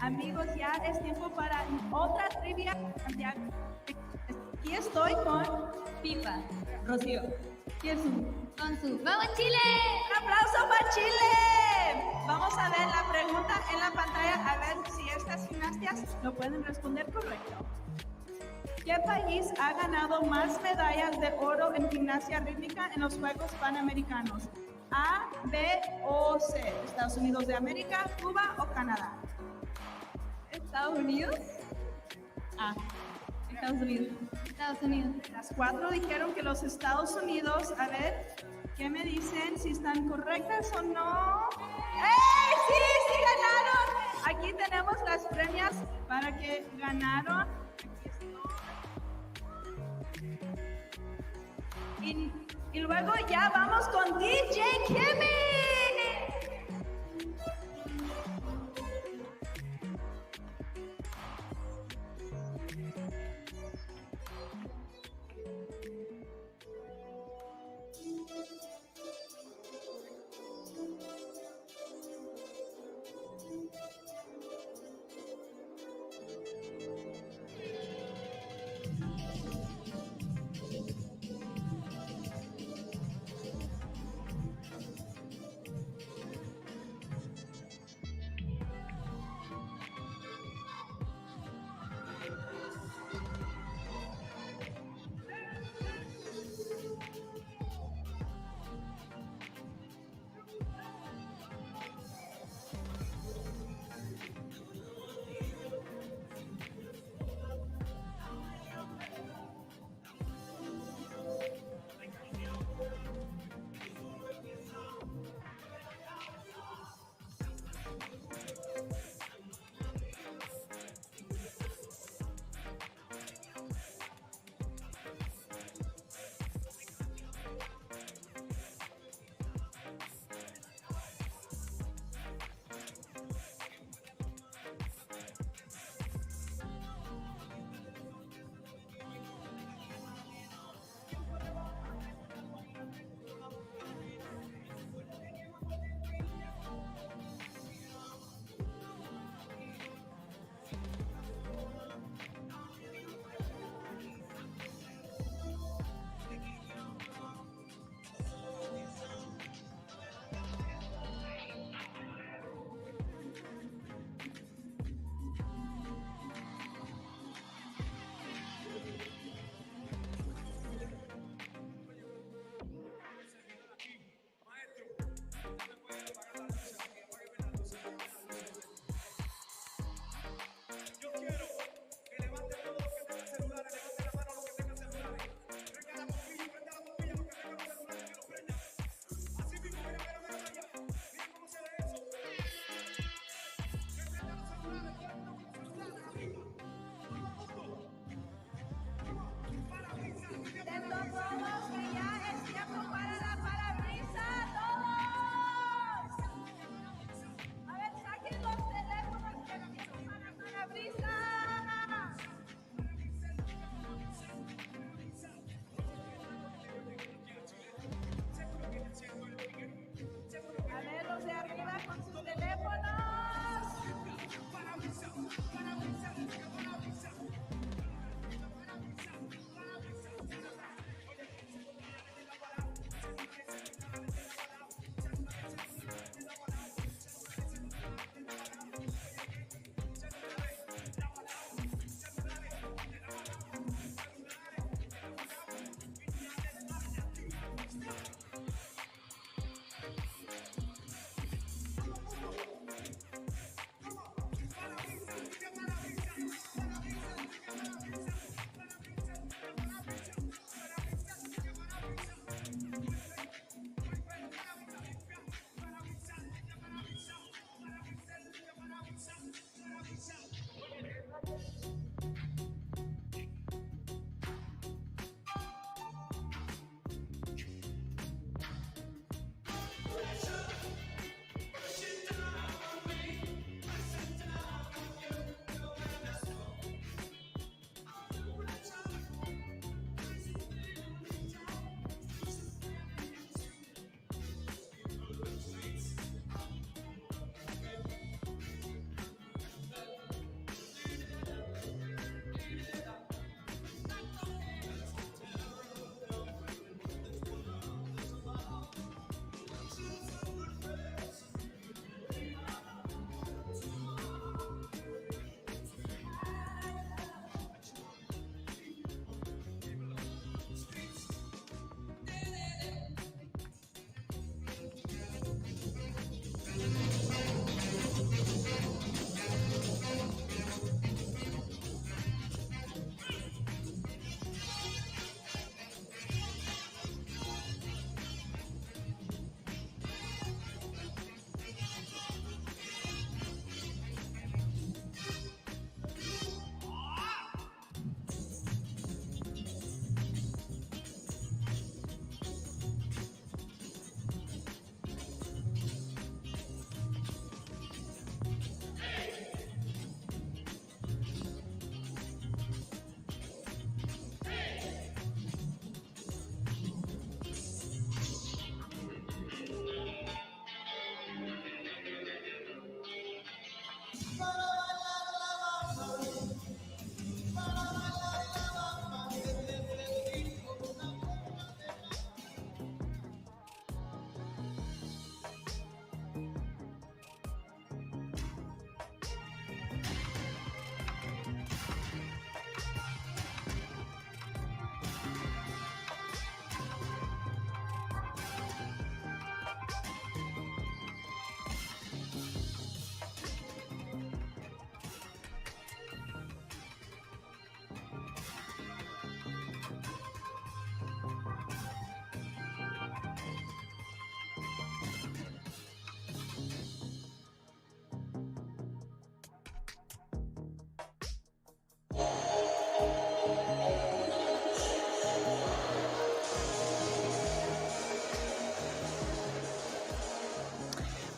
Amigos, ya es tiempo para otra trivia. Santiago. Aquí estoy con Pipa, Rocío. ¿Quién es con su? ¡Vamos Chile! ¡Un aplauso para Chile! Vamos a ver la pregunta en la pantalla, a ver si estas gimnastas lo pueden responder correcto. ¿Qué país ha ganado más medallas de oro en gimnasia rítmica en los Juegos Panamericanos? A, B o C. ¿Estados Unidos de América, Cuba o Canadá? ¿Estados Unidos? Ah, Estados Unidos. Estados Unidos. Las cuatro dijeron que los Estados Unidos. A ver, ¿qué me dicen? Si están correctas o no. ¡Ey! ¡Sí! ¡Sí ganaron! Aquí tenemos las premias para que ganaron. Y luego ya vamos con DJ Kimmy.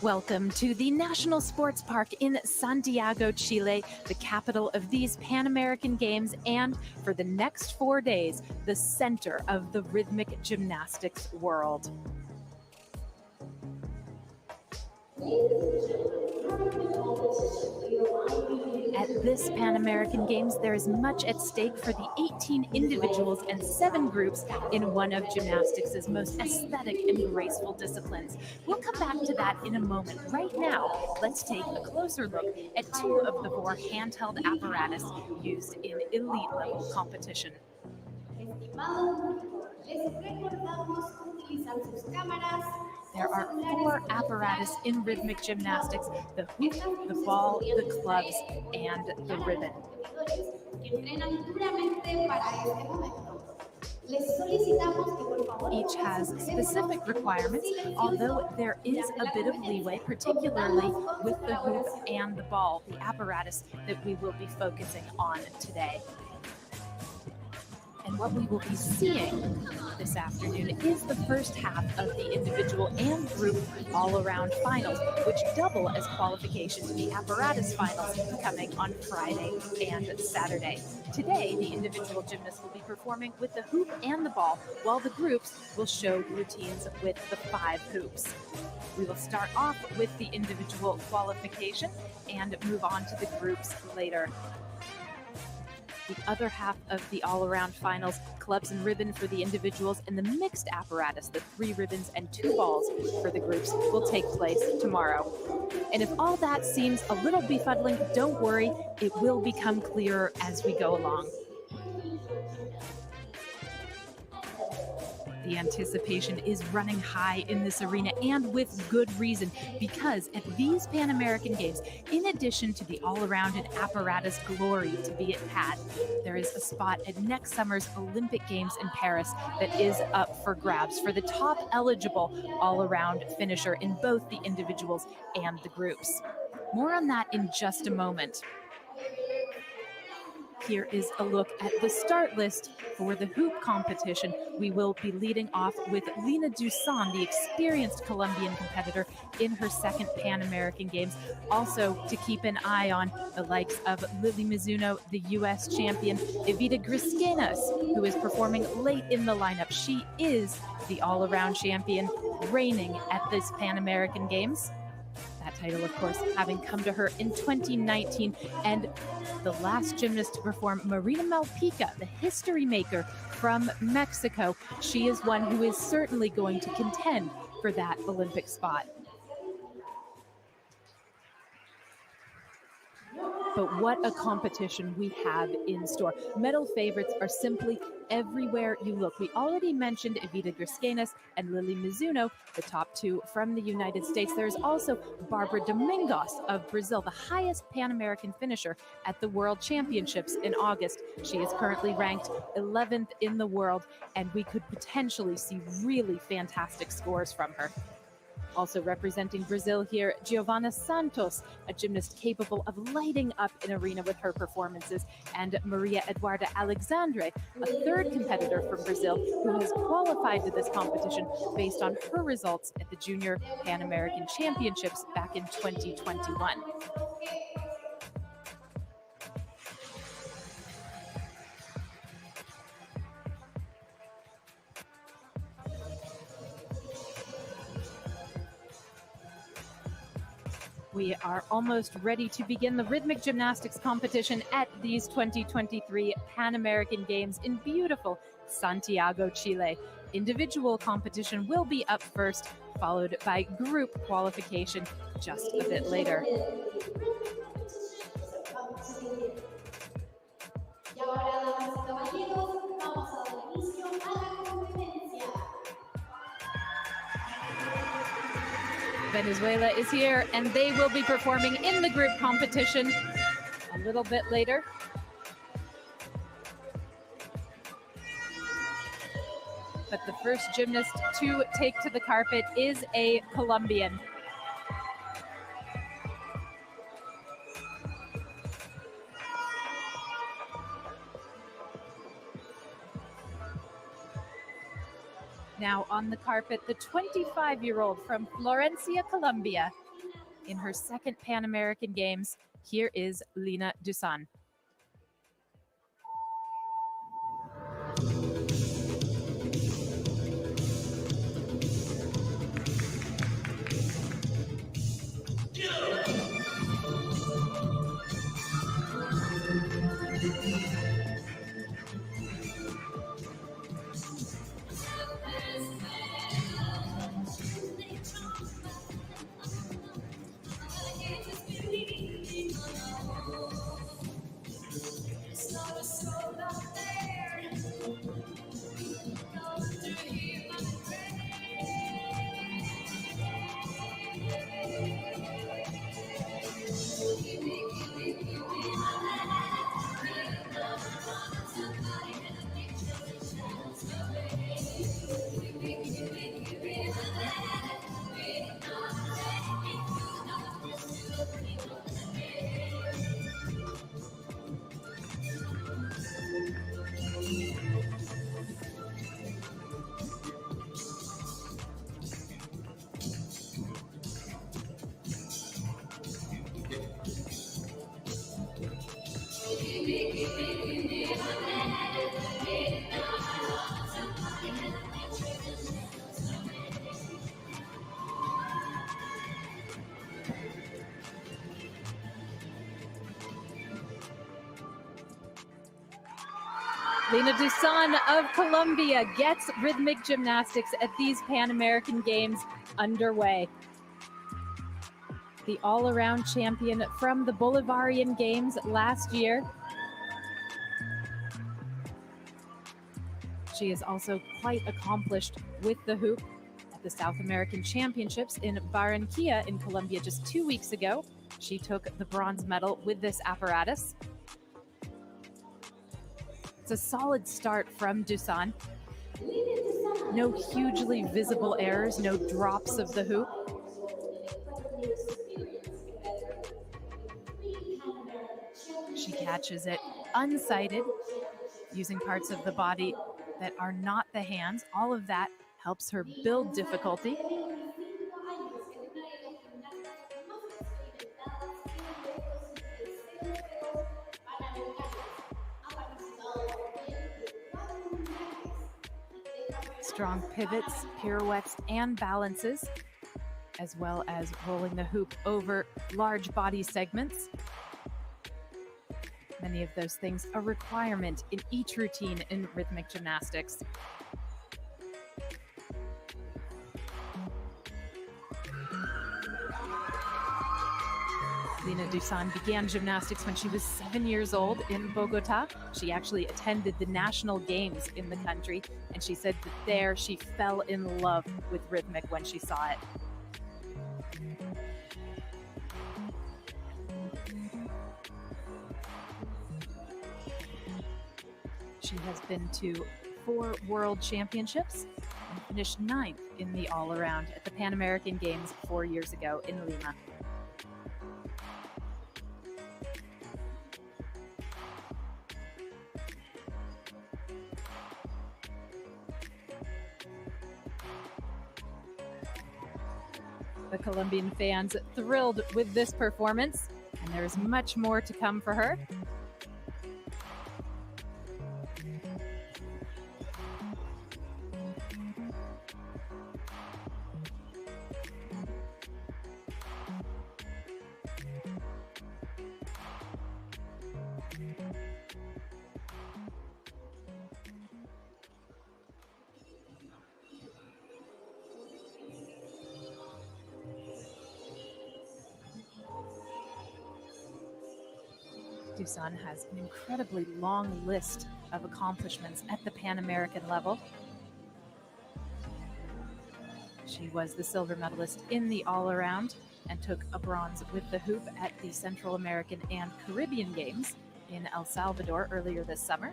Welcome to the National Sports Park in Santiago, Chile, the capital of these Pan American Games, and for the next 4 days, the center of the rhythmic gymnastics world. At this Pan American Games, there is much at stake for the 18 individuals and 7 groups in one of gymnastics' most aesthetic and graceful disciplines. We'll come back to that in a moment. Right now, let's take a closer look at 2 of the 4 handheld apparatus used in elite-level competition. There are 4 apparatus in rhythmic gymnastics: the hoop, the ball, the clubs, and the ribbon. Each has specific requirements, although there is a bit of leeway, particularly with the hoop and the ball, the apparatus that we will be focusing on today. And what we will be seeing this afternoon is the first half of the individual and group all-around finals, which double as qualification to the apparatus finals coming on Friday and Saturday. Today, the individual gymnasts will be performing with the hoop and the ball, while the groups will show routines with the 5 hoops. We will start off with the individual qualification and move on to the groups later. The other half of the all-around finals, clubs and ribbon for the individuals, and the mixed apparatus, the 3 ribbons and 2 balls for the groups, will take place tomorrow. And if all that seems a little befuddling, don't worry, it will become clearer as we go along. The anticipation is running high in this arena, and with good reason, because at these Pan American Games, in addition to the all-around and apparatus glory to be had, there is a spot at next summer's Olympic Games in Paris that is up for grabs for the top eligible all-around finisher in both the individuals and the groups. More on that in just a moment. Here is a look at the start list for the hoop competition. We will be leading off with Lina Dusan, the experienced Colombian competitor in her 2nd Pan American Games. Also to keep an eye on the likes of Lily Mizuno, the U.S. champion, Evita Griskenas, who is performing late in the lineup. She is the all-around champion, reigning at this Pan American Games. That title, of course, having come to her in 2019. And the last gymnast to perform, Marina Malpica, the history maker from Mexico. She is one who is certainly going to contend for that Olympic spot. But what a competition we have in store. Medal favorites are simply everywhere you look. We already mentioned Evita Griskenas and Lily Mizuno, the top 2 from the United States. There's also Bárbara Domingos of Brazil, the highest Pan American finisher at the World Championships in August. She is currently ranked 11th in the world, and we could potentially see really fantastic scores from her. Also representing Brazil here, Giovanna Santos, a gymnast capable of lighting up an arena with her performances, and Maria Eduarda Alexandre, a 3rd competitor from Brazil who has qualified to this competition based on her results at the Junior Pan American Championships back in 2021. We are almost ready to begin the rhythmic gymnastics competition at these 2023 Pan American Games in beautiful Santiago, Chile. Individual competition will be up first, followed by group qualification just a bit later. Venezuela is here, and they will be performing in the group competition a little bit later. But the first gymnast to take to the carpet is a Colombian. Now on the carpet, the 25-year-old from Florencia, Colombia, in her second Pan American Games. Here is Lina Dusan. Lina Dusan of Colombia gets rhythmic gymnastics at these Pan American Games underway. The all-around champion from the Bolivarian Games last year. She is also quite accomplished with the hoop at the South American Championships in Barranquilla in Colombia just 2 weeks ago. She took the bronze medal with this apparatus. It's a solid start from Dusan. No hugely visible errors, no drops of the hoop. She catches it unsighted, using parts of the body that are not the hands. All of that helps her build difficulty. Strong pivots, pirouettes, and balances, as well as rolling the hoop over large body segments. Many of those things a requirement in each routine in rhythmic gymnastics. Lina Dusan began gymnastics when she was 7 years old in Bogota. She actually attended the national games in the country, and she said that there she fell in love with rhythmic when she saw it. She has been to 4 World Championships and finished 9th in the all-around at the Pan American Games 4 years ago in Lima. The Colombian fans thrilled with this performance, and there's much more to come for her. Dusan has an incredibly long list of accomplishments at the Pan American level. She was the silver medalist in the all-around and took a bronze with the hoop at the Central American and Caribbean Games in El Salvador earlier this summer.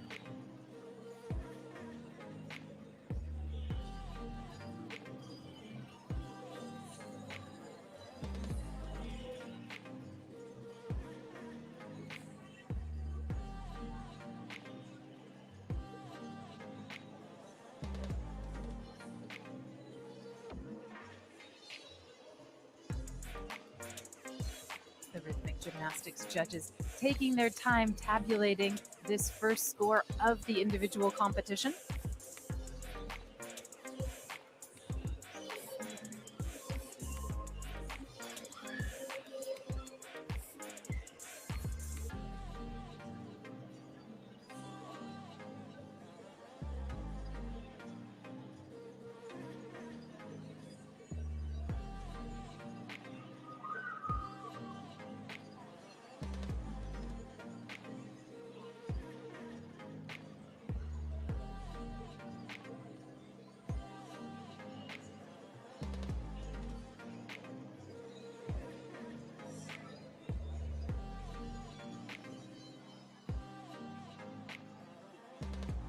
Gymnastics judges taking their time tabulating this first score of the individual competition.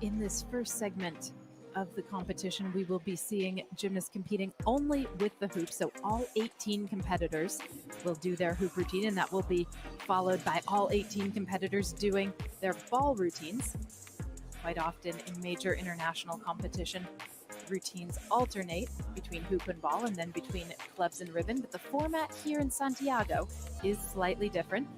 In this first segment of the competition, we will be seeing gymnasts competing only with the hoop. So all 18 competitors will do their hoop routine, and that will be followed by all 18 competitors doing their ball routines. Quite often in major international competition, routines alternate between hoop and ball and then between clubs and ribbon, but the format here in Santiago is slightly different.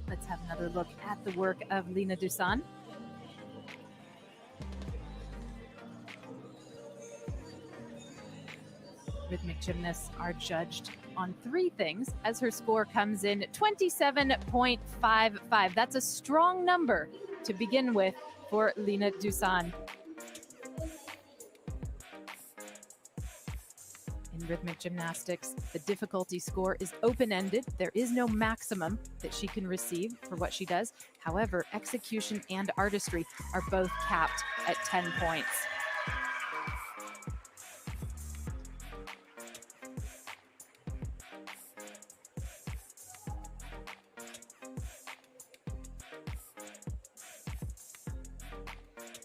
Let's have another look at the work of Lina Dusan. Rhythmic gymnasts are judged on 3 things as her score comes in 27.55. That's a strong number to begin with for Lina Dusan. In rhythmic gymnastics, the difficulty score is open-ended. There is no maximum that she can receive for what she does. However, execution and artistry are both capped at 10 points.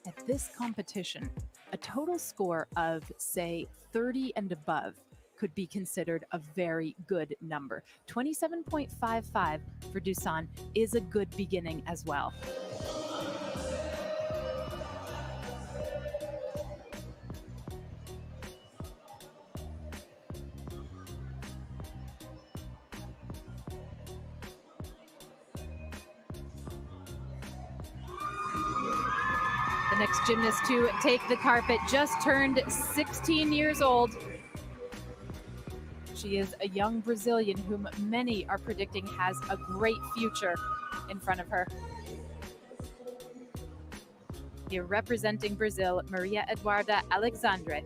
At this competition, a total score of, say, 30 and above could be considered a very good number. 27.55 for Dusan is a good beginning as well. The next gymnast to take the carpet just turned 16 years old. She is a young Brazilian whom many are predicting has a great future in front of her. Here representing Brazil, Maria Eduarda Alexandre.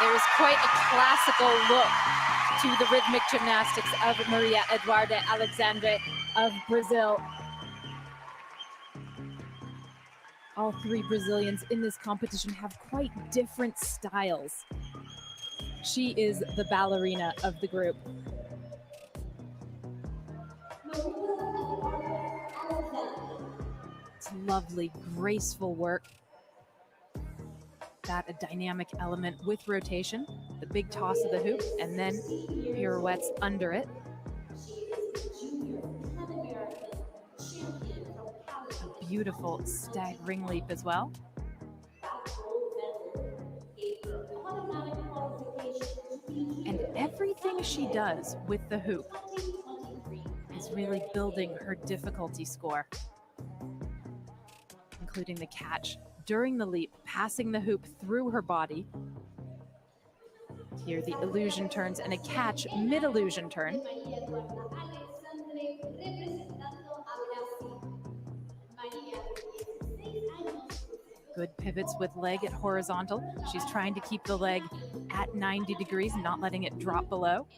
There is quite a classical look to the rhythmic gymnastics of Maria Eduarda Alexandre of Brazil. All three Brazilians in this competition have quite different styles. She is the ballerina of the group. It's lovely, graceful work. That a dynamic element with rotation, the big toss of the hoop, and then pirouettes under it. A beautiful staggering leap as well. And everything she does with the hoop is really building her difficulty score, including the catch during the leap, passing the hoop through her body. Here the illusion turns and a catch mid-illusion turn. Good pivots with leg at horizontal. She's trying to keep the leg at 90 degrees, not letting it drop below.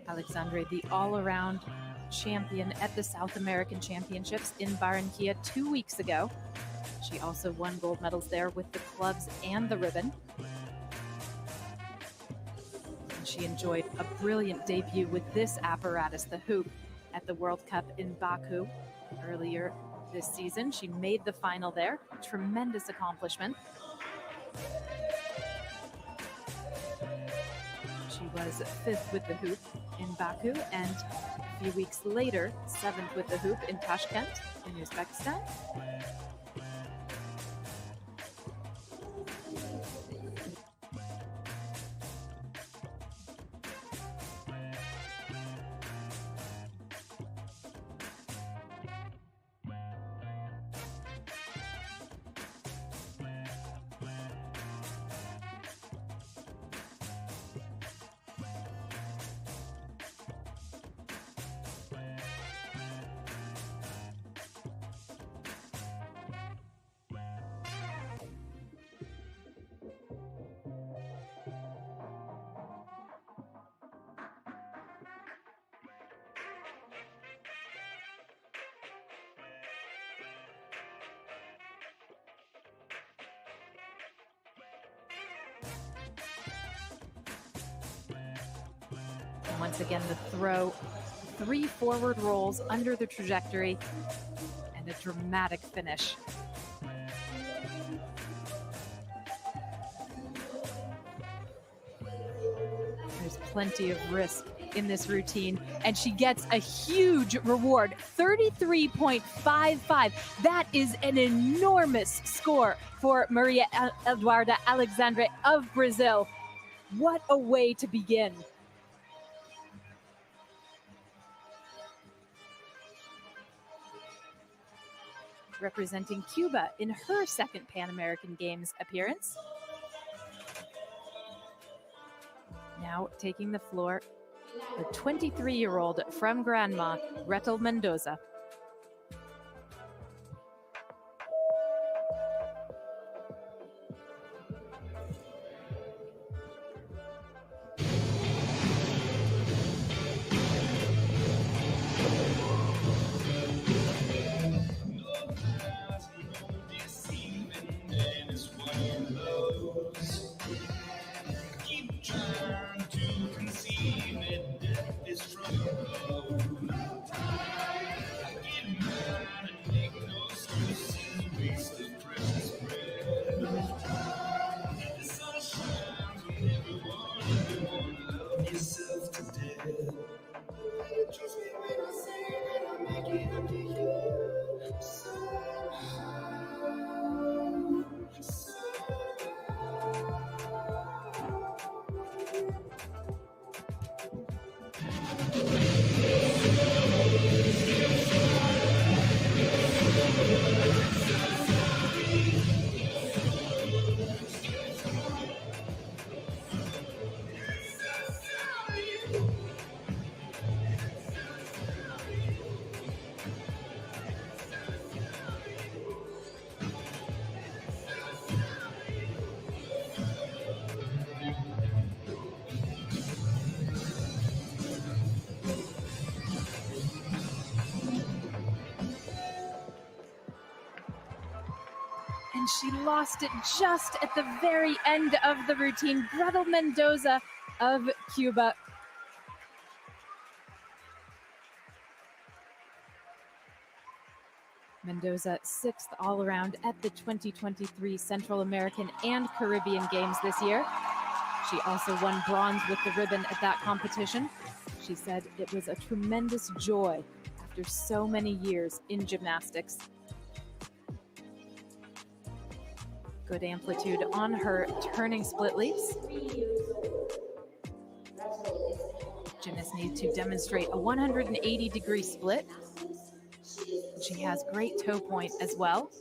Alexandre, the all-around champion at the South American Championships in Barranquilla 2 weeks ago. She also won gold medals there with the clubs and the ribbon. And she enjoyed a brilliant debut with this apparatus, the hoop, at the World Cup in Baku earlier this season. She made the final there. Tremendous accomplishment. She was 5th with the hoop in Baku, and a few weeks later, 7th with the hoop in Tashkent in Uzbekistan. And once again, the throw, 3 forward rolls under the trajectory, and a dramatic finish. There's plenty of risk in this routine, and she gets a huge reward, 33.55. That is an enormous score for Maria Eduarda Alexandre of Brazil. What a way to begin. Representing Cuba in her second Pan American Games appearance. Now taking the floor, the 23-year-old from Granma, Retel Mendoza. and she lost it just at the very end of the routine. Gretel Mendoza of Cuba. Mendoza, 6th all-around at the 2023 Central American and Caribbean Games this year. She also won bronze with the ribbon at that competition. She said it was a tremendous joy after so many years in gymnastics. Good amplitude on her turning split leaps. Gymnasts need to demonstrate a 180-degree split. She has great toe point as well.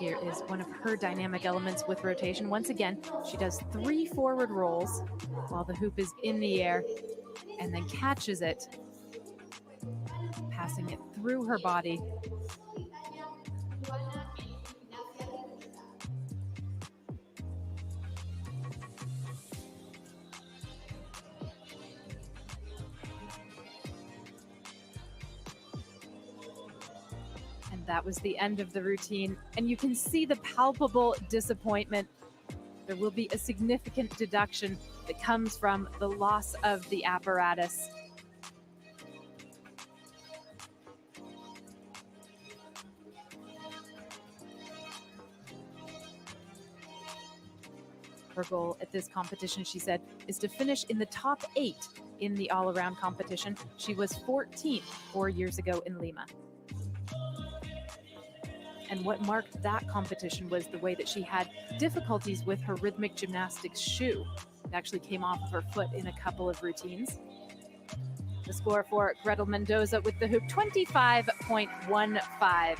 Here is one of her dynamic elements with rotation. Once again, she does 3 forward rolls while the hoop is in the air and then catches it, passing it through her body. That was the end of the routine, and you can see the palpable disappointment. There will be a significant deduction that comes from the loss of the apparatus. Her goal at this competition, she said, is to finish in the top 8 in the all-around competition. She was 14th 4 years ago in Lima. And what marked that competition was the way that she had difficulties with her rhythmic gymnastics shoe. It actually came off of her foot in a couple of routines. The score for Gretel Mendoza with the hoop, 25.15.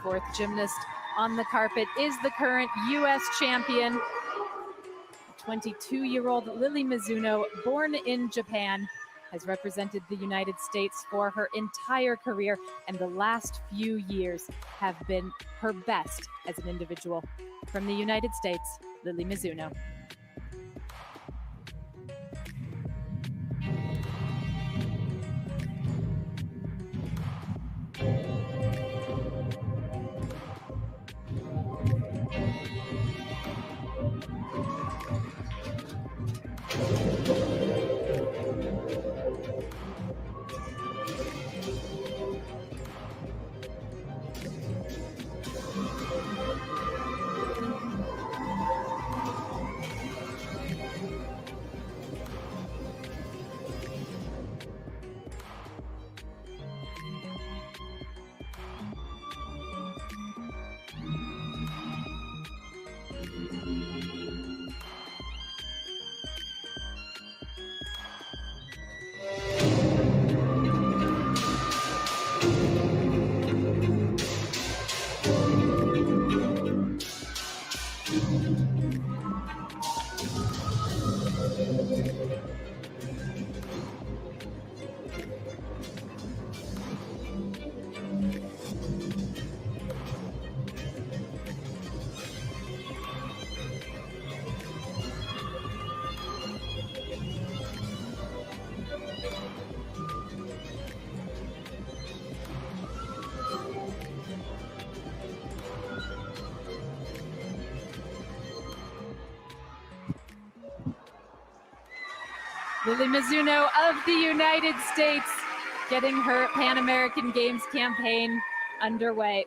Fourth gymnast on the carpet is the current U.S. champion, 22-year-old Lily Mizuno, born in Japan, has represented the United States for her entire career, and the last few years have been her best as an individual. From the United States, Lily Mizuno. Lily Mizuno of the United States getting her Pan American Games campaign underway.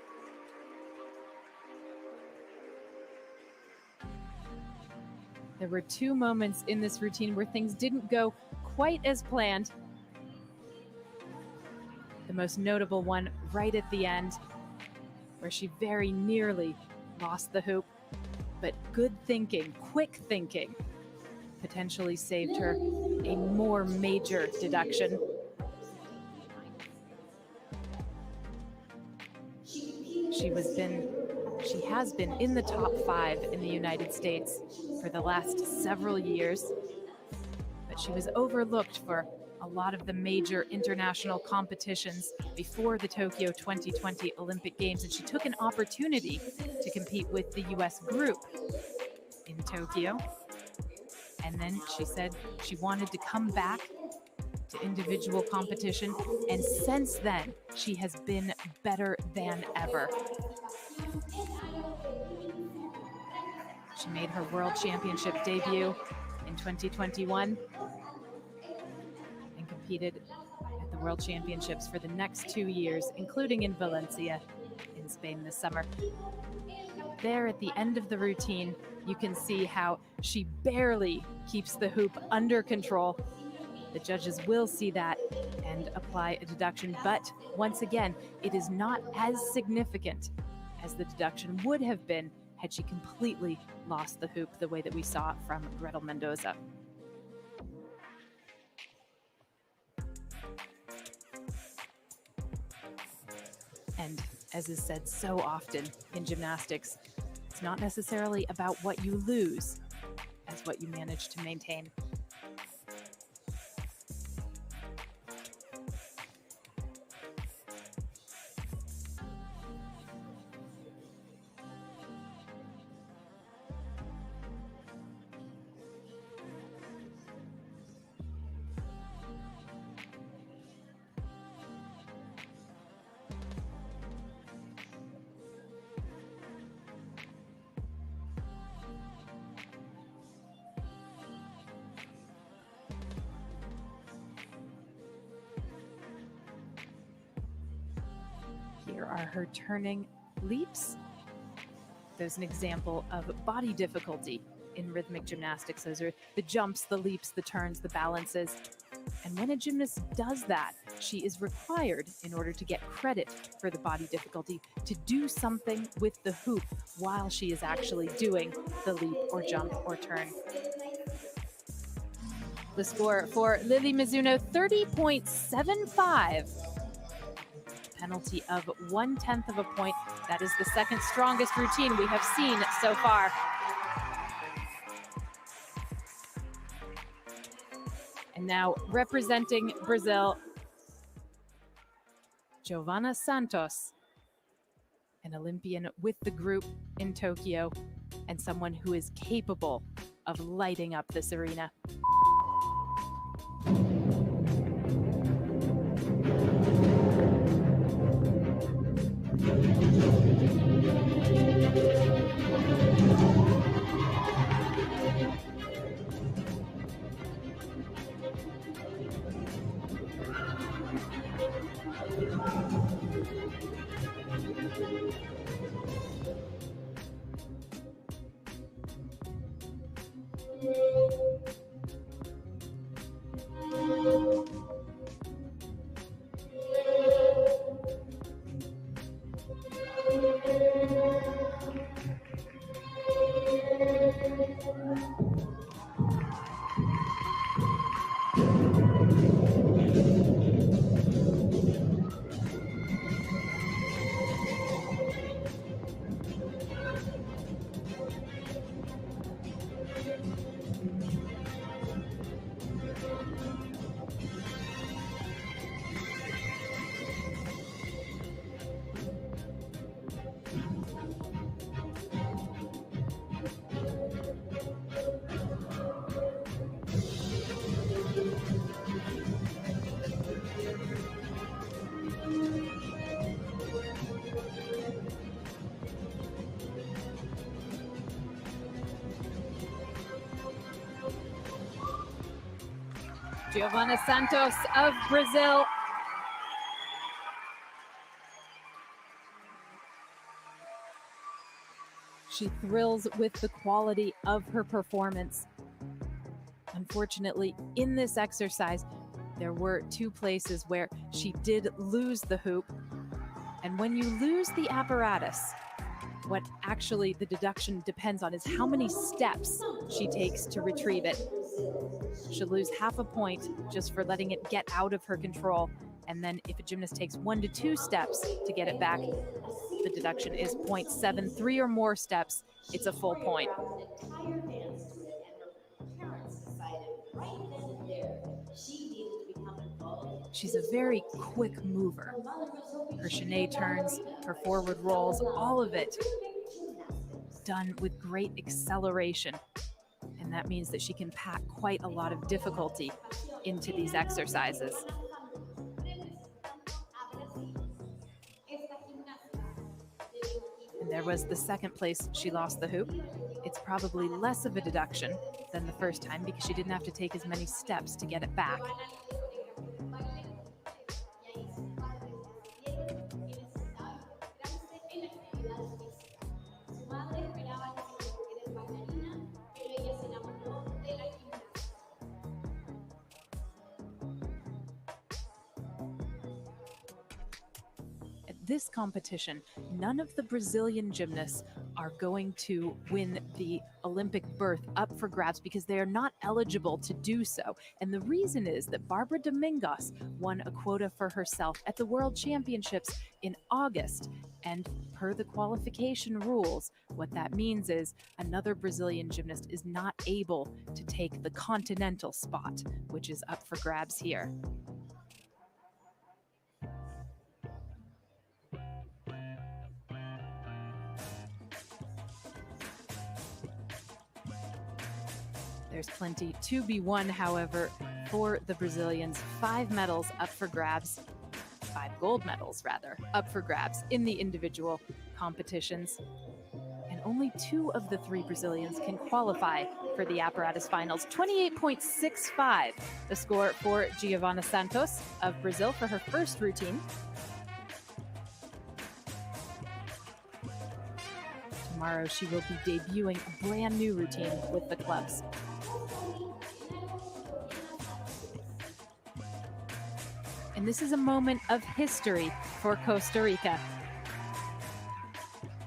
There were 2 moments in this routine where things didn't go quite as planned. The most notable one right at the end, where she very nearly lost the hoop, but good thinking, quick thinking, potentially saved her a more major deduction. She has been in the top 5 in the United States for the last several years. She was overlooked for a lot of the major international competitions before the Tokyo 2020 Olympic Games, and she took an opportunity to compete with the US group in Tokyo. And then she said she wanted to come back to individual competition, and since then, she has been better than ever. She made her World Championship debut in 2021 and competed at the World Championships for the next 2 years, including in Valencia in Spain this summer. There at the end of the routine, you can see how she barely keeps the hoop under control. The judges will see that and apply a deduction, but once again, it is not as significant as the deduction would have been had she completely lost the hoop the way that we saw from Gretel Mendoza. And as is said so often in gymnastics, it's not necessarily about what you lose as what you manage to maintain. Here are her turning leaps. There's an example of body difficulty in rhythmic gymnastics. Those are the jumps, the leaps, the turns, the balances. And when a gymnast does that, she is required, in order to get credit for the body difficulty, to do something with the hoop while she is actually doing the leap or jump or turn. The score for Lily Mizuno, 30.75. Penalty of 1/10 of a point. That is the second strongest routine we have seen so far. And now representing Brazil, Giovanna Santos, an Olympian with the group in Tokyo and someone who is capable of lighting up this arena. Giovanna Santos of Brazil. She thrills with the quality of her performance. Unfortunately, in this exercise, there were 2 places where she did lose the hoop. And when you lose the apparatus, what actually the deduction depends on is how many steps she takes to retrieve it. She'll lose half a point just for letting it get out of her control. And then if a gymnast takes 1 to 2 steps to get it back, the deduction is 0.7. 3 or more steps, it's a full point. She's a very quick mover. Her chaîné turns, her forward rolls, all of it done with great acceleration. And that means that she can pack quite a lot of difficulty into these exercises. And there was the second place she lost the hoop. It's probably less of a deduction than the first time because she didn't have to take as many steps to get it back. This competition, none of the Brazilian gymnasts are going to win the Olympic berth up for grabs because they are not eligible to do so. And the reason is that Bárbara Domingos won a quota for herself at the World Championships in August. And per the qualification rules, what that means is another Brazilian gymnast is not able to take the continental spot, which is up for grabs here. There's plenty to be won, however, for the Brazilians. 5 medals up for grabs, 5 gold medals, rather, up for grabs in the individual competitions. And only 2 of the 3 Brazilians can qualify for the apparatus finals. 28.65, the score for Giovanna Santos of Brazil for her first routine. Tomorrow, she will be debuting a brand new routine with the clubs. And this is a moment of history for Costa Rica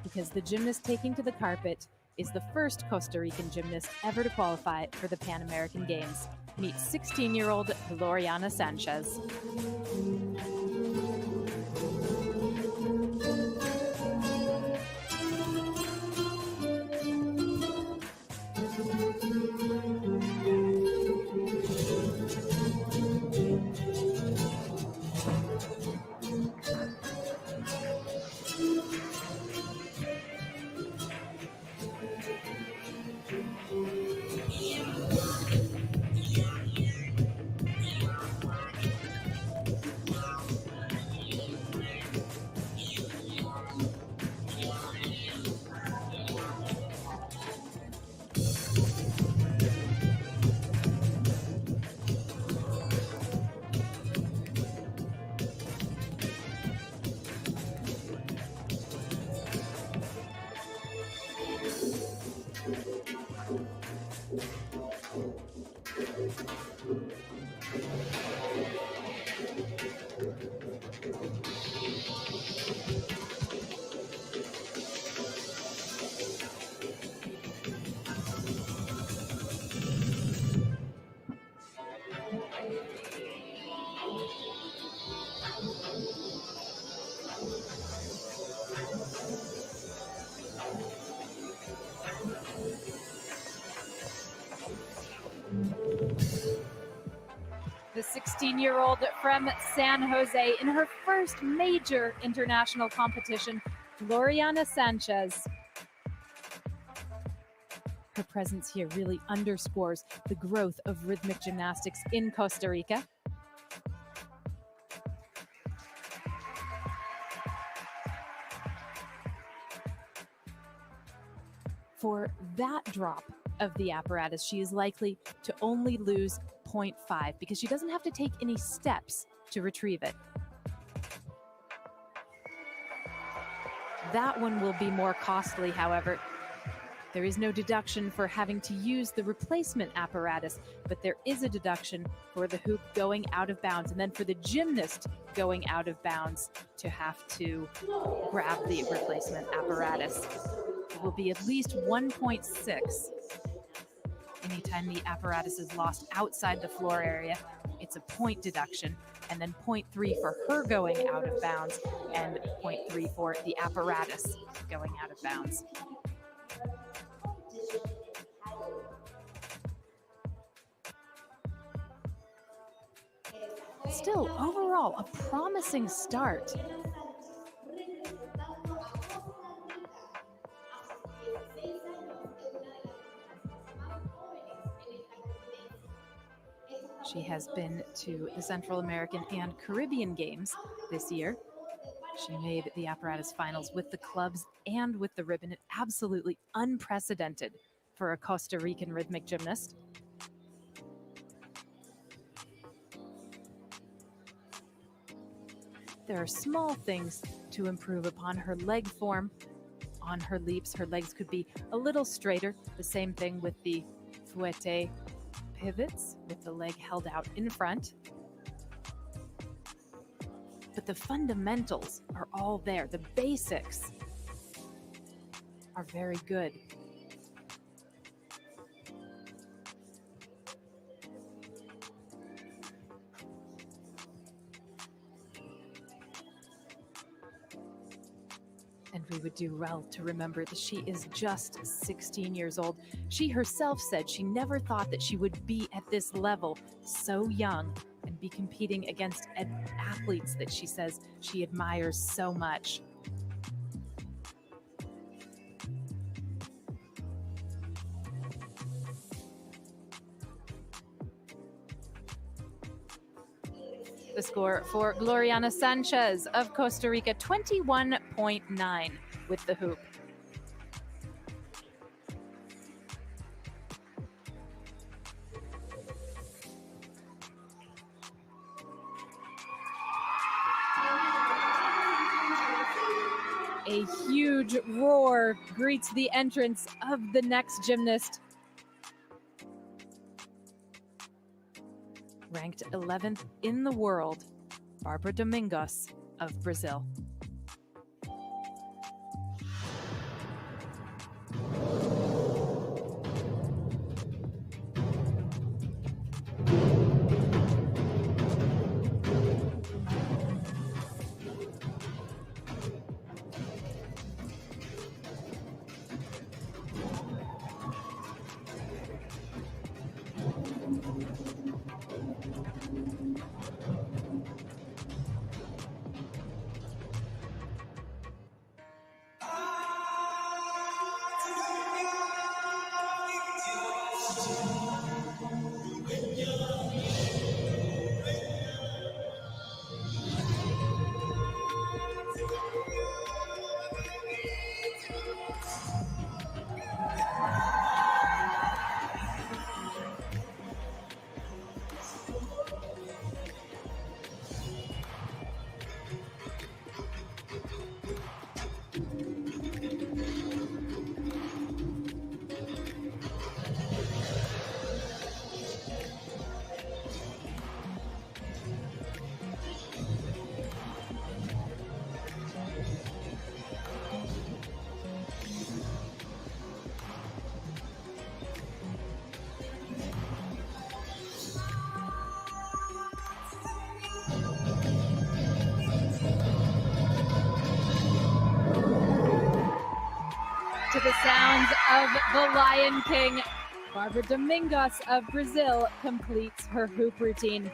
because the gymnast taking to the carpet is the first Costa Rican gymnast ever to qualify for the Pan American Games. Meet 16-year-old Gloriana Sanchez. The 16-year-old from San Jose in her first major international competition, Gloriana Sanchez. Her presence here really underscores the growth of rhythmic gymnastics in Costa Rica. For that drop of the apparatus, she is likely to only lose 0.5 because she doesn't have to take any steps to retrieve it. That one will be more costly, however. There is no deduction for having to use the replacement apparatus, but there is a deduction for the hoop going out of bounds, and then for the gymnast going out of bounds to have to grab the replacement apparatus. It will be at least 1.6 anytime the apparatus is lost outside the floor area. It's a point deduction, and then 0.3 for her going out of bounds, and 0.3 for the apparatus going out of bounds. Still, overall, a promising start. She has been to the Central American and Caribbean Games this year. She made the apparatus finals with the clubs and with the ribbon. Absolutely unprecedented for a Costa Rican rhythmic gymnast. There are small things to improve upon her leg form. On her leaps, her legs could be a little straighter. The same thing with the fouette pivots, with the leg held out in front. But the fundamentals are all there. The basics are very good. And we would do well to remember that she is just 16 years old. She herself said she never thought that she would be at this level so young and be competing against athletes that she says she admires so much. The score for Gloriana Sanchez of Costa Rica, 21.9 with the hoop. A huge roar greets the entrance of the next gymnast. Ranked 11th in the world, Bárbara Domingos of Brazil. To the sounds of the Lion King, Bárbara Domingos of Brazil completes her hoop routine.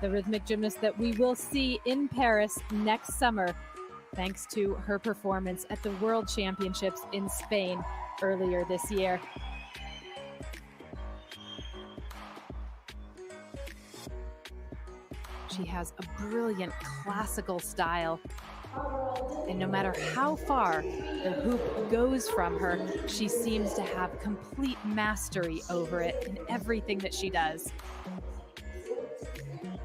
The rhythmic gymnast that we will see in Paris next summer, thanks to her performance at the World Championships in Spain earlier this year. She has a brilliant classical style. And no matter how far the hoop goes from her, she seems to have complete mastery over it in everything that she does.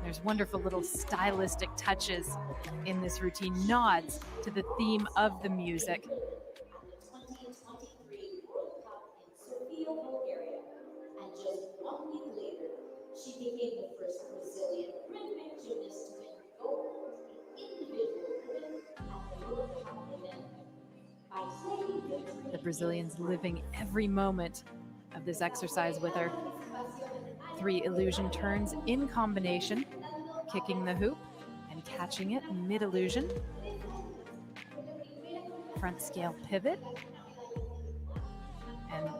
There's wonderful little stylistic touches in this routine, nods to the theme of the music. She became the first Brazilian rhythmic gymnast to win gold in the individual ribbon at the World Cup event. By taking victory, The Brazilians living every moment of this exercise with her. 3 illusion turns in combination, kicking the hoop and catching it mid-illusion. Front scale pivot and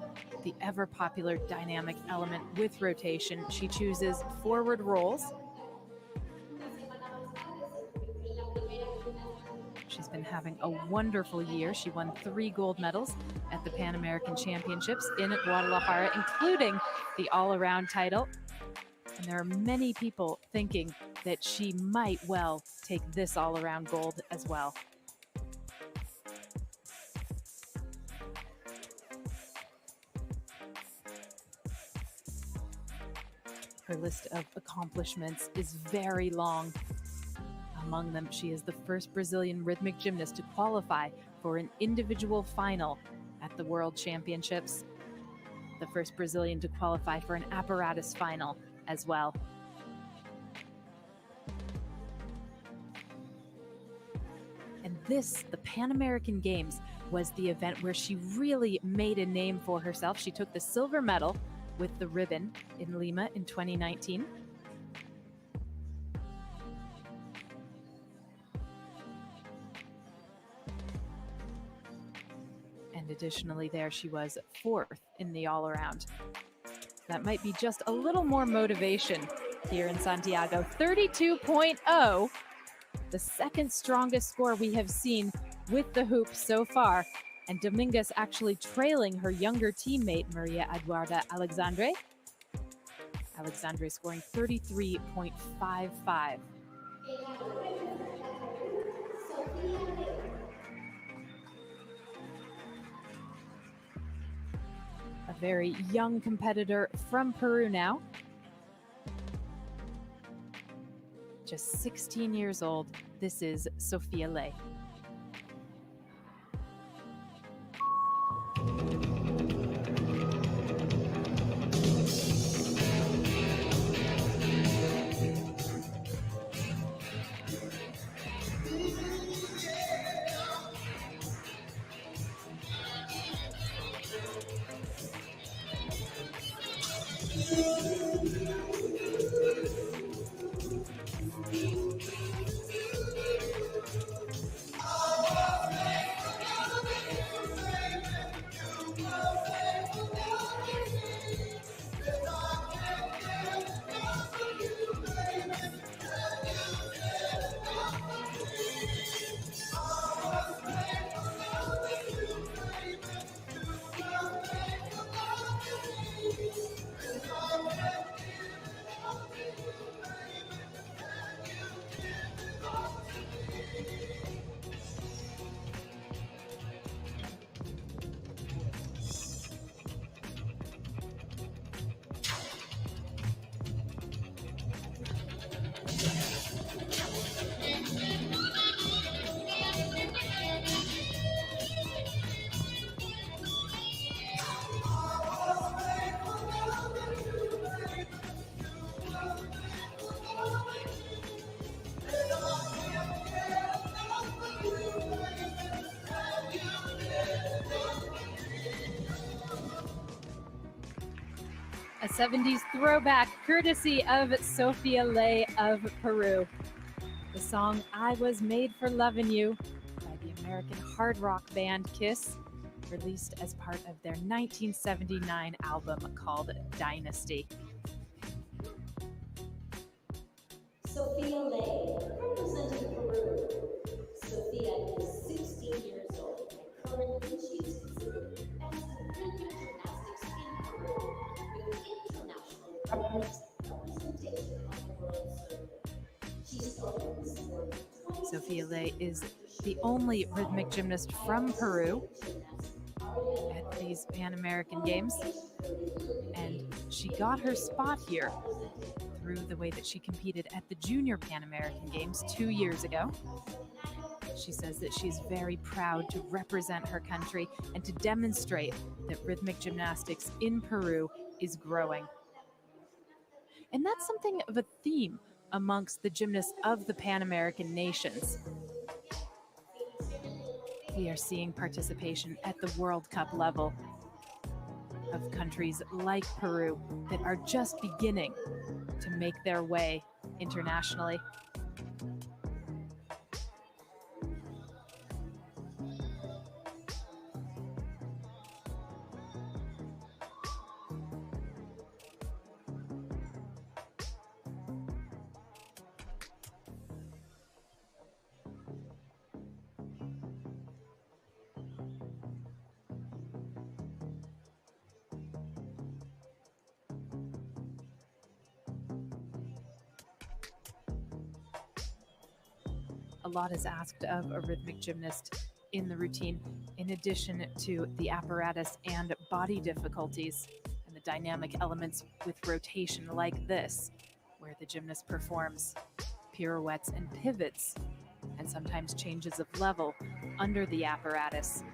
the ever-popular dynamic element with rotation. She chooses forward rolls. She's been having a wonderful year. She won 3 gold medals at the Pan American Championships in Guadalajara, including the all-around title. And there are many people thinking that she might well take this all-around gold as well. Her list of accomplishments is very long. Among them, she is the first Brazilian rhythmic gymnast to qualify for an individual final at the World Championships, the first Brazilian to qualify for an apparatus final as well. And this, the Pan American Games, was the event where she really made a name for herself. She took the silver medal with the ribbon in Lima in 2019. And additionally there, she was 4th in the all-around. That might be just a little more motivation here in Santiago. 32.0, the second strongest score we have seen with the hoop so far. And Dominguez actually trailing her younger teammate, Maria Eduarda Alexandre. Alexandre scoring 33.55. A very young competitor from Peru now. Just 16 years old. This is Sofia Ley. A 70s throwback courtesy of Sofia Ley of Peru. The song I Was Made for Lovin' You by the American hard rock band Kiss, released as part of their 1979 album called Dynasty. Sofia Ley, representing Peru. Sofia is 16 years old and currently she is considered as the rhythmic gymnastics in Peru with international representation on the world circuit. She's always scored 20. Sofia Ley is the only rhythmic gymnast from Peru at these Pan American Games, and she got her spot here through the way that she competed at the Junior Pan American Games 2 years ago. She says that she's very proud to represent her country and to demonstrate that rhythmic gymnastics in Peru is growing. And that's something of a theme amongst the gymnasts of the Pan American nations. We are seeing participation at the World Cup level of countries like Peru that are just beginning to make their way internationally. A lot is asked of a rhythmic gymnast in the routine, in addition to the apparatus and body difficulties and the dynamic elements with rotation like this, where the gymnast performs pirouettes and pivots and sometimes changes of level under the apparatus.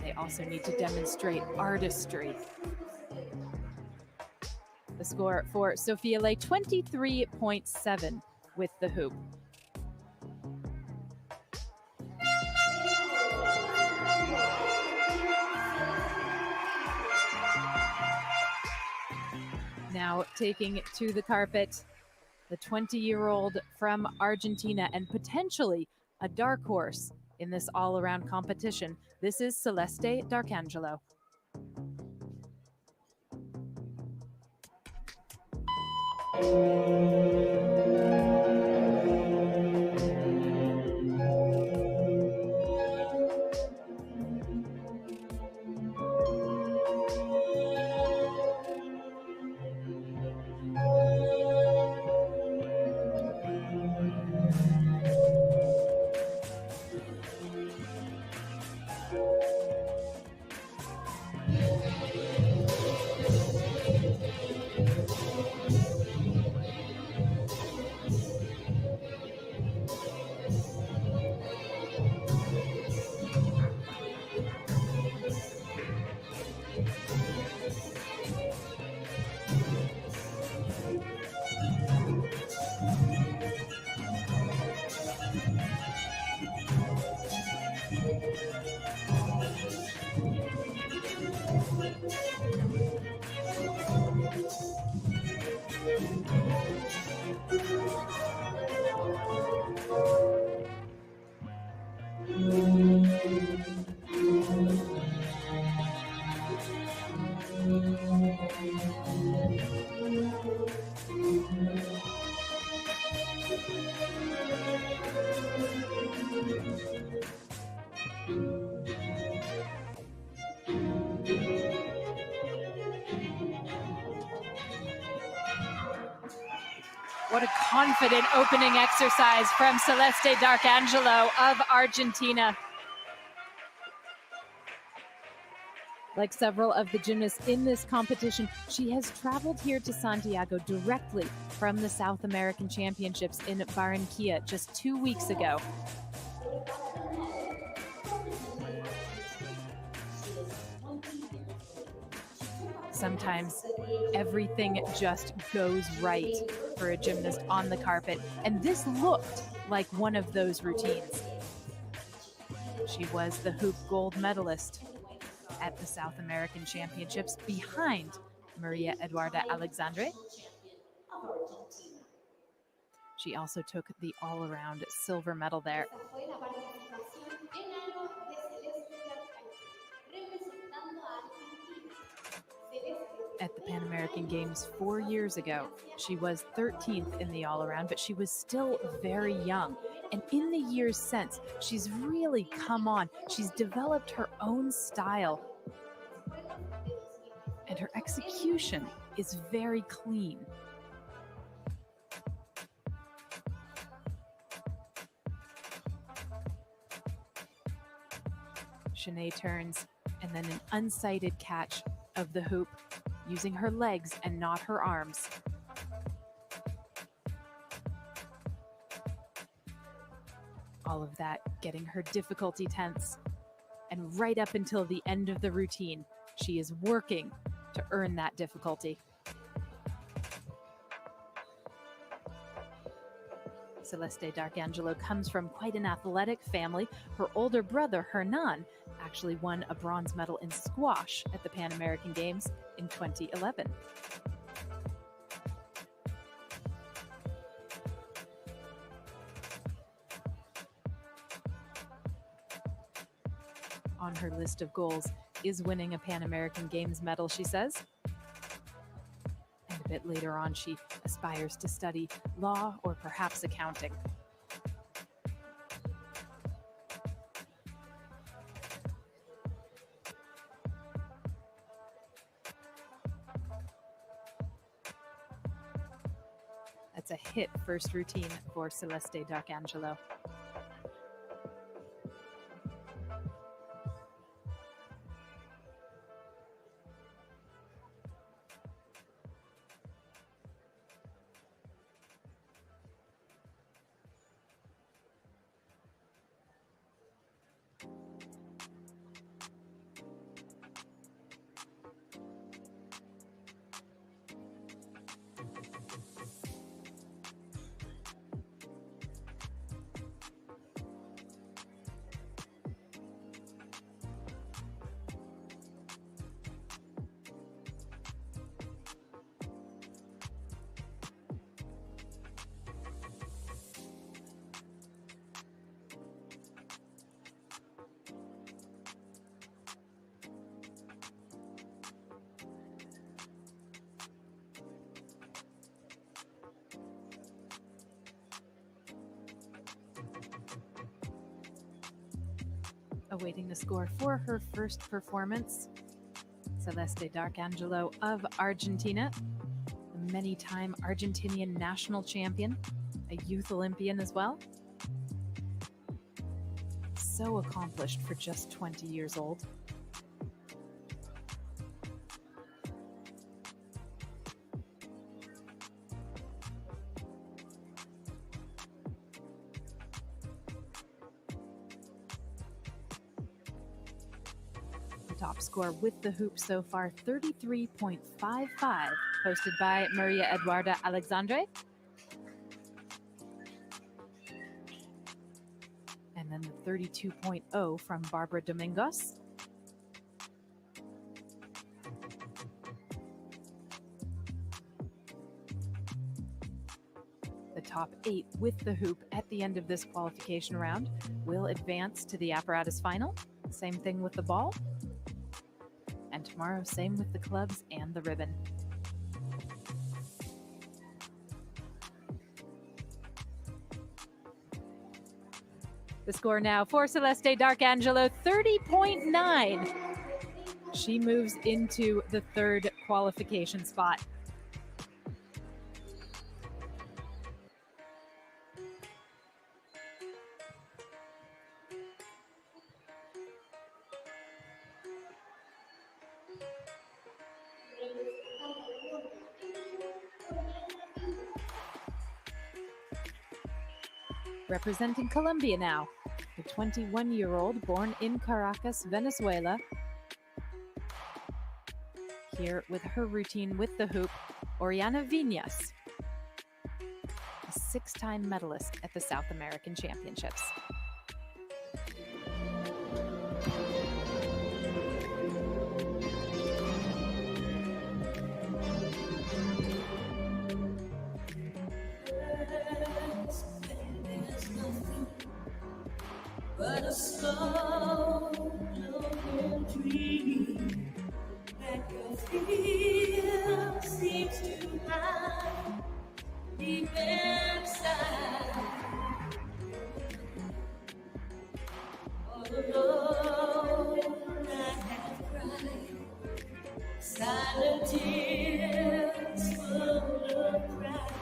They also need to demonstrate artistry. The score for Sophia Lay, 23.7 with the hoop. Now taking to the carpet, the 20-year-old from Argentina and potentially a dark horse in this all-around competition. This is Celeste D'Arcangelo. What a confident opening exercise from Celeste D'Arcangelo of Argentina. Like several of the gymnasts in this competition, she has traveled here to Santiago directly from the South American Championships in Barranquilla just 2 weeks ago. Sometimes everything just goes right for a gymnast on the carpet, and this looked like one of those routines. She was the hoop gold medalist at the South American Championships behind Maria Eduarda Alexandre. She also took the all-around silver medal there. At the Pan American Games 4 years ago, she was 13th in the all-around, but she was still very young. And in the years since, she's really come on. She's developed her own style. And her execution is very clean. Shanae turns, and then an unsighted catch of the hoop, using her legs and not her arms. All of that getting her difficulty tense. And right up until the end of the routine, she is working to earn that difficulty. Celeste D'Arcangelo comes from quite an athletic family. Her older brother, Hernan, actually won a bronze medal in squash at the Pan American Games in 2011. On her list of goals is winning a Pan American Games medal, she says. And a bit later on, she aspires to study law or perhaps accounting. That's a hit first routine for Celeste D'Arcangelo. awaiting the score for her first performance. Celeste Darcangelo of Argentina, a many-time Argentinian national champion, a youth Olympian as well. So accomplished for just 20 years old. Top score with the hoop so far, 33.55, posted by Maria Eduarda Alexandre. And then the 32.0 from Barbara Domingos. The top 8 with the hoop at the end of this qualification round will advance to the apparatus final. Same thing with the ball. And tomorrow, same with the clubs and the ribbon. The score now for Celeste Darcangelo, 30.9. She moves into the third qualification spot. Representing Colombia now, the 21-year-old born in Caracas, Venezuela. Here with her routine with the hoop, Oriana Viñas, a 6-time medalist at the South American Championships. But a slow glowing dream that your fear seems to hide deep inside. All alone I have cried silent tears full of pride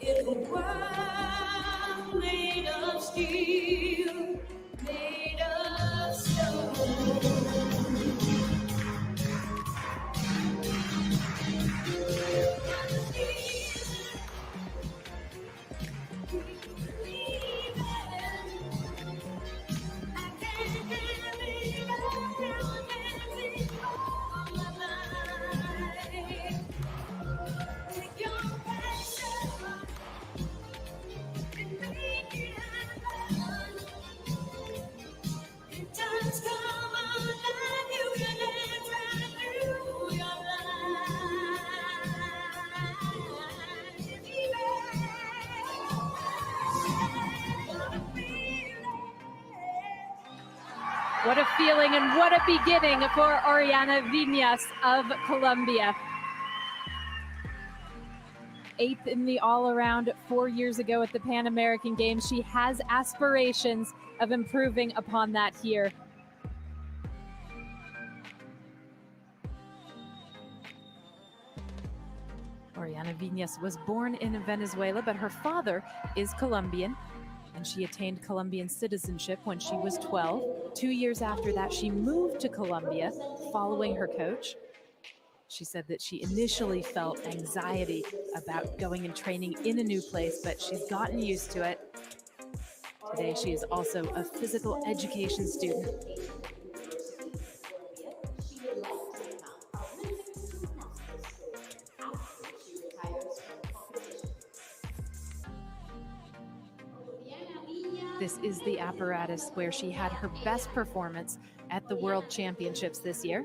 in a world made of steel, made of stone. What a feeling and what a beginning for Oriana Viñas of Colombia. 8th in the all-around 4 years ago at the Pan American Games. She has aspirations of improving upon that here. Oriana Viñas was born in Venezuela, but her father is Colombian, and she attained Colombian citizenship when she was 12. 2 years after that, she moved to Colombia following her coach. She said that she initially felt anxiety about going and training in a new place, but she's gotten used to it. Today, she is also a physical education student. This is the apparatus where she had her best performance at the World Championships this year.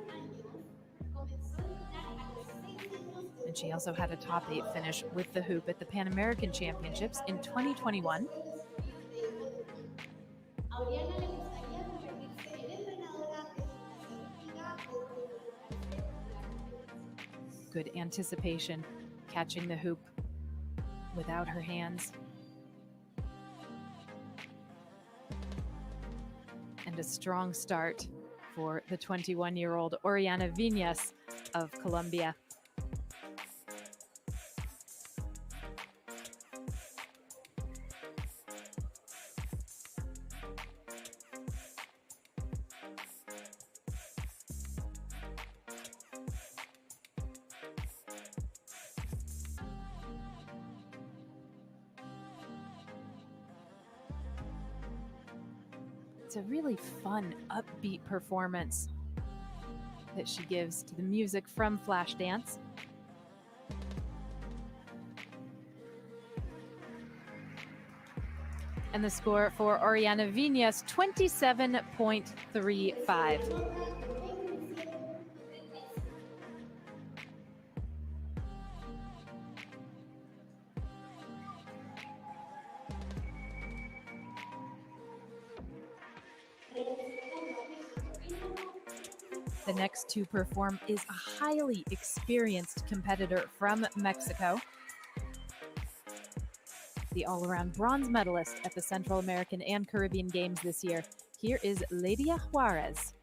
And she also had a top 8 finish with the hoop at the Pan American Championships in 2021. Good anticipation, catching the hoop without her hands. And And a strong start for the 21-year-old Oriana Viñas of Colombia. It's a really fun, upbeat performance that she gives to the music from Flashdance. And the score for Oriana Viñas, 27.35. The next to perform is a highly experienced competitor from Mexico, the all-around bronze medalist at the Central American and Caribbean Games this year. Here is Lydia Juarez.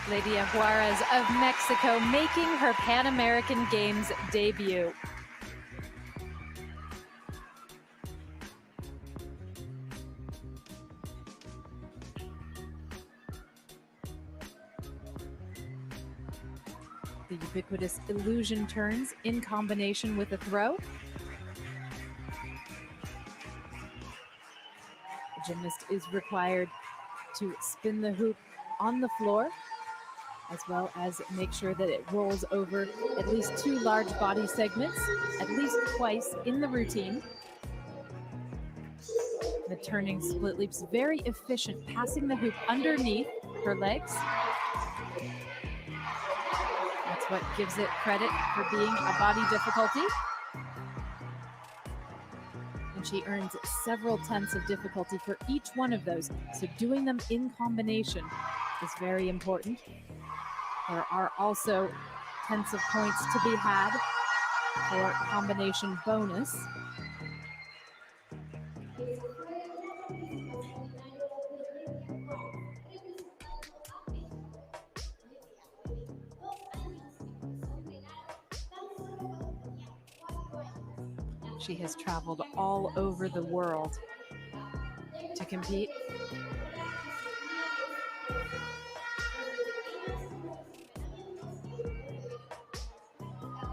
Lydia Juarez of Mexico making her Pan American Games debut. The ubiquitous illusion turns in combination with a throw. The gymnast is required to spin the hoop on the floor, as well as make sure that it rolls over at least 2 large body segments, at least twice in the routine. The turning split leaps, very efficient, passing the hoop underneath her legs. That's what gives it credit for being a body difficulty. And she earns several tenths of difficulty for each one of those. So doing them in combination is very important. There are also tenths of points to be had for combination bonus. She has traveled all over the world to compete.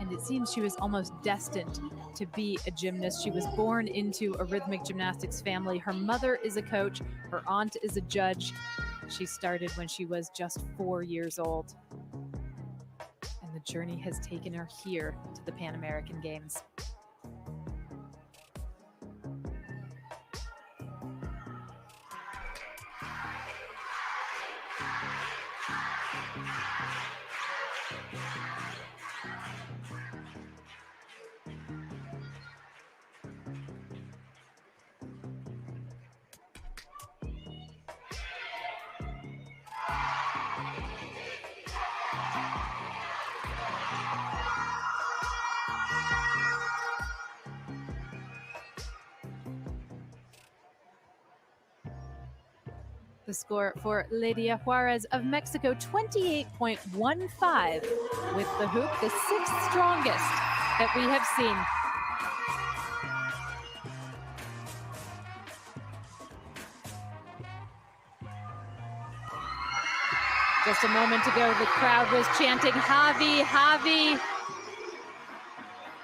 And it seems she was almost destined to be a gymnast. She was born into a rhythmic gymnastics family. Her mother is a coach, her aunt is a judge. She started when she was just 4 years old. And the journey has taken her here to the Pan American Games. The score for Lidia Juarez of Mexico, 28.15 with the hoop, the sixth strongest that we have seen. Just a moment ago, the crowd was chanting, Javi, Javi.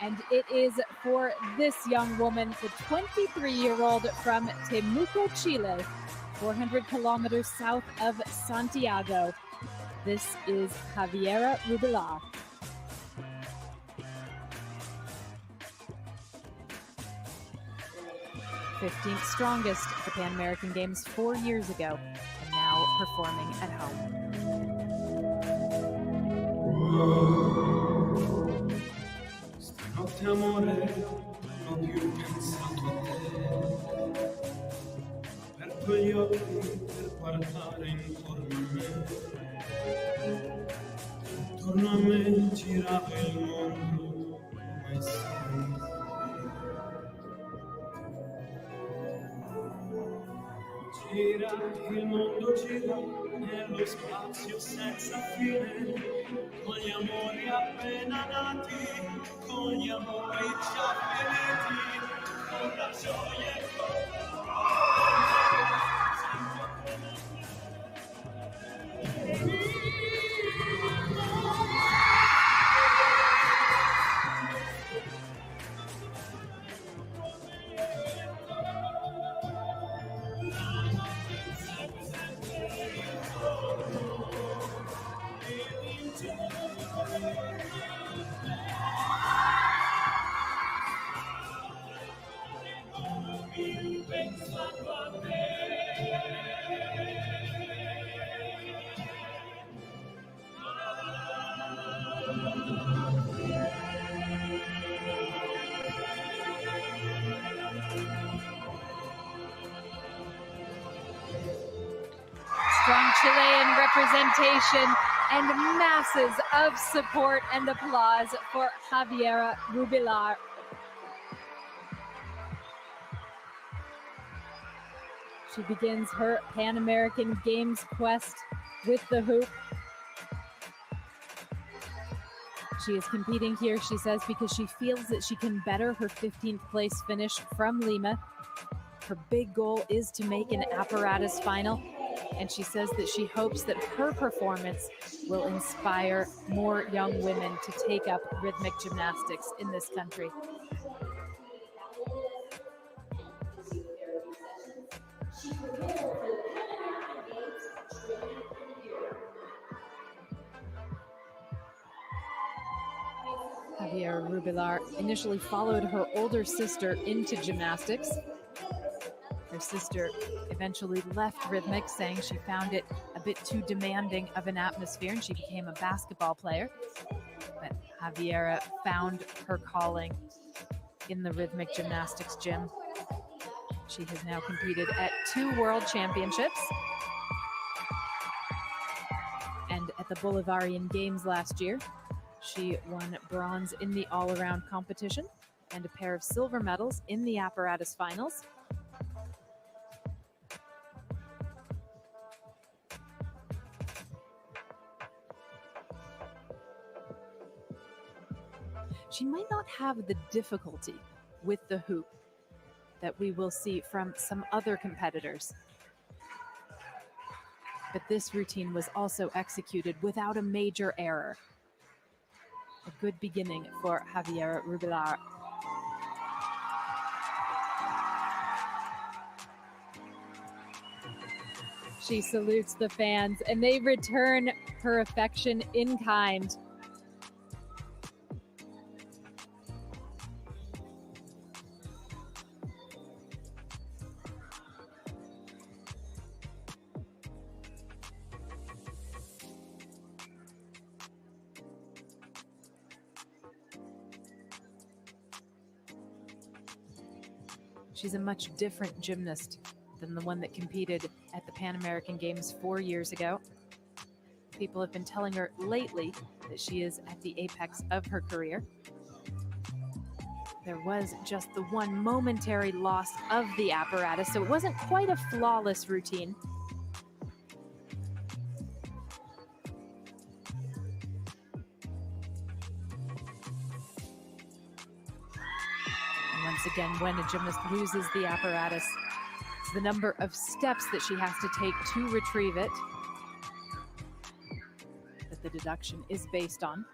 And it is for this young woman, the 23-year-old from Temuco, Chile, 400 kilometers south of Santiago. This is Javiera Rubilar. '15th strongest at the Pan American Games 4 years ago, and now performing at home. Stanotte amore, non ho più pensato a te. Aperto gli occhi per guardare intorno a me. Intorno a me girava il mondo come sempre. Gira, il mondo gira nello spazio senza fine, con gli amori appena nati, con gli amori già finiti, con la gioia e con Strong Chilean representation and masses of support and applause for Javiera Rubilar. She begins her Pan American Games quest with the hoop. She is competing here, she says, because she feels that she can better her 15th place finish from Lima. Her big goal is to make an apparatus final, and she says that she hopes that her performance will inspire more young women to take up rhythmic gymnastics in this country. Javiera Rubilar initially followed her older sister into gymnastics. Her sister eventually left rhythmic, saying she found it a bit too demanding of an atmosphere, and she became a basketball player. But Javiera found her calling in the rhythmic gymnastics gym. She has now competed at 2 world championships and at the Bolivarian Games last year. She won bronze in the all-around competition and a pair of silver medals in the apparatus finals. She might not have the difficulty with the hoop that we will see from some other competitors. But this routine was also executed without a major error. A good beginning for Javiera Rubilar. She salutes the fans, and they return her affection in kind. She's a much different gymnast than the one that competed at the Pan American Games 4 years ago. People have been telling her lately that she is at the apex of her career. There was just the one momentary loss of the apparatus, so it wasn't quite a flawless routine. Once again, when a gymnast loses the apparatus, it's the number of steps that she has to take to retrieve it that the deduction is based on.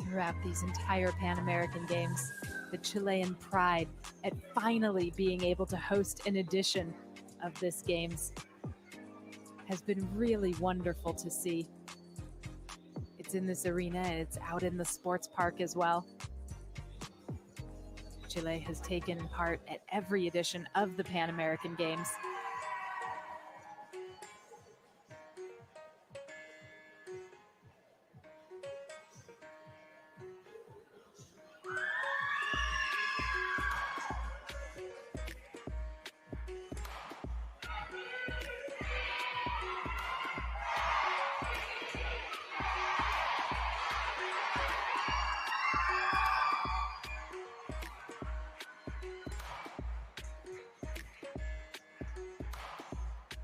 Throughout these entire Pan American Games, the Chilean pride at finally being able to host an edition of this Games has been really wonderful to see. It's in this arena, it's out in the sports park as well. Chile has taken part at every edition of the Pan American Games.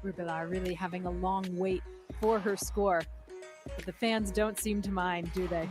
Rubilar really having a long wait for her score, but the fans don't seem to mind, do they?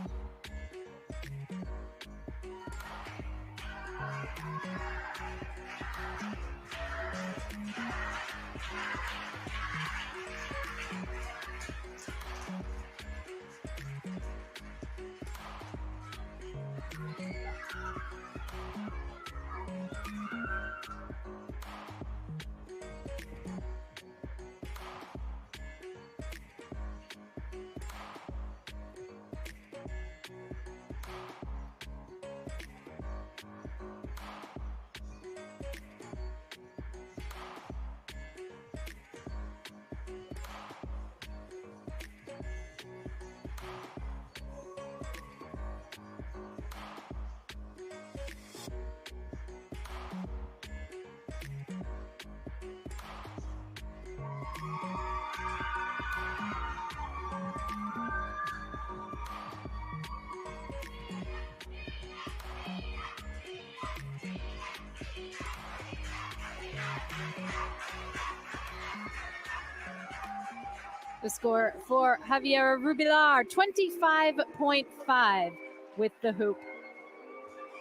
The score for Javier Rubilar, 25.5 with the hoop.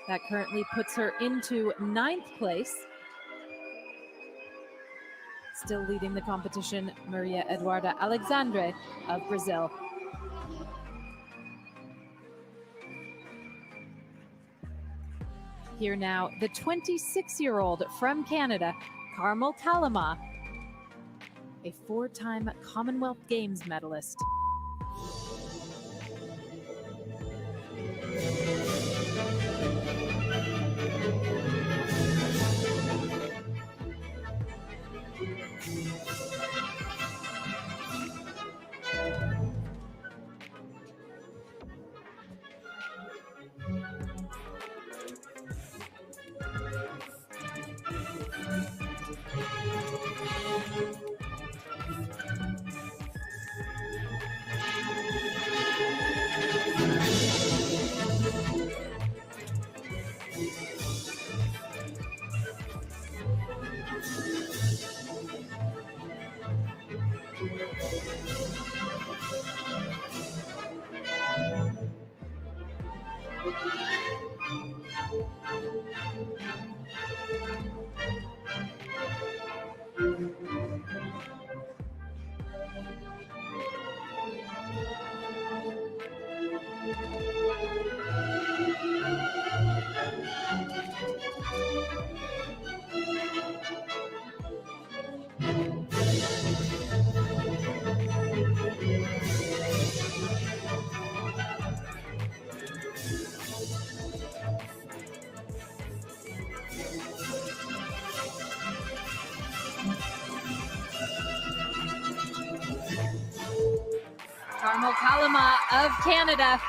That currently puts her into 9th place. Still leading the competition, Maria Eduarda Alexandre of Brazil. Here now, the 26-year-old from Canada, Carmel Talama, a 4-time Commonwealth Games medalist. Carmel Kalama of Canada.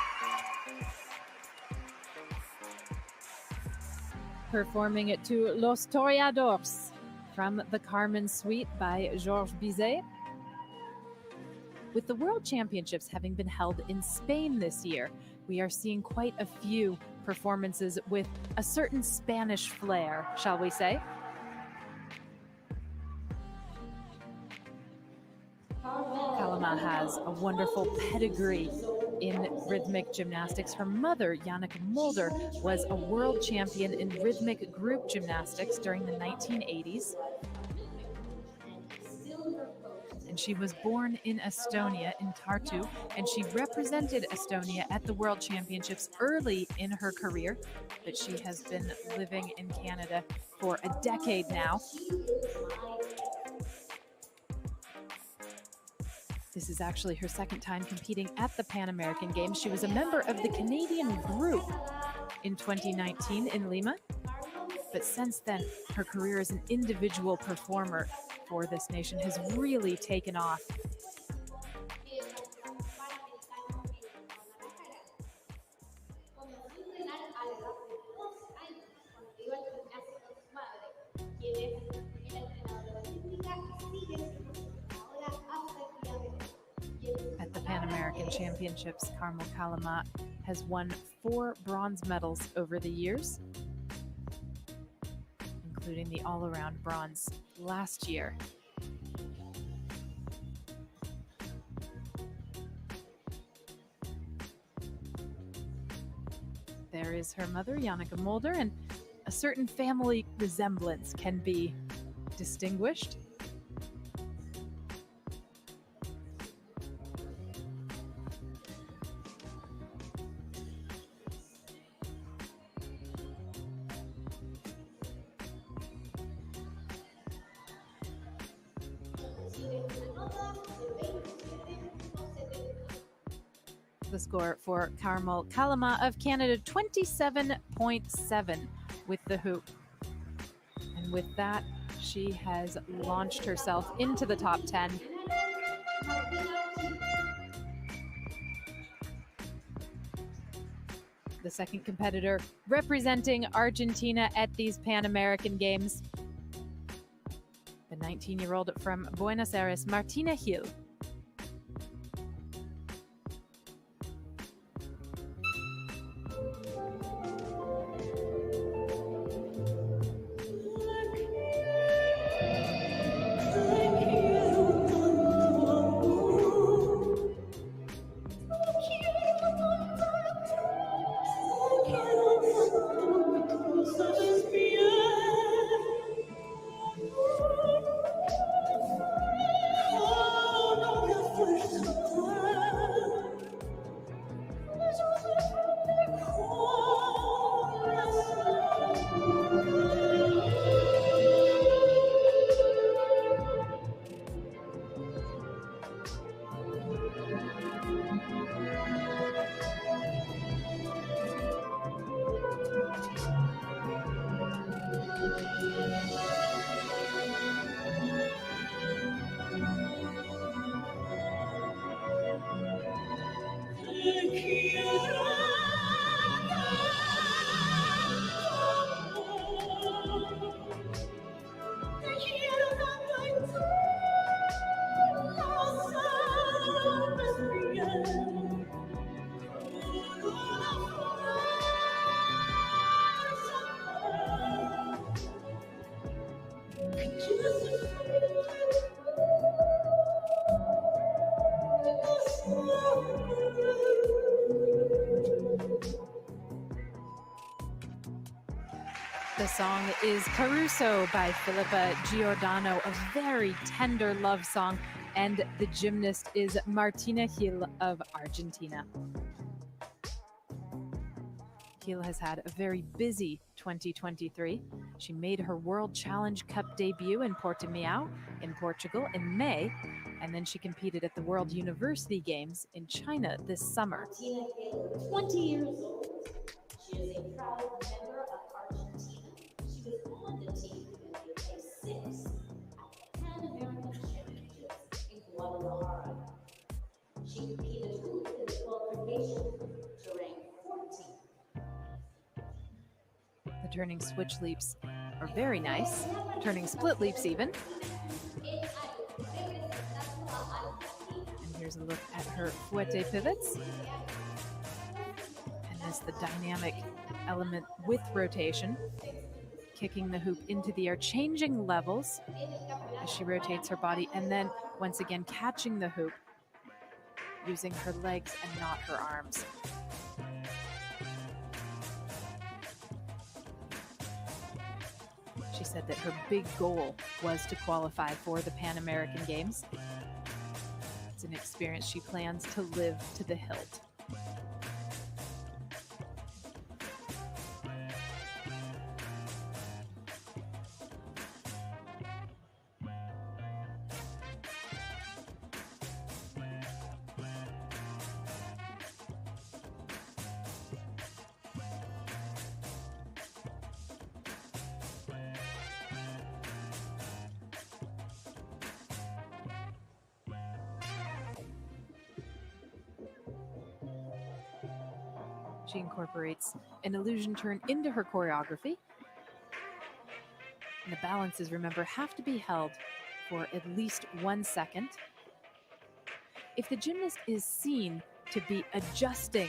Performing it to Los Toreadors from the Carmen Suite by Georges Bizet. With the World Championships having been held in Spain this year, we are seeing quite a few performances with a certain Spanish flair, shall we say. Kalama has a wonderful pedigree in rhythmic gymnastics. Her mother, Janneke Mulder, was a world champion in rhythmic group gymnastics during the 1980s. And she was born in Estonia, in Tartu, and she represented Estonia at the World Championships early in her career, but she has been living in Canada for a decade now. This is actually her second time competing at the Pan American Games. She was a member of the Canadian group in 2019 in Lima. But since then, her career as an individual performer for this nation has really taken off. At the Pan American Championships, Carmel Kalama has won 4 bronze medals over the years, including the all-around bronze last year. There is her mother, Janneke Mulder, and a certain family resemblance can be distinguished. The score for Carmel Kalama of Canada, 27.7 with the hoop. And with that, she has launched herself into the top 10. The second competitor representing Argentina at these Pan American Games, the 19-year-old from Buenos Aires, Martina Gil. The song is Caruso by Filippa Giordano, a very tender love song, and the gymnast is Martina Gil of Argentina. Gil has had a very busy 2023. She made her World Challenge Cup debut in Portimao in Portugal in May, and then she competed at the World University Games in China this summer. Martina Gil, 20 years old. She is a proud member of Argentina. She was on the team that placed 6th at the Pan American Championships in Guadalajara. She competed turning switch leaps are very nice, turning split leaps even. And here's a look at her fouette pivots. And that's the dynamic element with rotation, kicking the hoop into the air, changing levels as she rotates her body, and then once again catching the hoop using her legs and not her arms. She said that her big goal was to qualify for the Pan American Games. It's an experience she plans to live to the hilt. She incorporates an illusion turn into her choreography. And the balances, remember, have to be held for at least 1 second. If the gymnast is seen to be adjusting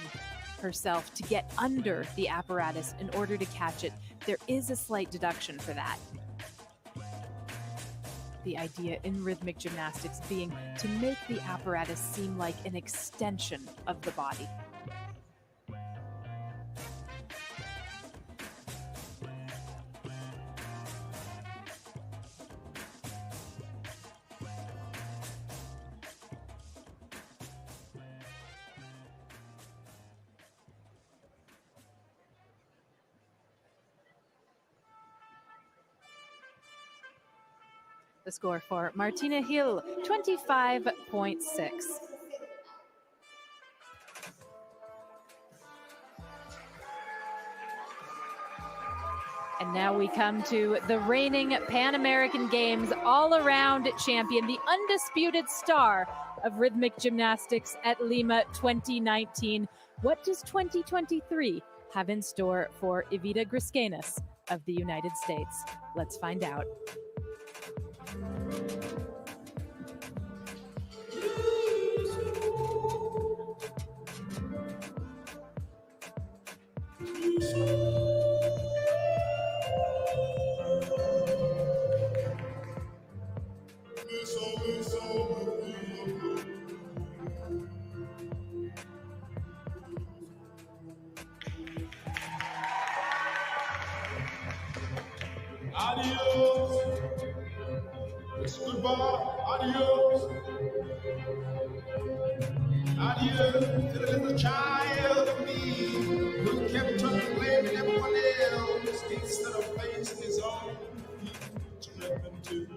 herself to get under the apparatus in order to catch it, there is a slight deduction for that. The idea in rhythmic gymnastics being to make the apparatus seem like an extension of the body. The score for Martina Hill, 25.6. And now we come to the reigning Pan American Games all-around champion, the undisputed star of rhythmic gymnastics at Lima 2019. What does 2023 have in store for Evita Griskenas of the United States? Let's find out. Adios. It's goodbye. Adios. Adios to the little child of me who kept turning blaming everyone else instead of facing his own feet.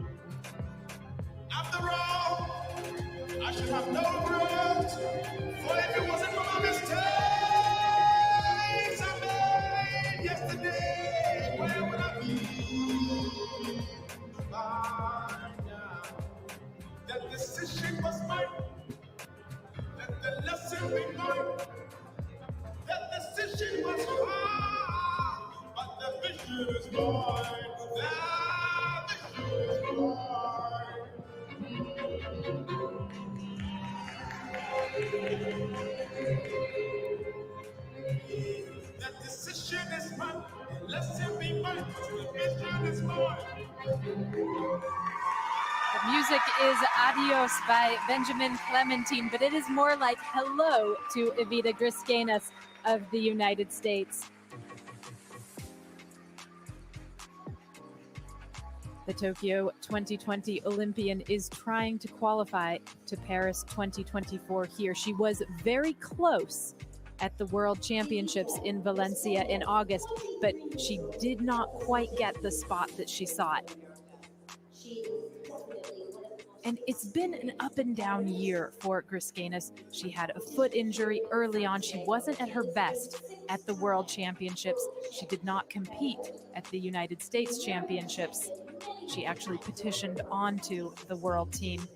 After all, I should have no regrets, for if it wasn't for my mistakes I made yesterday, where would I be by now? That decision was mine, let the lesson be mine. That decision was hard, but the vision is mine. That vision is mine. That decision is mine, lesson be mine, the vision is mine. The music is Adios by Benjamin Clementine, but it is more like hello to Evita Griskenas of the United States. The Tokyo 2020 Olympian is trying to qualify to Paris 2024 here. She was very close at the World Championships in Valencia in August, but she did not quite get the spot that she sought. And it's been an up and down year for Griskenas. She had a foot injury early on. She wasn't at her best at the World Championships. She did not compete at the United States Championships. She actually petitioned onto the world team.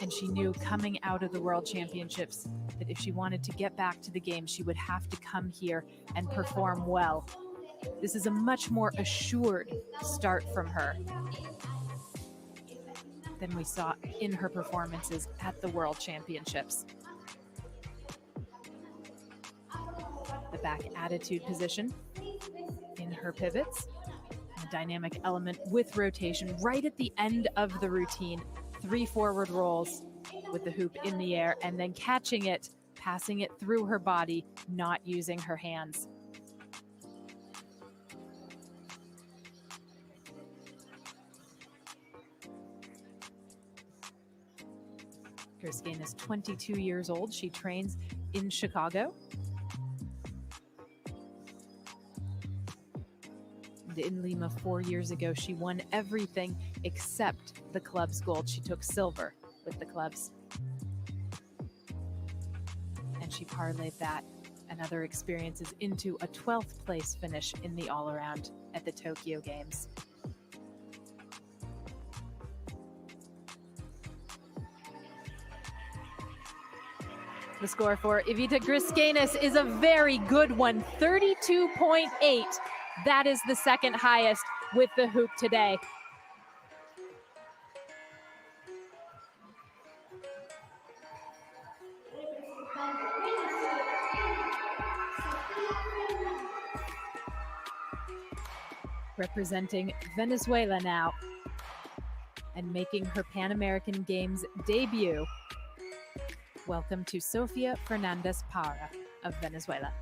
And she knew coming out of the World Championships that if she wanted to get back to the game, she would have to come here and perform well. This is a much more assured start from her than we saw in her performances at the World Championships. The back attitude position in her pivots, a dynamic element with rotation right at the end of the routine, 3 forward rolls with the hoop in the air and then catching it, passing it through her body, not using her hands. Griskin is 22 years old. She trains in Chicago. And in Lima 4 years ago, she won everything except the club's gold. She took silver with the clubs. And she parlayed that and other experiences into a 12th place finish in the all-around at the Tokyo Games. The score for Ivica Griskenis is a very good one, 32.8. That is the second highest with the hoop today. Representing Venezuela now and making her Pan American Games debut. Welcome to Sofia Fernandez Parra of Venezuela.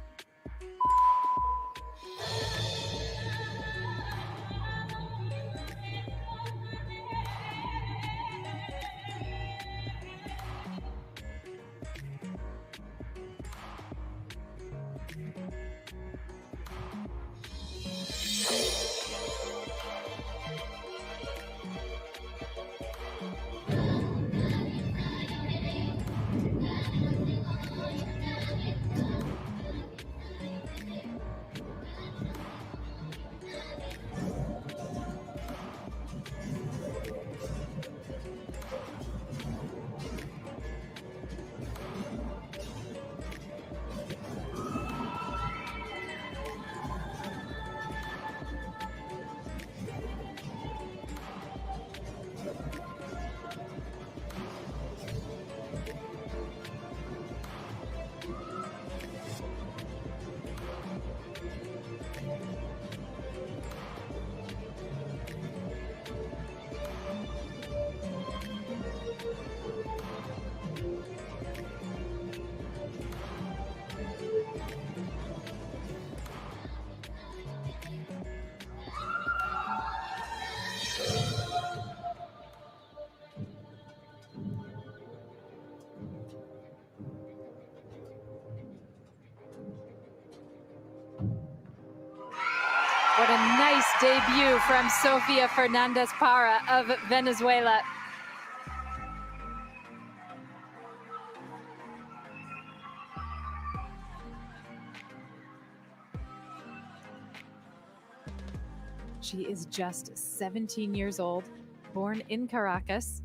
What a nice debut from Sofia Fernandez Parra of Venezuela. She is just 17 years old, born in Caracas,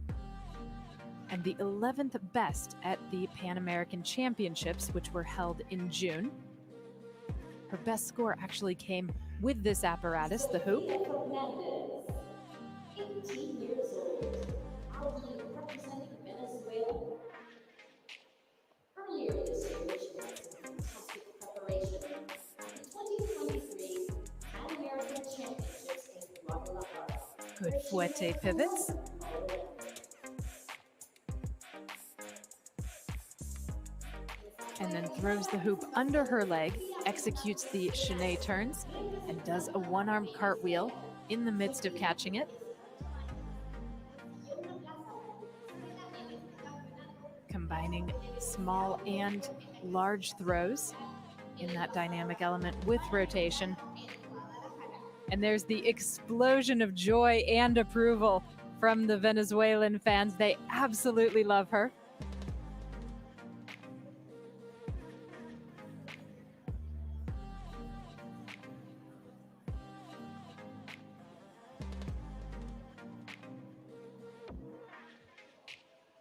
and the 11th best at the Pan American Championships, which were held in June. Her best score actually came with this apparatus, the hoop. 18 years old, proudly representing Venezuela. Earlier this year, she had some fantastic preparation. The 2023 Pan American Championships in Guadalajara. Good fouette pivots. And then throws the hoop under her leg, executes the chaîné turns, and does a one-arm cartwheel in the midst of catching it. Combining small and large throws in that dynamic element with rotation. And there's the explosion of joy and approval from the Venezuelan fans. They absolutely love her.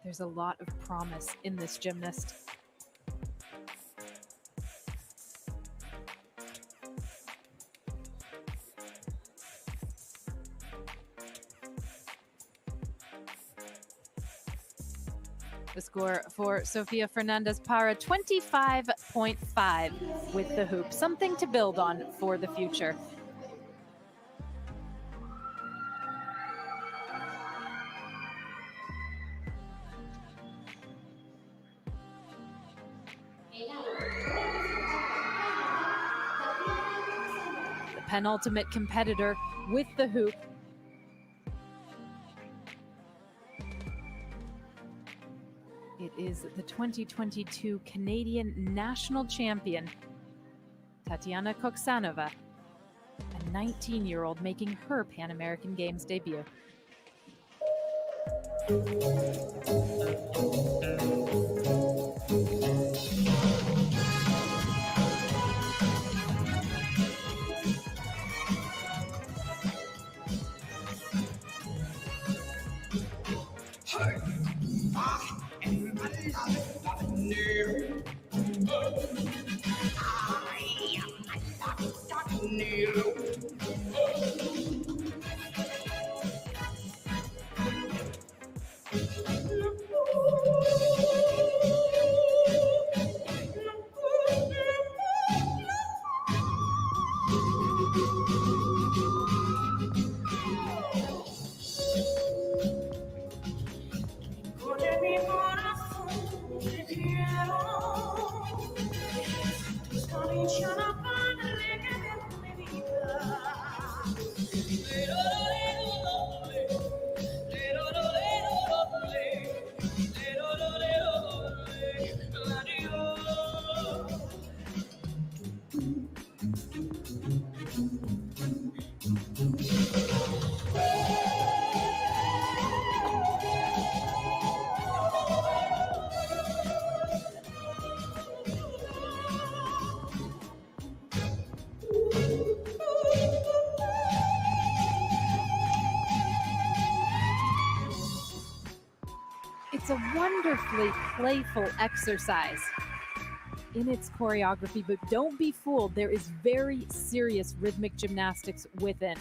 There's a lot of promise in this gymnast. The score for Sofia Fernandez Parra, 25.5 with the hoop. Something to build on for the future. The penultimate competitor with the hoop. It is the 2022 Canadian national champion, Tatiana Koksanova, a 19-year-old making her Pan American Games debut. Everybody love it new. It's a wonderfully playful exercise in its choreography, but don't be fooled, there is very serious rhythmic gymnastics within.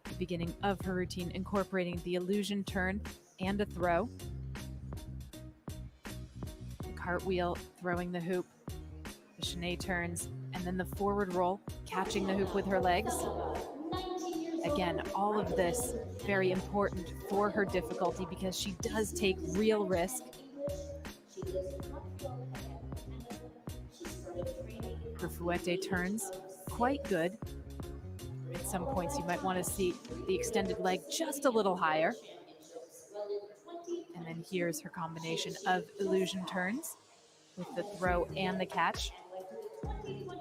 The beginning of her routine incorporating the illusion turn and a throw. The cartwheel, throwing the hoop, the chaîné turns, and then the forward roll, catching the hoop with her legs. Again, all of this very important for her difficulty because she does take real risk. Her fouette turns, quite good. At some points you might want to see the extended leg just a little higher. And then here's her combination of illusion turns with the throw and the catch.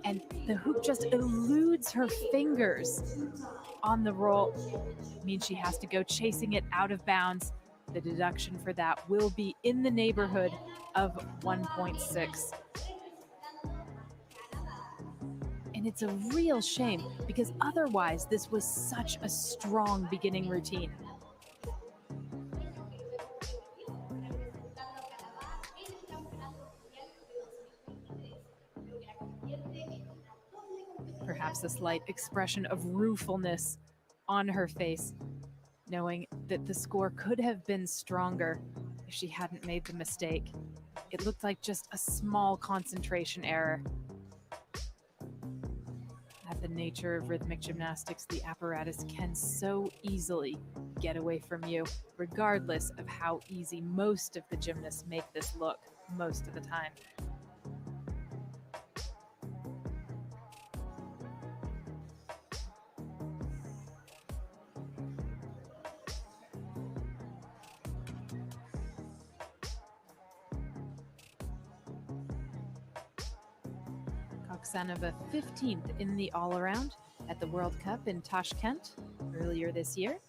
And the hoop just eludes her fingers on the roll. Means she has to go chasing it out of bounds. The deduction for that will be in the neighborhood of 1.6. And it's a real shame because otherwise this was such a strong beginning routine. Perhaps a slight expression of ruefulness on her face, knowing that the score could have been stronger if she hadn't made the mistake. It looked like just a small concentration error. At the nature of rhythmic gymnastics, the apparatus can so easily get away from you, regardless of how easy most of the gymnasts make this look most of the time. Koksanova 15th in the all-around at the World Cup in Tashkent earlier this year.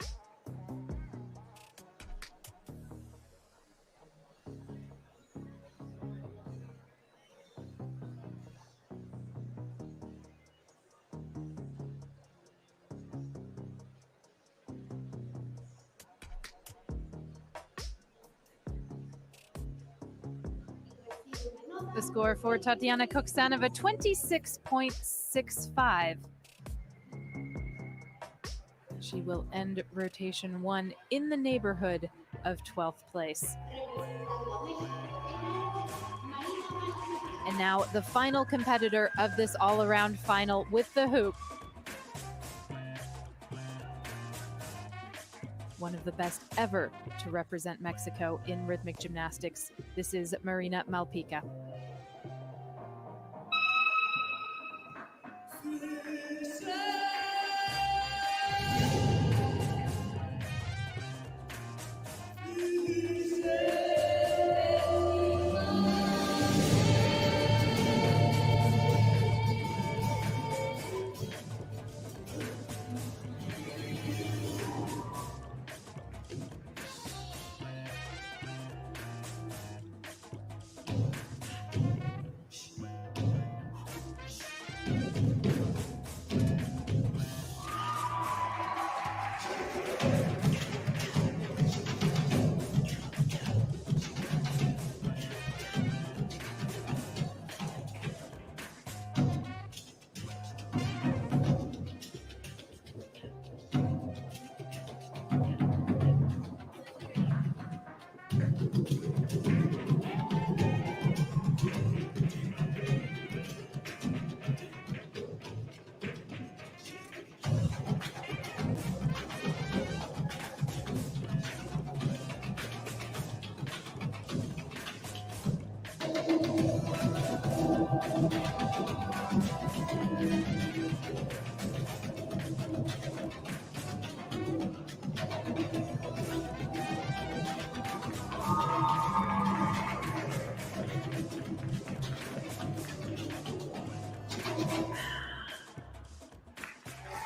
The score for Tatiana Koksanova, 26.65. She will end rotation 1 in the neighborhood of 12th place. And now the final competitor of this all-around final with the hoop. One of the best ever to represent Mexico in rhythmic gymnastics. This is Marina Malpica.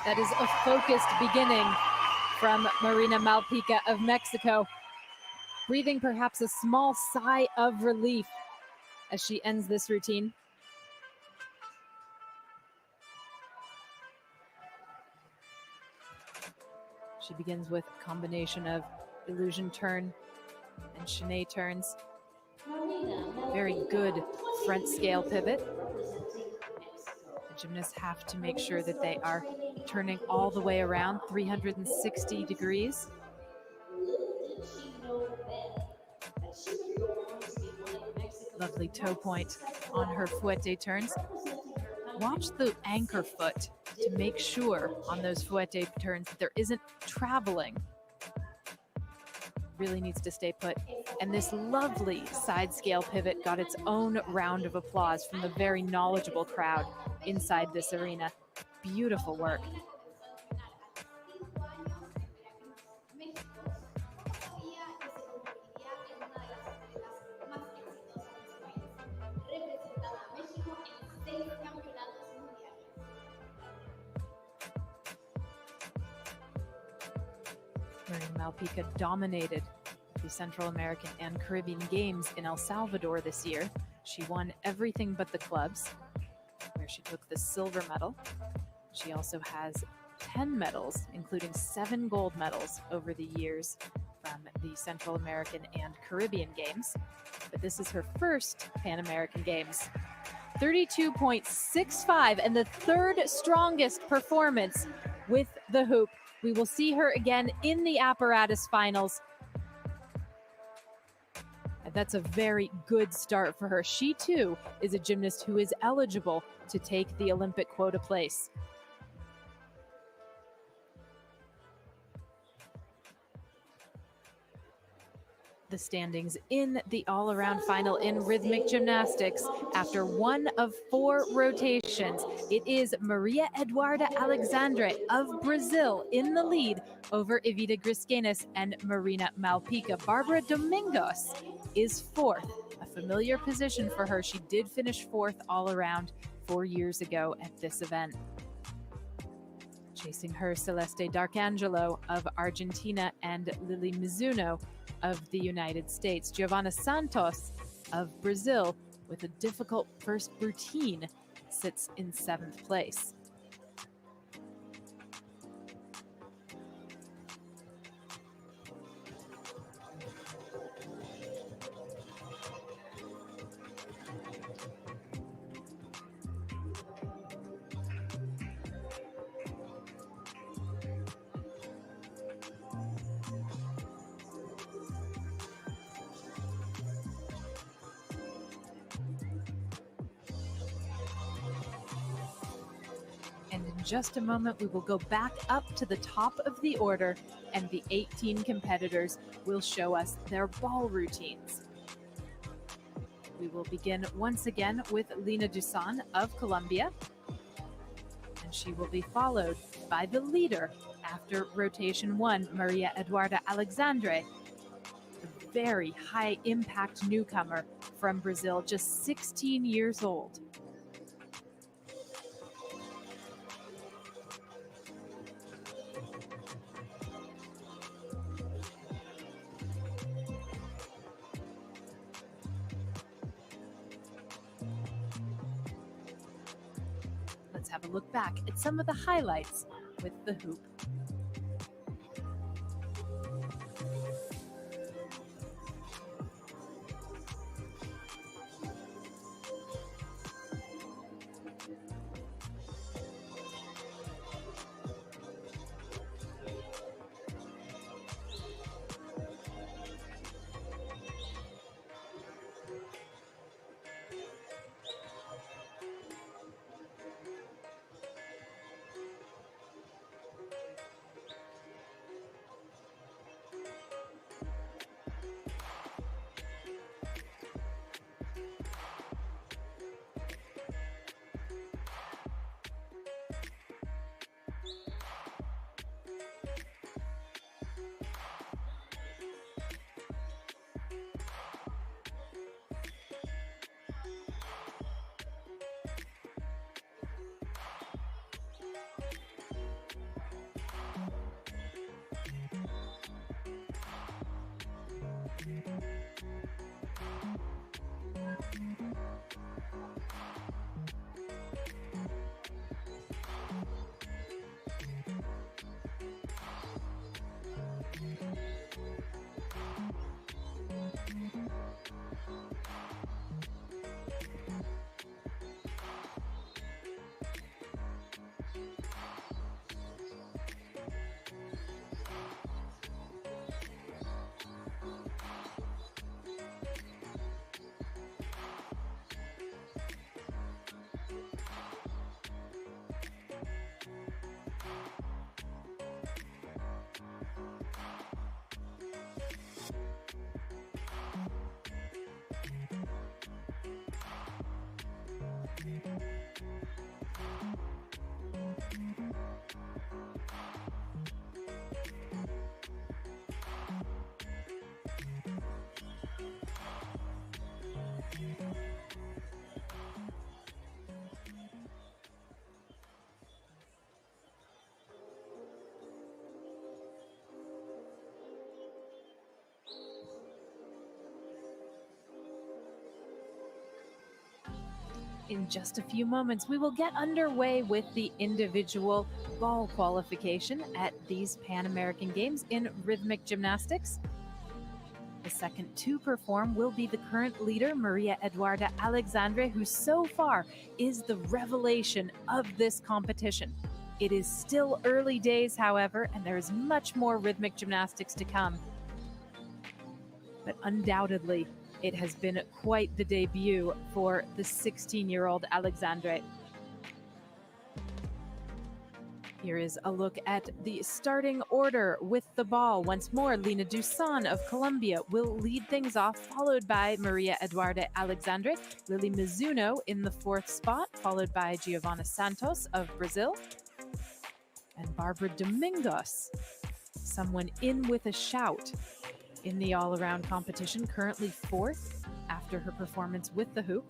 That is a focused beginning from Marina Malpica of Mexico, breathing perhaps a small sigh of relief as she ends this routine. She begins with a combination of illusion turn and chaîné turns. Very good front scale pivot. The gymnasts have to make sure that they are turning all the way around 360 degrees. Lovely toe point on her fouette turns. Watch the anchor foot to make sure on those fouette turns that there isn't traveling. Really needs to stay put. And this lovely side scale pivot got its own round of applause from the very knowledgeable crowd inside this arena. Beautiful work. Marina Malpica dominated the Central American and Caribbean Games in El Salvador this year. She won everything but the clubs, where she took the silver medal. She also has 10 medals, including 7 gold medals over the years from the Central American and Caribbean Games. But this is her first Pan American Games. 32.65 and the third strongest performance with the hoop. We will see her again in the apparatus finals. And that's a very good start for her. She too is a gymnast who is eligible to take the Olympic quota place. The standings in the all-around final in rhythmic gymnastics after 1 of 4 rotations. It is Maria Eduarda Alexandre of Brazil in the lead over Evita Griskenes and Marina Malpica. Barbara Domingos is 4th, a familiar position for her. She did finish 4th all around 4 years ago at this event. Chasing her, Celeste D'Arcangelo of Argentina and Lily Mizuno of the United States. Giovanna Santos of Brazil, with a difficult first routine, sits in 7th place. In just a moment, we will go back up to the top of the order, and the 18 competitors will show us their ball routines. We will begin once again with Lina Dusan of Colombia, and she will be followed by the leader after rotation 1, Maria Eduarda Alexandre, a very high impact newcomer from Brazil, just 16 years old. Let's have a look back at some of the highlights with the hoop. In just a few moments, we will get underway with the individual ball qualification at these Pan American Games in rhythmic gymnastics. The second to perform will be the current leader, Maria Eduarda Alexandre, who so far is the revelation of this competition. It is still early days, however, and there is much more rhythmic gymnastics to come. But undoubtedly, it has been quite the debut for the 16-year-old Alexandre. Here is a look at the starting order with the ball. Once more, Lina Dusan of Colombia will lead things off, followed by Maria Eduarda Alexandre, Lily Mizuno in the 4th spot, followed by Giovanna Santos of Brazil, and Barbara Domingos, someone in with a shout in the all-around competition, currently 4th after her performance with the hoop.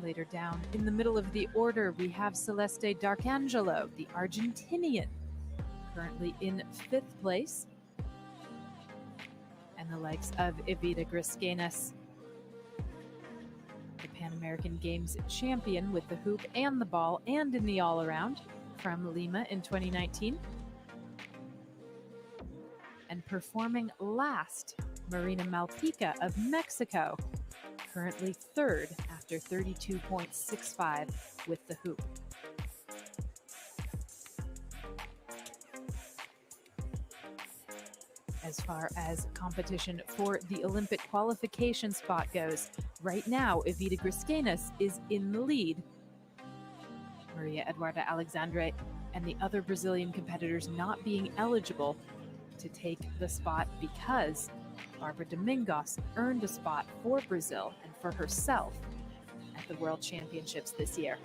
Later down in the middle of the order, we have Celeste D'Arcangelo, the Argentinian, currently in 5th place, and the likes of Evita Griskenes, the Pan American Games champion with the hoop and the ball and in the all-around from Lima in 2019. And performing last, Marina Malpica of Mexico, currently 3rd after 32.65 with the hoop. as far as competition for the Olympic qualification spot goes. Right now, Evita Griskenas is in the lead. Maria Eduarda Alexandre and the other Brazilian competitors not being eligible to take the spot because Barbara Domingos earned a spot for Brazil and for herself at the World Championships this year.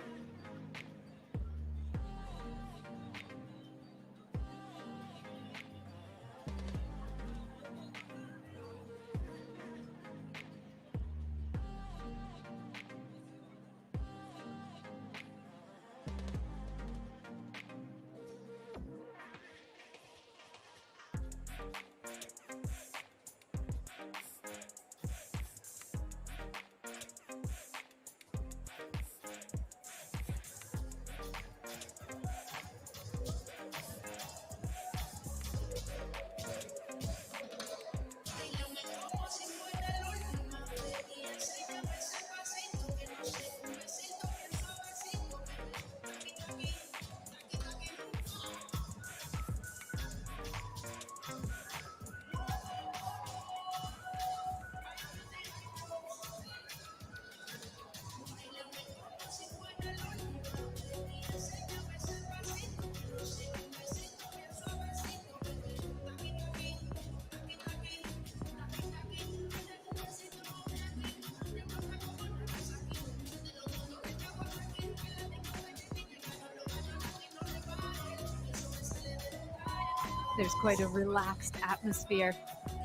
There's quite a relaxed atmosphere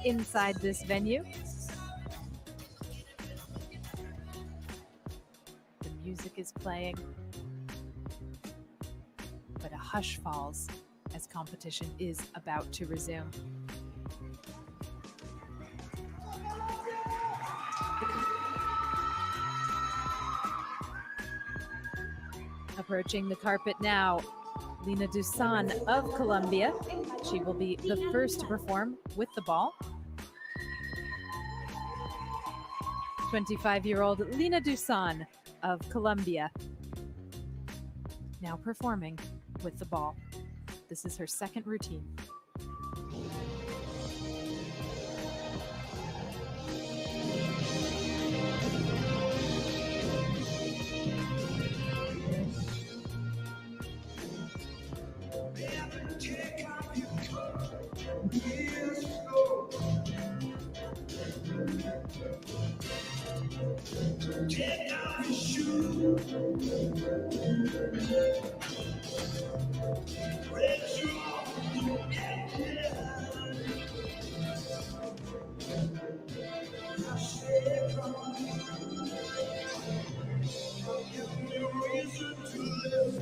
inside this venue. The music is playing, but a hush falls as competition is about to resume. Approaching the carpet now, Lina Dusan of Colombia. She will be the first to perform with the ball. 25-year-old Lina Dusan of Colombia, now performing with the ball. This is her second routine. Take off your shoes. Raise you off your give me a reason to live.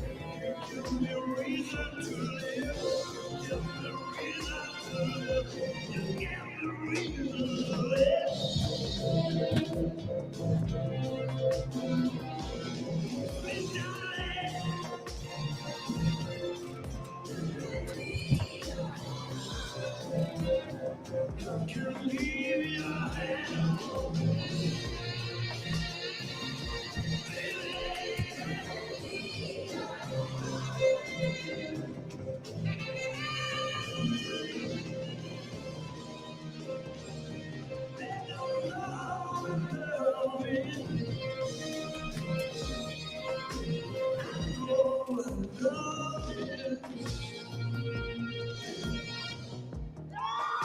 Give me a reason to live. Give me a reason to live. Give me a reason to live.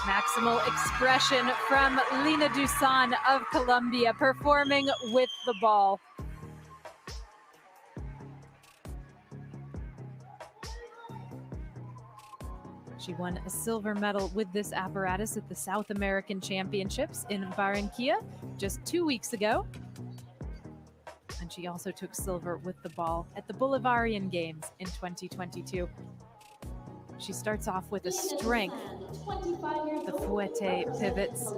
Maximal expression from Lina Dusan of Colombia, performing with the ball. She won a silver medal with this apparatus at the South American Championships in Barranquilla just 2 weeks ago. And she also took silver with the ball at the Bolivarian Games in 2022. She starts off with a strength, the fouette pivots.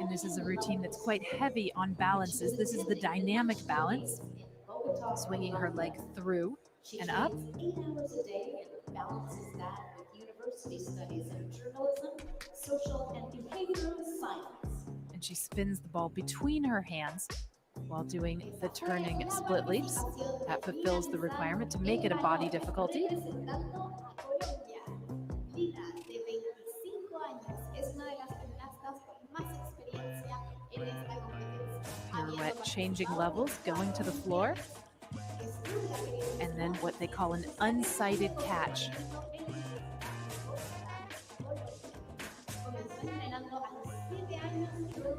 And this is a routine that's quite heavy on balances. This is the dynamic balance, swinging her leg through and up. 8 hours a day and balances that with university studies in journalism, social and behavioral science. And she spins the ball between her hands while doing the turning split leaps. That fulfills the requirement to make it a body difficulty. changing levels, going to the floor, and then what they call an unsighted catch.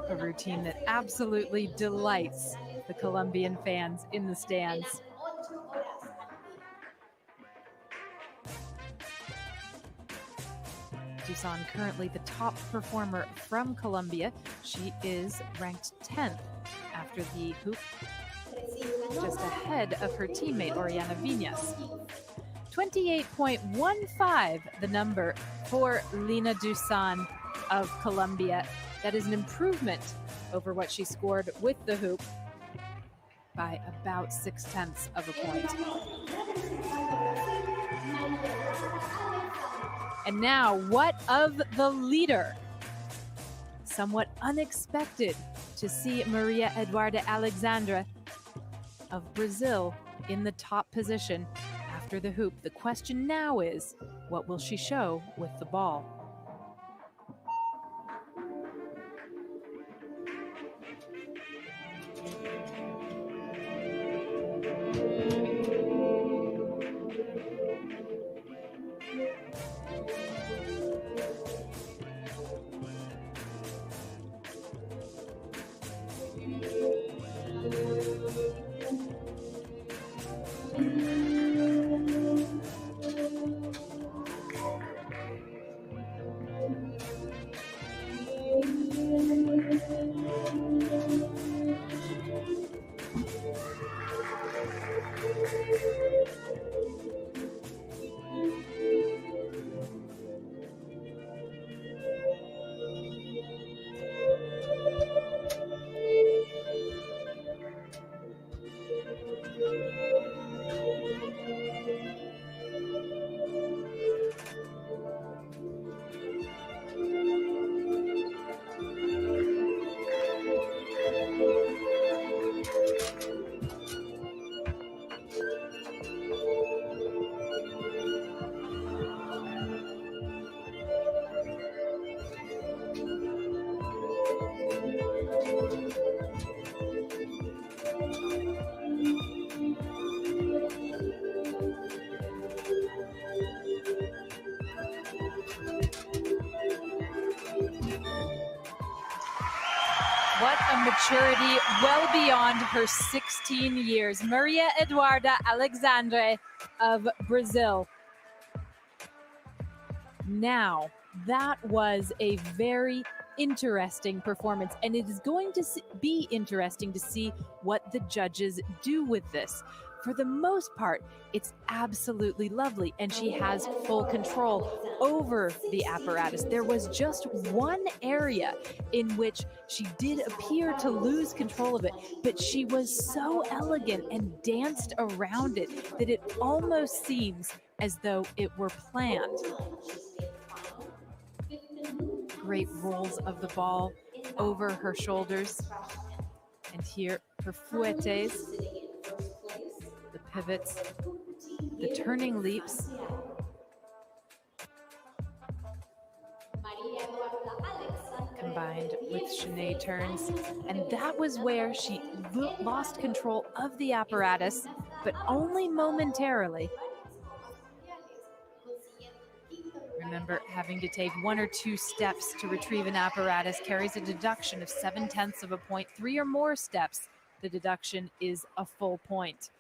A routine that absolutely delights the Colombian fans in the stands. Dusan, currently the top performer from Colombia. She is ranked 10th after the hoop, just ahead of her teammate Oriana Viñas. 28.15, the number for Lina Dusan of Colombia. That is an improvement over what she scored with the hoop by about 0.6 of a point. And now, what of the leader? Somewhat unexpected to see Maria Eduarda Alexandra of Brazil in the top position after the hoop. The question now is, what will she show with the ball? What a maturity well beyond her 16 years. Maria Eduarda Alexandre of Brazil. Now, that was a very interesting performance, and it is going to be interesting to see what the judges do with this. For the most part, it's absolutely lovely, and she has full control over the apparatus. There was just one area in which she did appear to lose control of it, but she was so elegant and danced around it that it almost seems as though it were planned. Great rolls of the ball over her shoulders. And here, her fouettes, the pivots, the turning leaps. Combined with chaîné turns. And that was where she lost control of the apparatus, but only momentarily. Remember, having to take 1 or 2 steps to retrieve an apparatus carries a deduction of 0.7 of a point. 3 or more steps, the deduction is a full point.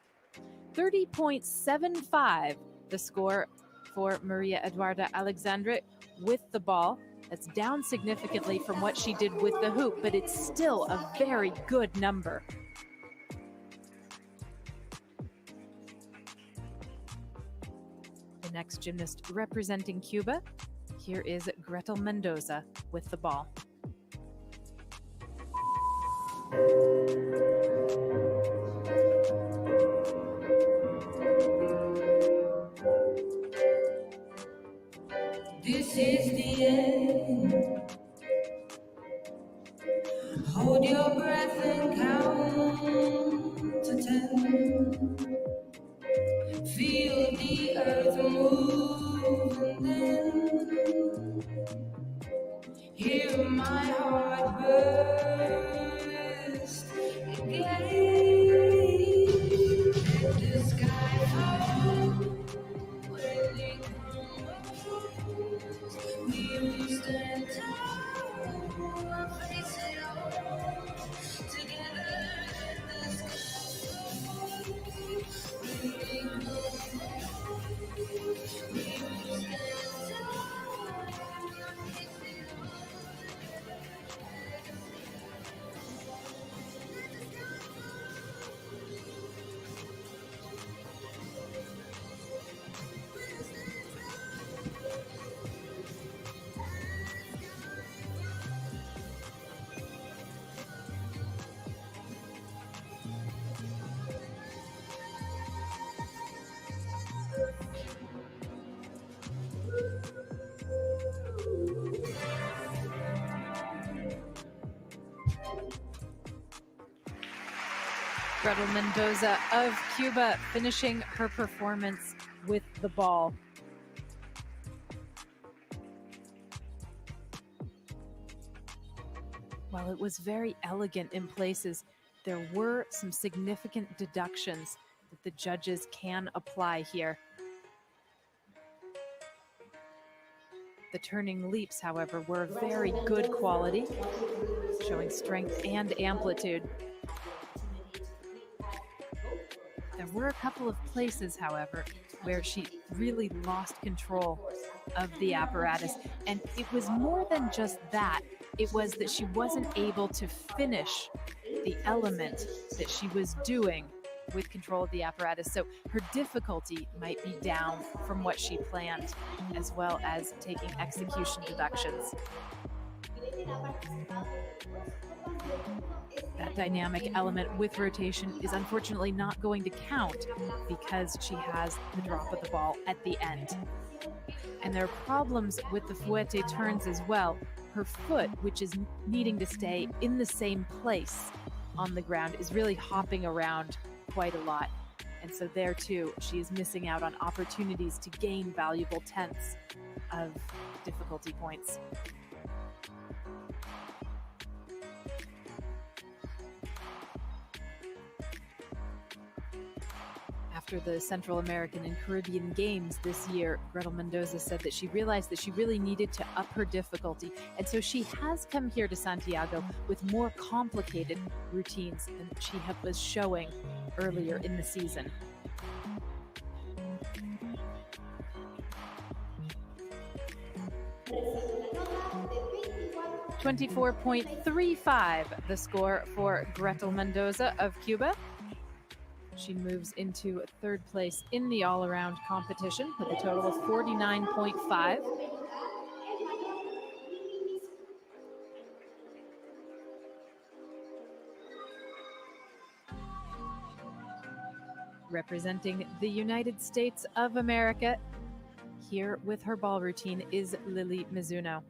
30.75, the score for Maria Eduarda Alexandre with the ball. That's down significantly from what she did with the hoop, but it's still a very good number. The next gymnast representing Cuba, here is Gretel Mendoza with the ball. This is the end. Hold your breath and count to 10. Feel the earth move and then hear my heart burst again. Gretel Mendoza of Cuba finishing her performance with the ball. While it was very elegant in places, there were some significant deductions that the judges can apply here. The turning leaps, however, were very good quality, showing strength and amplitude. There were a couple of places, however, where she really lost control of the apparatus. And it was more than just that. It was that she wasn't able to finish the element that she was doing with control of the apparatus. So her difficulty might be down from what she planned, as well as taking execution deductions. That dynamic element with rotation is unfortunately not going to count because she has the drop of the ball at the end. And there are problems with the fouette turns as well. Her foot, which is needing to stay in the same place on the ground, is really hopping around quite a lot. And so there too, she is missing out on opportunities to gain valuable tenths of difficulty points. After the Central American and Caribbean Games this year, Gretel Mendoza said that she realized that she really needed to up her difficulty. And so she has come here to Santiago with more complicated routines than she was showing earlier in the season. .34.35, the score for Gretel Mendoza of Cuba. She moves into third place in the all-around competition with a total of 49.5. Representing the United States of America, here with her ball routine is Lily Mizuno.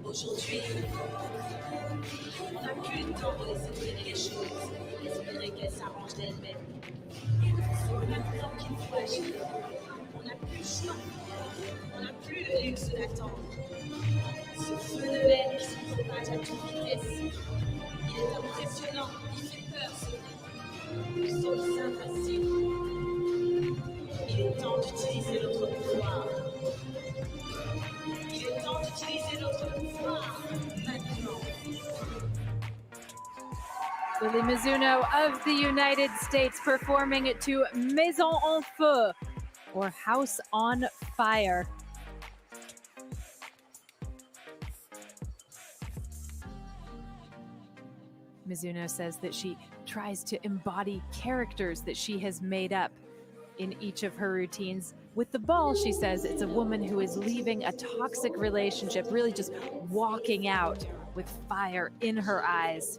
Aujourd'hui, on n'a plus le temps pour laisser traîner les choses, espérer qu'elles s'arrangent d'elles-mêmes. C'est maintenant qu'il faut agir. On n'a plus le choix. On n'a plus le luxe d'attendre. Ce feu de haine qui se propage à toute vitesse, il est impressionnant, il fait peur ce bruit. Sans invincible. Il est temps d'utiliser notre pouvoir. Il est temps d'utiliser notre pouvoir maintenant. Lily Mizuno of the United States performing to Maison en Feu, or House on Fire. Mizuno says that she tries to embody characters that she has made up in each of her routines. With the ball, she says it's a woman who is leaving a toxic relationship, really just walking out with fire in her eyes.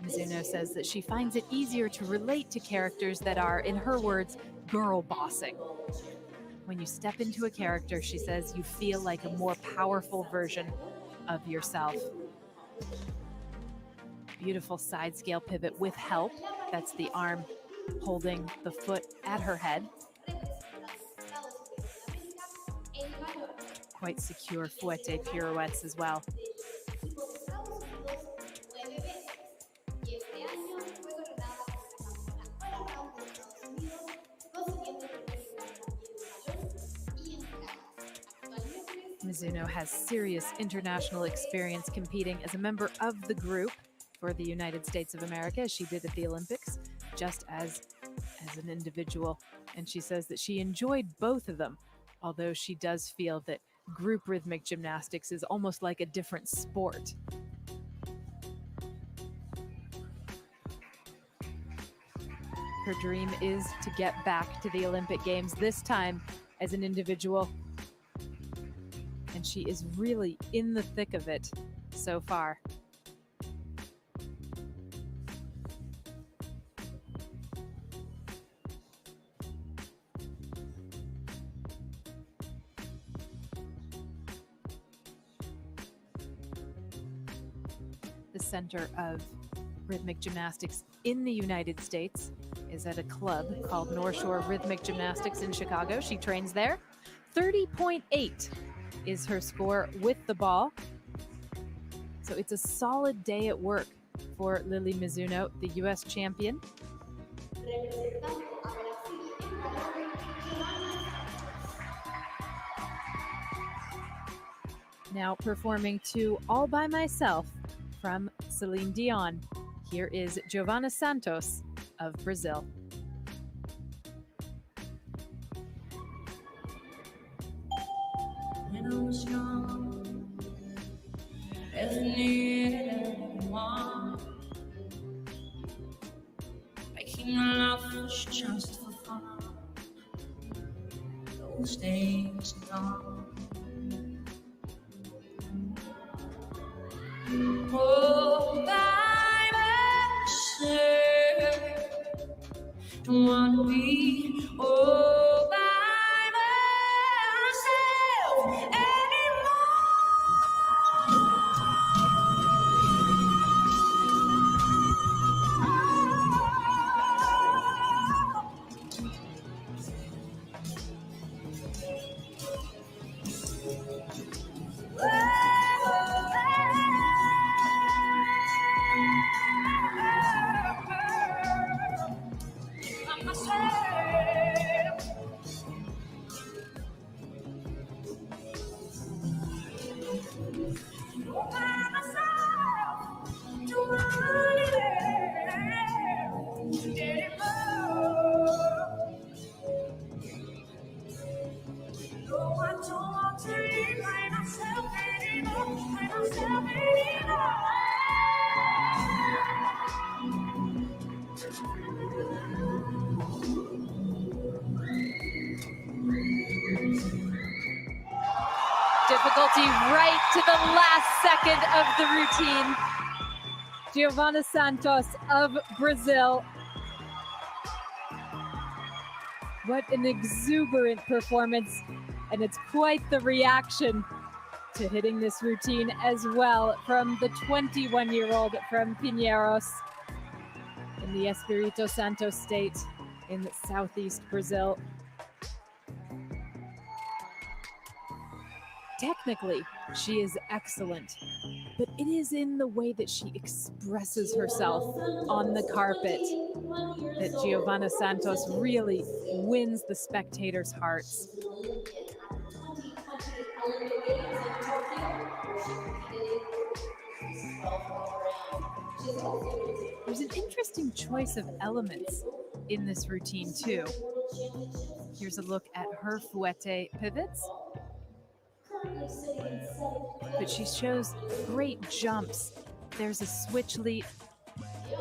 Mizuno says that she finds it easier to relate to characters that are, in her words, girl bossing. When you step into a character, she says, you feel like a more powerful version of yourself. Beautiful side scale pivot with help. That's the arm holding the foot at her head. Quite secure fouette pirouettes as well. Mizuno has serious international experience competing as a member of the group for the United States of America, as she did at the Olympics, just as an individual. And she says that she enjoyed both of them, although she does feel that group rhythmic gymnastics is almost like a different sport. Her dream is to get back to the Olympic Games, this time as an individual. And she is really in the thick of it so far. The center of rhythmic gymnastics in the United States is at a club called North Shore Rhythmic Gymnastics in Chicago. She trains there. 30.8 is her score with the ball. So it's a solid day at work for Lily Mizuno, the U.S. champion. Now performing to All By Myself from Celine Dion. Here is Giovanna Santos of Brazil. When I was young, never needed anyone. Making love was just for fun. Those days are gone. Oh, by myself, don't wanna be all by myself Difficulty right to the last second of the routine. Giovanna Santos of Brazil. What an exuberant performance, and it's quite the reaction to hitting this routine as well from the 21-year-old from Pinheiros in the Espírito Santo state in southeast Brazil. Technically, she is excellent, but it is in the way that she expresses herself on the carpet that Giovanna Santos really wins the spectators' hearts. There's an interesting choice of elements in this routine too. Here's a look at her fouette pivots. But she shows great jumps. There's a switch leap,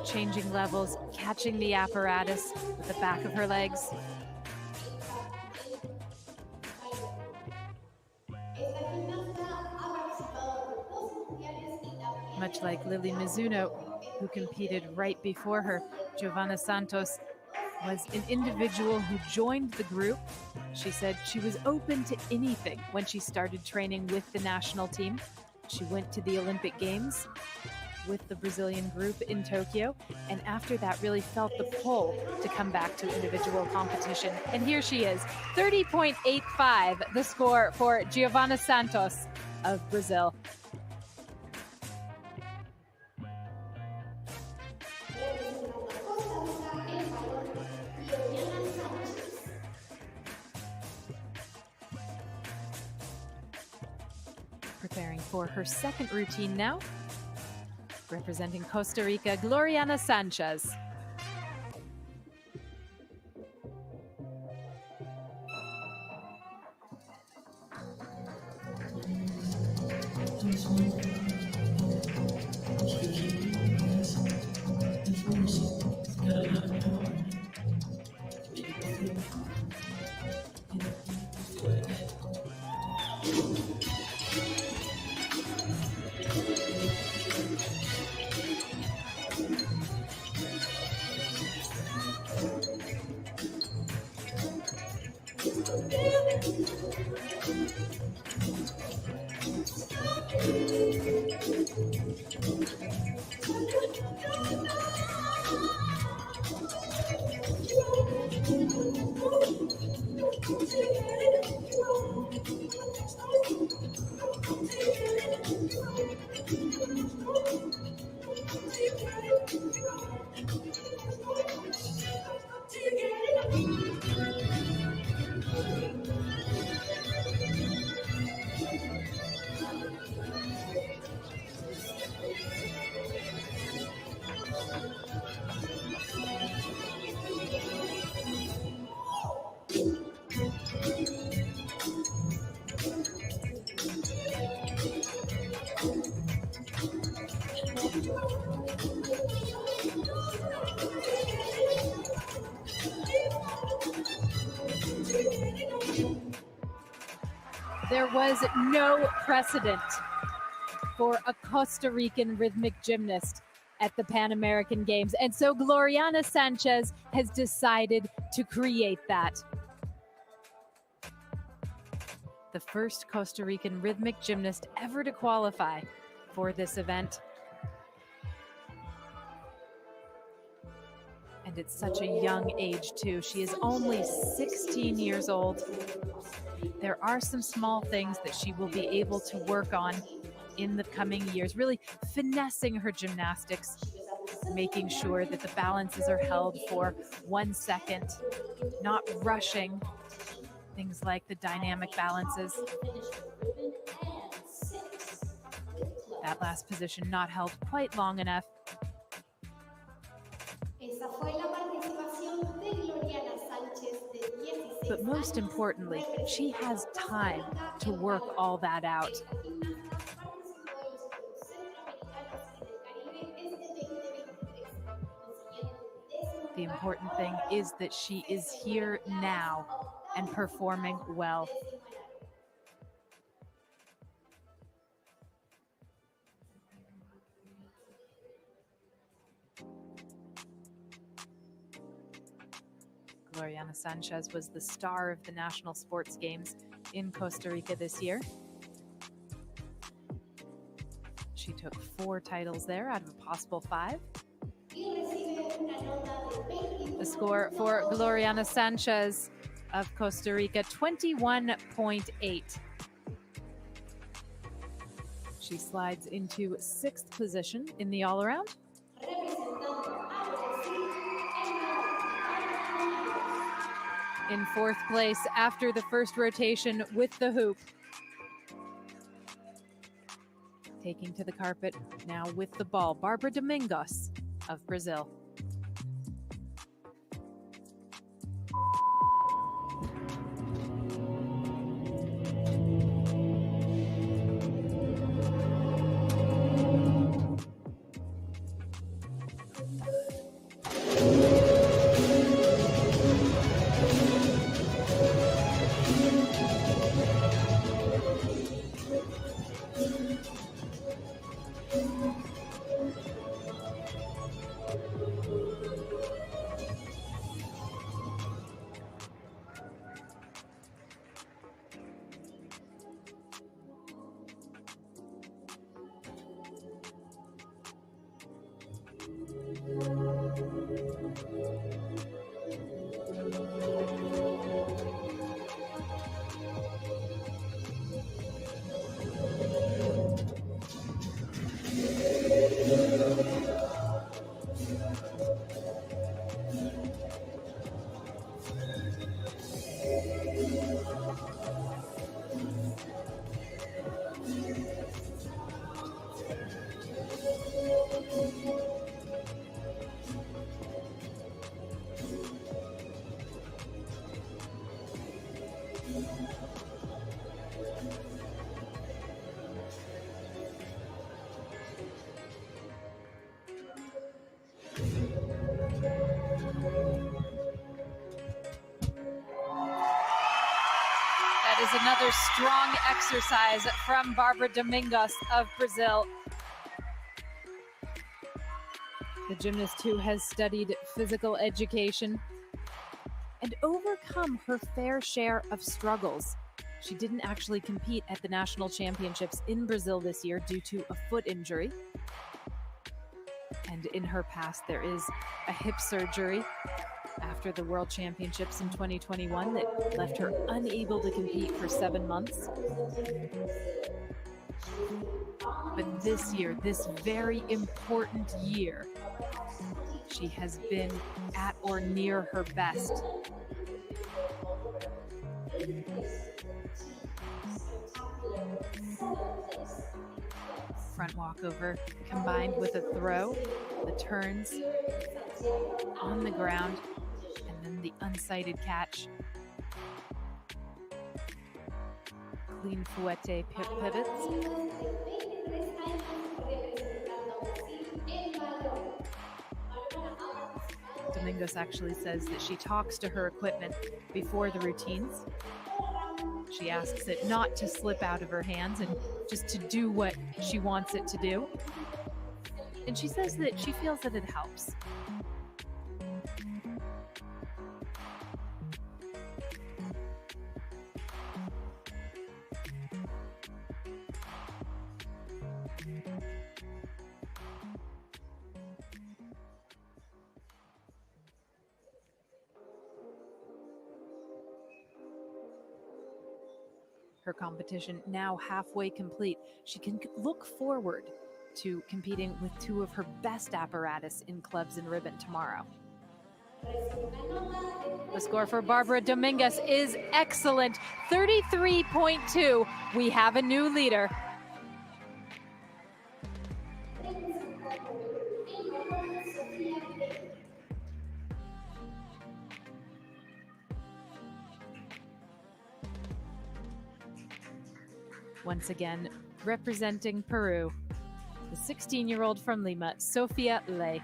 changing levels, catching the apparatus with the back of her legs. Much like Lily Mizuno, who competed right before her, Giovanna Santos was an individual who joined the group. She said she was open to anything when she started training with the national team. She went to the Olympic Games with the Brazilian group in Tokyo, and after that really felt the pull to come back to individual competition. And here she is, 30.85, the score for Giovanna Santos of Brazil. Preparing for her second routine now. Representing Costa Rica, Gloriana Sanchez. There was no precedent for a Costa Rican rhythmic gymnast at the Pan American Games. And so Gloriana Sanchez has decided to create that. The first Costa Rican rhythmic gymnast ever to qualify for this event. And it's such a young age too. She is only 16 years old. There are some small things that she will be able to work on in the coming years, really finessing her gymnastics, making sure that the balances are held for 1 second, not rushing, things like the dynamic balances. That last position not held quite long enough. But most importantly, she has time to work all that out. The important thing is that she is here now and performing well. Gloriana Sanchez was the star of the National Sports Games in Costa Rica this year. She took 4 titles there out of a possible 5. The score for Gloriana Sanchez of Costa Rica, 21.8. She slides into 6th position in the all-around. In 4th place after the first rotation with the hoop. Taking to the carpet now with the ball, Barbara Domingos of Brazil. is another strong exercise from Bárbara Domingos of Brazil. The gymnast who has studied physical education and overcome her fair share of struggles. She didn't actually compete at the national championships in Brazil this year due to a foot injury. And in her past, there is a hip surgery after the World Championships in 2021 that left her unable to compete for 7 months. But this year, this very important year, she has been at or near her best. Front walkover combined with a throw, the turns on the ground, and then the unsighted catch. Clean fouette pivots. Domingos actually says that she talks to her equipment before the routines. She asks it not to slip out of her hands and just to do what she wants it to do. And she says that she feels that it helps. Her competition now halfway complete. She can look forward to competing with two of her best apparatus in clubs and ribbon tomorrow. The score for Bárbara Domingos is excellent, 33.2. We have a new leader. Once again, representing Peru, the 16-year-old from Lima, Sofía Ley.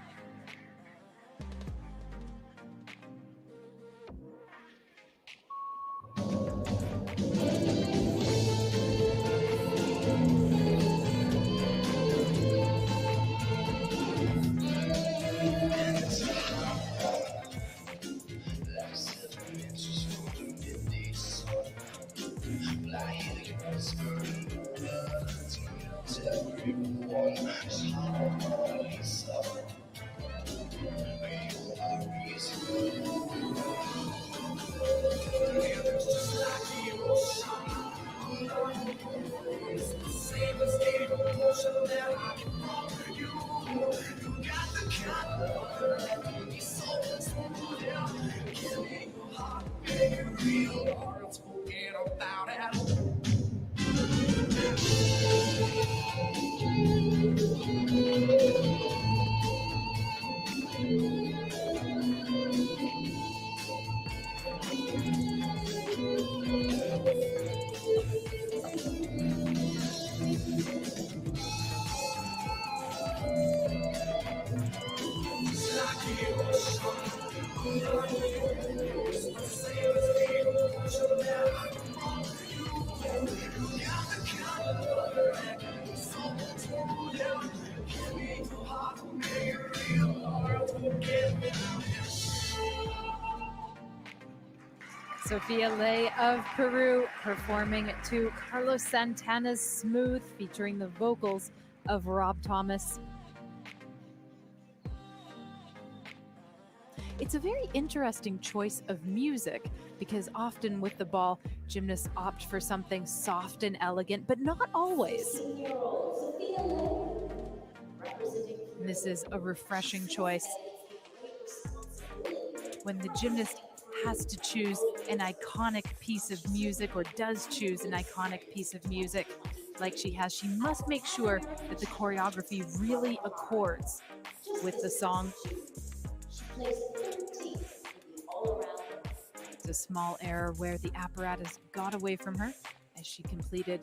Sofía Ley of Peru performing to Carlos Santana's Smooth, featuring the vocals of Rob Thomas. It's a very interesting choice of music because often with the ball, gymnasts opt for something soft and elegant, but not always. This is a refreshing choice. When the gymnast has to choose an iconic piece of music, or does choose an iconic piece of music like she has, she must make sure that the choreography really accords with the song. It's a small error where the apparatus got away from her as she completed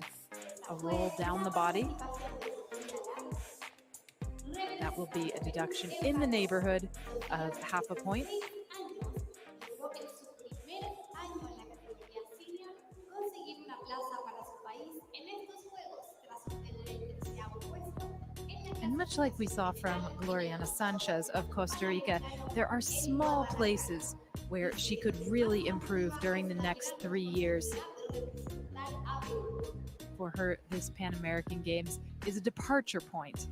a roll down the body. That will be a deduction in the neighborhood of half a point. And much like we saw from Gloriana Sanchez of Costa Rica, there are small places where she could really improve during the next 3 years. For her, this Pan American Games is a departure point.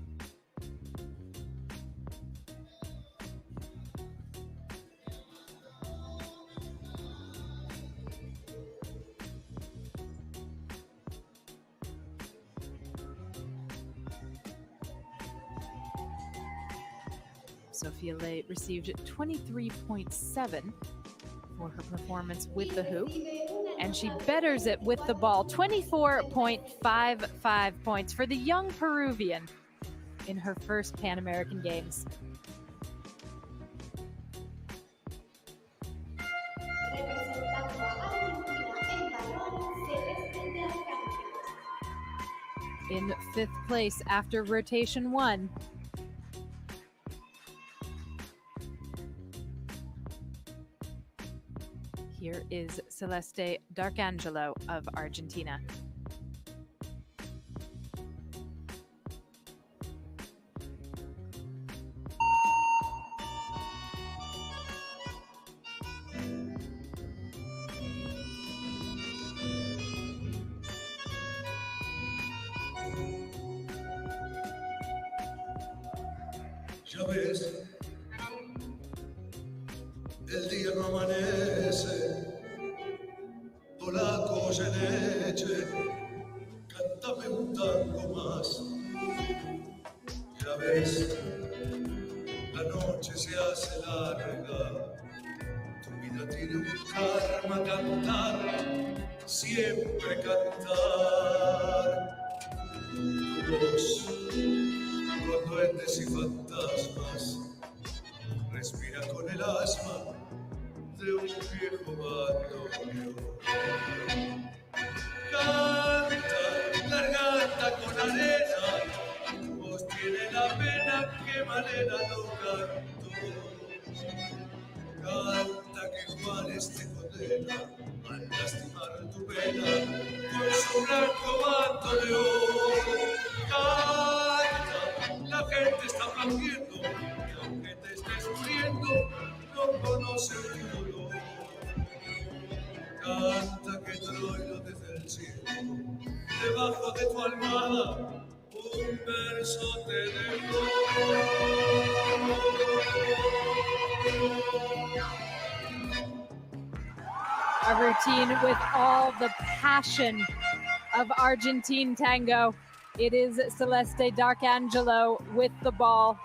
Sophia Lay received 23.7 for her performance with the hoop, and she betters it with the ball, 24.55 points for the young Peruvian in her first Pan American Games. In 5th place after rotation 1, here is Celeste Darcangelo of Argentina. Ya ves, el día no amanece, polaco de leche, cántame un tango más. Ya ves, la noche se hace larga, tu vida tiene un karma, cantar, siempre cantar. Tu voz, cuando entes y fantasmas, respira con el asma de un viejo bandoneón. Canta, garganta con arena, tu voz tiene la pena que Malena no cantó. Canta que Juárez te condena al lastimar tu pena con su blanco bandoneón. Canta, la gente está aplaudiendo, y aunque te estés muriendo, no conoce tu dolor. Canta que Troilo desde el cielo, debajo de tu almohada, un verso te dejó. A routine with all the passion of Argentine tango. It is Celeste Darcangelo with the ball.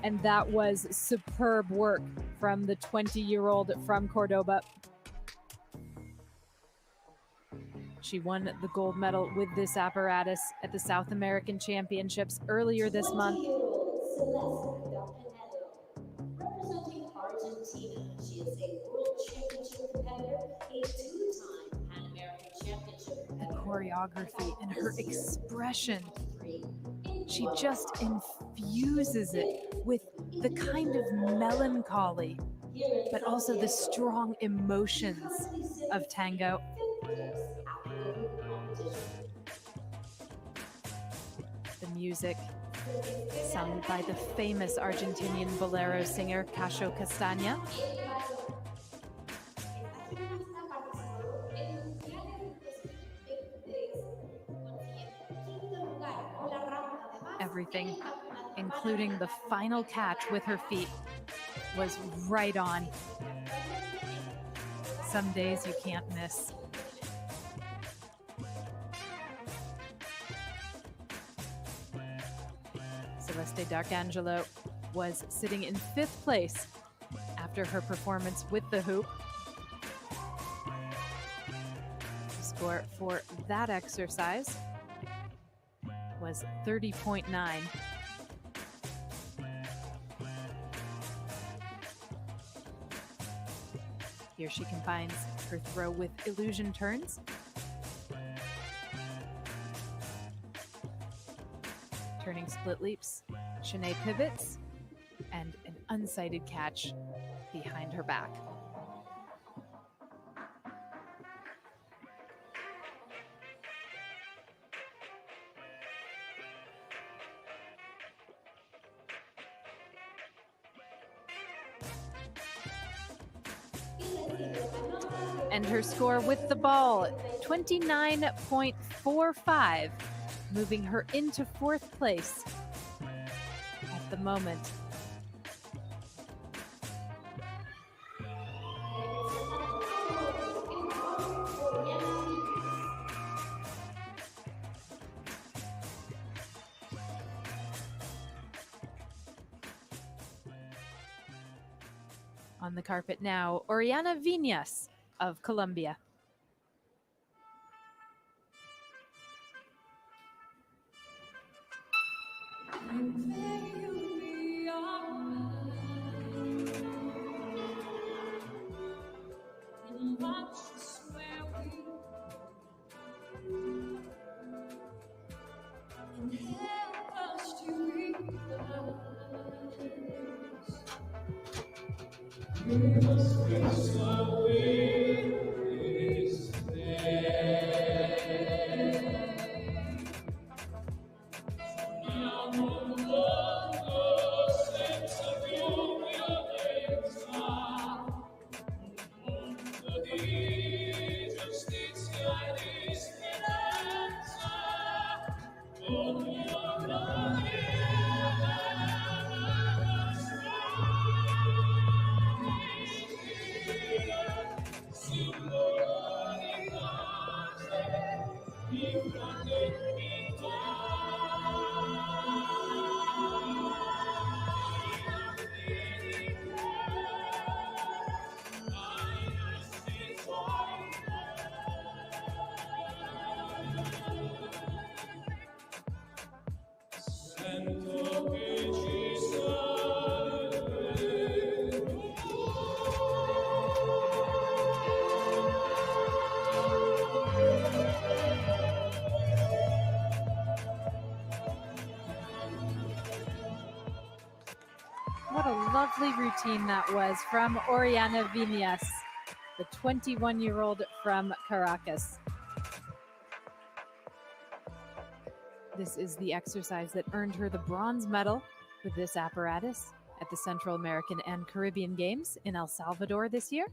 And that was superb work from the 20-year-old from Cordoba. She won the gold medal with this apparatus at the South American Championships earlier this month. Representing Argentina, she is a world championship competitor, a two-time Pan American championship competitor. The choreography and her expression. She just infuses it with the kind of melancholy, but also the strong emotions of tango. The music, sung by the famous Argentinian bolero singer Cacho Castaña. Everything, including the final catch with her feet, was right on. Some days you can't miss. Celeste Darcangelo was sitting in 5th place after her performance with the hoop. The score for that exercise was 30.9. Here she combines her throw with illusion turns. Turning split leaps, chaîné pivots, and an unsighted catch behind her back. And her score with the ball, 29.45, moving her into fourth place at the moment. On the carpet now, Oriana Viñas of Colombia. What a lovely routine that was from Oriana Viñas, the 21-year-old from Caracas. This is the exercise that earned her the bronze medal with this apparatus at the Central American and Caribbean Games in El Salvador this year.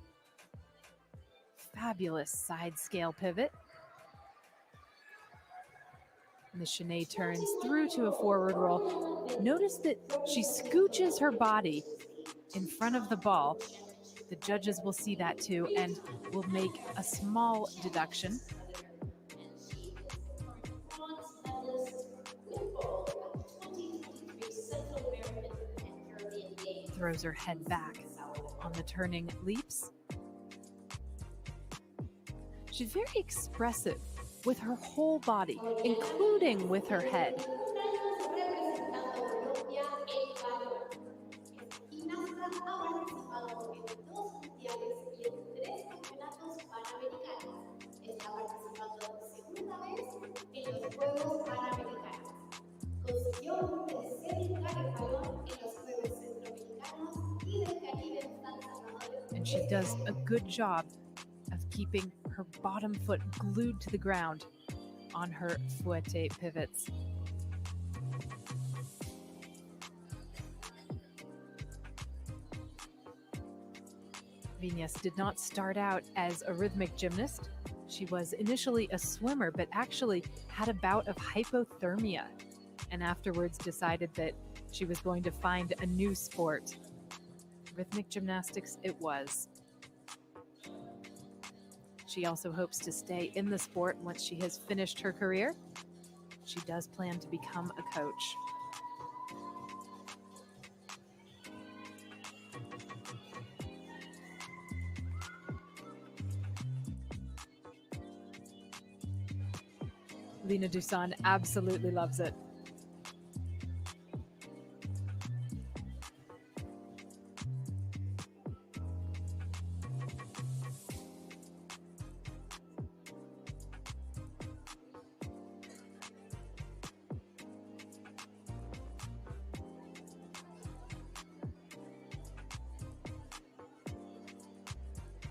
Fabulous side scale pivot. And the Shanae turns through to a forward roll. Notice that she scooches her body in front of the ball. The judges will see that too and will make a small deduction. Throws her head back on the turning leaps. She's very expressive with her whole body, including with her head. And she does a good job of keeping her bottom foot glued to the ground on her fouette pivots. Viñas did not start out as a rhythmic gymnast. She was initially a swimmer, but actually had a bout of hypothermia, and afterwards decided that she was going to find a new sport. Rhythmic gymnastics it was. She also hopes to stay in the sport once she has finished her career. She does plan to become a coach. Lena Dusan absolutely loves it.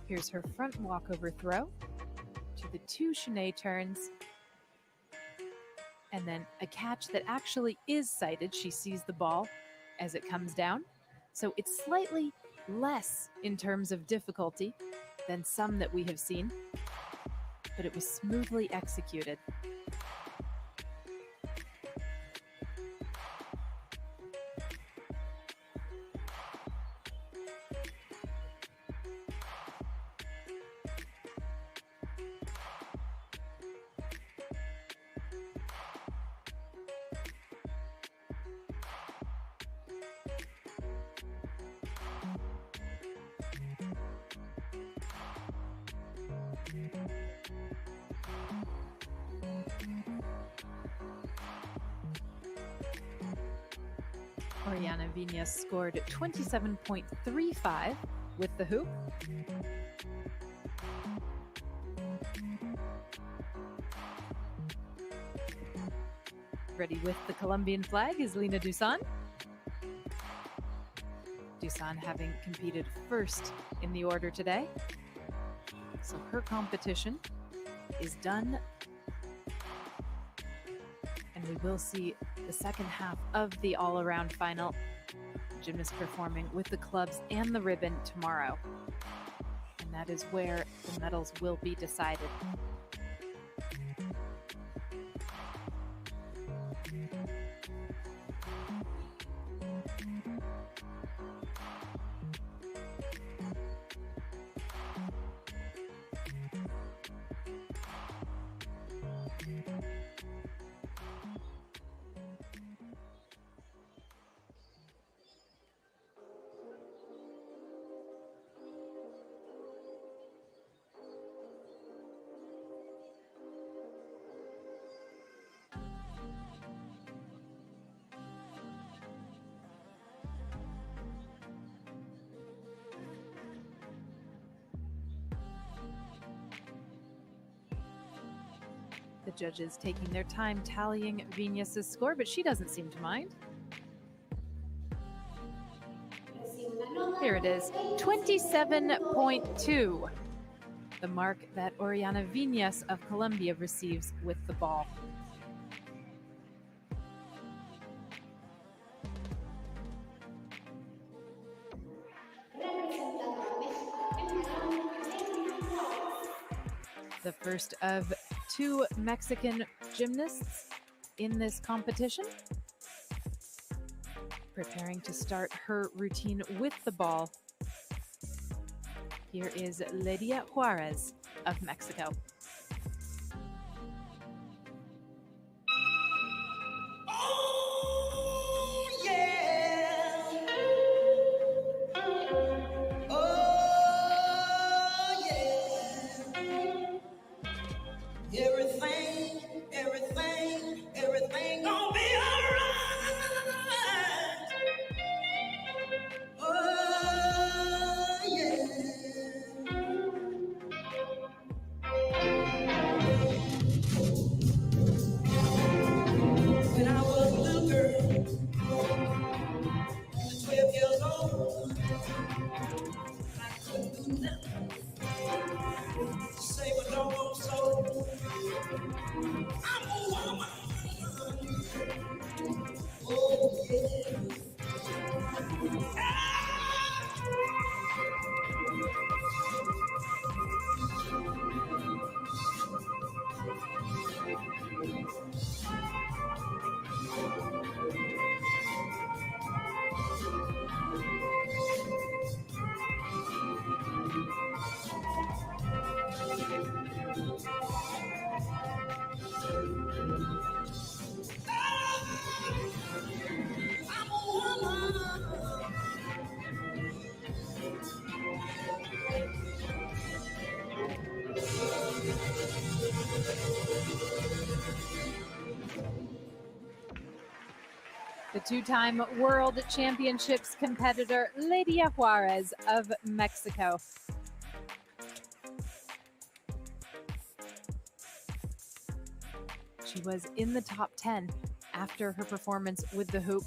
Here's her front walkover throw to the two Shanae turns, and then a catch that actually is sighted. She sees the ball as it comes down, so it's slightly less in terms of difficulty than some that we have seen, but it was smoothly executed. Oriana Viñas scored 27.35 with the hoop. Ready with the Colombian flag is Lina Dusan. Dusan having competed first in the order today. So her competition is done. And we will see the second half of the all-around final. Gymnasts performing with the clubs and the ribbon tomorrow. And that is where the medals will be decided. The judges taking their time tallying Viñas' score, but she doesn't seem to mind. Here it is, 27.2, the mark that Oriana Viñas of Colombia receives with the ball. The first of two Mexican gymnasts in this competition, preparing to start her routine with the ball. Here is Lidia Juarez of Mexico. Everything gonna be alright. Oh, yeah. When I was a little girl, 12 years old, I couldn't do nothing. Save a doggone soul. I'm a woman. Oh, yeah. I'm a woman. The two-time World Championships competitor, Lidia Juarez of Mexico. She was in the top 10 after her performance with the hoop.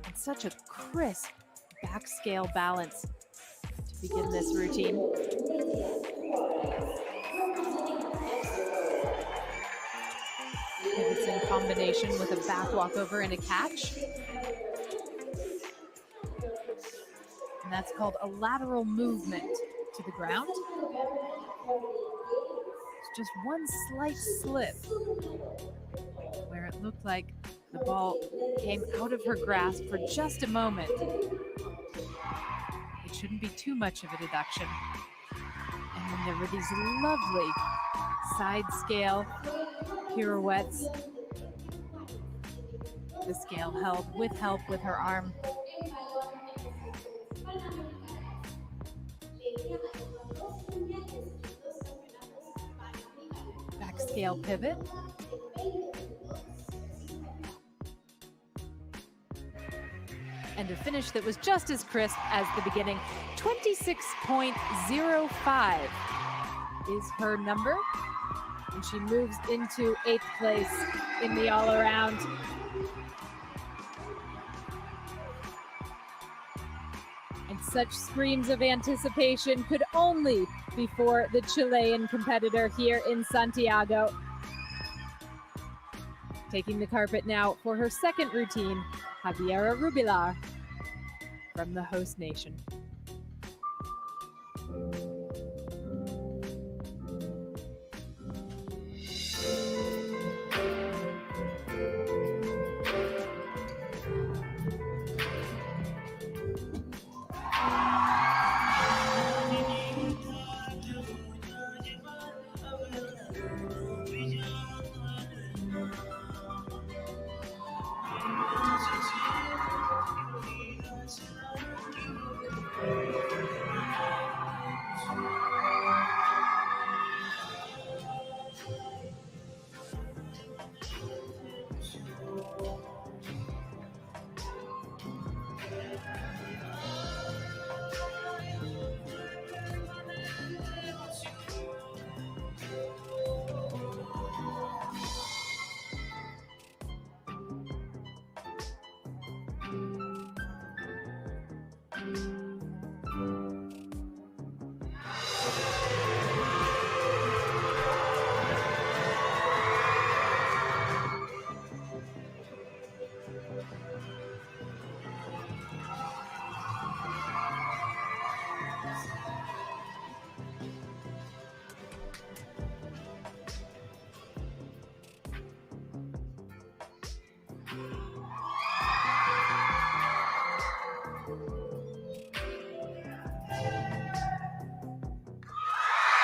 And such a crisp back scale balance to begin this routine. Pivots in combination with a back walkover and a catch. and that's called a lateral movement to the ground. It's just one slight slip where it looked like the ball came out of her grasp for just a moment. It shouldn't be too much of a deduction. And then there were these lovely side scale pirouettes. The scale held with help with her arm. Back scale pivot. And a finish that was just as crisp as the beginning. 26.05 is her number. And she moves into 8th place in the all-around. And such screams of anticipation could only be for the Chilean competitor here in Santiago. Taking the carpet now for her second routine, Javiera Rubilar from the host nation.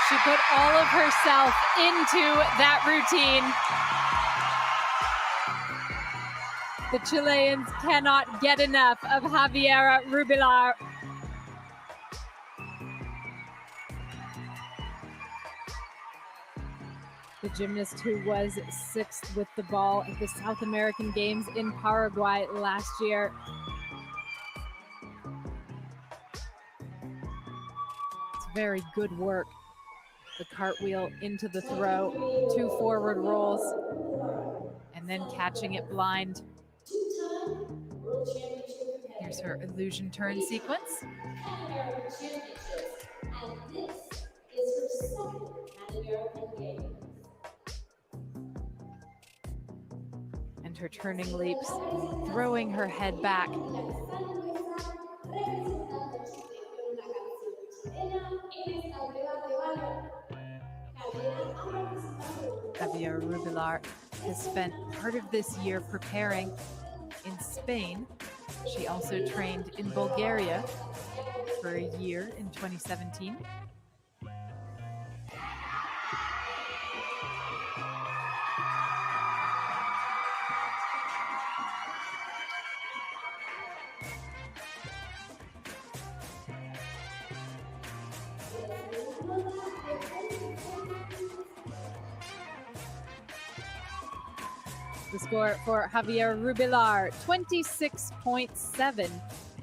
She put all of herself into that routine. The Chileans cannot get enough of Javiera Rubilar. The gymnast who was 6th with the ball at the South American Games in Paraguay last year. It's very good work. The cartwheel into the throw, 2 forward rolls, and then catching it blind. Here's her illusion turn sequence. And her turning leaps, throwing her head back. Javiera Rubilar has spent part of this year preparing in Spain. She also trained in Bulgaria for a year in 2017. The score for Javiera Rubilar, 26.7.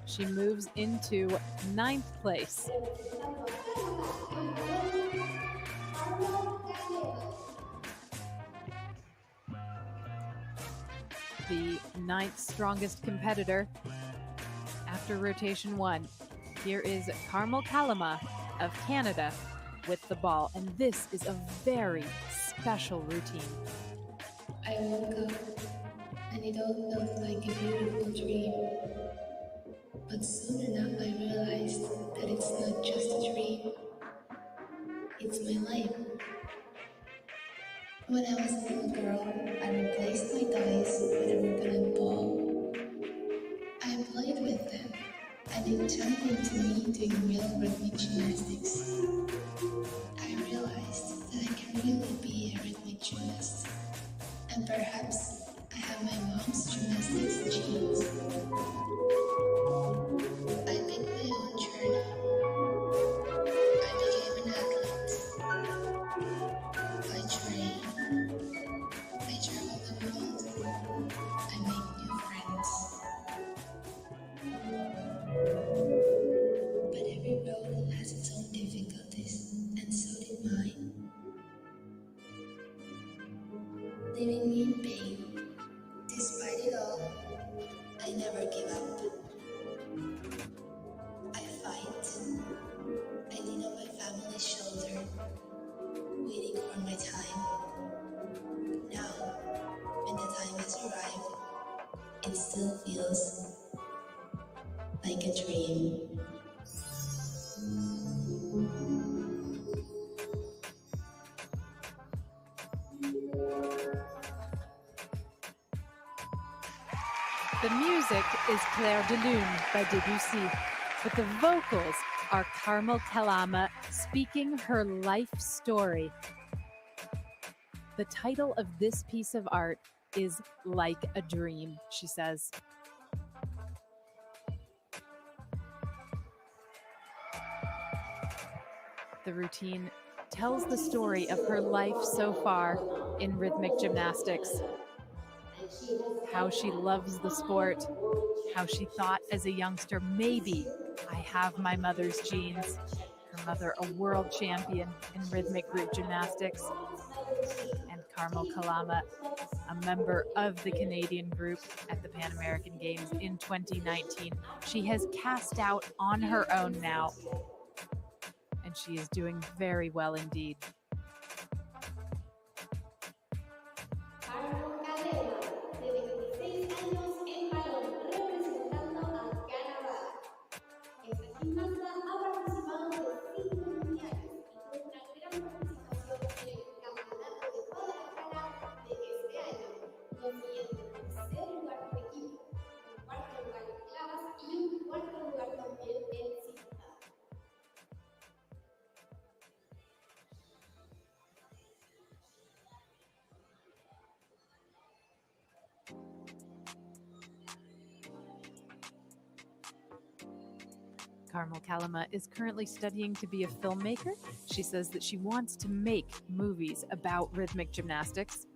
She moves into 9th place. The 9th strongest competitor after rotation 1. Here is Carmel Kalama of Canada with the ball, and this is a very special routine. I woke up and it all felt like a beautiful dream. But soon enough I realized When I was a little girl, I replaced my toys with a ribbon and ball. I played with them, and it turned into me doing real rhythmic gymnastics. I realized that I can really be a rhythmic gymnast, and perhaps I have my mom's gymnastics genes. I picked my own journey. I became an athlete. I train. I travel the world. I make new friends. But every road has its own difficulties, and so did mine. Leaving me in pain. Despite it all, I never give up. I fight. I lean on my family's shoulder, waiting for my time. Now, when the time has arrived, it still feels like a dream. The music is Clair de Lune by Debussy, but the vocals are Carmel Kalama speaking her life story. The title of this piece of art is Like a Dream, she says. The routine tells the story of her life so far in rhythmic gymnastics. How she loves the sport, how she thought as a youngster, maybe I have my mother's genes. Her mother, a world champion in rhythmic group gymnastics, and Carmel Kalama, a member of the Canadian group at the Pan American Games in 2019. She has cast out on her own now, and she is doing very well indeed. Carmel Kalama is currently studying to be a filmmaker. She says that she wants to make movies about rhythmic gymnastics.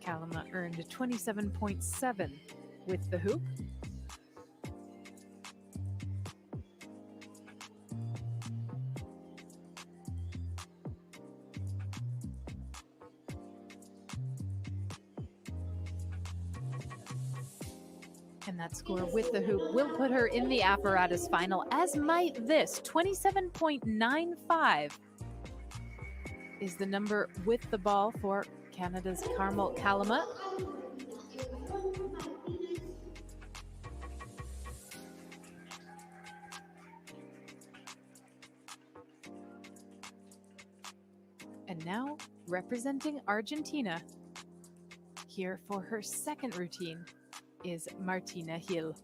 Kalama earned a 27.7 with the hoop. And that score with the hoop will put her in the apparatus final, as might this. 27.95 is the number with the ball for Canada's Carmel Kalama. And now, representing Argentina, here for her second routine is Martina Hill.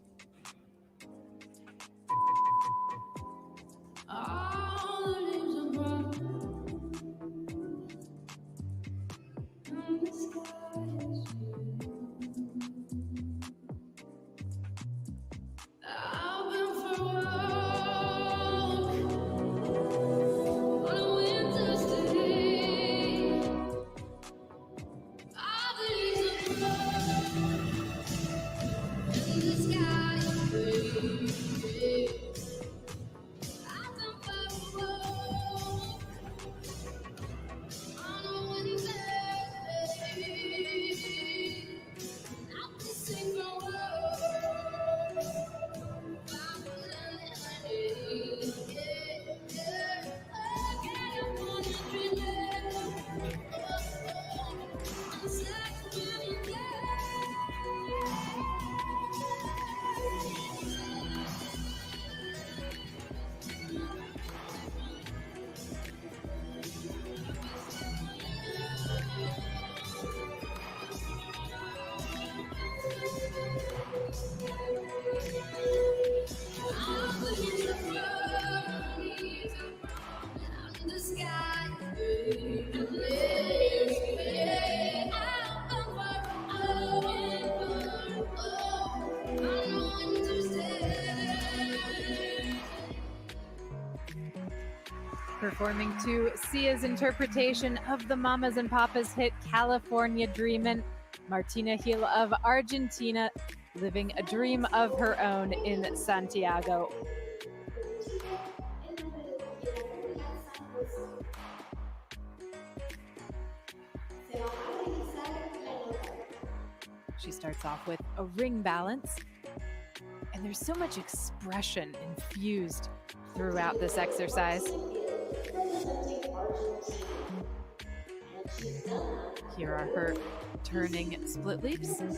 Performing to Sia's interpretation of the Mamas and Papas hit California Dreamin', Martina Gil of Argentina, living a dream of her own in Santiago. She starts off with a ring balance, and there's so much expression infused throughout this exercise. Here are her turning split leaps. And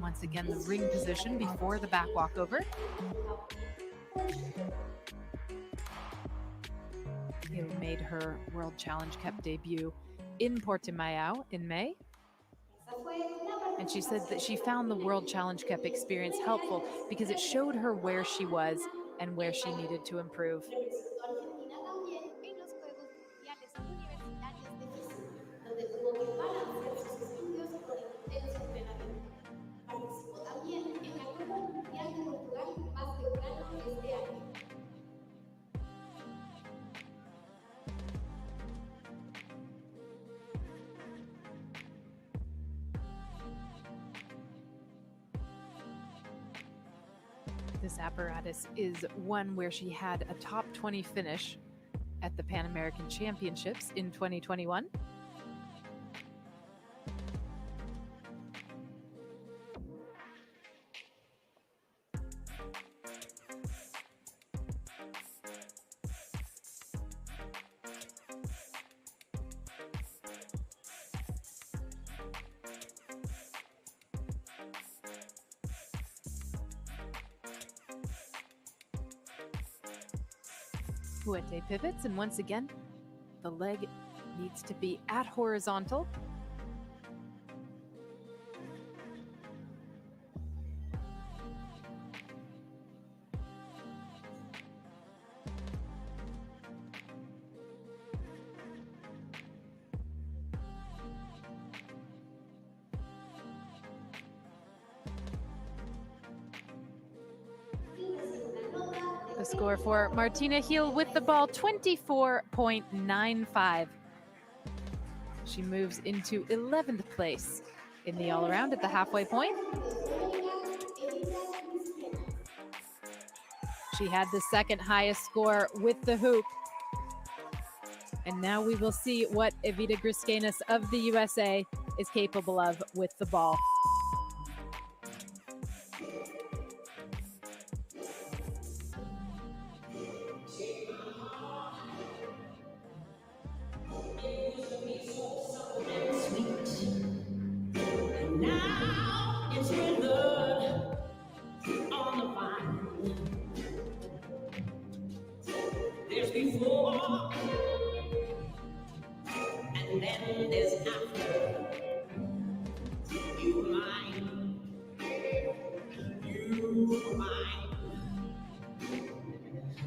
once again, the ring position before the back walkover. Hill made her World Challenge Cup debut in Portimao in May. And she said that she found the World Challenge Cup experience helpful because it showed her where she was and where she needed to improve. This apparatus is one where she had a top 20 finish at the Pan American Championships in 2021. Fouette pivots, and once again, the leg needs to be at horizontal. The score for Martina Gil with the ball, 24.95. She moves into 11th place in the all-around at the halfway point. She had the second highest score with the hoop. And now we will see what Evita Griskenis of the USA is capable of with the ball. There's before, and then there's after. You mine, you mine.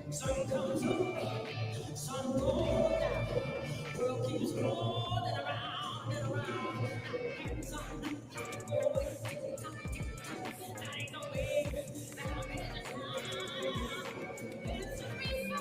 Sun comes up, sun goes down. World keeps rolling around and around. And sun goes down. Ain't no way that I'm in the time. It's a reason.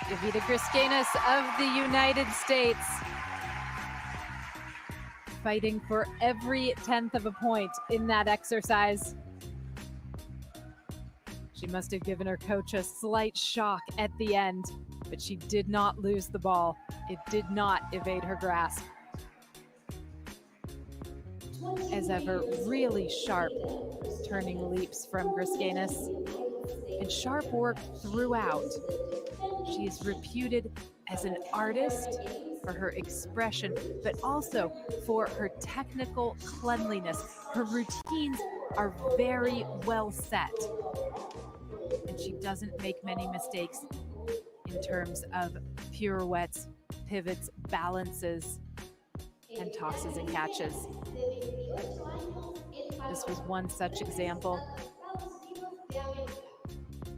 Evita Griskenis of the United States, fighting for every 10th of a point in that exercise. She must have given her coach a slight shock at the end, but she did not lose the ball. It did not evade her grasp. As ever, really sharp turning leaps from Griskenis, and sharp work throughout. She is reputed as an artist, for her expression, but also for her technical cleanliness. Her routines are very well set, and she doesn't make many mistakes in terms of pirouettes, pivots, balances, and tosses and catches. This was one such example.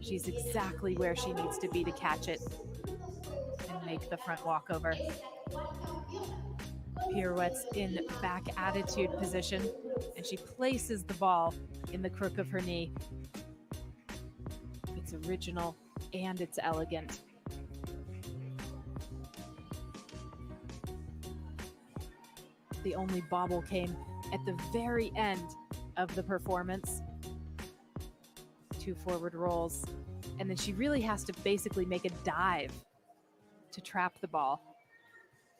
She's exactly where she needs to be to catch it and make the front walkover. Pirouettes in back attitude position, and she places the ball in the crook of her knee. It's original and it's elegant. The only bobble came at the very end of the performance. 2 forward rolls, and then she really has to basically make a dive to trap the ball.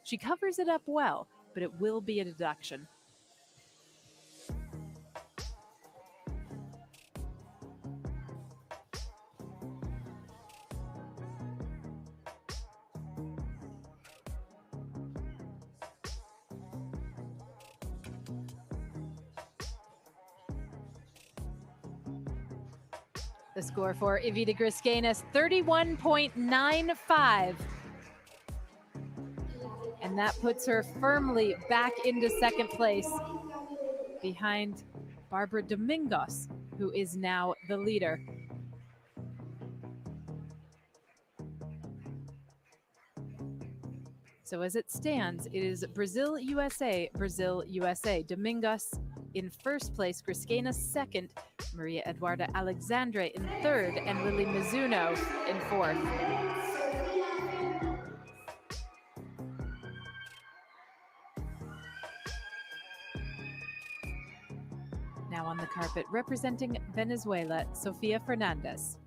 She covers it up well, but it will be a deduction. The score for Evita Griscanis, 31.95. And that puts her firmly back into second place behind Barbara Domingos, who is now the leader. So as it stands, it is Brazil, USA, Brazil, USA. Domingos in first place, Griscanis second, Maria Eduarda Alexandre in third, and Lily Mizuno in fourth. Now on the carpet, representing Venezuela, Sofia Fernandez.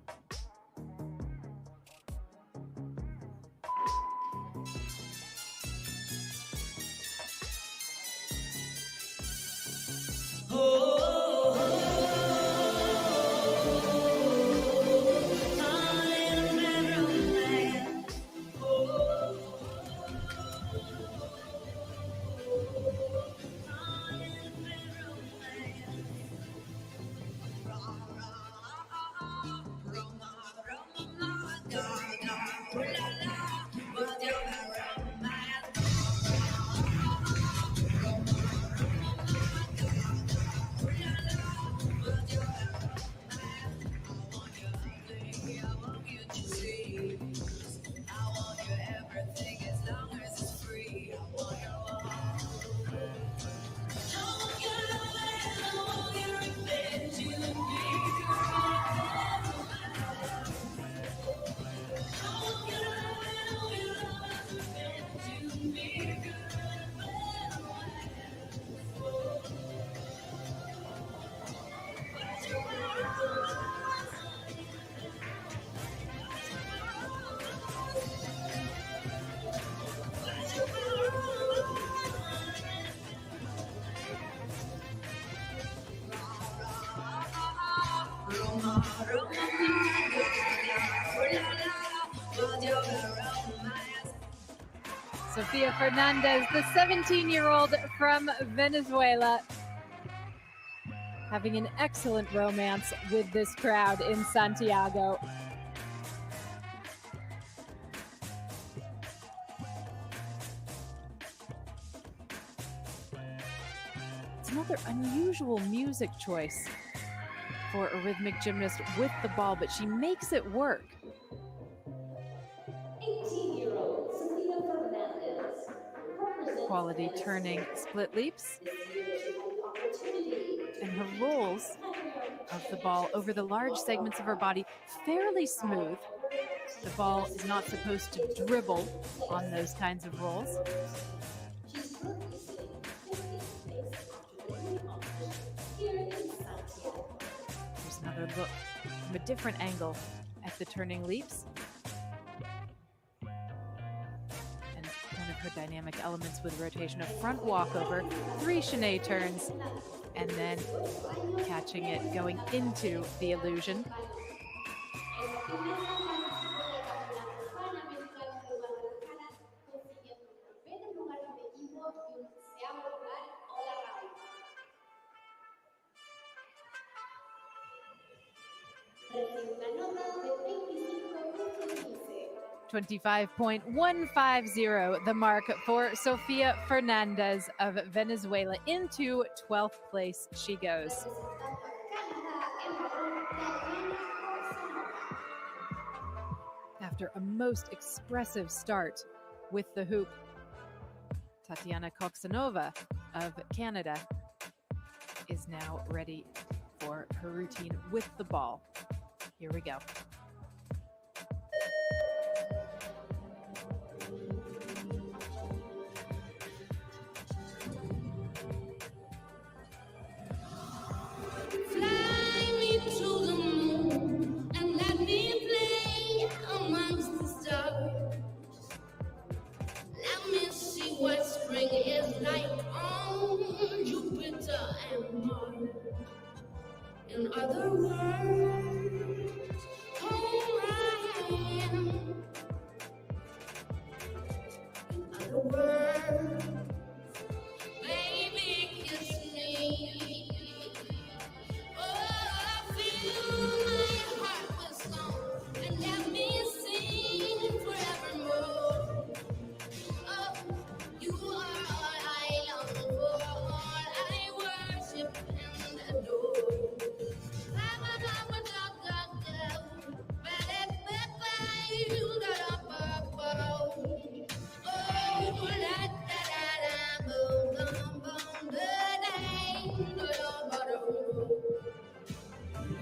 Sofia Fernandez, the 17-year-old from Venezuela, having an excellent romance with this crowd in Santiago. It's another unusual music choice for a rhythmic gymnast with the ball, but she makes it work. 18-year-old Sofia Fernandez. Quality turning split leaps, and her rolls of the ball over the large segments of her body fairly smooth. The ball is not supposed to dribble on those kinds of rolls. Here's another look from a different angle at the turning leaps. One of her dynamic elements with rotation of front walkover, 3 chaîné turns, and then catching it going into the illusion. 25.150, the mark for Sofia Fernandez of Venezuela. Into 12th place she goes. After a most expressive start with the hoop, Tatiana Koksanova of Canada is now ready for her routine with the ball. Here we go. Fly me to the moon and let me play amongst the stars. Let me see what spring is like on Jupiter and Mars. In other words, hold my hand. In other words, baby, kiss me. Oh, fill my heart with song and let me sing forevermore. Oh, you are all I long for, all I worship and adore.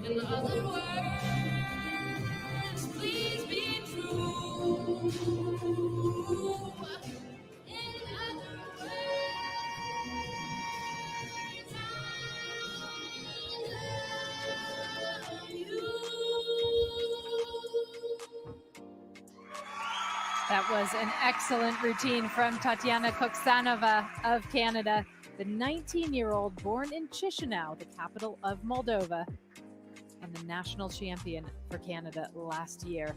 In other words, please be true. In other words, That was an excellent routine from Tatiana Koksanova of Canada, the 19-year-old born in Chisinau, the capital of Moldova, and the national champion for Canada last year.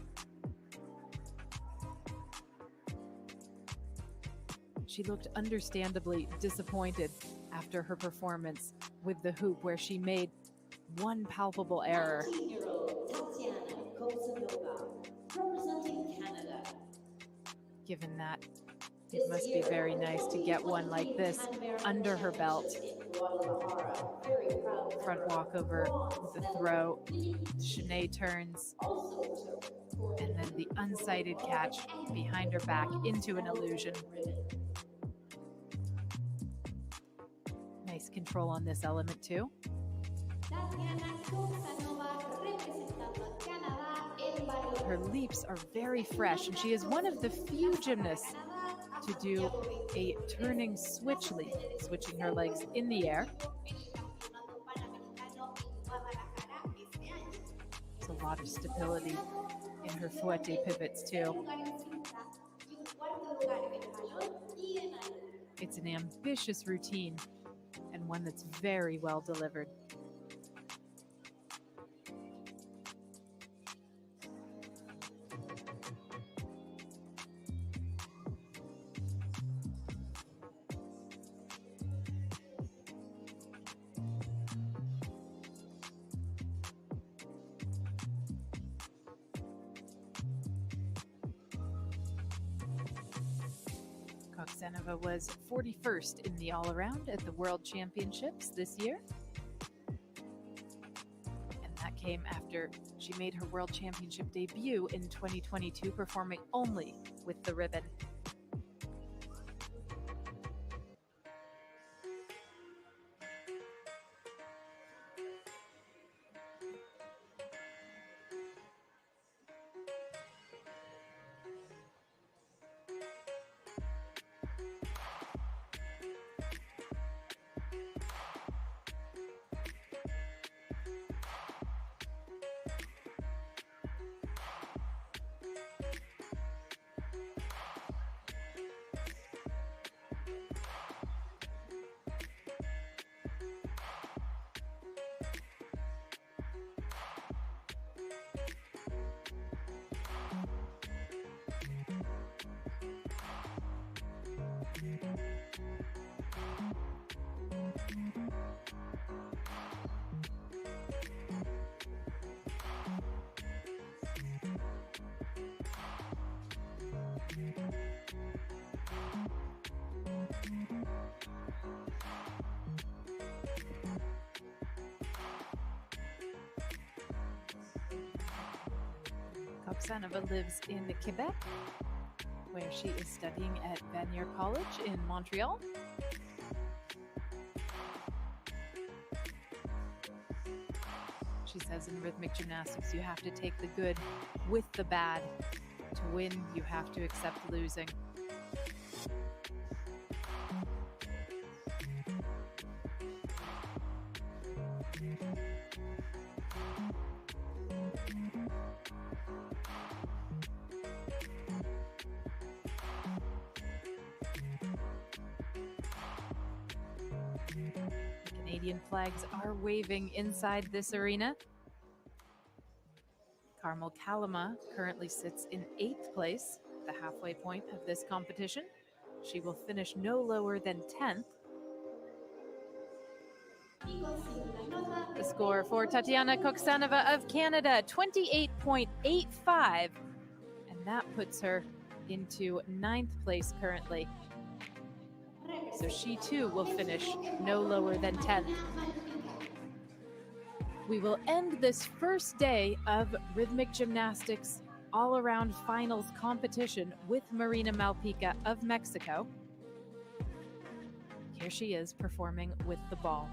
She looked understandably disappointed after her performance with the hoop, where she made one palpable error. 19-year-old Tatiana Koksanova, representing Canada. Given that, it must be very nice to get one like this under her belt. Front walkover with the throw, Shanae turns, and then the unsighted catch behind her back into an illusion. Nice control on this element too. Her leaps are very fresh, and she is one of the few gymnasts to do a turning switch leap, switching her legs in the air. There's a lot of stability in her fouette pivots too. It's an ambitious routine and one that's very well delivered. Koksanova was 41st in the all-around at the World Championships this year. And that came after she made her World Championship debut in 2022, performing only with the ribbon. Koksanova lives in Quebec, where she is studying at Vanier College in Montreal. She says in rhythmic gymnastics, you have to take the good with the bad. To win, you have to accept losing. Canadian flags are waving inside this arena. Carmel Kalama currently sits in 8th place, the halfway point of this competition. She will finish no lower than 10th. The score for Tatiana Koksanova of Canada, 28.85, and that puts her into 9th place currently. So she too will finish no lower than 10th. We will end this first day of rhythmic gymnastics all-around finals competition with Marina Malpica of Mexico. Here she is performing with the ball.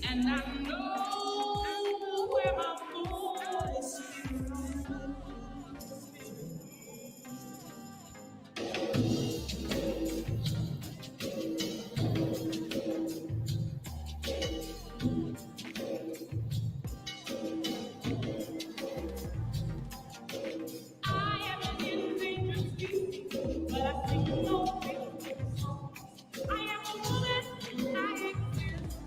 And I know where my voice I am an endangered species, but I think no song. I am a woman, I exist.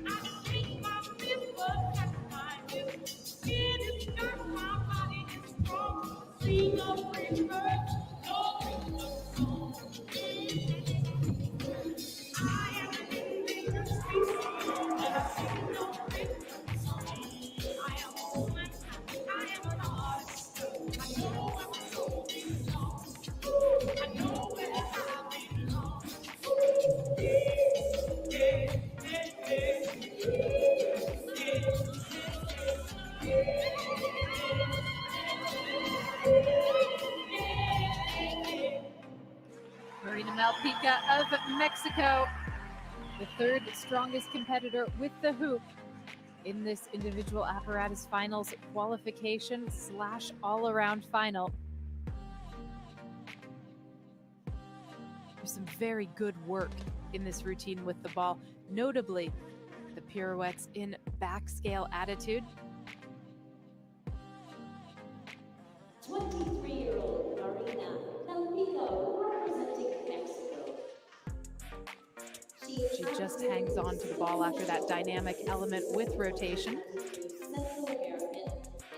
I think my fist was at my hip. Skin is dark, my body is strong. Sing a free bird, no rhythm song. I am an endangered species, but I think no rhythm song. I am a woman, I am an artist. I know where my soul belongs. I know where I belong. Marina Malpica of Mexico, the third strongest competitor with the hoop in this individual apparatus finals qualification / all-around final. There's some very good work in this routine with the ball, notably the pirouettes in back scale attitude. 23-year-old Marina Malpica representing Mexico. She just hangs on to the ball after that dynamic element with rotation. Central American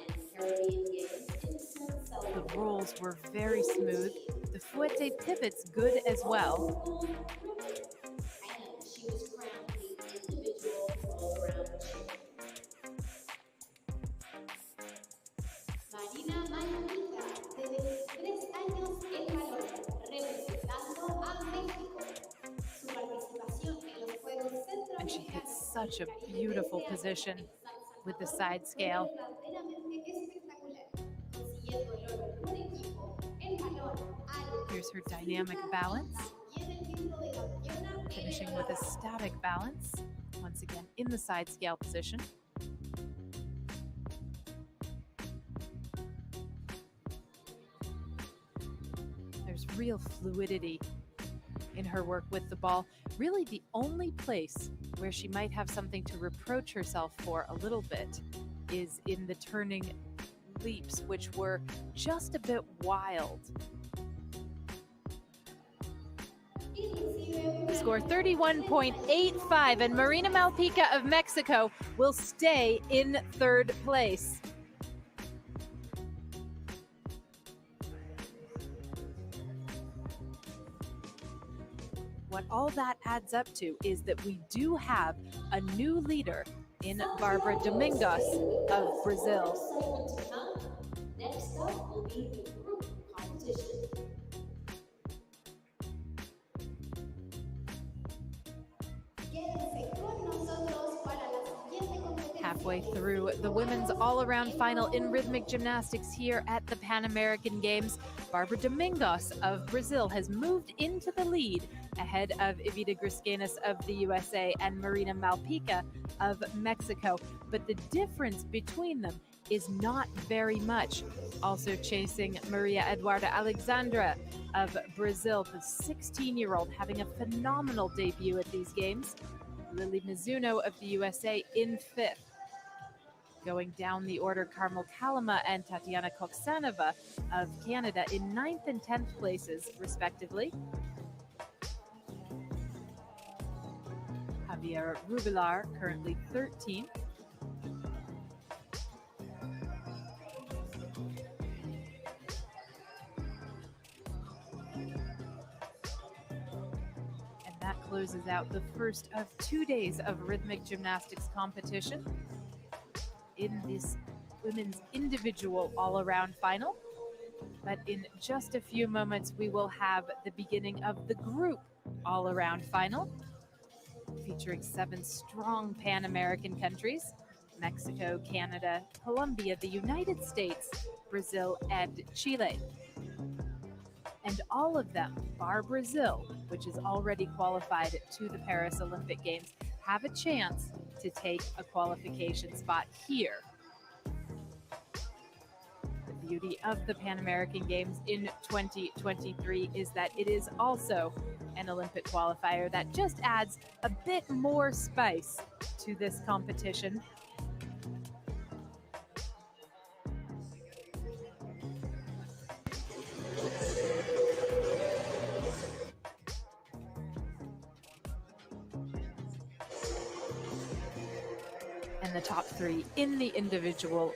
and Caribbean Games in San Salvador. The rolls were very smooth. The fouette pivots good as well. And she was crowned the individual all-around champion. Marina Malpica, de 23 años en valor, representando a México. Su participación en los Juegos And she Centroamericanos hits such a beautiful position with the side scale. verdaderamente espectacular, consiguiendo el oro por equipo, el balón al Here's her dynamic balance, y en el título de campeona finishing with a static balance, once again in the side scale position. There's real fluidity in her work with the ball. Really the only place where she might have something to reproach herself for a little bit is in the turning leaps, which were just a bit wild. The score 31.85, and Marina Malpica of Mexico will stay in 3rd place. what all that adds up to is that we do have a new leader in Bárbara Domingos of Brazil. Next up will be the group competition. Quédense con nosotros para la siguiente competencia. Halfway through the women's all-around final in rhythmic gymnastics here at the Pan American Games, Bárbara Domingos of Brazil has moved into the lead ahead of Evita Griskenis of the USA and Marina Malpica of Mexico. But the difference between them is not very much. Also chasing Maria Eduarda Alexandra of Brazil, the 16-year-old having a phenomenal debut at these games. Lily Mizuno of the USA in 5th. Going down the order, Carmel Kalama and Tatiana Koksanova of Canada in 9th and 10th places, respectively. Javier Rubilar, currently 13th. And that closes out the first of 2 days of rhythmic gymnastics competition in this women's individual all-around final. But in just a few moments, we will have the beginning of the group all-around final, featuring 7 strong Pan-American countries: Mexico, Canada, Colombia, the United States, Brazil, and Chile. And all of them, bar Brazil, which is already qualified to the Paris Olympic Games, have a chance to take a qualification spot here. The beauty of the Pan American Games in 2023 is that it is also an Olympic qualifier that just adds a bit more spice to this competition. And the top 3 in the individual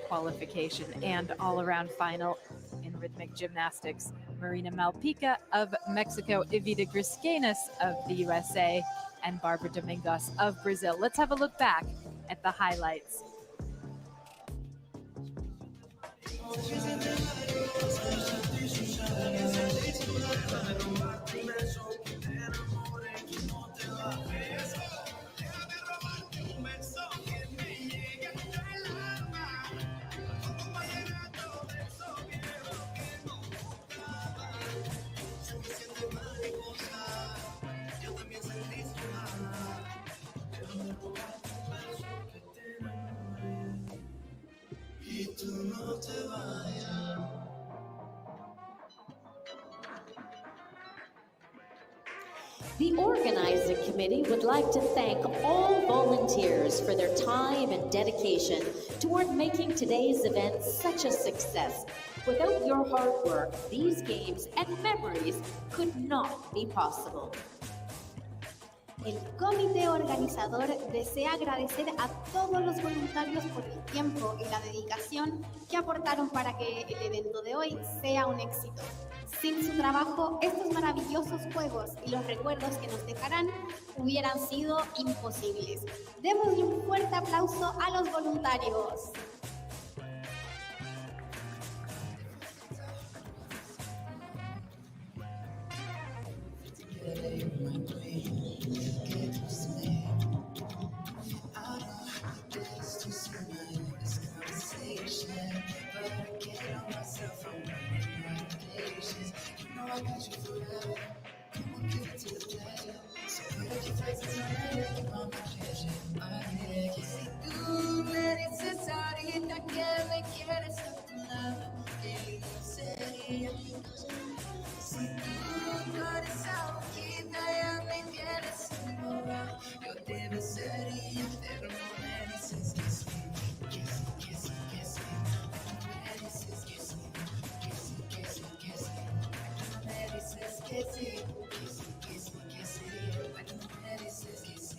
qualification and all-around final in rhythmic gymnastics: Marina Malpica of Mexico, Evita Griskenis of the USA, and Bárbara Domingos of Brazil. Let's have a look back at the highlights. The organizing committee would like to thank all volunteers for their time and dedication toward making today's event such a success. Without your hard work, these games and memories could not be possible. El comité organizador desea agradecer a todos los voluntarios por el tiempo y la dedicación que aportaron para que el evento de hoy sea un éxito. Sin su trabajo, estos maravillosos juegos y los recuerdos que nos dejarán hubieran sido imposibles. Démosle un fuerte aplauso a los voluntarios. Si tú me dices ahorita que me quieres a tu lado, qué lindo sería. Si tú no eres ahorita ya me quieres embobado, yo te besaría, pero no me dices que sí, que sí, que sí, que sí. No me dices que sí, que sí, que sí, que sí. No me dices que sí, que sí, que sí, que sí. No me dices que sí.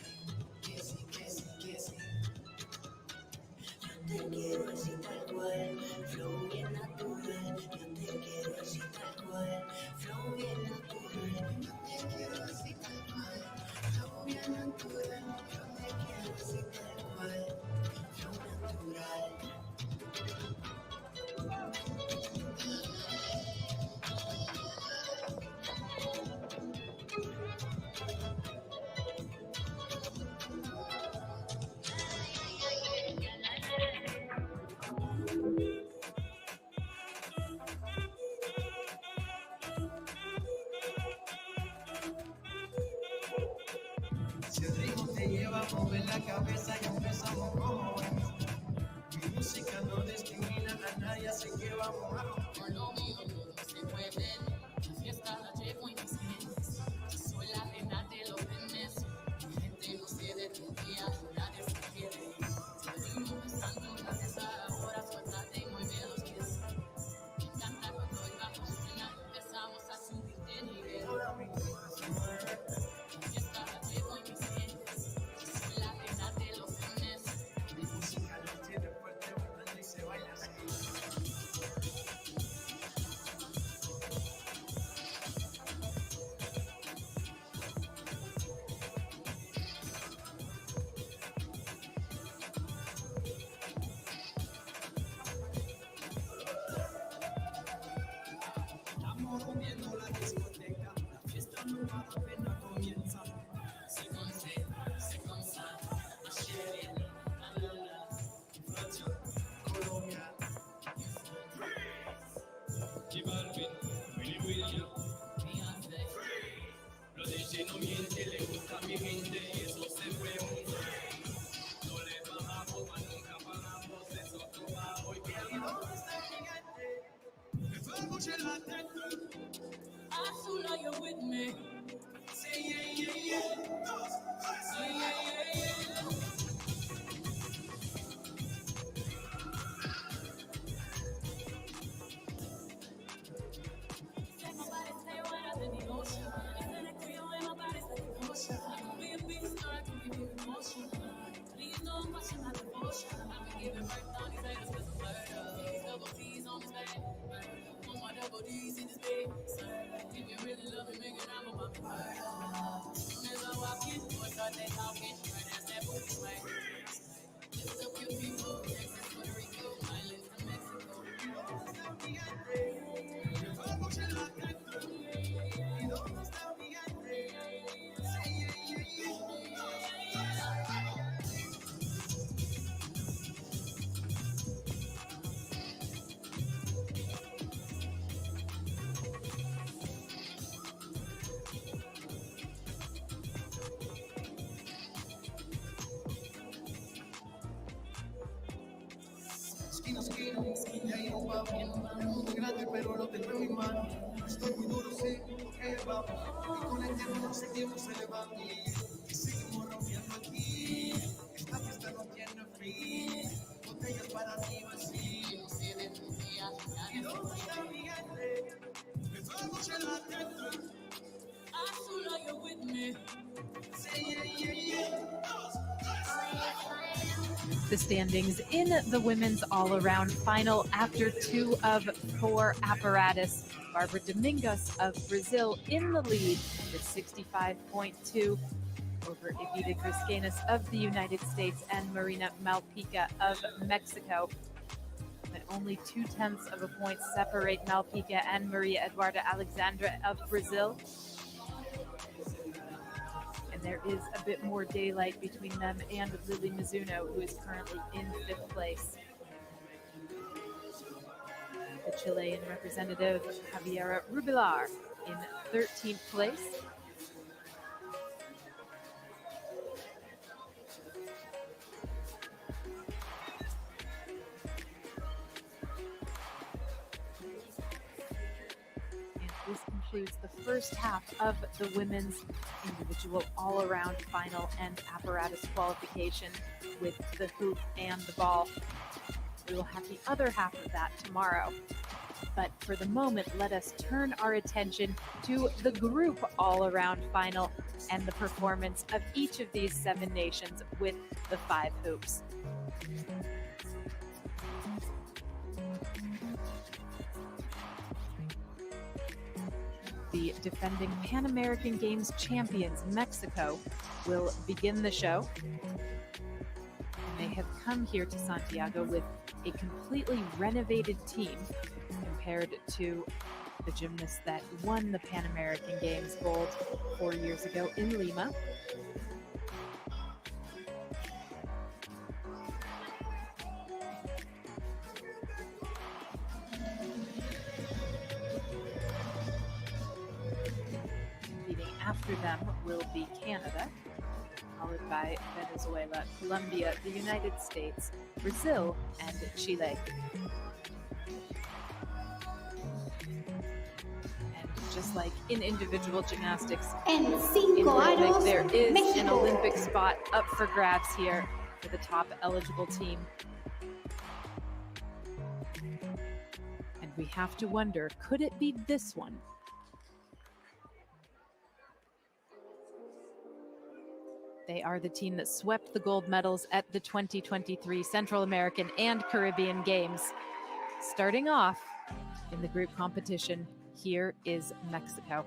lleva a mover la cabeza y empezamos como es. Mi música no discrimina a nadie, así que vamos a Por lo mío todo se puede. La fiesta la llevo en mis genes. Yo soy la reina de los genes. Mi gente no se detendría, nadie se quiere. Seguimos pensando gracias a ahora, suéltate y mueve los pies. Me encanta cuando íbamos soñando, empezamos a subir de nivel. La fiesta la llevo en mis genes. Yo soy la reina de los genes. mi música nos tiene fuerte bailando y se baila así. Estamos rompiendo la discoteca, la fiesta no va apenas comienza. C'est comme ça, ma chérie, la la la. Francia, Colombia, J Balvin, Willy William, Beyoncé. los DJ no mienten, le gusta a mi gente y eso se fue un free. No le bajamos, mas nunca pagamos, eso es trabajo y que ¿dónde está el gigante? Que fue mucho en la teta. Azul, are you with me? Say yeah, yeah, yeah. Say yeah, yeah, yeah. Say my body stay wider than the ocean. You said it feel in my body's like an ocean. I can be a big star, I can give you emotion. Please don't question my devotion. I've been giving birth on these haters 'cause I'm murder. These double D's on this bed. On my double D's in this bed. If you really love me, make it I'm about to murder. Soon as I walk in, boys start they talking. Right as that booty sway. Lift up your people, Texas, Puerto Rico, islands to Mexico. ¿Dónde está el gigante? Que fue mucho en la teta. ¿Y dónde está el gigante? Say yeah, yeah, yeah. Ya iba un papo, el mundo es grande pero lo tengo en mi mano. Estoy muy duro, sí, porque vamos. Y con el tiempo nos seguimos elevando y seguimos rompiendo aquí. Esta fiesta no tiene fin, botellas para arriba, sí. No sé de tu día, ¿Y dónde está mi gente? Me fue mucho en la teta. Azul, are you with me? Say yeah, yeah, yeah. The standings in the women's all-around final after 2 of 4 apparatus. Barbara Domingos of Brazil in the lead with 65.2 over Evita Griscanis of the United States and Marina Malpica of Mexico. But only 0.2 of a point separate Malpica and Maria Eduarda Alexandra of Brazil. There is a bit more daylight between them and Lily Mizuno, who is currently in 5th place. The Chilean representative, Javiera Rubilar, in 13th place. This concludes the first half of the women's individual all-around final and apparatus qualification with the hoop and the ball. We will have the other half of that tomorrow. But for the moment, let us turn our attention to the group all-around final and the performance of each of these 7 nations with the 5 hoops. The defending Pan American Games champions, Mexico, will begin the show. And they have come here to Santiago with a completely renovated team compared to the gymnasts that won the Pan American Games gold 4 years ago in Lima. After them will be Canada. followed by Venezuela, Colombia, the United States, Brazil, and Chile. And just like in individual gymnastics, En in 5 rhythmic, aros, there is an México. Olympic spot up for grabs here for the top eligible team. And we have to wonder, could it be this one? They are the team that swept the gold medals at the 2023 Central American and Caribbean Games. Starting off in the group competition, here is Mexico.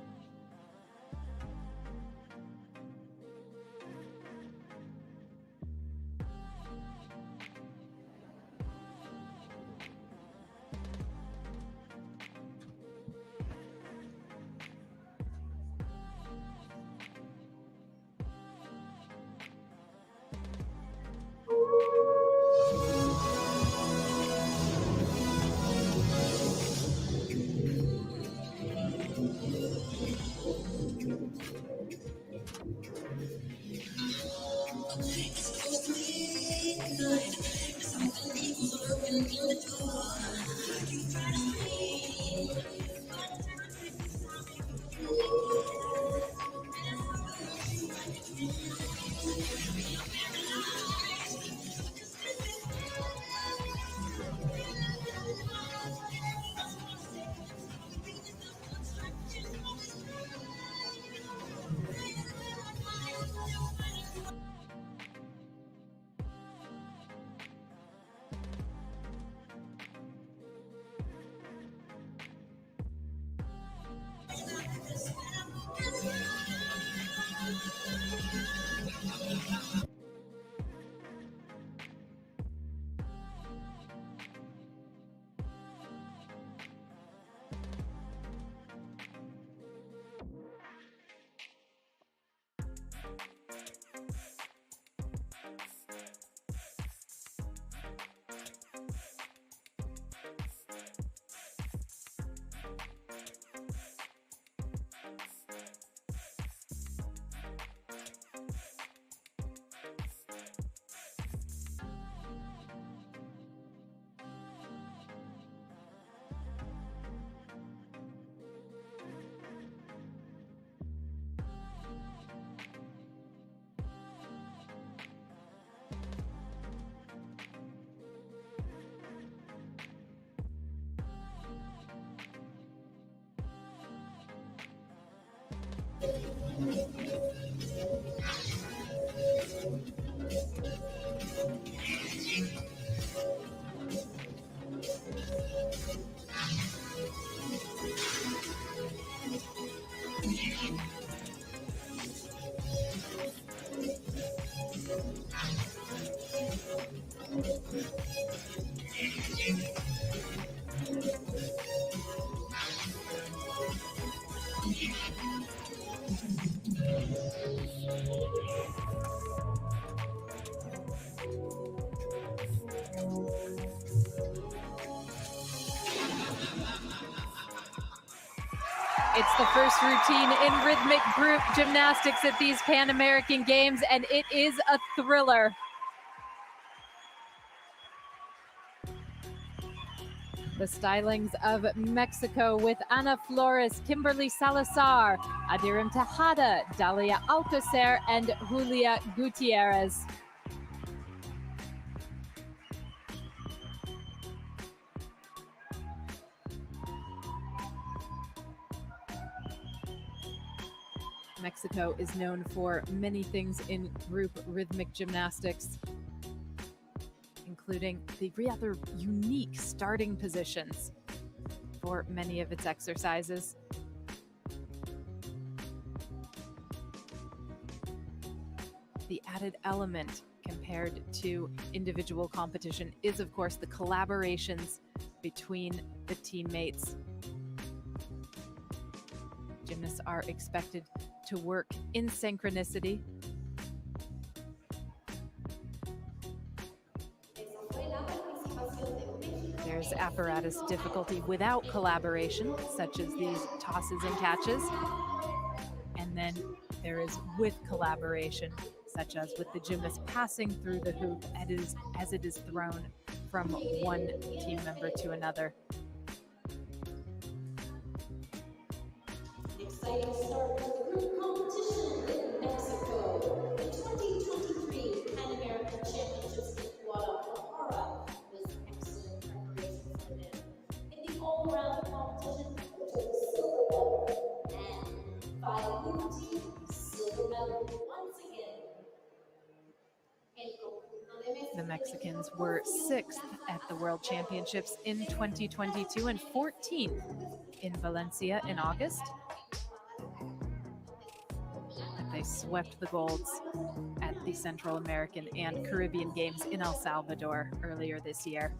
It's the first routine in rhythmic group gymnastics at these Pan American Games, and it is a thriller. The stylings of Mexico with Ana Flores, Kimberly Salazar, Adirim Tejada, Dalia Alcocer, and Julia Gutierrez. Mexico is known for many things in group rhythmic gymnastics, including the rather unique starting positions for many of its exercises. The added element compared to individual competition is, of course, the collaborations between the teammates. Gymnasts are expected to work in synchronicity. There's apparatus difficulty without collaboration, such as these tosses and catches. And then there is with collaboration, such as with the gymnast passing through the hoop as it is thrown from one team member to another. Exciting start for the group competition in Mexico. The 2023 Pan American Championships in Guadalajara was excellent preparation for them. In the all-round competition, they took the silver medal, and by the team, silver medal once again. The Mexicans were 6th at the World Championships in 2022 and 14th in Valencia in August. And they swept the golds at the Central American and Caribbean Games in El Salvador earlier this year.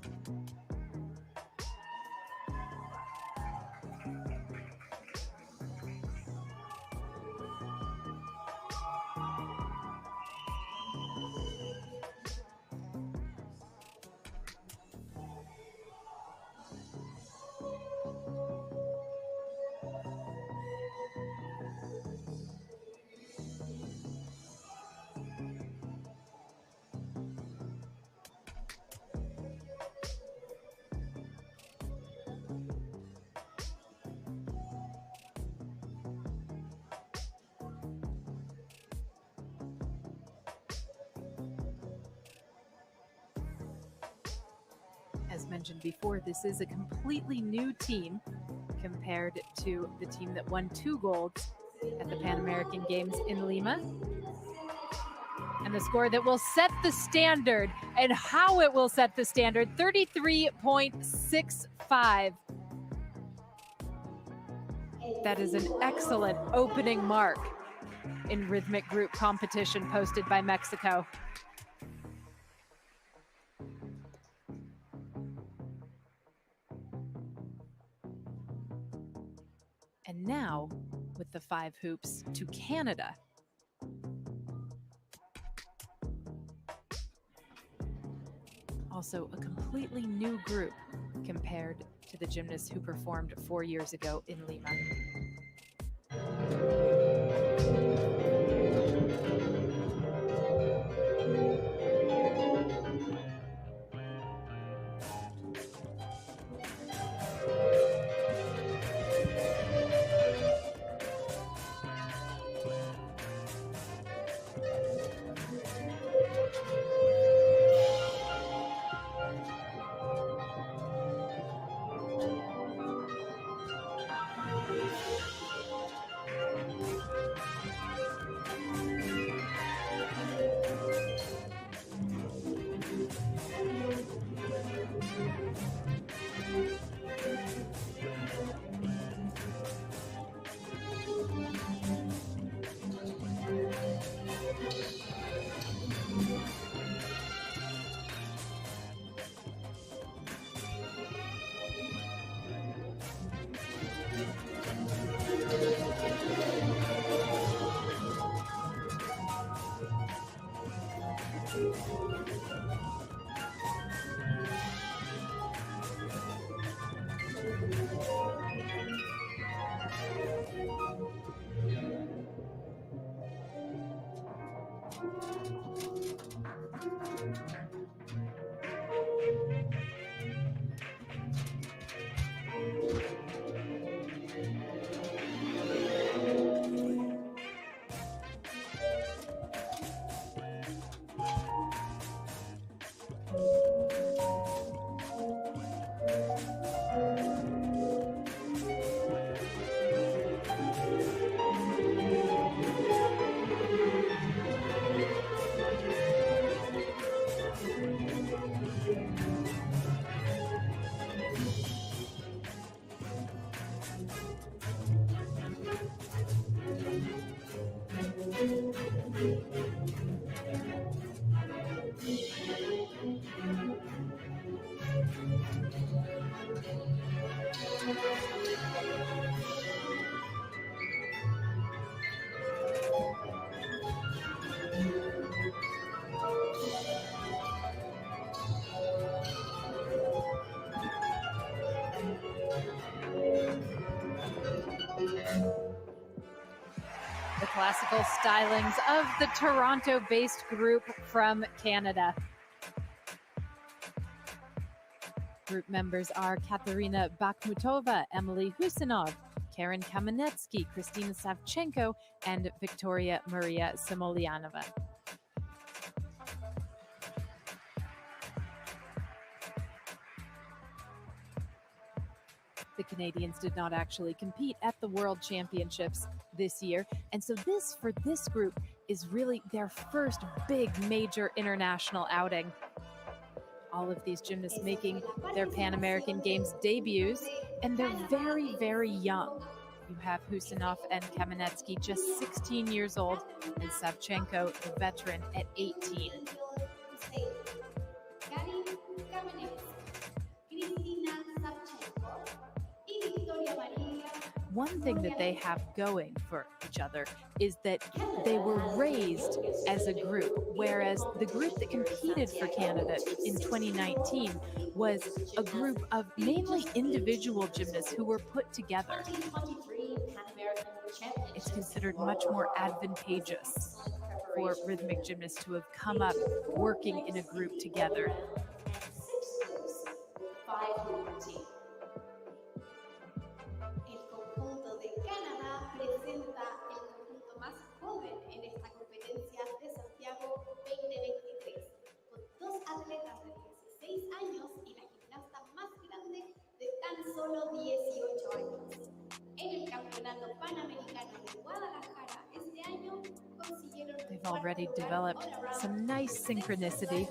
As mentioned before, this is a completely new team compared to the team that won 2 golds at the Pan American Games in Lima. And the score that will set the standard, and how it will set the standard, 33.65. That is an excellent opening mark in rhythmic group competition posted by Mexico. And now, with the 5 hoops to Canada. Also a completely new group compared to the gymnasts who performed 4 years ago in Lima. classical stylings of the Toronto-based group from Canada. Group members are Katerina Bakhmutova, Emily Husinov, Karen Kamenetsky, Kristina Savchenko, and Victoria Maria Simolianova. The Canadians did not actually compete at the World Championships this year, and so for this group is really their first big major international outing. All of these gymnasts making their Pan American Games debuts, and they're very, very young. You have Husinov and Kamenetsky just 16 years old, and Savchenko, the veteran, at 18. One thing that they have going for each other is that they were raised as a group, whereas the group that competed for Canada in 2019 was a group of mainly individual gymnasts who were put together. It's considered much more advantageous for rhythmic gymnasts to have come up working in a group together. Presenta el conjunto más joven en esta competencia de Santiago 2023, con dos atletas de 16 años y la gimnasta más grande de tan solo 18 años. En el Campeonato Panamericano de Guadalajara este año consiguieron. They've already developed some nice synchronicity.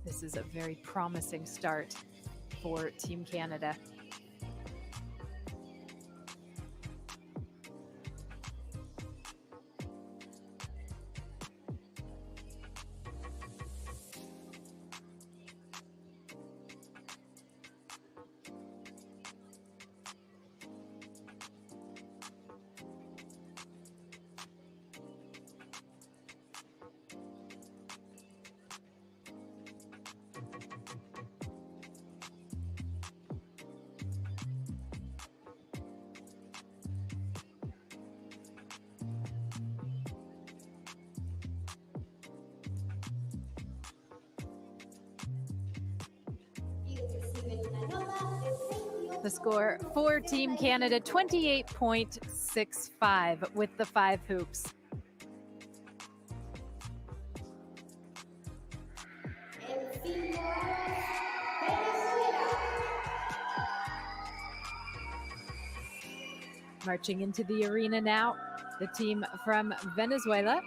This is a very promising start for Team Canada. The score for Team Canada, 28.65 with the 5 hoops. Marching into the arena now, the team from Venezuela.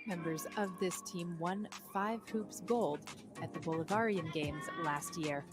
Members of this team won 5 hoops gold at the Bolivarian Games last year.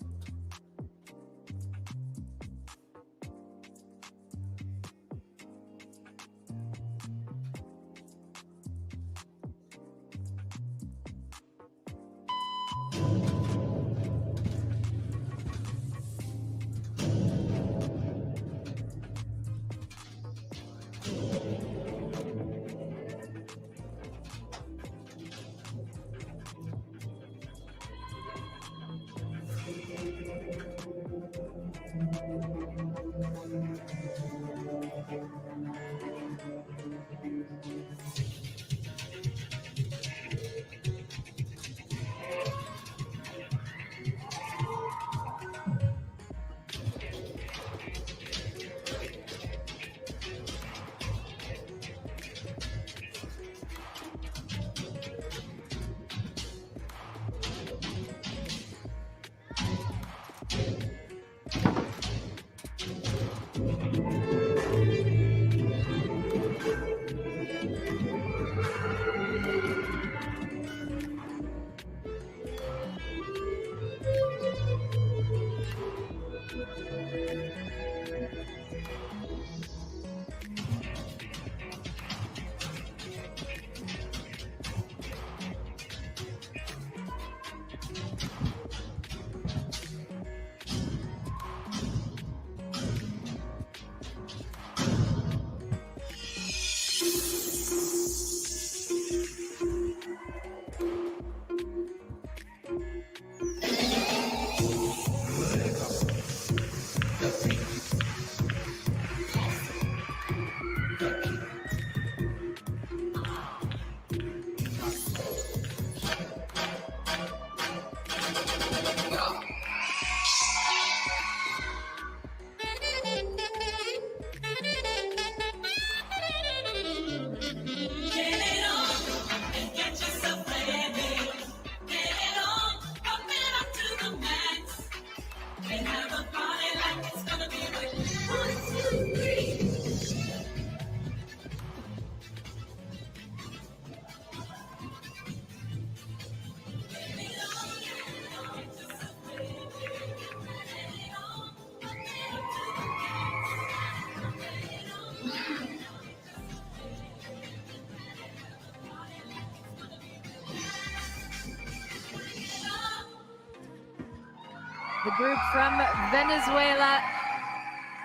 The group from Venezuela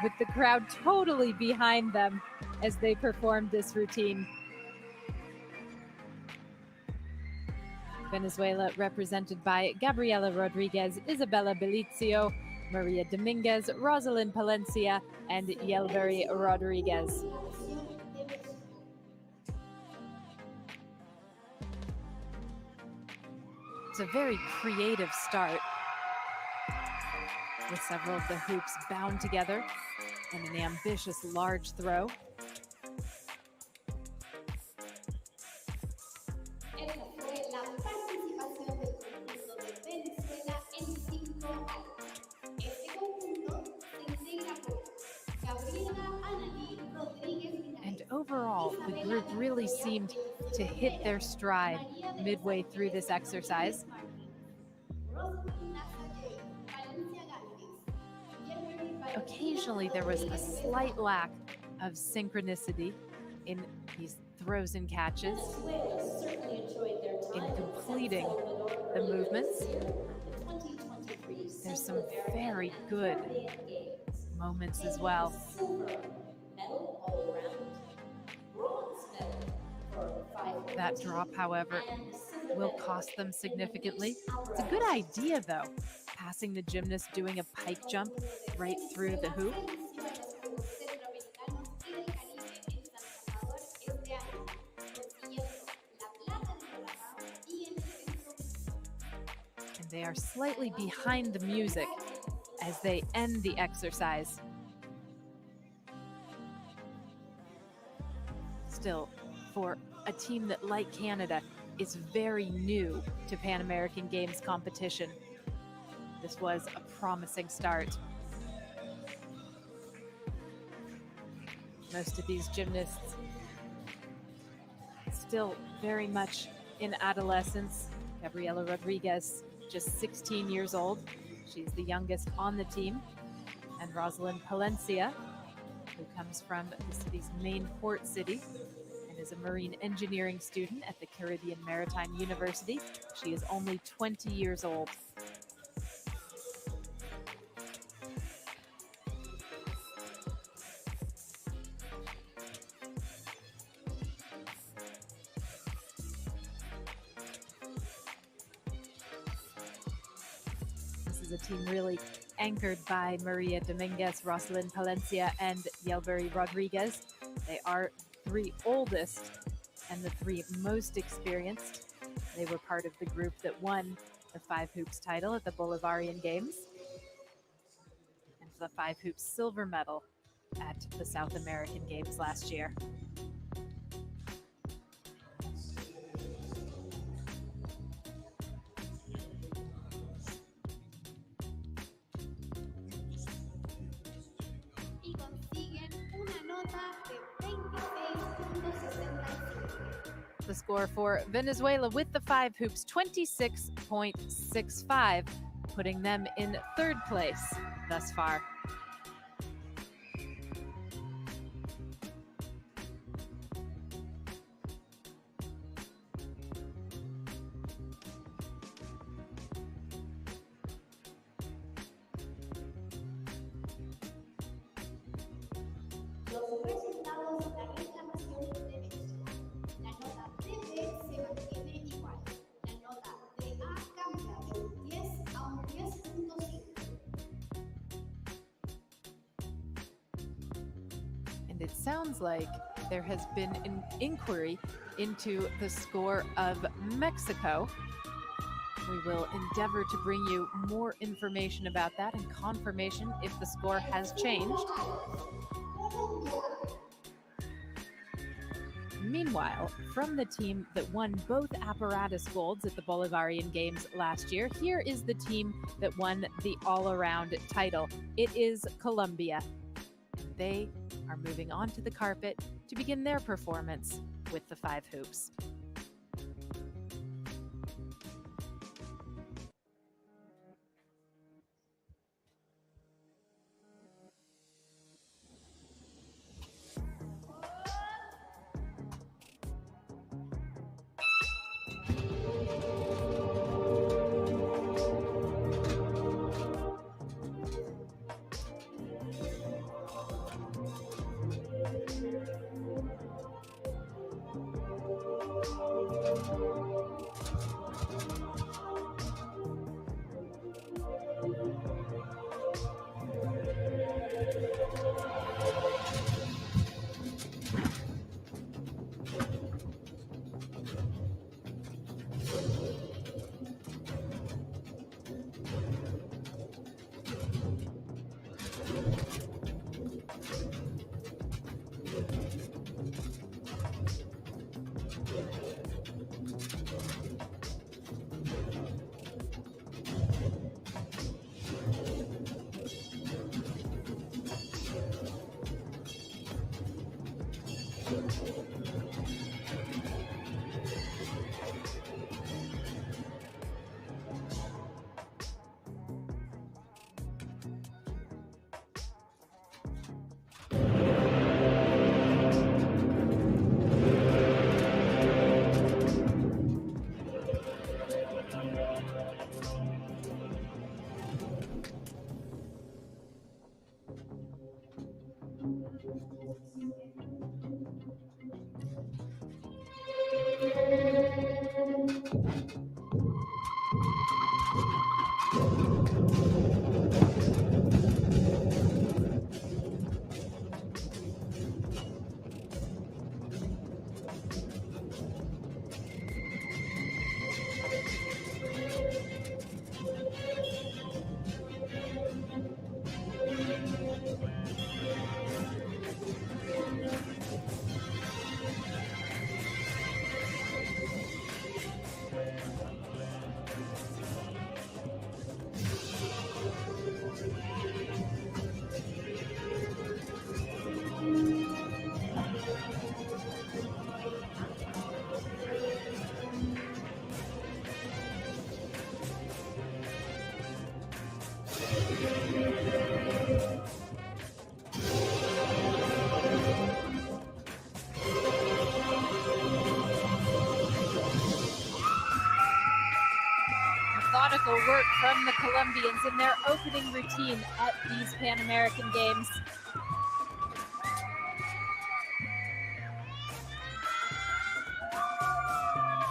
with the crowd totally behind them as they performed this routine. Venezuela represented by Gabriela Rodriguez, Isabella Belizio, Maria Dominguez, Rosalind Palencia, and Yelveri Rodriguez. It's a very creative start, with several of the hoops bound together and an ambitious large throw. Esa fue la participación del conjunto de Venezuela en 5 años. Este conjunto se integra por Gabriela Analí Rodríguez. And overall, the group really seemed to hit their stride midway through this exercise. Occasionally, there was a slight lack of synchronicity in these throws and catches, in completing the movements. There's some very good moments as well. That drop, however, will cost them significantly. It's a good idea, though, passing the gymnast doing a pike jump right through the hoop. And they are slightly behind the music as they end the exercise. Still, for a team that, like Canada, is very new to Pan American Games competition, this was a promising start. Most of these gymnasts still very much in adolescence. Gabriela Rodriguez, just 16 years old. She's the youngest on the team. And Rosalind Palencia, who comes from the city's main port city and is a marine engineering student at the Caribbean Maritime University. She is only 20 years old. A team really anchored by Maria Dominguez, Rosalind Palencia, and Yelveri Rodriguez. They are 3 oldest and the 3 most experienced. They were part of the group that won the 5 hoops title at the Bolivarian Games and the 5 hoops silver medal at the South American Games last year. The score for Venezuela with the 5 hoops, 26.65, putting them in 3rd place thus far. Los resultados de la reclamación de derecho. La nota de B se mantiene igual. La nota de A cambia de un 10 a un 10.5. And it sounds like there has been an inquiry into the score of Mexico. We will endeavor to bring you more information about that and confirmation if the score has changed. Meanwhile, from the team that won both apparatus golds at the Bolivarian Games last year, here is the team that won the all-around title. It is Colombia. They are moving onto the carpet to begin their performance with the 5 hoops. Methodical work from the Colombians in their opening routine at these Pan American Games.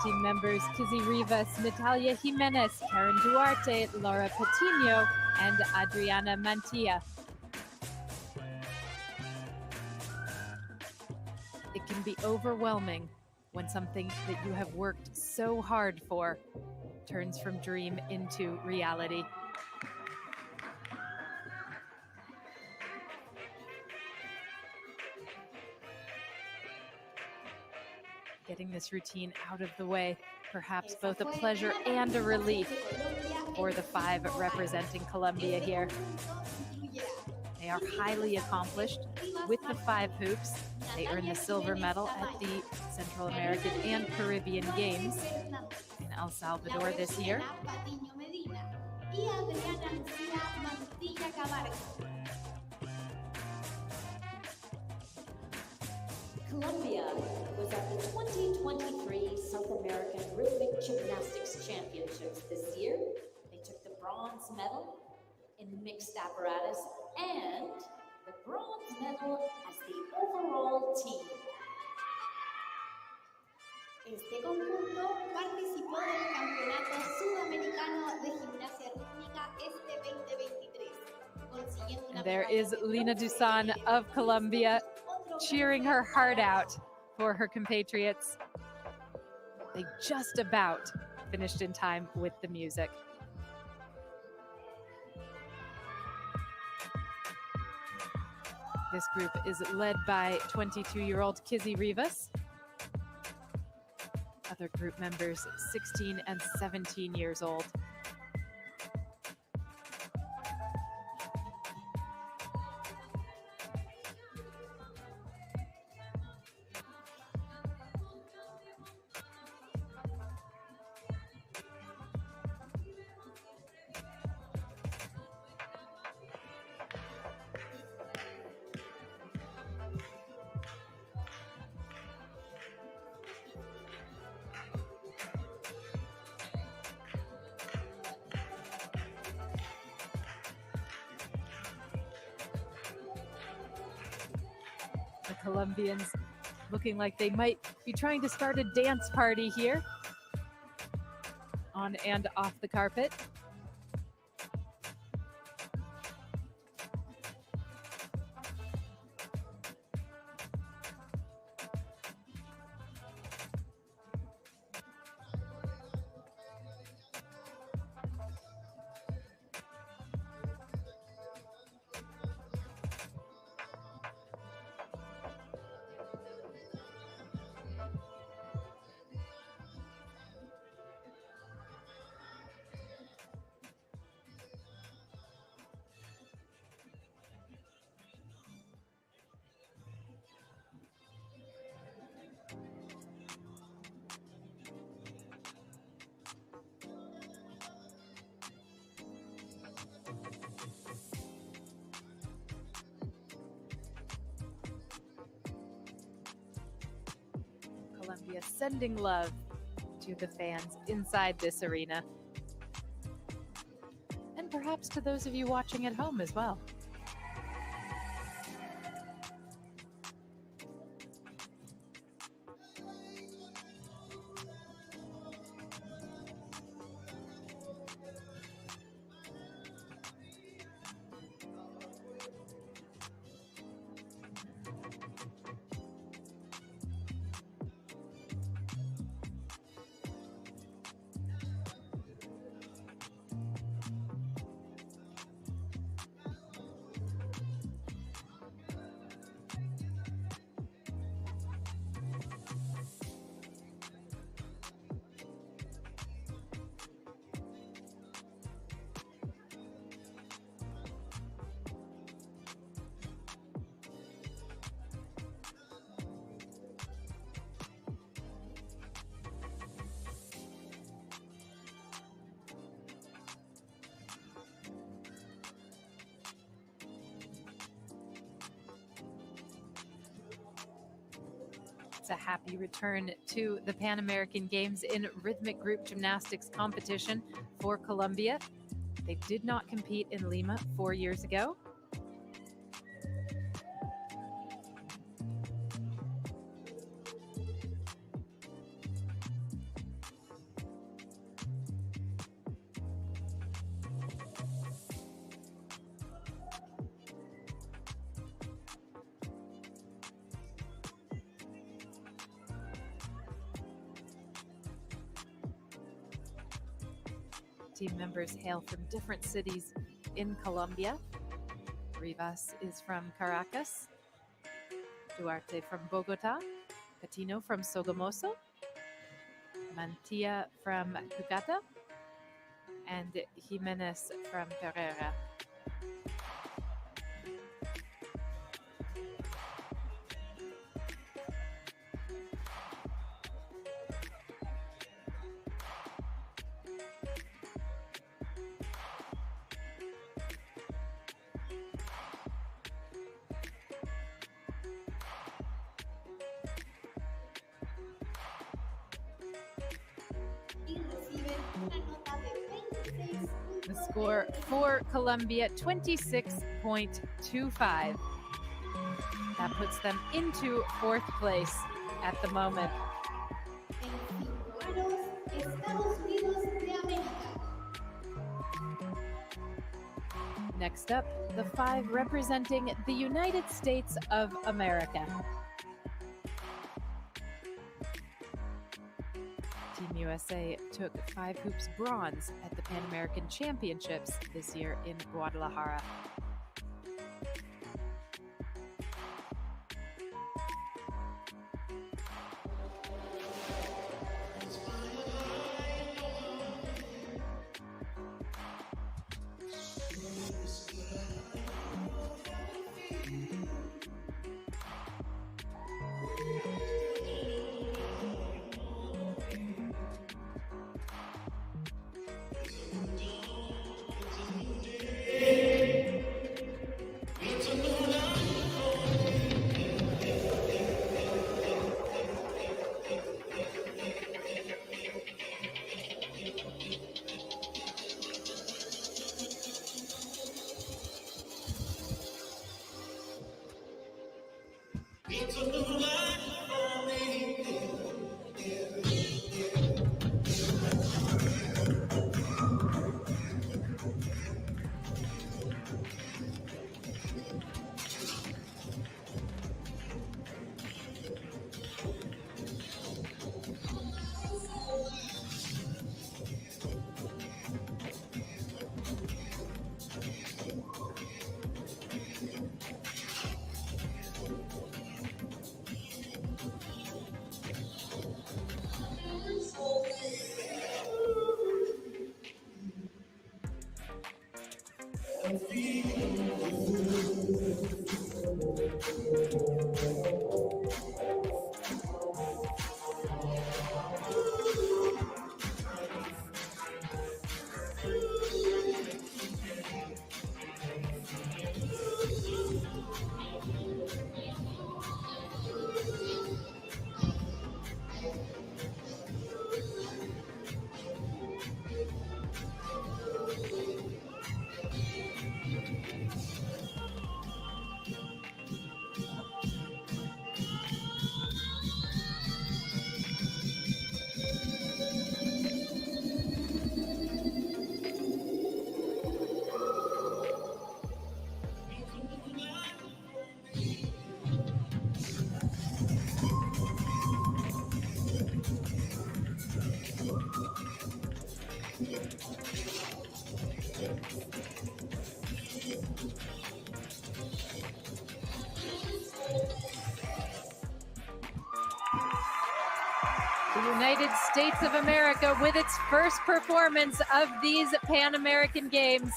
Team members Kizzy Rivas, Natalia Jimenez, Karen Duarte, Laura Patino, and Adriana Mantilla. It can be overwhelming when something that you have worked so hard for turns from dream into reality. Getting this routine out of the way, perhaps both a pleasure and a relief for the 5 representing Colombia here. They are highly accomplished with the 5 hoops. They earned the silver medal at the Central American and Caribbean Games in El Salvador this year. Colombia was at the 2023 South American Rhythmic Gymnastics Championships this year. They took the bronze medal in the mixed apparatus and the bronze medal as the overall team. Este conjunto participó del Campeonato Sudamericano de Gimnasia Rítmica este 2023, consiguiendo una There is Lina Dusan of Colombia cheering her heart out for her compatriots. They just about finished in time with the music. This group is led by 22-year-old Kizzy Rivas. Other group members, 16 and 17 years old. The Colombians looking like they might be trying to start a dance party here on and off the carpet. Colombia sending love to the fans inside this arena. And perhaps to those of you watching at home as well. It's a happy return to the Pan American Games in rhythmic group gymnastics competition for Colombia. They did not compete in Lima 4 years ago. Team members hail from different cities in Colombia. Rivas is from Caracas, Duarte from Bogota, Catino from Sogamoso, Mantilla from Cúcuta, and Jimenez from Pereira. The score for Colombia, 26.25. That puts them into fourth place at the moment. Next up, the 5 representing the United States of America. Team USA took 5 hoops bronze at the Pan American Championships this year in Guadalajara. The United States of America with its first performance of these Pan American Games.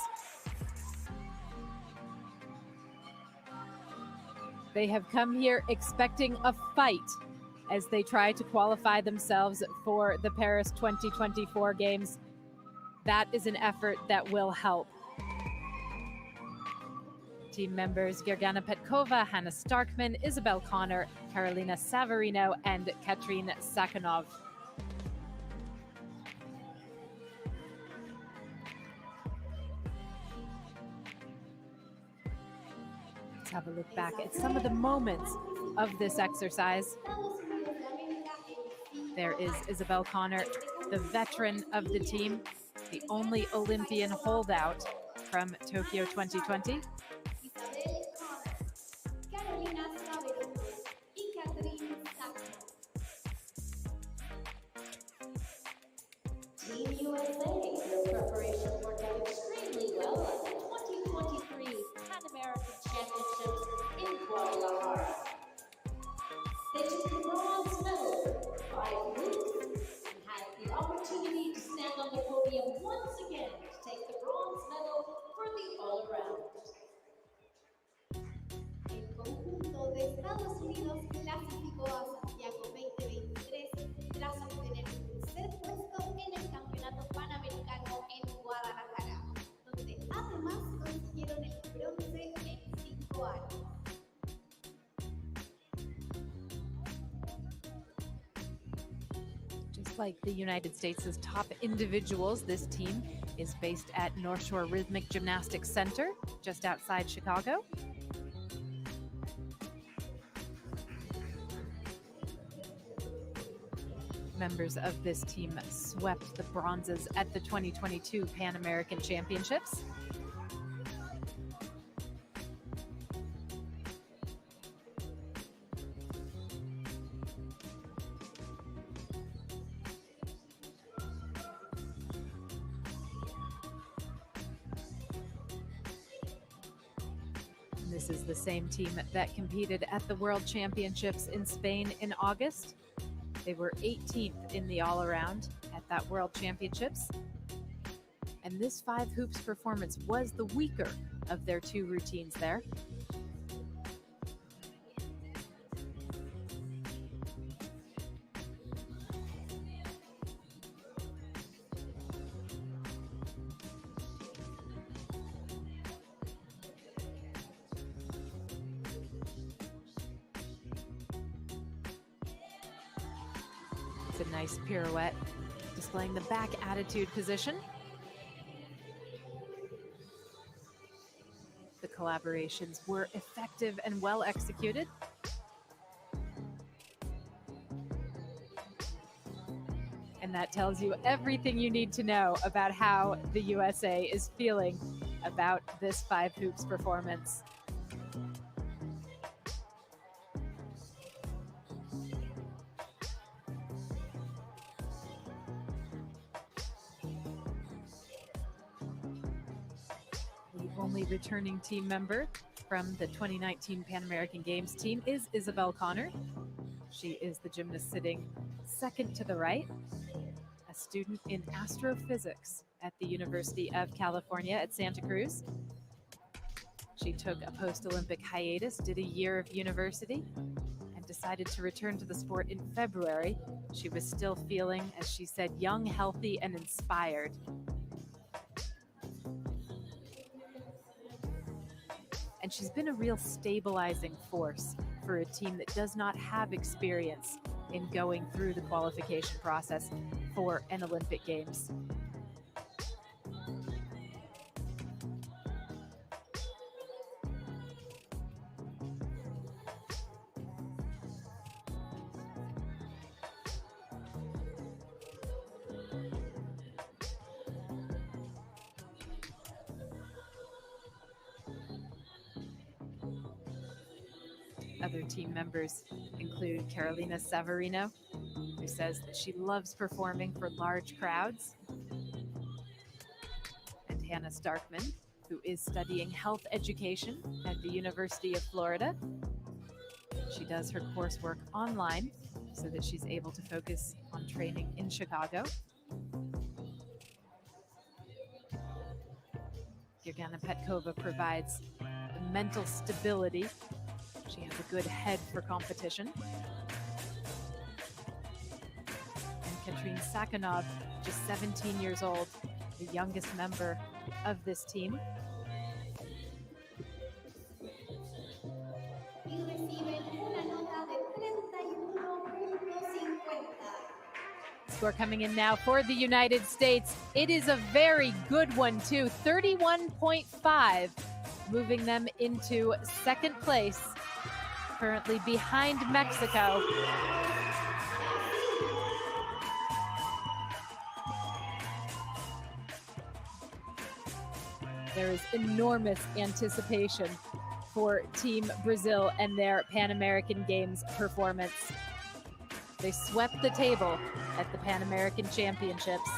They have come here expecting a fight as they try to qualify themselves for the Paris 2024 Games. That is an effort that will help. Team members Gergana Petkova, Hannah Starkman, Isabel Connor, Carolina Savarino, and Katrin Sakhanov. Let's have a look back at some of the moments of this exercise. There is Isabel Connor, the veteran of the team, the only Olympian holdout from Tokyo 2020. Carolina Savarino y Katrin Sakhanov. Team USA, your preparation worked out extremely well at the 2023 Pan American Championships in Guadalajara. They took the bronze medal, 5 hoops, and had the opportunity to stand on the podium once again to take the bronze medal for the all-around. El conjunto de Estados Unidos clasificó a Santiago 2023 tras obtener un tercer puesto en el Campeonato Panamericano en Guadalajara, donde además consiguieron el bronce en 5 años. Just like the United States' top individuals, this team is based at North Shore Rhythmic Gymnastics Center, just outside Chicago. Members of this team swept the bronzes at the 2022 Pan American Championships. This is the same team that competed at the World Championships in Spain in August. They were 18th in the all-around at that World Championships. And this 5 hoops performance was the weaker of their 2 routines there. It's a nice pirouette, displaying the back attitude position. The collaborations were effective and well executed. And that tells you everything you need to know about how the USA is feeling about this 5 hoops performance. Only returning team member from the 2019 Pan American Games team is Isabel Connor. She is the gymnast sitting second to the right, a student in astrophysics at the University of California at Santa Cruz. She took a post-Olympic hiatus, did a year of university, and decided to return to the sport in February. She was still feeling, as she said, young, healthy, and inspired. And she's been a real stabilizing force for a team that does not have experience in going through the qualification process for an Olympic Games. Other team members include Carolina Savarino, who says that she loves performing for large crowds, and Hannah Starkman, who is studying health education at the University of Florida. She does her coursework online so that she's able to focus on training in Chicago. Gergana Petkova provides the mental stability. She has a good head for competition. And Katrine Sakhanov, just 17 years old, the youngest member of this team. Y reciben una nota de 31.50. Score coming in now for the United States. It is a very good one, too. 31.5, moving them into second place, currently behind Mexico. There is enormous anticipation for Team Brazil and their Pan American Games performance. They swept the table at the Pan American Championships.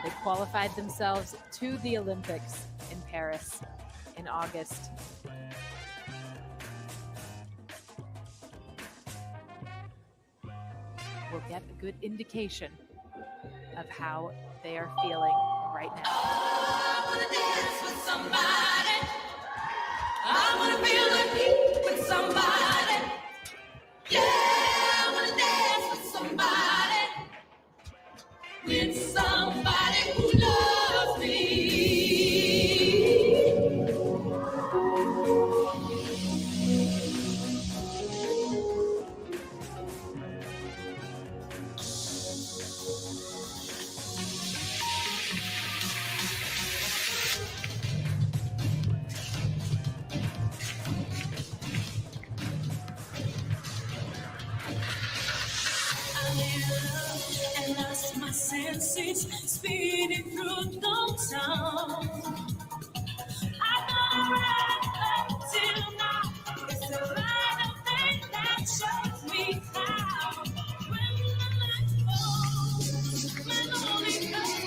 They qualified themselves to the Olympics in Paris in August. We'll get a good indication of how they are feeling right now. I wanna dance with somebody. I wanna feel the heat with somebody. Yeah, I wanna dance with somebody. With somebody who loves me. And lost my senses, speeding through downtown. I'm gonna ride until now. It's the light of faith that shows me how. When the night falls, my lonely goes.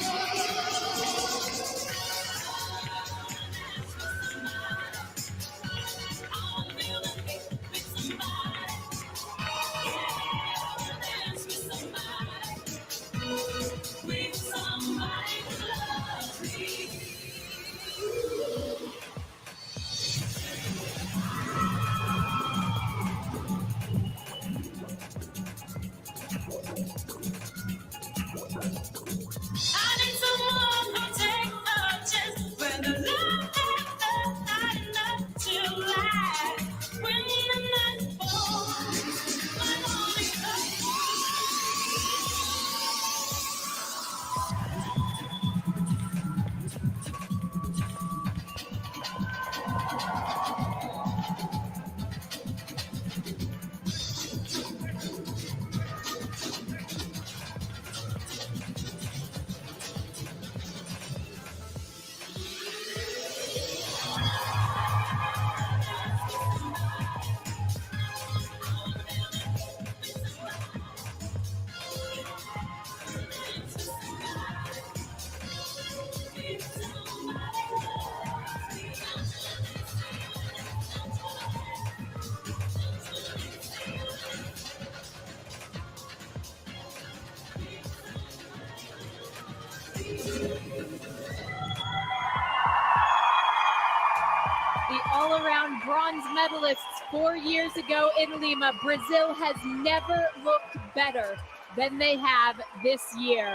4 years ago in Lima, Brazil has never looked better than they have this year.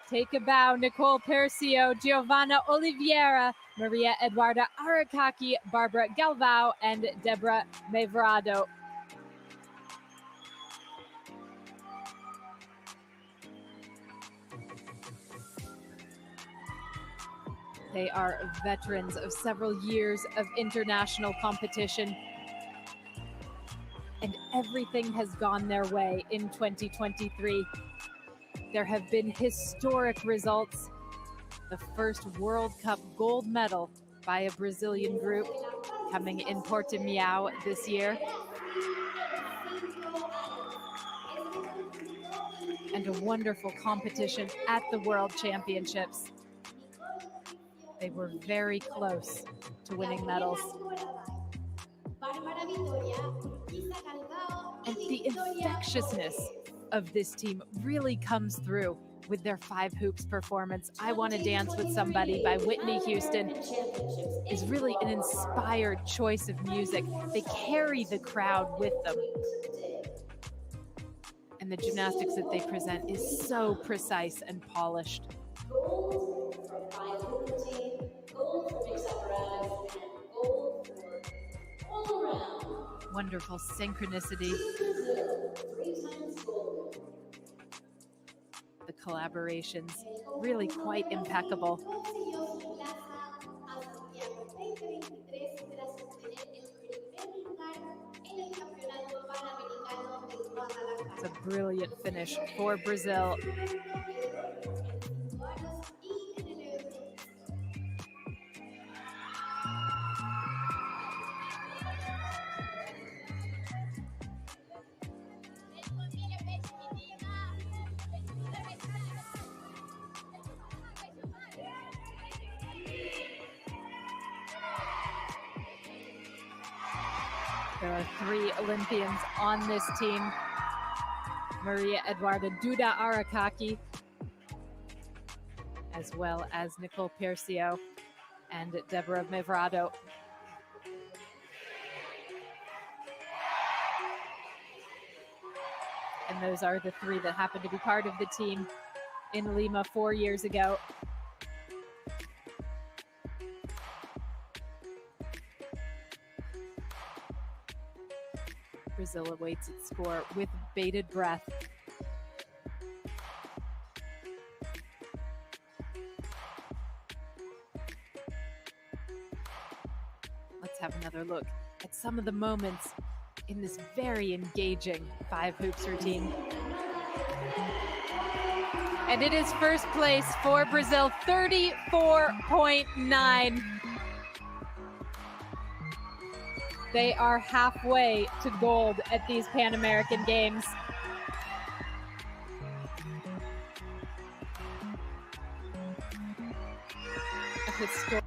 Take a bow, Nicole Percio, Giovanna Oliveira, Maria Eduarda Arakaki, Barbara Galvao, and Deborah Mevrado. They are veterans of several years of international competition, and everything has gone their way in 2023. There have been historic results. The first World Cup gold medal by a Brazilian group coming in Portimão this year. And a wonderful competition at the World Championships. They were very close to winning medals. And the infectiousness of this team really comes through with their 5 hoops performance. I Want to Dance with Somebody by Whitney Houston is really an inspired choice of music. They carry the crowd with them. And the gymnastics that they present is so precise and polished. Gold for 5 hooper team, gold for mixed apparatus, and gold for all around. Wonderful synchronicity. Brazil, 3 times gold. The collaborations really quite impeccable. It's a brilliant finish for Brazil. There are 3 Olympians on this team. Maria Eduarda Duda Arakaki, as well as Nicole Percio and Deborah Mevrado. And those are the 3 that happened to be part of the team in Lima 4 years ago. Brazil awaits its score with bated breath. Let's have another look at some of the moments in this very engaging 5 hoops routine. And it is first place for Brazil, 34.9. They are halfway to gold at these Pan American Games. A historic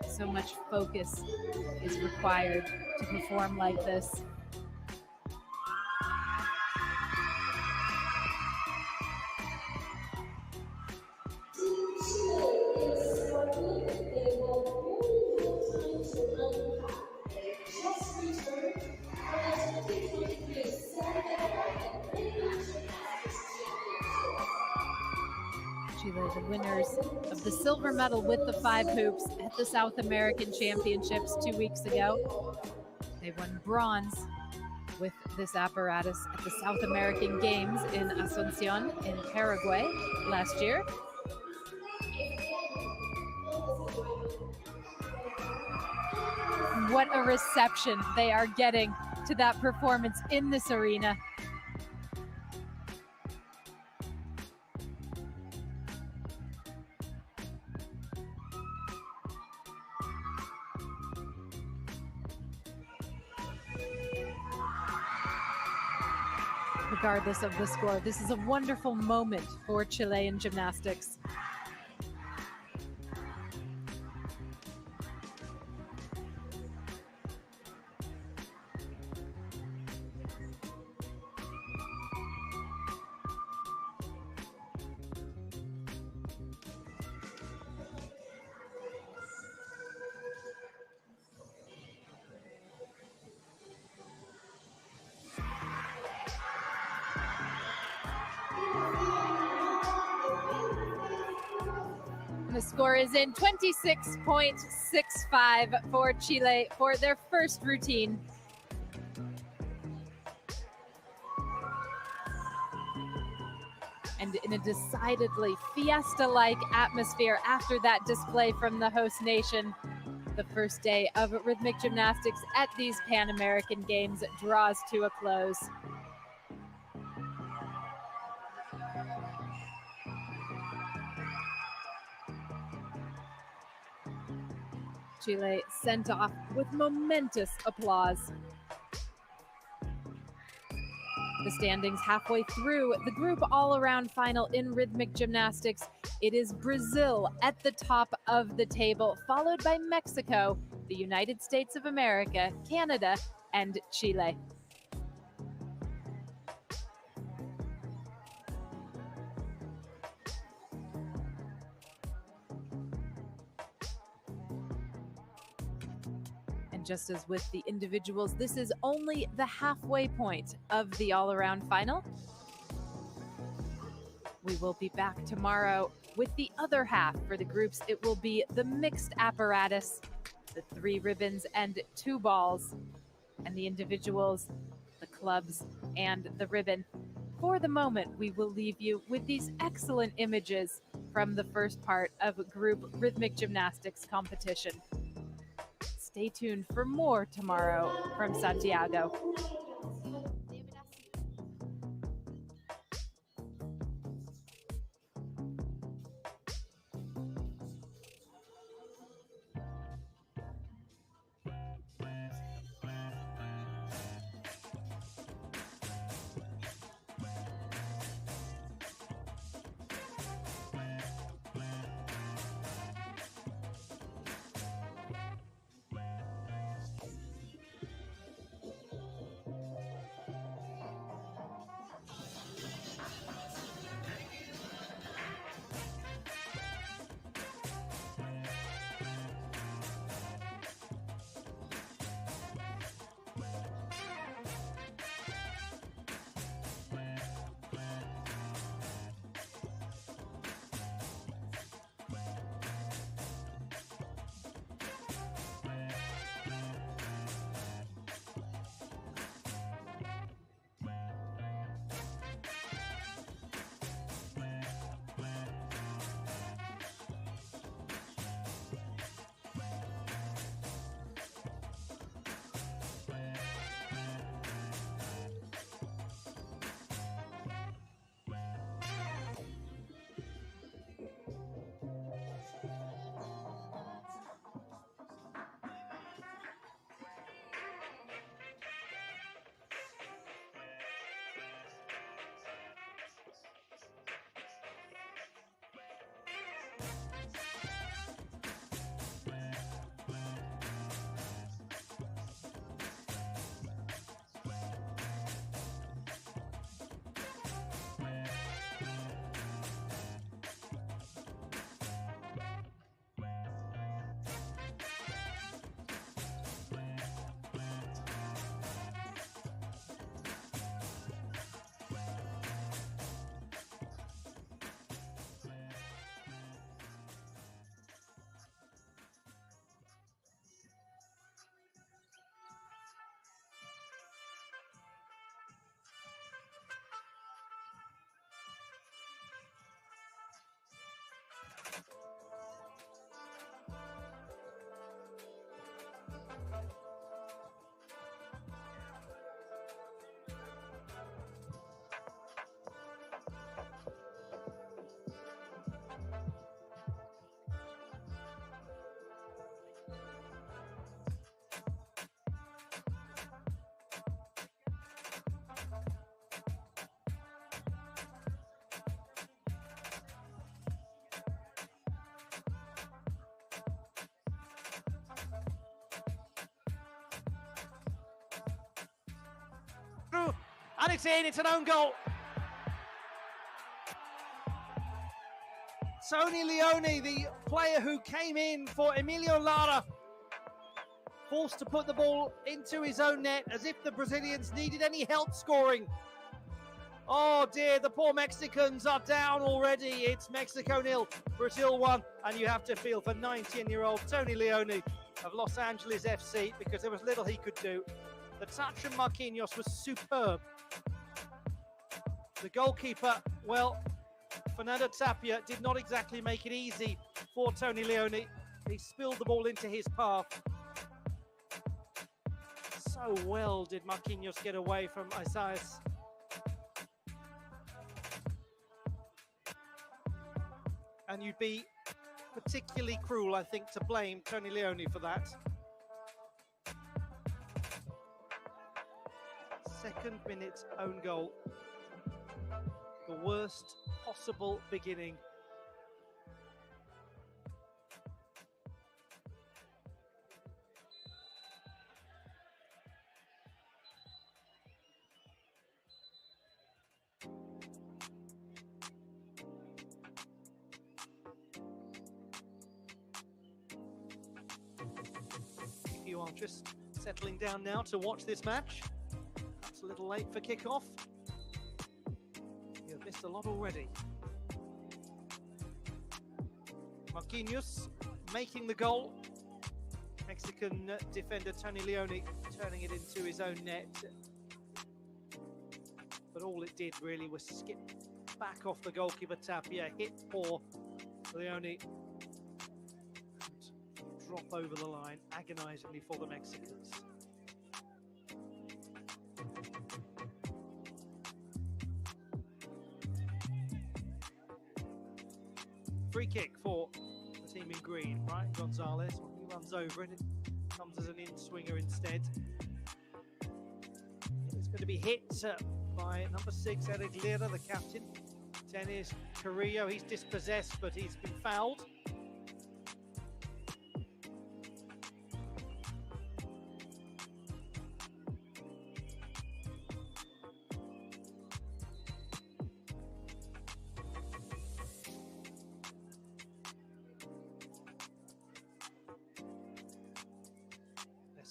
So much focus is required to perform like this. Chile, the winners of the silver medal with the 5 hoops at the South American Championships 2 weeks ago. They won bronze with this apparatus at the South American Games in Asunción in Paraguay last year. What a reception they are getting to that performance in this arena. Regardless of the score, this is a wonderful moment for Chilean gymnastics. The score is in 26.65 for Chile for their first routine. And in a decidedly fiesta-like atmosphere after that display from the host nation, the first day of rhythmic gymnastics at these Pan American Games draws to a close. Chile sent off with momentous applause. The standings halfway through the group all-around final in rhythmic gymnastics. It is Brazil at the top of the table, followed by Mexico, the United States of America, Canada, and Chile. Just as with the individuals, this is only the halfway point of the all-around final. We will be back tomorrow with the other half. For the groups, it will be the mixed apparatus, the 3 ribbons and 2 balls, and the individuals, the clubs, and the ribbon. For the moment, we will leave you with these excellent images from the first part of group rhythmic gymnastics competition. Stay tuned for more tomorrow from Santiago. And it's in, it's an own goal. Tony Leone, the player who came in for Emilio Lara, forced to put the ball into his own net as if the Brazilians needed any help scoring. Oh dear, the poor Mexicans are down already. It's Mexico 0, Brazil 1, and you have to feel for 19-year-old Tony Leone of Los Angeles FC because there was little he could do. The touch from Marquinhos was superb. The goalkeeper, well, Fernando Tapia did not exactly make it easy for Tony Leone. He spilled the ball into his path. So well did Marquinhos get away from Isaias. And you'd be particularly cruel, I think, to blame Tony Leone for that. Second minute own goal. The worst possible beginning. If you are just settling down now to watch this match, perhaps a little late for kickoff. You've missed a lot already. Marquinhos making the goal. Mexican defender Tony Leone turning it into his own net. But all it did really was skip back off the goalkeeper Tapia, hit poor Leone, and drop over the line agonizingly for the Mexicans. Free kick for the team in green, right? Gonzalez, he runs over it, comes as an in-swinger instead. It's going to be hit by number 6, Eric Lira, the captain. 10 is Carrillo, he's dispossessed, but he's been fouled.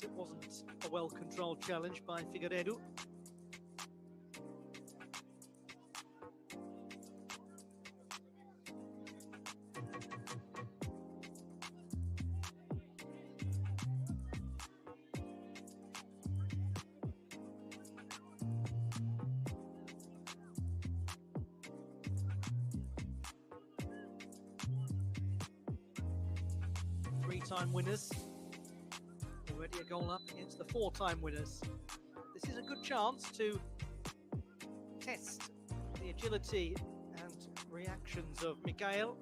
It wasn't a well-controlled challenge by Figueiredo. Three-time winners. Already a goal up against the 4-time winners. This is a good chance to test the agility and reactions of Mikael.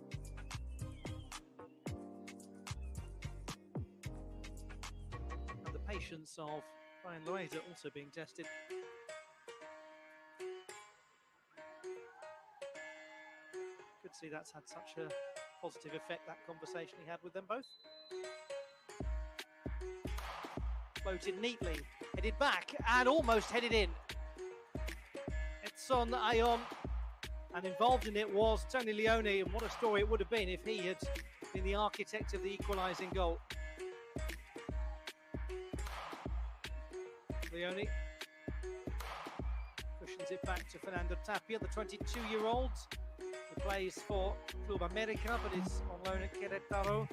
And the patience of Brian Loaiza also being tested. Could see that's had such a positive effect, that conversation he had with them both. Floated neatly, headed back and almost headed in. Edson Ayon, and involved in it was Tony Leone, and what a story it would have been if he had been the architect of the equalising goal. Leone cushions it back to Fernando Tapia, the 22-year-old who plays for Club America but is on loan at Querétaro.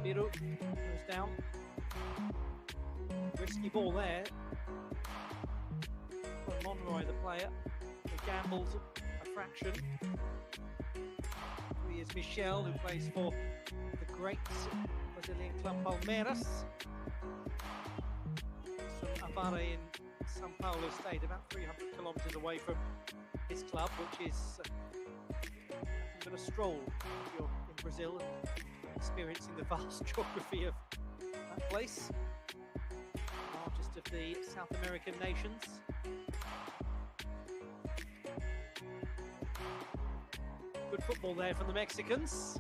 Biru goes down. Risky ball there. Monroy, the player, who gambled a fraction. He is Michel, who plays for the great Brazilian club Palmeiras. Some Avara in São Paulo State, about 300 kilometers away from his club, which is a stroll if you're in Brazil, experiencing the vast geography of that place. Largest of the South American nations. Good football there from the Mexicans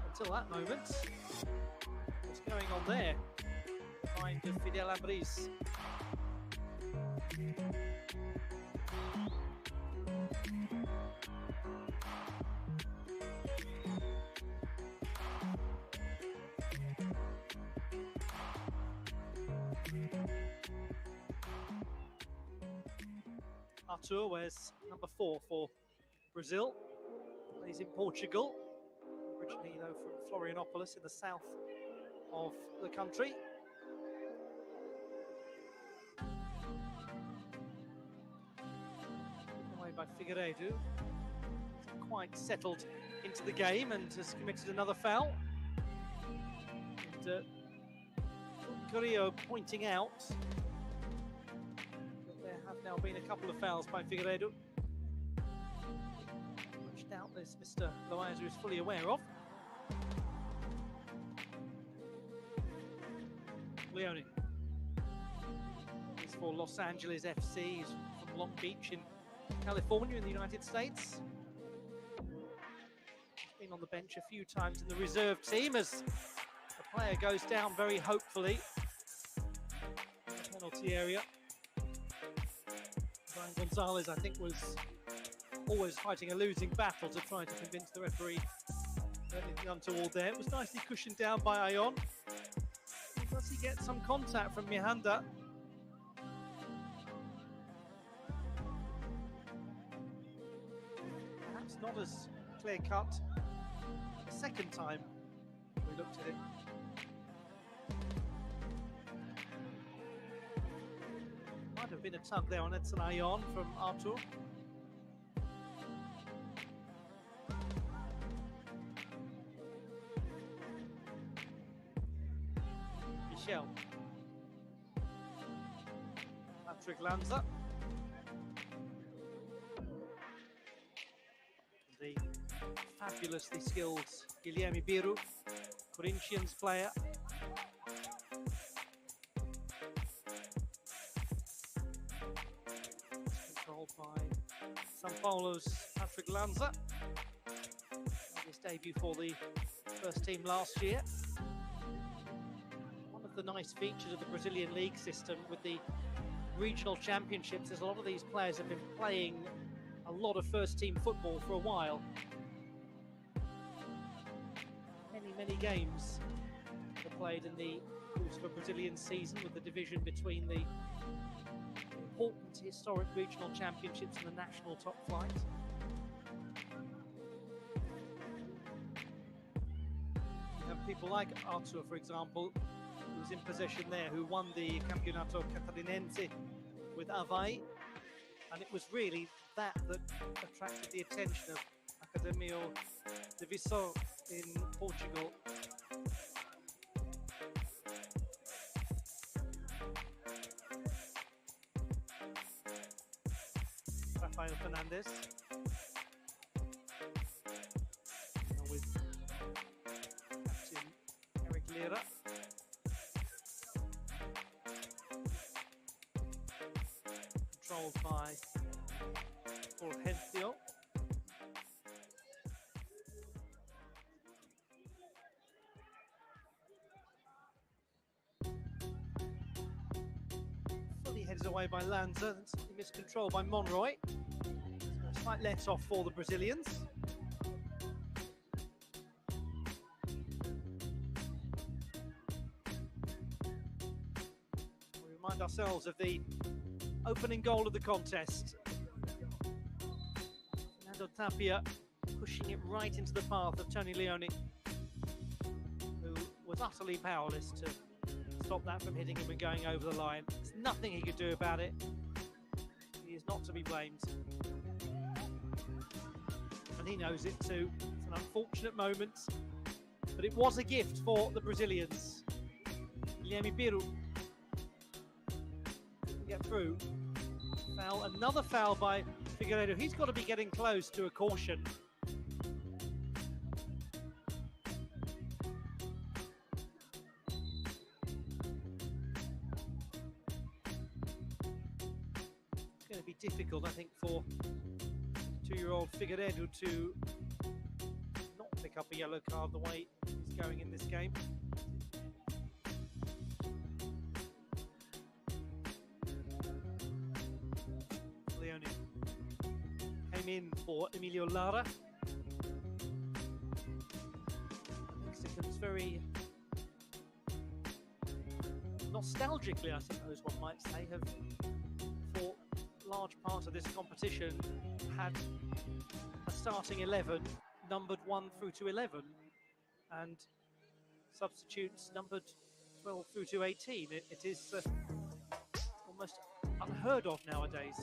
until that moment. What's going on there? The mind of Fidel Ambris. Arthur wears number 4 for Brazil. Plays in Portugal. Originally, though, from Florianopolis in the south of the country. Away by Figueiredo. Hasn't quite settled into the game and has committed another foul. And Carrillo pointing out that there have now been a couple of fouls by Figueiredo, which doubtless Mr. Loaiza is fully aware of. Leone is for Los Angeles FC. He's from Long Beach in California in the United States. He's been on the bench a few times in the reserve team as the player goes down very hopefully in the penalty area. Brian Gonzalez, I think, was always fighting a losing battle to try to convince the referee that anything untoward there. It was nicely cushioned down by Ion. Does he get some contact from Mihanda? Perhaps not as clear cut the second time we looked at it. Might have been a tug there on Edson Ion from Artur. Patrick Lanza. The fabulously skilled Guilherme Biru, Corinthians player. Controlled by São Paulo's Patrick Lanza. His debut for the first team last year. The nice features of the Brazilian league system with the regional championships is a lot of these players have been playing a lot of first team football for a while. Many games were played in the course of a Brazilian season, with the division between the important historic regional championships and the national top flight. You have people like Arthur, for example, who was in possession there, who won the Campeonato Catarinense with Avaí, and it was really that attracted the attention of Academia de Vivo in Portugal. Rafael Fernandes with Captain Eric Lira. Controlled by Fulgencio. Fully heads away by Lanza, and miscontrolled by Monroy. A slight let off for the Brazilians. We remind ourselves of the opening goal of the contest. Fernando Tapia pushing it right into the path of Tony Leone, who was utterly powerless to stop that from hitting him and going over the line. There's nothing he could do about it. He is not to be blamed. And he knows it too. It's an unfortunate moment, but it was a gift for the Brazilians. Guilherme Biru couldn't get through. Foul, another foul by Figueiredo. He's got to be getting close to a caution. It's going to be difficult, I think, for 2-year-old Figueiredo to not pick up a yellow card the way he's going in this game. came in for Emilio Lara. Mexicans very nostalgically, I suppose one might say, have for large part of this competition had a starting 11 numbered 1 through to 11 and substitutes numbered 12 through to 18. It is almost unheard of nowadays.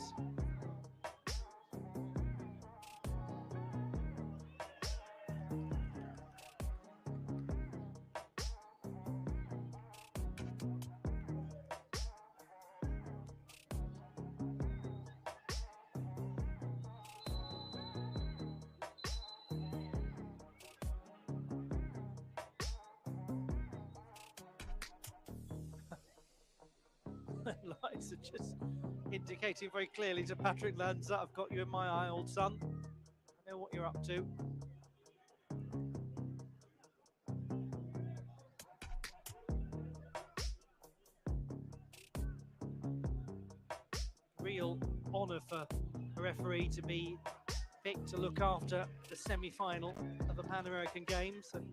Lights are just indicating very clearly to Patrick Lanza, I've got you in my eye, old son. I know what you're up to. Real honour for a referee to be picked to look after the semi-final of the Pan American Games. And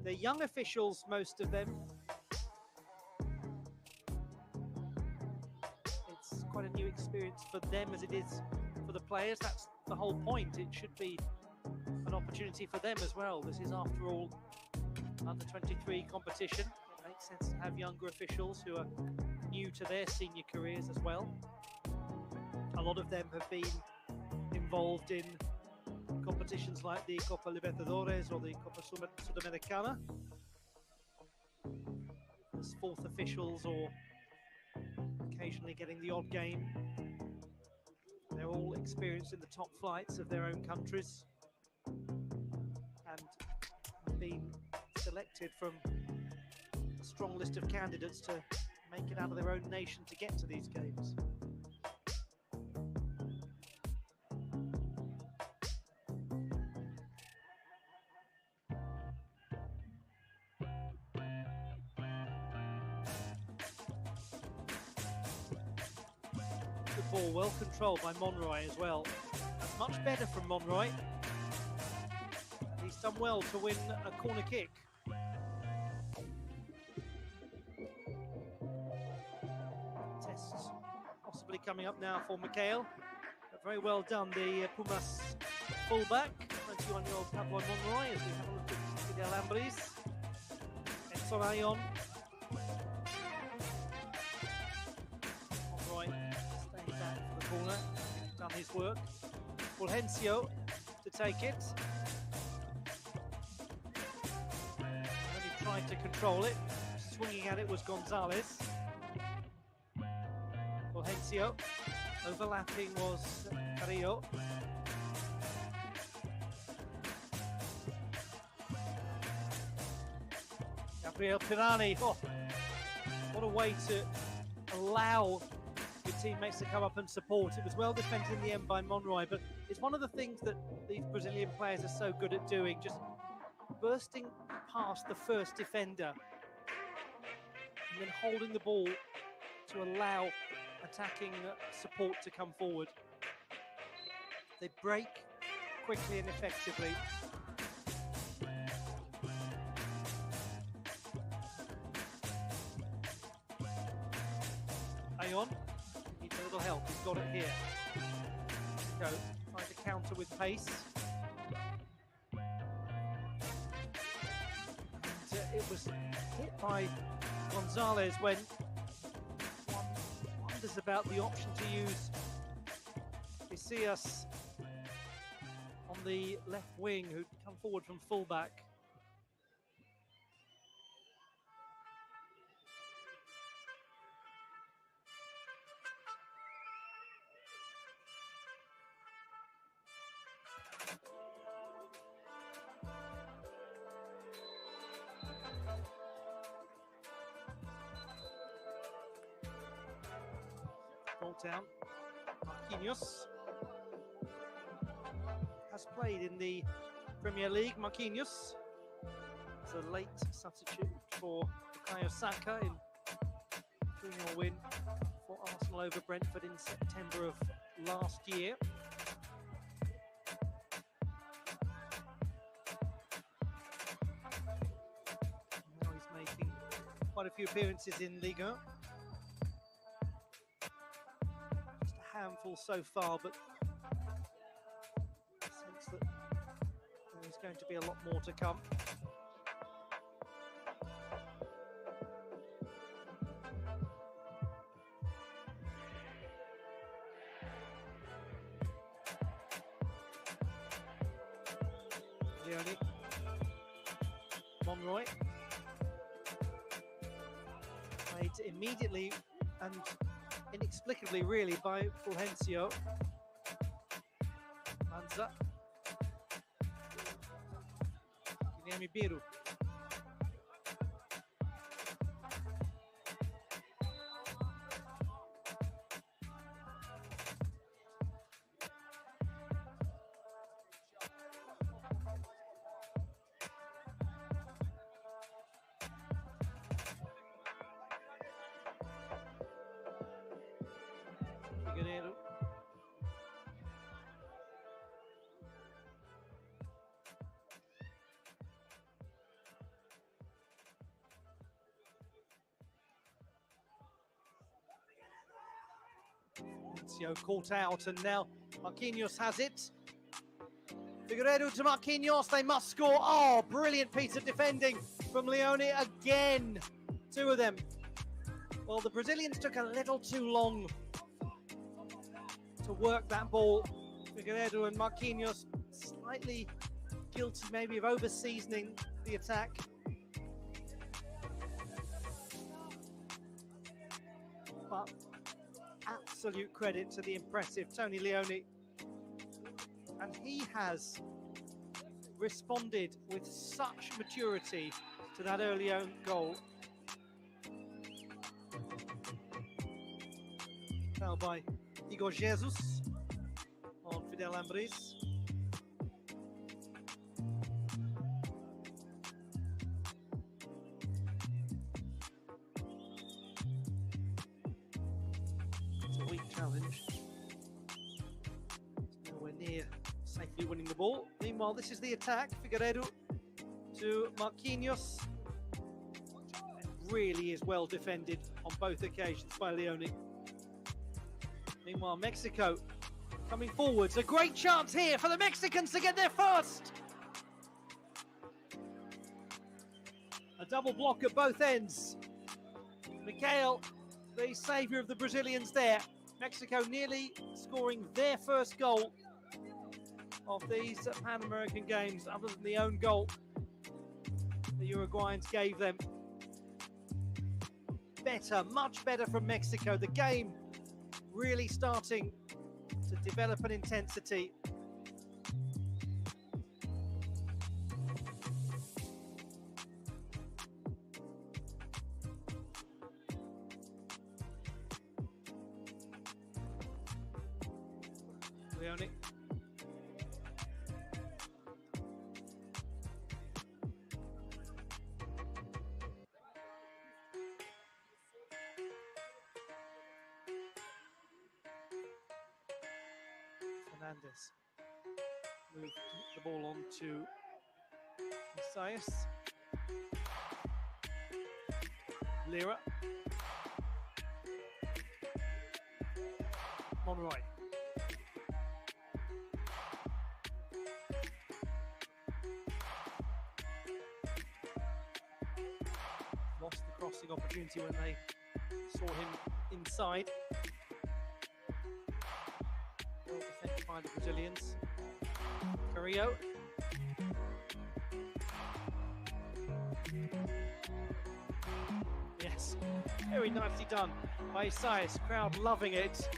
they're young officials, most of them. Quite a new experience for them as it is for the players. That's the whole point. It should be an opportunity for them as well. This is, after all, under 23 competition. It makes sense to have younger officials who are new to their senior careers as well. A lot of them have been involved in competitions like the Copa Libertadores or the Copa Sudamericana as fourth officials or occasionally getting the odd game. They're all experienced in the top flights of their own countries and have been selected from a strong list of candidates to make it out of their own nation to get to these games. Ball well controlled by Monroy as well. That's much better from Monroy. He's done well to win a corner kick. Tests possibly coming up now for Mikhail. But very well done, the Pumas fullback, 21-year-old Pablo Monroy, as we have a look at Fidel Ambris. Edson Ayon. Monroy staying back for the corner, done his work. Fulgencio to take it. Only tried to control it. Swinging at it was Gonzalez. Fulgencio. Overlapping was Carrillo. Gabriel Pirani. Oh, what a way to allow your teammates to come up and support. It was well defended in the end by Monroy, but it's one of the things that these Brazilian players are so good at doing, just bursting past the first defender and then holding the ball to allow attacking support to come forward. They break quickly and effectively. Ayon needs a little help, he's got it here. Go, trying to counter with pace. And it was hit by Gonzalez when one wonders about the option to use Isias on the left wing, who'd come forward from fullback. Ball down. Marquinhos has played in the Premier League. Marquinhos is a late substitute for Bukayo Saka in 3-0 win for Arsenal over Brentford in September of last year. quite a few appearances in Ligue 1. Just a handful so far, but I sense that there's going to be a lot more to come. Leone, Monroy, played immediately and inexplicably really by Fulgencio. Manza, Guilherme Biru. Figueiredo. Fulgencio caught out, and now Marquinhos has it. Figueiredo to Marquinhos, they must score. Oh, brilliant piece of defending from Leone again. Two of them. Well, the Brazilians took a little too long to work that ball. Figueiredo and Marquinhos slightly guilty maybe of over-seasoning the attack. But absolute credit to the impressive Tony Leone. And he has responded with such maturity to that early own goal. Foul by Igor Jesus on Fidel Ambris. It's a weak challenge. It's nowhere near safely winning the ball. Meanwhile, this is the attack. Figueiredo to Marquinhos. It really is well defended on both occasions by Leone. Meanwhile, Mexico coming forwards. A great chance here for the Mexicans to get there first. A double block at both ends. Mikhail, the saviour of the Brazilians there. Mexico nearly scoring their first goal of these Pan American Games, other than the own goal the Uruguayans gave them. Better, much better from Mexico. The game really starting to develop an intensity. Leone. Fernandez moved the ball on to Messias. Lira. Monroy. Lost the crossing opportunity when they saw him inside. Well defended by the Brazilians. Carrillo. Yes, very nicely done by Isaias. Crowd loving it.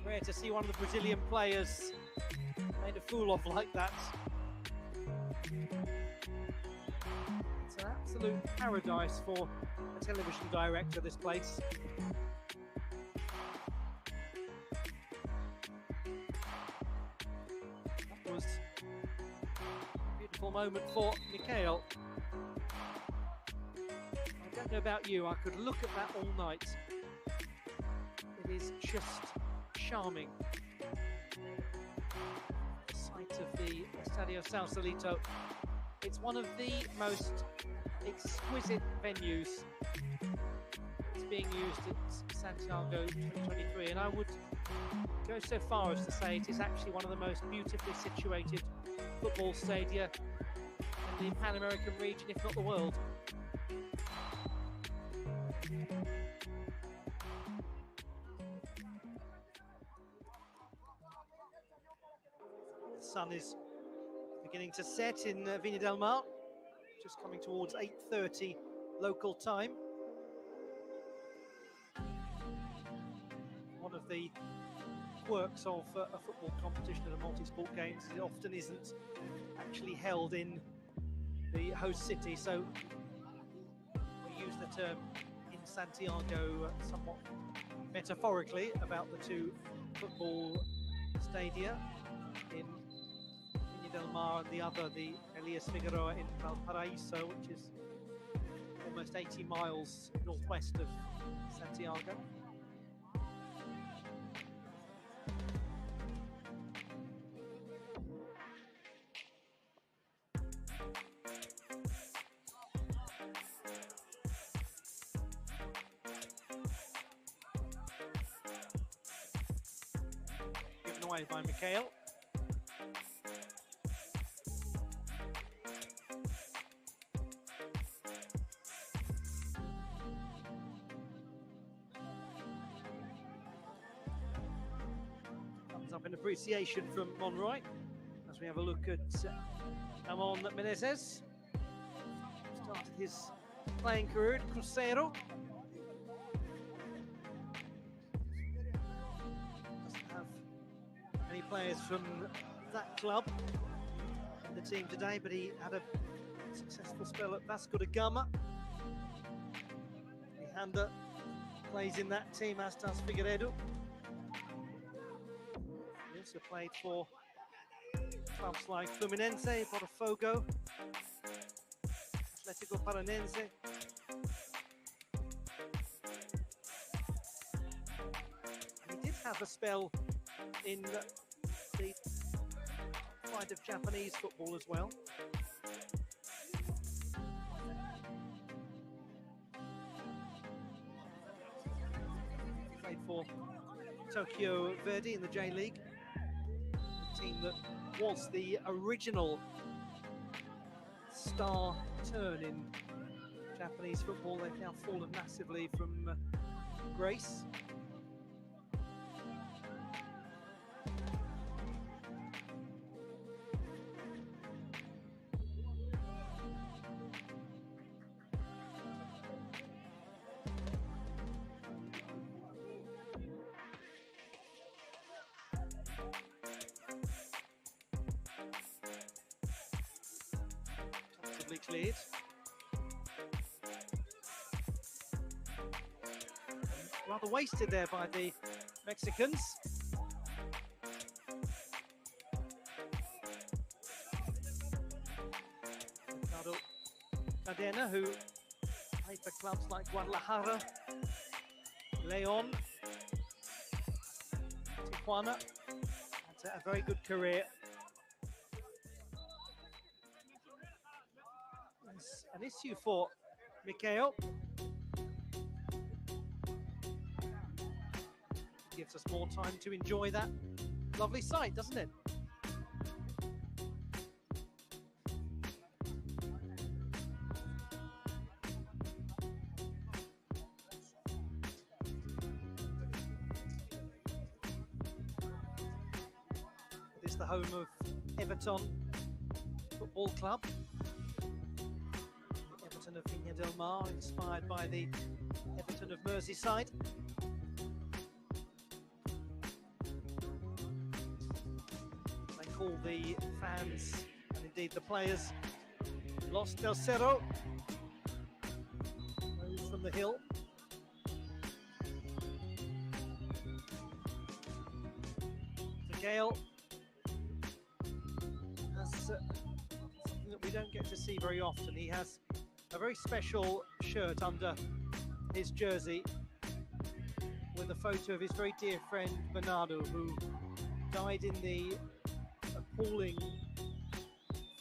Rare to see one of the Brazilian players made a fool of like that. It's an absolute paradise for a television director, this place. That was a beautiful moment for Mikhail. I don't know about you, I could look at that all night. It is just charming. The site of the Estadio Sausalito. It's one of the most exquisite venues. It's being used at Santiago 2023, and I would go so far as to say it is actually one of the most beautifully situated football stadia in the Pan American region, if not the world. The sun is beginning to set in Viña del Mar, just coming towards 8:30 local time. One of the quirks of a football competition at a multi-sport games is it often isn't actually held in the host city, so we use the term in Santiago somewhat metaphorically about the two football stadia, in Viña del Mar and the other, the Elias Figueroa in Valparaiso, which is almost 80 miles northwest of Santiago. Given away by Mikhail. Thumbs up in appreciation from Monroy as we have a look at Amon Menezes. Started his playing career at Cruzeiro. Doesn't have many players from that club in the team today, but he had a successful spell at Vasco da Gama. Miranda plays in that team, as does Figueiredo. He also played for clubs like Fluminense, Botafogo, Atlético Paranense. And he did have a spell in the side of Japanese football as well. Played for Tokyo Verdy in the J-League, the team that was the original star turn in Japanese football. They've now fallen massively from grace. Comfortably cleared. Rather wasted there by the Mexicans. Ricardo Cadena, who played for clubs like Guadalajara, León, Tijuana, had a very good career. It's an issue for Mikhail. Gives us more time to enjoy that lovely sight, doesn't it? It is the home of Everton Football Club. The Everton of Viña del Mar, inspired by the Everton of Merseyside. All the fans and indeed the players Los del Cerro, those from the hill. Miguel has something that we don't get to see very often. He has a very special shirt under his jersey with a photo of his very dear friend Bernardo, who died in the appalling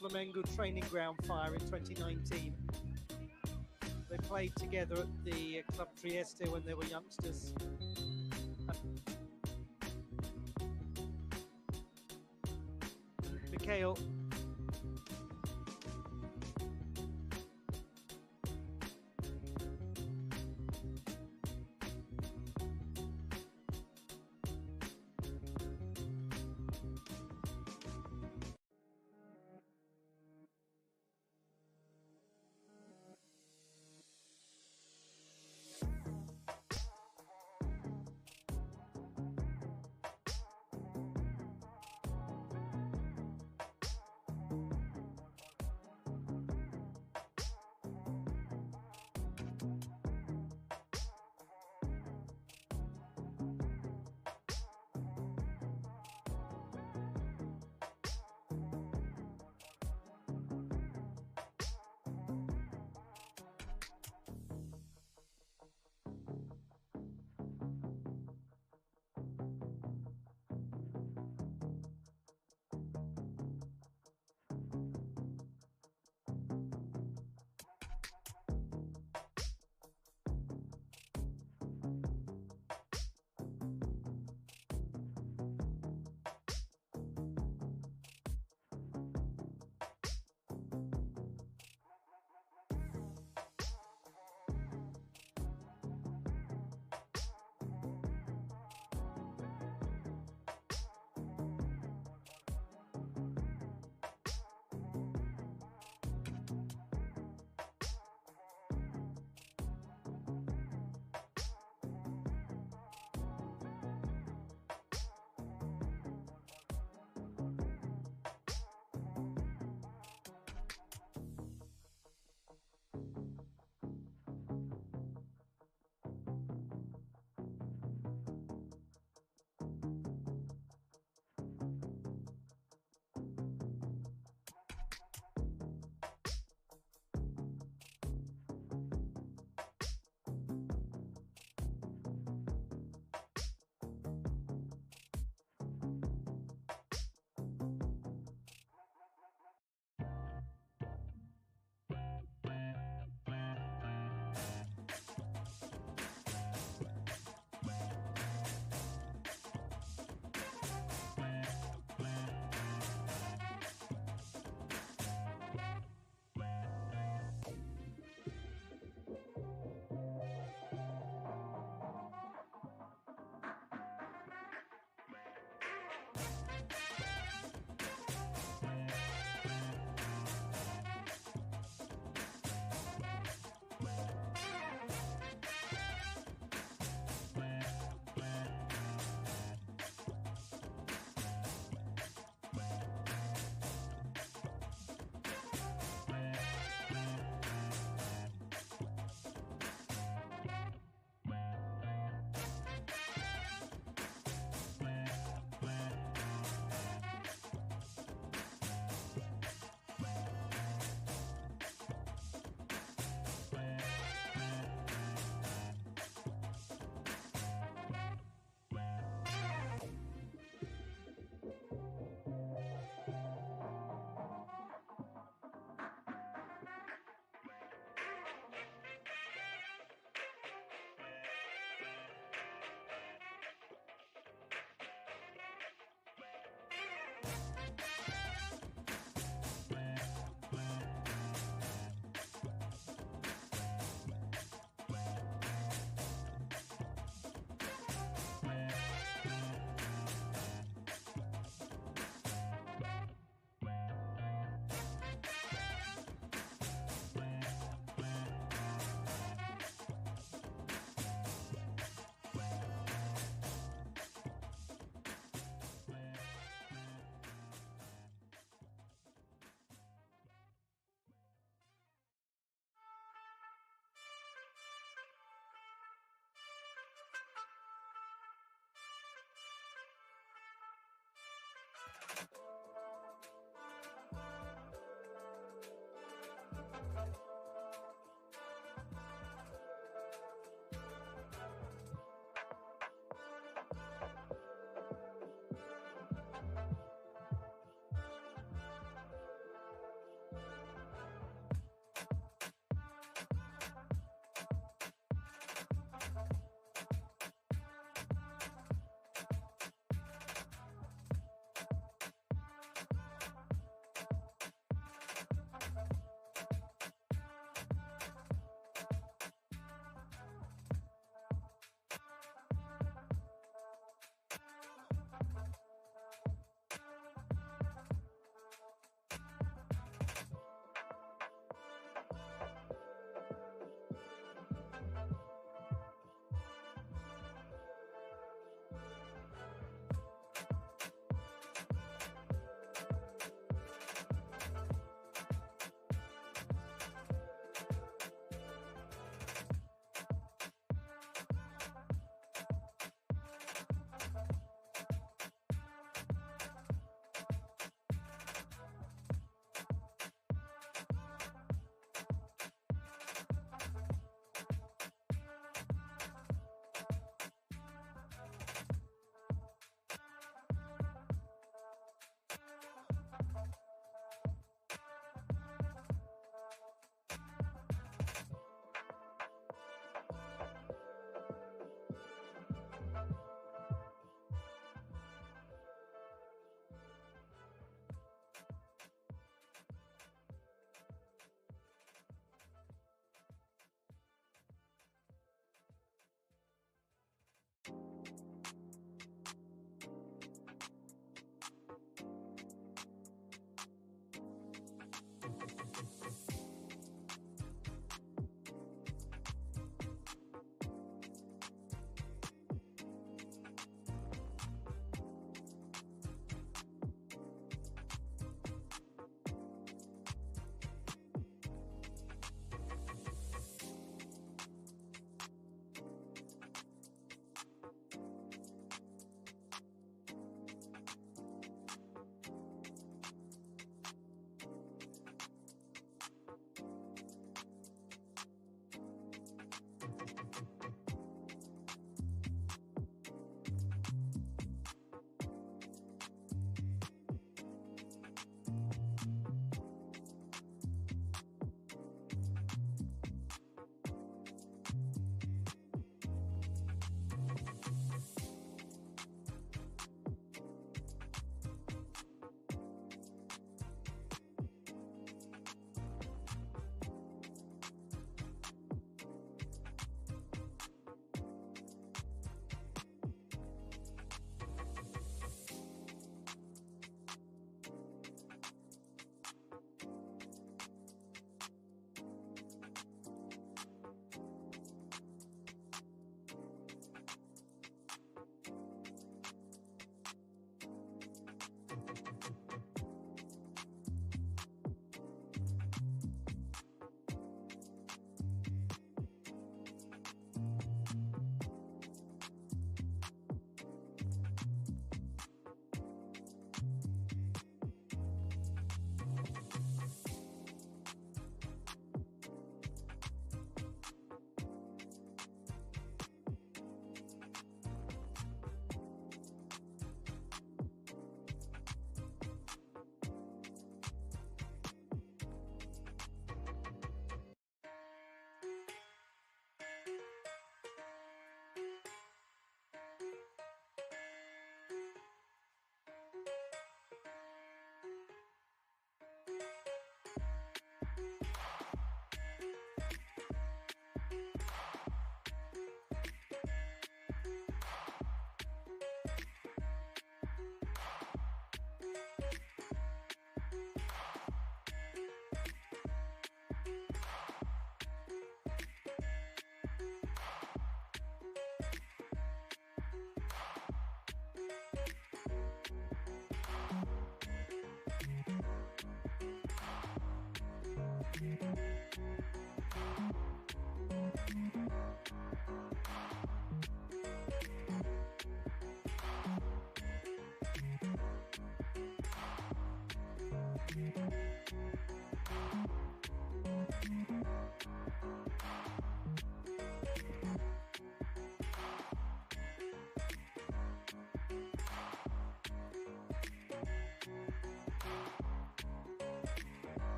Flamengo training ground fire in 2019. They played together at the Club Trieste when they were youngsters. Mikhail.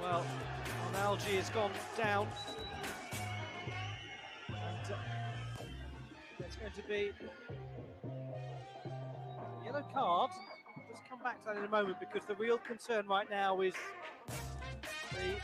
Well, Algae has gone down. And there's going to be a yellow card. Let's come back to that in a moment, because the real concern right now is the